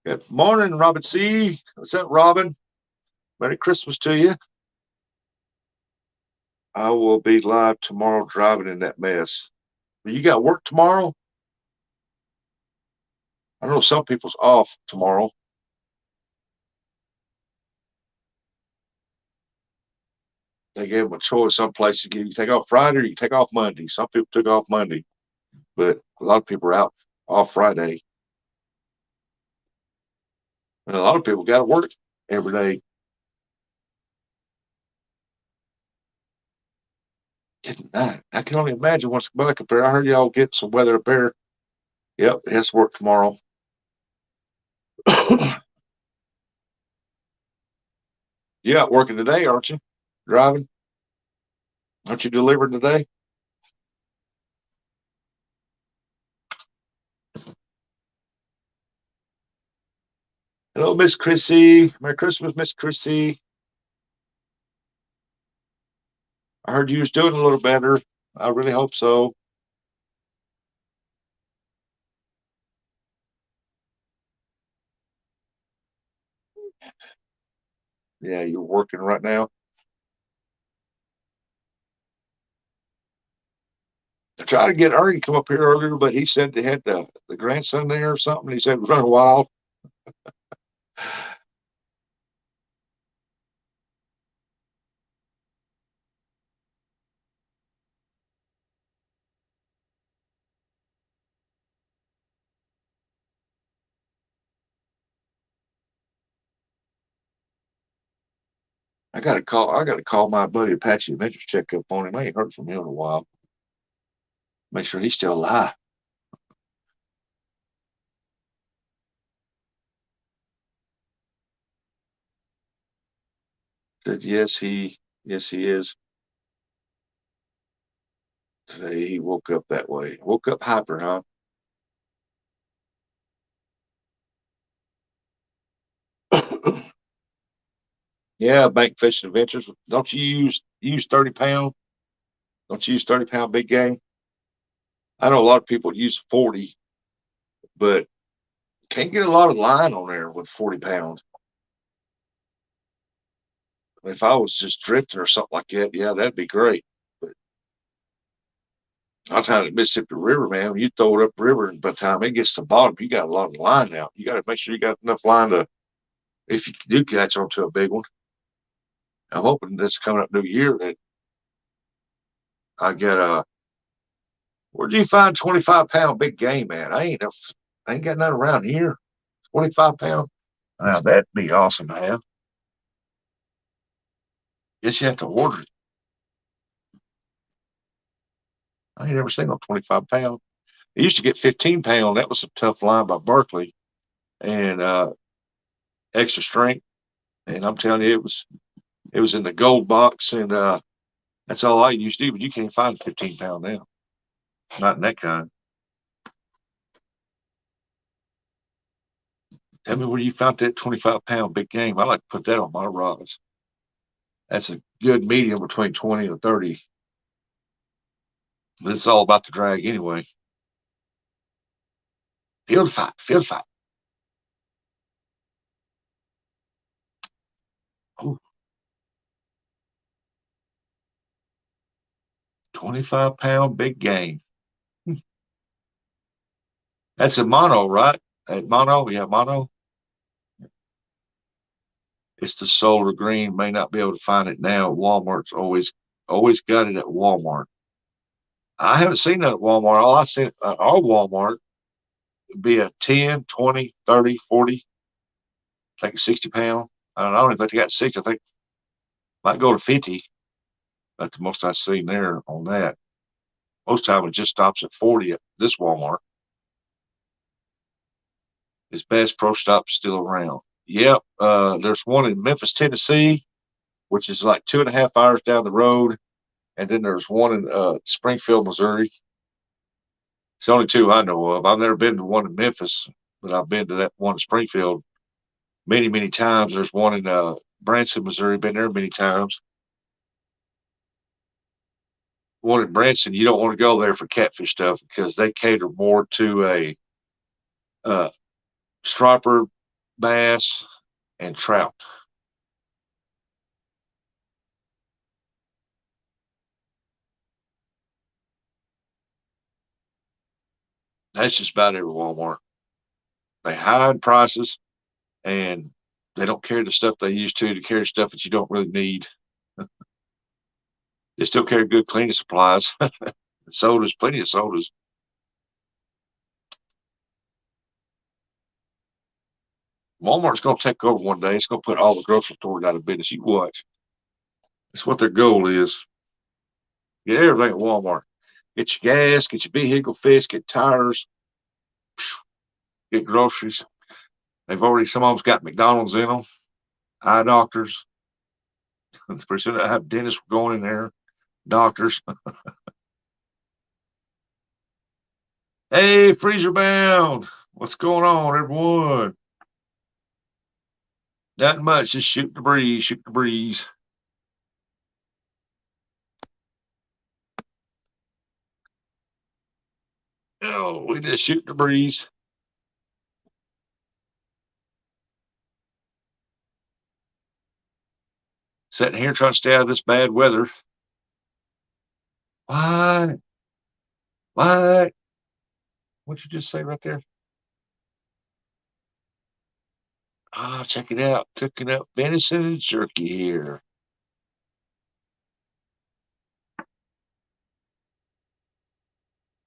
[SPEAKER 1] Good morning, Robin C. What's up, Robin? Merry Christmas to you. I will be live tomorrow driving in that mess. You got work tomorrow? I know some people's off tomorrow. They gave them a choice. Some places you can take off Friday or you take off Monday. Some people took off Monday, but a lot of people are out off Friday. And a lot of people got to work every day. Getting that. I can only imagine what's like up there. I heard y'all get some weather up there. Yep, it has to work tomorrow. You out working today, aren't you? Driving? Aren't you delivering today? Hello, Miss Chrissy. Merry Christmas, Miss Chrissy. I heard you was doing a little better. I really hope so. Yeah, you're working right now. I tried to get Ernie to come up here earlier, but he said they had the grandson there or something. He said it was running wild. I gotta call my buddy Apache Adventures, check up on him. I ain't heard from him in a while. Make sure he's still alive. Said yes he is. Today he woke up that way. Woke up hyper, huh? Yeah, bank fishing adventures. Don't you use 30 pound? Don't you use 30 pound big game? I know a lot of people use 40, but can't get a lot of line on there with 40 pounds. If I was just drifting or something like that, yeah, that'd be great. But I've had the Mississippi River, man. When you throw it up river, and by the time it gets to the bottom, you got a lot of line out. You got to make sure you got enough line to, if you do catch onto a big one. I'm hoping this coming up new year that I get a. Where'd you find 25 pound big game at? I ain't got none around here. 25 pound. Now that'd be awesome to have. Guess you have to order it. I ain't never seen no 25 pound. It used to get 15 pound. That was a tough line by Berkeley and extra strength. And I'm telling you, it was in the gold box, and that's all I used to do. But you can't find 15 pound now. Not in that kind. Tell me where you found that 25 pound big game. I like to put that on my rods. That's a good medium between 20 and 30. But it's all about the drag anyway. Field fight, field fight. Ooh, 25 pound big game. That's a mono, right? At mono, yeah, mono. It's the solar green. May not be able to find it now. Walmart's always got it at Walmart. I haven't seen that at Walmart. All I've seen at our Walmart would be a 10, 20, 30, 40, I think 60 pound. I don't know if they got 60. I think might go to 50. That's the most I've seen there on that. Most time it just stops at 40 at this Walmart. His Bass Pro Shop's still around. Yep. There's one in Memphis, Tennessee, which is like 2.5 hours down the road. And then there's one in Springfield, Missouri. It's the only two I know of. I've never been to one in Memphis, but I've been to that one in Springfield many, many times. There's one in Branson, Missouri. Been there many times. One in Branson, you don't want to go there for catfish stuff because they cater more to a uh, striper, bass, and trout. That's just about every Walmart. They hide prices and they don't carry the stuff they used to carry stuff that you don't really need. They still carry good cleaning supplies. Sodas, plenty of sodas. Walmart's going to take over one day. It's going to put all the grocery stores out of business. You watch. That's what their goal is. Get everything at Walmart. Get your gas, get your vehicle fixed, get tires, get groceries. Some of them's got McDonald's in them, eye doctors. Pretty soon I have dentists going in there, doctors. Hey, Freezer Bound. What's going on, everyone? Not much. Just shoot the breeze, shoot the breeze. Oh, we just shoot the breeze. Sitting here trying to stay out of this bad weather. What? What? What'd you just say right there? Ah, check it out. Cooking up venison and jerky here.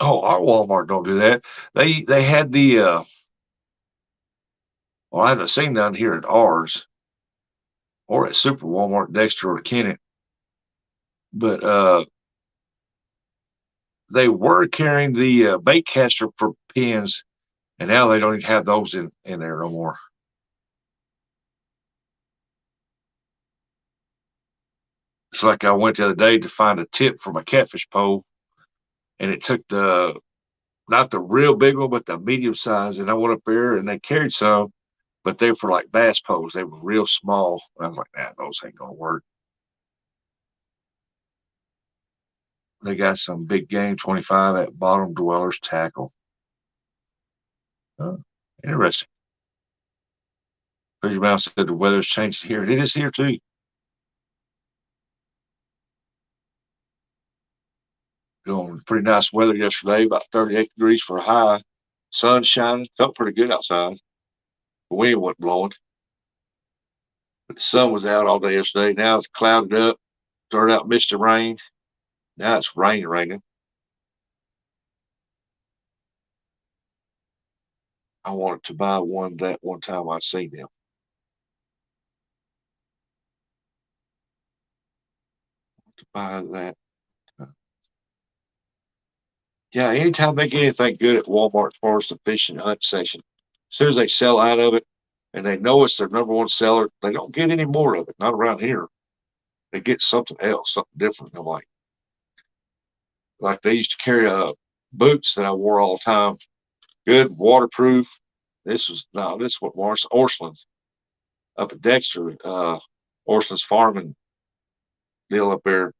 [SPEAKER 1] Oh, our Walmart don't do that. They had the well, I haven't seen none here at ours or at Super Walmart, Dexter or Kennett. But they were carrying the bait caster for pins, and now they don't even have those in there no more. It's like I went the other day to find a tip for my catfish pole, and it took the not the real big one, but the medium size. And I went up there and they carried some, but they were like bass poles. They were real small. And I was like, nah, those ain't gonna work. They got some big game 25 at bottom dwellers tackle. Oh, interesting. Fisher Mouse said the weather's changed here. It is here too. Going pretty nice weather yesterday, about 38 degrees for a high. Sun shining, felt pretty good outside. The wind wasn't blowing. But the sun was out all day yesterday. Now it's clouded up, started out misty rain. Now it's raining. I wanted to buy one that one time I seen them. To buy that. Yeah, anytime they get anything good at Walmart as far as the fishing hunt section, as soon as they sell out of it and they know it's their number one seller, they don't get any more of it. Not around here. They get something else, something different. I'm like they used to carry boots that I wore all the time, good waterproof. This is what Orscheln's up at Dexter, Orscheln's farming deal up there,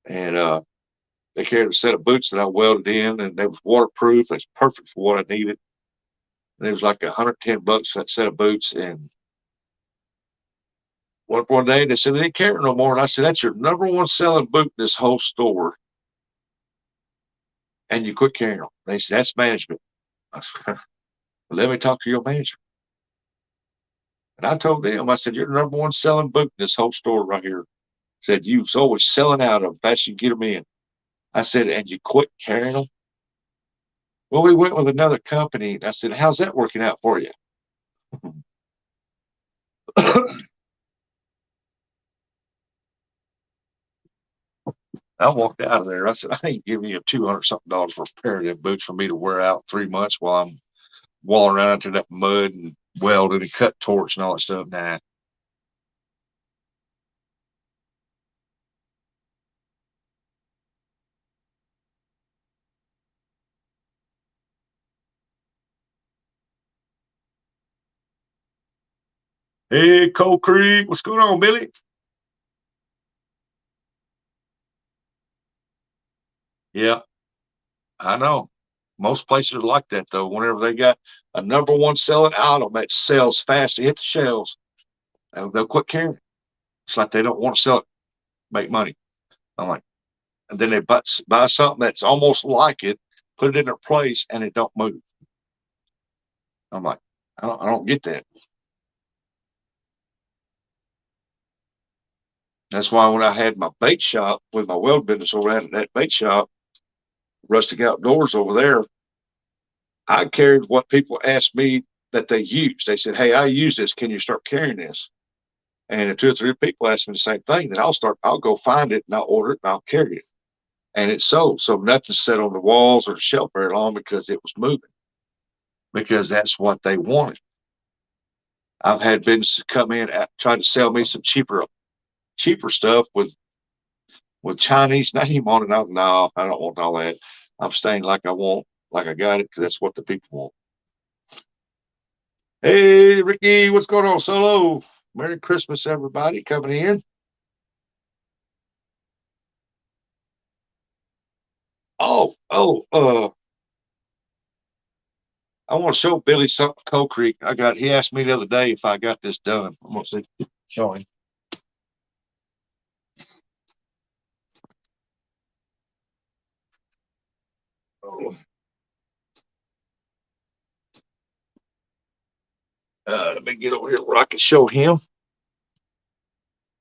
[SPEAKER 1] and they carried a set of boots that I welded in, and they was waterproof. That's perfect for what I needed. And it was like $110 for that set of boots. And one day they said they didn't carry it no more, and I said, "That's your number one selling boot in this whole store, and you quit carrying them." They said, "That's management." I said, "Let me talk to your manager." And I told them, I said, "You're the number one selling boot in this whole store right here." I said, "You was always selling out of them fast you get them in." I said, "And you quit carrying them?" "Well, we went with another company." I said, "How's that working out for you?" I walked out of there. I said, "I ain't giving you $200 something for a pair of them boots for me to wear out 3 months while I'm walling around into that mud and welding and cut torch and all that stuff." Nah. Hey, Cold Creek, what's going on, Billy? Yeah, I know. Most places are like that though. Whenever they got a number one selling item that sells fast to hit the shelves, they'll quit carrying it. It's like they don't want to sell it, make money. I'm like, and then they buy something that's almost like it, put it in their place, and it don't move. I'm like, I don't get that. That's why when I had my bait shop with my weld business over at that bait shop, Rustic Outdoors over there, I carried what people asked me that they used. They said, "Hey, I use this. Can you start carrying this?" And if 2 or 3 people ask me the same thing, then I'll go find it and I'll order it and I'll carry it. And it's sold. So nothing's set on the walls or the shelf very long because it was moving, because that's what they wanted. I've had businesses come in trying to sell me some cheaper cheaper stuff with Chinese name on it. No, I don't want all that. I'm staying like I got it, because that's what the people want. Hey, Ricky, what's going on, Solo? Merry Christmas, everybody coming in. Oh, I want to show Billy something, Coal Creek. He asked me the other day if I got this done. I'm going to show him. Oh. Let me get over here where I can show him.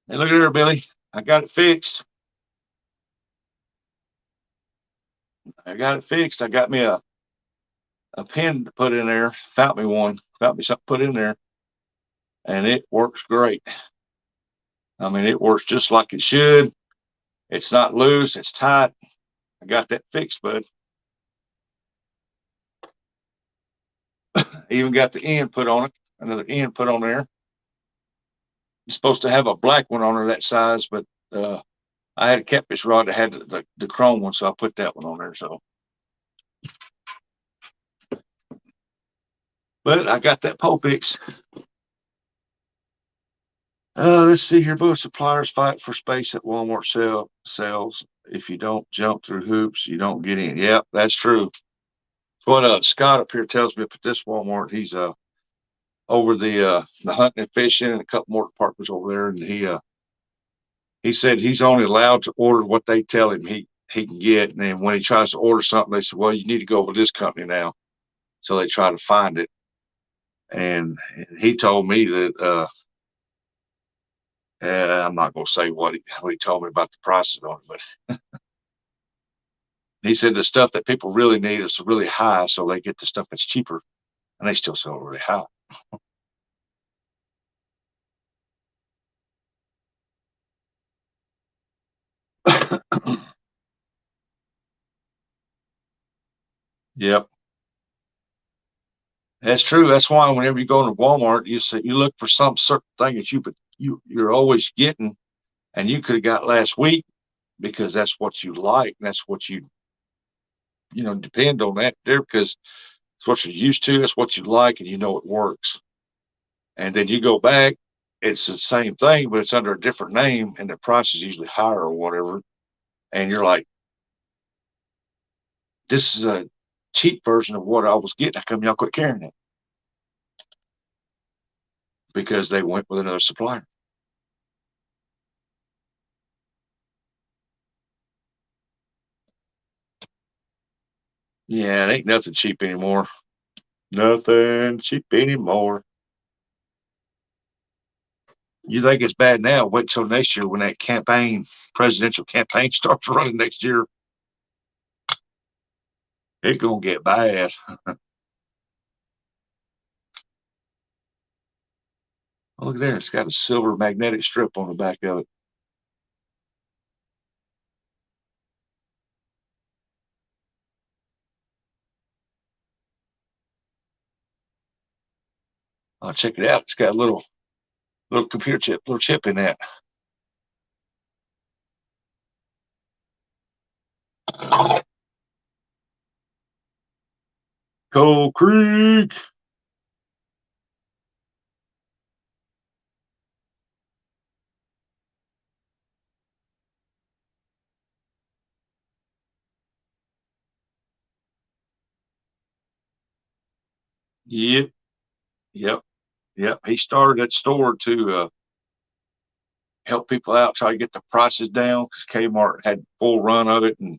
[SPEAKER 1] Hey, look at here, Billy. I got it fixed. I got me a pen to put in there. Found me something to put in there. And it works great. I mean, it works just like it should. It's not loose, it's tight. I got that fixed, bud. Even got the end put on it, another end put on there. You're supposed to have a black one on there that size, but I had a Catfish rod that had the chrome one, so I put that one on there. So, but I got that pole fixed. Let's see here. Both suppliers fight for space at Walmart sales. If you don't jump through hoops, you don't get in. Yep, that's true. What Scott up here tells me up at this Walmart, he's over the hunting and fishing and a couple more departments over there, and he said he's only allowed to order what they tell him he can get, and then when he tries to order something, they say, well, you need to go with this company now. So they try to find it, and he told me that I'm not going to say what he told me about the prices on it, but he said the stuff that people really need is really high, so they get the stuff that's cheaper, and they still sell it really high. Yep, that's true. That's why whenever you go into Walmart, you look for some certain thing that you're always getting, and you could have got last week, because that's what you like. That's what you depend on that there, because it's what you're used to. It's what you like, and it works. And then you go back, it's the same thing, but it's under a different name, and the price is usually higher or whatever. And you're like, this is a cheap version of what I was getting. How come y'all quit carrying it? Because they went with another supplier. Yeah, it ain't nothing cheap anymore. Nothing cheap anymore. You think it's bad now? Wait till next year when that presidential campaign starts running next year. It's gonna get bad. Oh, look there, it's got a silver magnetic strip on the back of it. Oh, check it out. It's got a little computer chip, little chip in that. Coal Creek. Yep, yep, yep. He started that store to help people out, try to get the prices down, because Kmart had full run of it, and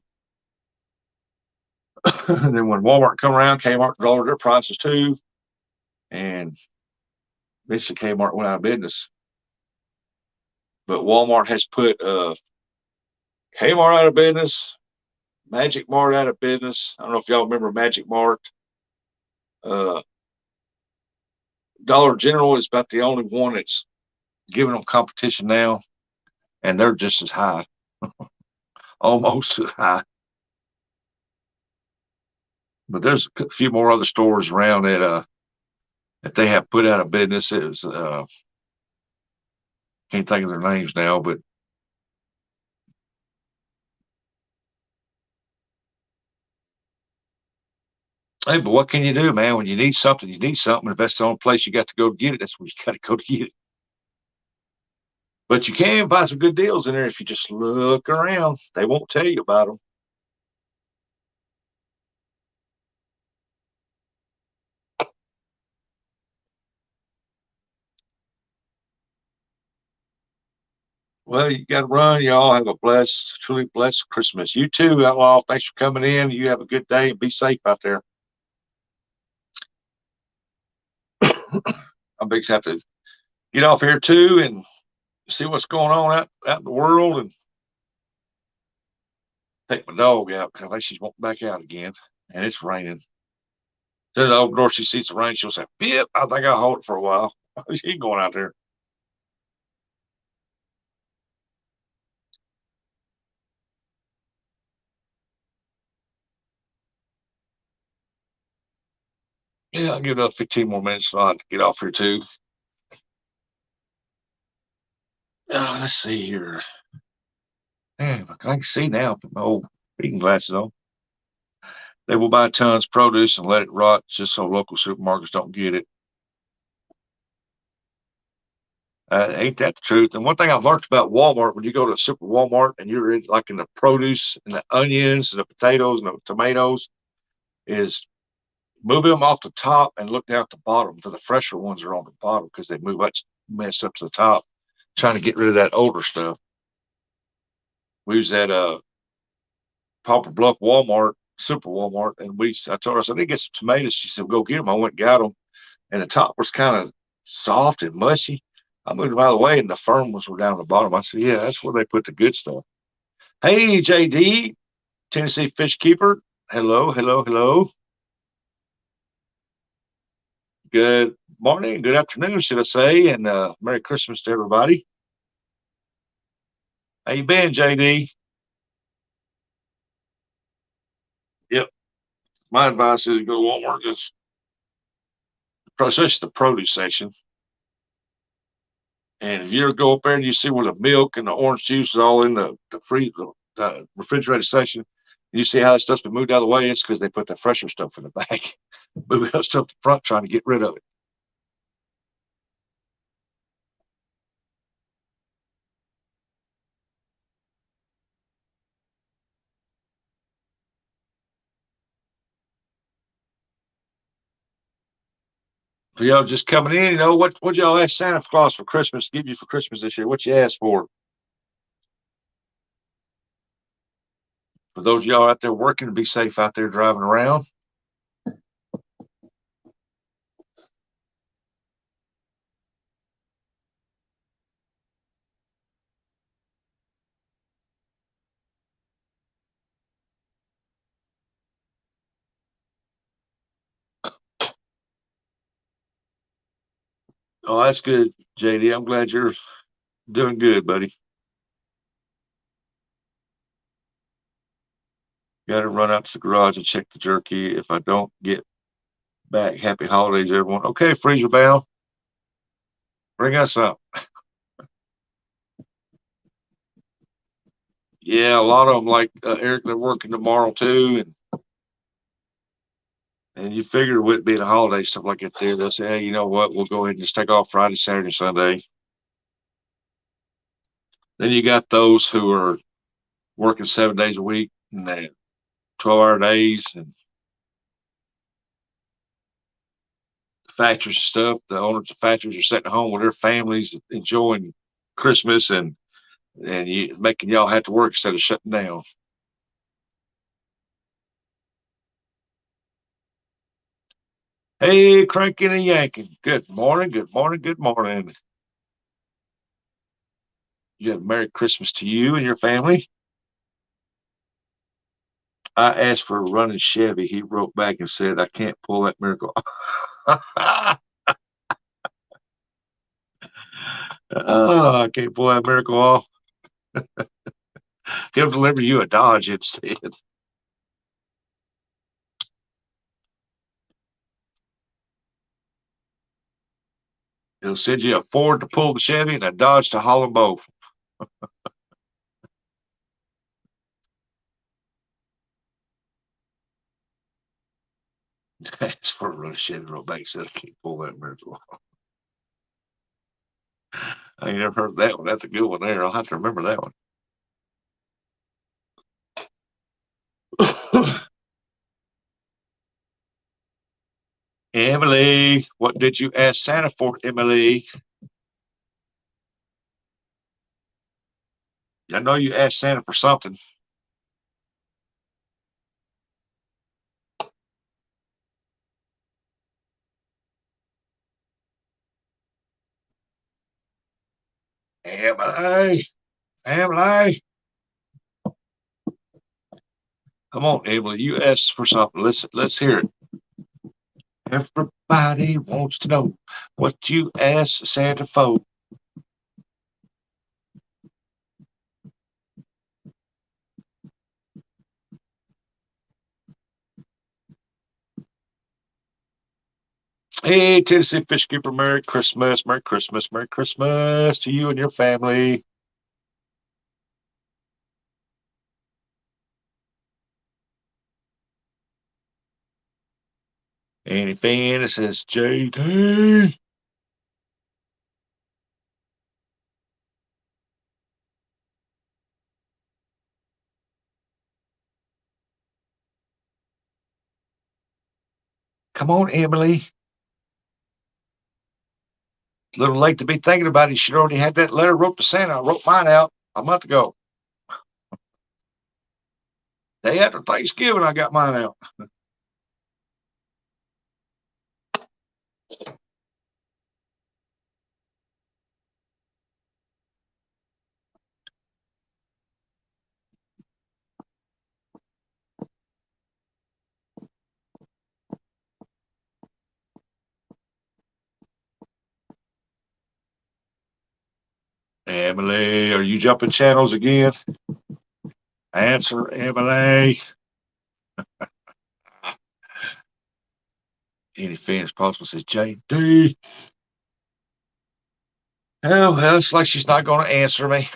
[SPEAKER 1] and then when Walmart come around, Kmart lowered their prices too, and eventually Kmart went out of business. But Walmart has put Kmart out of business, Magic Mart out of business. I don't know if y'all remember Magic Mart. Uh, Dollar General is about the only one that's giving them competition now, and they're just as high, almost as high. But there's a few more other stores around that they have put out of business. It was can't think of their names now, but Hey, but what can you do, man? When you need something, you need something. If that's the only place you got to go to get it, that's where you got to go to get it. But you can find some good deals in there if you just look around. They won't tell you about them. Well, you got to run. Y'all have a blessed, truly blessed Christmas. You too, Outlaw. Thanks for coming in. You have a good day and be safe out there. I'm big have to get off here too and see what's going on out in the world and take my dog out because I think she's wanting back out again. And it's raining. So the old girl, she sees the rain, she'll say, "Yep, I think I'll hold it for a while." She ain't going out there. Yeah, I'll give it up 15 more minutes so I have to get off here too. Let's see here. Man, I can see now. Put my old reading glasses on. They will buy tons of produce and let it rot just so local supermarkets don't get it. Ain't that the truth? And one thing I've learned about Walmart, when you go to a super Walmart and you're in, like in the produce and the onions and the potatoes and the tomatoes, is move them off the top and look down at the bottom. To the fresher ones are on the bottom because they move much mess up to the top, trying to get rid of that older stuff. We was at Poplar Bluff Walmart, Super Walmart, and I told her, I said, I need to get some tomatoes. She said, go get them. I went and got them, and the top was kind of soft and mushy. I moved them out of the way, and the firm ones were down at the bottom. I said, yeah, that's where they put the good stuff. Hey, JD, Tennessee Fish Keeper. Hello, hello, hello. Good morning, good afternoon, should I say, and Merry Christmas to everybody. How you been, JD? Yep. My advice is to go to Walmart, just especially the produce section. And if you go up there and you see where the milk and the orange juice is all in the refrigerated section, you see how that stuff's been moved out of the way. It's because they put the fresher stuff in the back, moving that stuff to the front, trying to get rid of it. For y'all just coming in, what y'all ask Santa Claus for Christmas, give you for Christmas this year? What you asked for? For those of y'all out there working, be safe out there driving around. Oh, that's good, JD. I'm glad you're doing good, buddy. Got to run out to the garage and check the jerky. If I don't get back, happy holidays, everyone. Okay, Freezer Bound, bring us up. Yeah, a lot of them, like Eric, they're working tomorrow too, and you figure with it being a holiday, stuff like that there, they'll say, hey, you know what, we'll go ahead and just take off Friday, Saturday, Sunday. Then you got those who are working 7 days a week and they 12-hour days, and factories and stuff. The owners of factories are sitting at home with their families enjoying Christmas and you making y'all have to work instead of shutting down. Hey, cranking and yanking. Good morning, good morning, good morning. You have Merry Christmas to you and your family. I asked for a running Chevy. He wrote back and said, I can't pull that miracle. Oh, I can't pull that miracle off. He'll deliver you a Dodge instead. He'll send you a Ford to pull the Chevy and a Dodge to haul them both. That's for a real shit real base. I can't pull that miracle off. I ain't never heard that one. That's a good one there. I'll have to remember that one. Emily, what did you ask Santa for, Emily? I know you asked Santa for something. Emily, Emily. Come on, Emily. You asked for something. Let's hear it. Everybody wants to know what you asked Santa for. Hey, Tennessee Fish Keeper, Merry Christmas, Merry Christmas, Merry Christmas to you and your family. Any fan that says JT. Come on, Emily. A little late to be thinking about it. You should already had that letter wrote to Santa. I wrote mine out a month ago. Day after Thanksgiving, I got mine out. Emily, are you jumping channels again? Answer, Emily. Any fans possible says JD. Oh, well, it's like she's not going to answer me.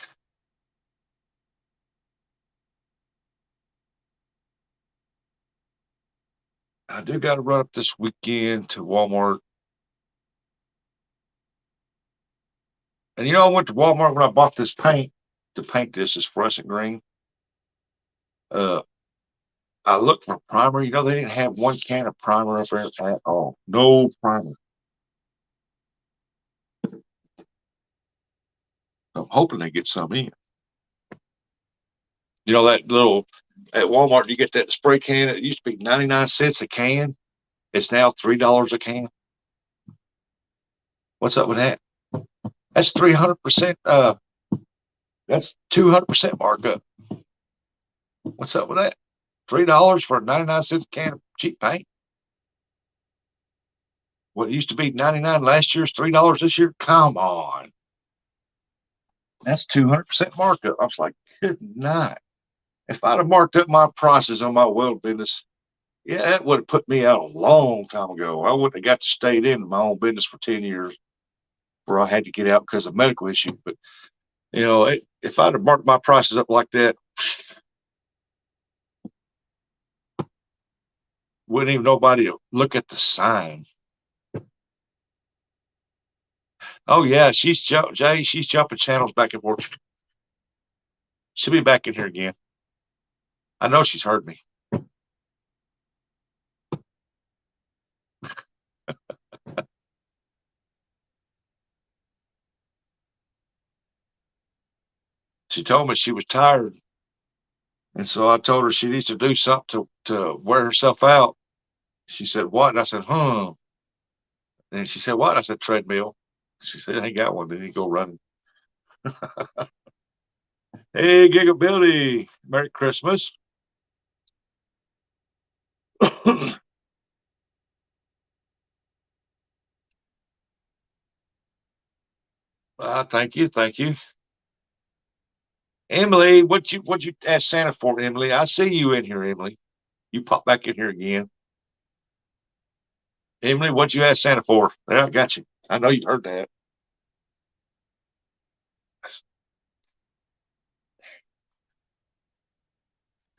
[SPEAKER 1] I do got to run up this weekend to Walmart. And I went to Walmart when I bought this paint to paint this fluorescent green. I looked for primer. They didn't have one can of primer up there at all. No primer. I'm hoping they get some in. That little at Walmart, you get that spray can. It used to be 99 cents a can. It's now $3 a can. What's up with that? That's 300%. That's 200% markup. What's up with that? $3 for a 99 cents can of cheap paint. What used to be 99 last year's $3 this year. Come on, that's 200% markup. I was like, good night. If I'd have marked up my prices on my weld business, yeah, that would have put me out a long time ago. I wouldn't have got to stay in my own business for 10 years where I had to get out because of medical issue. But, if I'd have marked my prices up like that, wouldn't even nobody look at the sign. Oh, yeah, she's jumping channels back and forth. She'll be back in here again. I know she's heard me. She told me she was tired. And so I told her she needs to do something to wear herself out. She said, what? And I said, And she said, what? I said, treadmill. She said, I ain't got one. Then you go running. Hey, Gigability. Merry Christmas. Thank you. Thank you. Emily, what you ask Santa for, Emily? I see you in here, Emily. You pop back in here again. Emily, what you ask Santa for? Yeah, I got you. I know you heard that.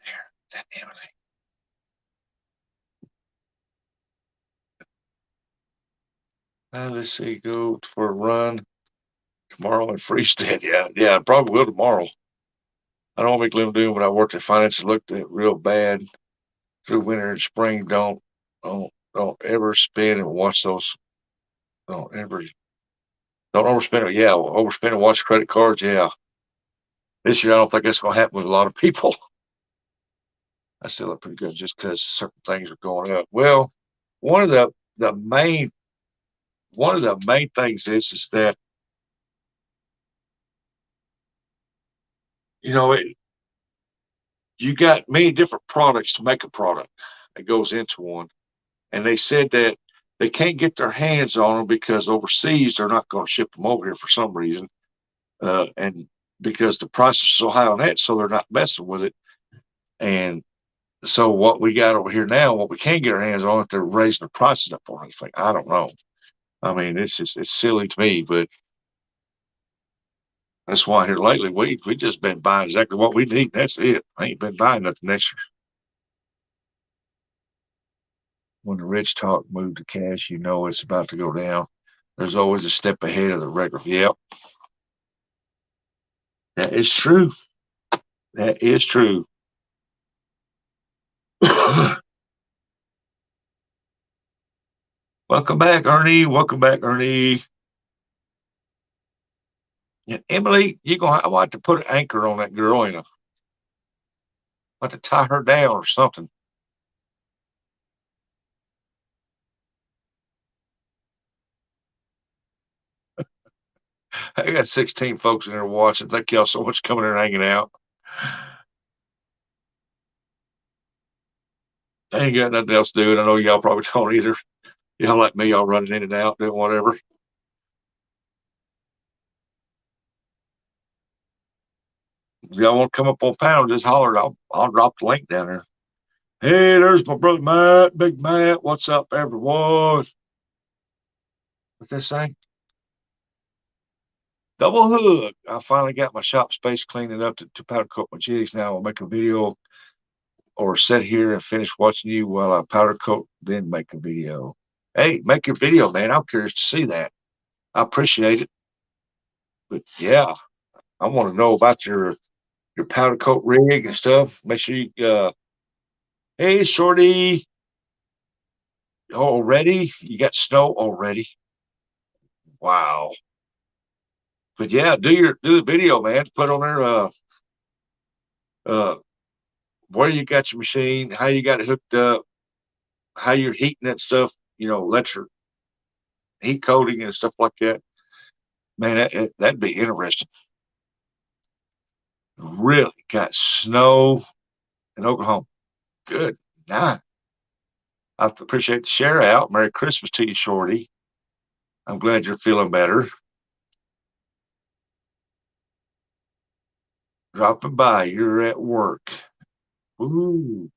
[SPEAKER 1] There, that Emily. Let's see, go for a run tomorrow in Freestead. Yeah, probably will tomorrow. I don't make gloom doom, but I worked at finance and looked at real bad through winter and spring. Don't ever spend and watch those. Don't ever don't overspend it. Yeah, overspend and watch credit cards. Yeah, this year I don't think that's going to happen with a lot of people. I still look pretty good just because certain things are going up. Well, one of the main things is that you got many different products to make a product that goes into one, and they said that they can't get their hands on them because overseas they're not going to ship them over here for some reason, and because the price is so high on that, so they're not messing with it. And so what we got over here now, what we can get our hands on, they're raising the prices up on anything. I don't know. I mean, it's silly to me, but that's why here lately we just been buying exactly what we need. That's it. I ain't been buying nothing extra. When the rich talk move to cash, you know it's about to go down. There's always a step ahead of the regular. Yep, that is true. That is true. Welcome back, Ernie. Welcome back, Ernie. Yeah, Emily, I want to put an anchor on that girl, I want to tie her down or something. I got 16 folks in there watching. Thank y'all so much for coming there and hanging out. I ain't got nothing else to do, and I know y'all probably don't either. Y'all like me, y'all running in and out, doing whatever. If y'all want to come up on panel, just holler. I'll drop the link down there. Hey, there's my brother Matt, Big Matt. What's up, everyone? What's that saying? Double hook. I finally got my shop space cleaned enough to powder coat my jigs. Now I'll make a video or sit here and finish watching you while I powder coat, then make a video. Hey, make your video, man. I'm curious to see that. I appreciate it. But yeah, I want to know about your powder coat rig and stuff. Make sure you hey Shorty, already? You got snow already? Wow. But yeah, do the video, man. Put on there uh where you got your machine, how you got it hooked up, how you're heating that stuff, let your heat coating and stuff like that. Man, that'd be interesting. Really got snow in Oklahoma. Good night. I appreciate the share out. Merry Christmas to you, Shorty. I'm glad you're feeling better. Dropping by, you're at work. Ooh.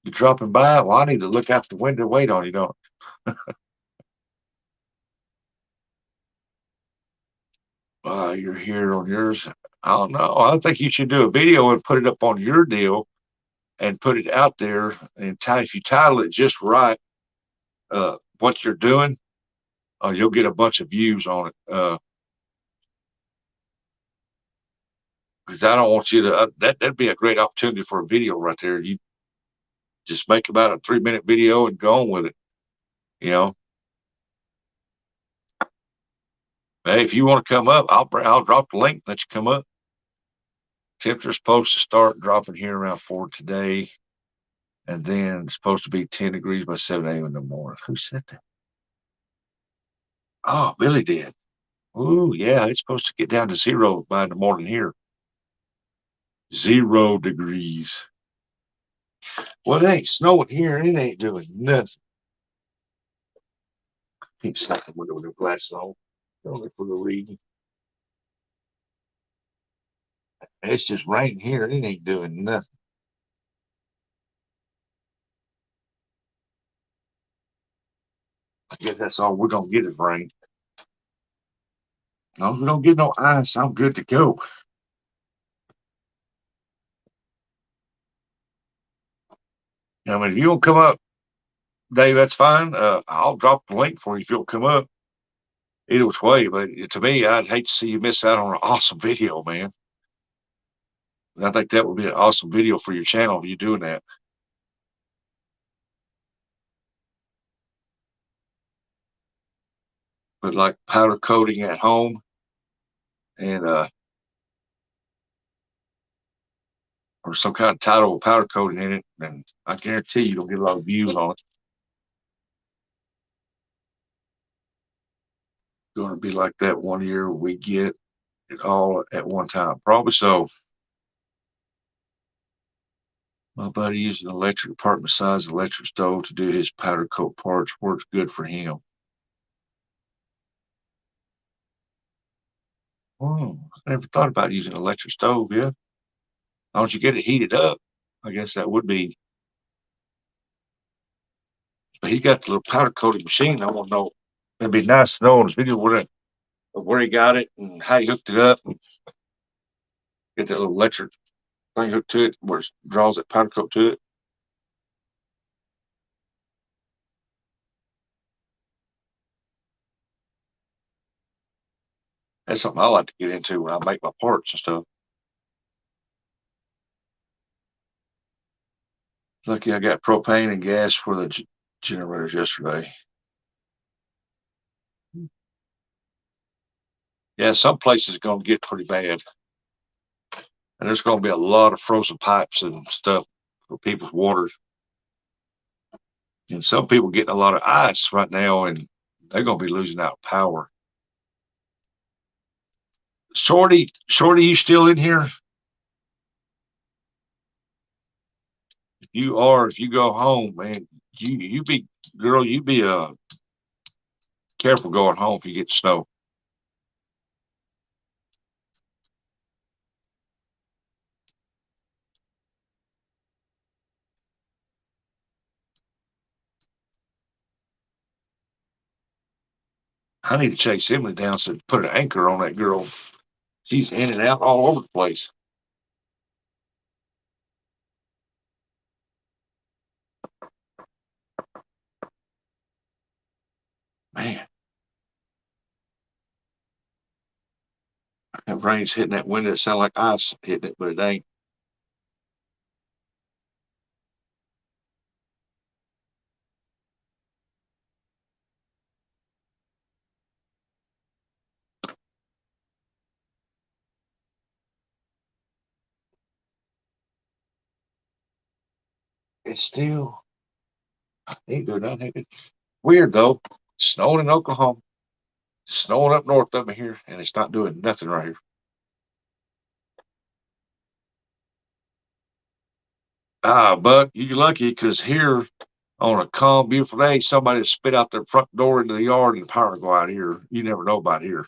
[SPEAKER 1] You're dropping by? Well, I need to look out the window, wait on you, don't you're here on yours. I don't know. I think you should do a video and put it up on your deal and put it out there. And if you title it just right, what you're doing, you'll get a bunch of views on it. Because I don't want you to. That'd be a great opportunity for a video right there. You just make about a 3-minute video and go on with it. Hey, if you want to come up, I'll drop the link. Let you come up. Temperature's supposed to start dropping here around 4 today, and then it's supposed to be 10 degrees by 7 a.m. in the morning. Who said that? Oh, Billy did. Ooh, yeah, it's supposed to get down to 0 by the morning here. 0 degrees. Well, it ain't snowing here, and it ain't doing nothing. Can't stop the window with no glasses on. Only for the reading. It's just raining here, and it ain't doing nothing. I guess that's all we're gonna get is rain. As long as we don't get no ice, I'm good to go. I mean, if you don't come up, Dave, that's fine. I'll drop the link for you if you'll come up. Either which way, but to me, I'd hate to see you miss out on an awesome video, man. And I think that would be an awesome video for your channel if you're doing that. But like powder coating at home and or some kind of title with powder coating in it, and I guarantee you don't get a lot of views on it. Going to be like that one year we get it all at one time. Probably so. My buddy used an electric apartment size electric stove to do his powder coat parts. Works good for him. Oh, I never thought about using an electric stove, yeah. As long as you get it heated up, I guess that would be. But he got the little powder coating machine. I want to know. It'd be nice to know in his video where he got it and how he hooked it up. And get that little electric thing hooked to it where it draws that powder coat to it. That's something I like to get into when I make my parts and stuff. Lucky I got propane and gas for the generators yesterday. Yeah, some places are going to get pretty bad. And there's going to be a lot of frozen pipes and stuff for people's water. And some people getting a lot of ice right now, and they're going to be losing out power. Shorty, you still in here? If you go home, man, you be careful going home if you get snow. I need to chase Emily down so put an anchor on that girl. She's in and out all over the place. Man, that rain's hitting that window. It sounds like ice hitting it, but it ain't. It's still ain't doing nothing. Weird though. Snowing in Oklahoma, snowing up north of me here, and it's not doing nothing right here. But you're lucky because here on a calm, beautiful day, somebody will spit out their front door into the yard and the power go out here. You never know about here.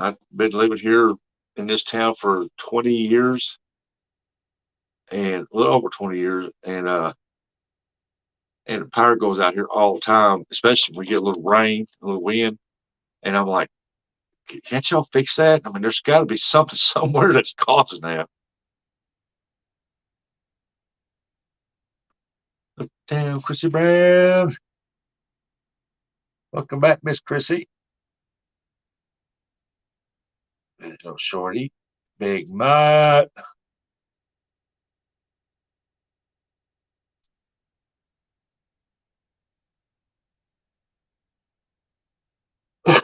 [SPEAKER 1] I've been living here in this town for 20 years and a little over 20 years, and the power goes out here all the time, especially when we get a little rain, a little wind. And I'm like, can't y'all fix that? I mean, there's got to be something somewhere that's causing that. Damn, Chrissy Brown. Welcome back, Miss Chrissy. Little Shorty. Big Mutt. I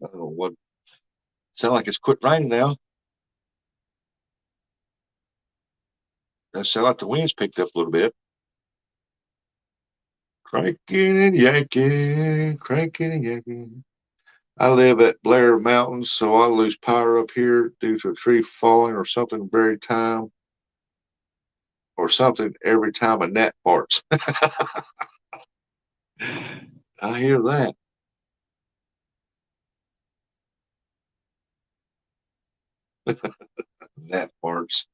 [SPEAKER 1] don't know what. Sound like it's quit raining now. That sound like the wind's picked up a little bit. Cranking and yanking, cranking and yanking. I live at Blair Mountains, so I lose power up here due to a tree falling or something every time a gnat farts. I hear that. Gnat farts.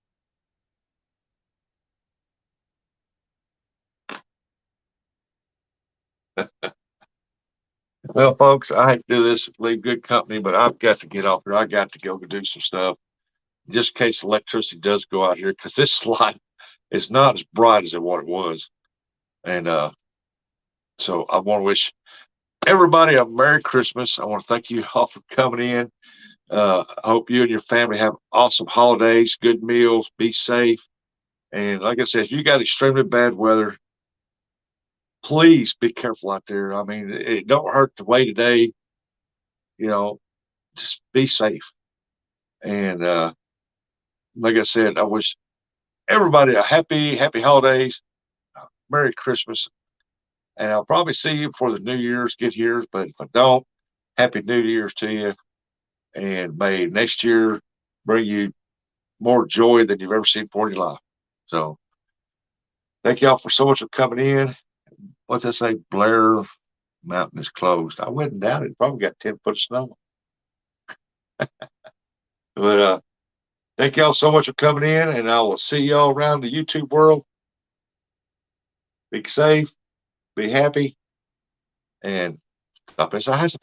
[SPEAKER 1] Well, folks, I hate to do this, leave good company, but I've got to get off here. I got to go do some stuff just in case electricity does go out here because this light is not as bright as what it was. And so I want to wish everybody a Merry Christmas. I want to thank you all for coming in. I hope you and your family have awesome holidays, good meals, be safe. And like I said, if you got extremely bad weather, please be careful out there. I mean, it don't hurt to wait a day, you know, just be safe. And like I said, I wish everybody a happy holidays, Merry Christmas. And I'll probably see you before the New Year's get here. But if I don't, Happy New Year's to you. And may next year bring you more joy than you've ever seen before in your life. So thank y'all for so much for coming in. What's that say? Blair Mountain is closed. I wouldn't doubt it. Probably got 10 foot of snow. But thank y'all so much for coming in, and I will see y'all around the YouTube world. Be safe, be happy, and stop inside house.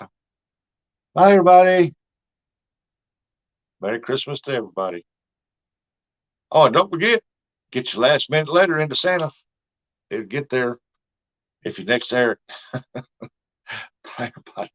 [SPEAKER 1] Bye, everybody. Merry Christmas to everybody. Oh, and don't forget, get your last minute letter into Santa. It'll get there if you next Eric. Bye, everybody.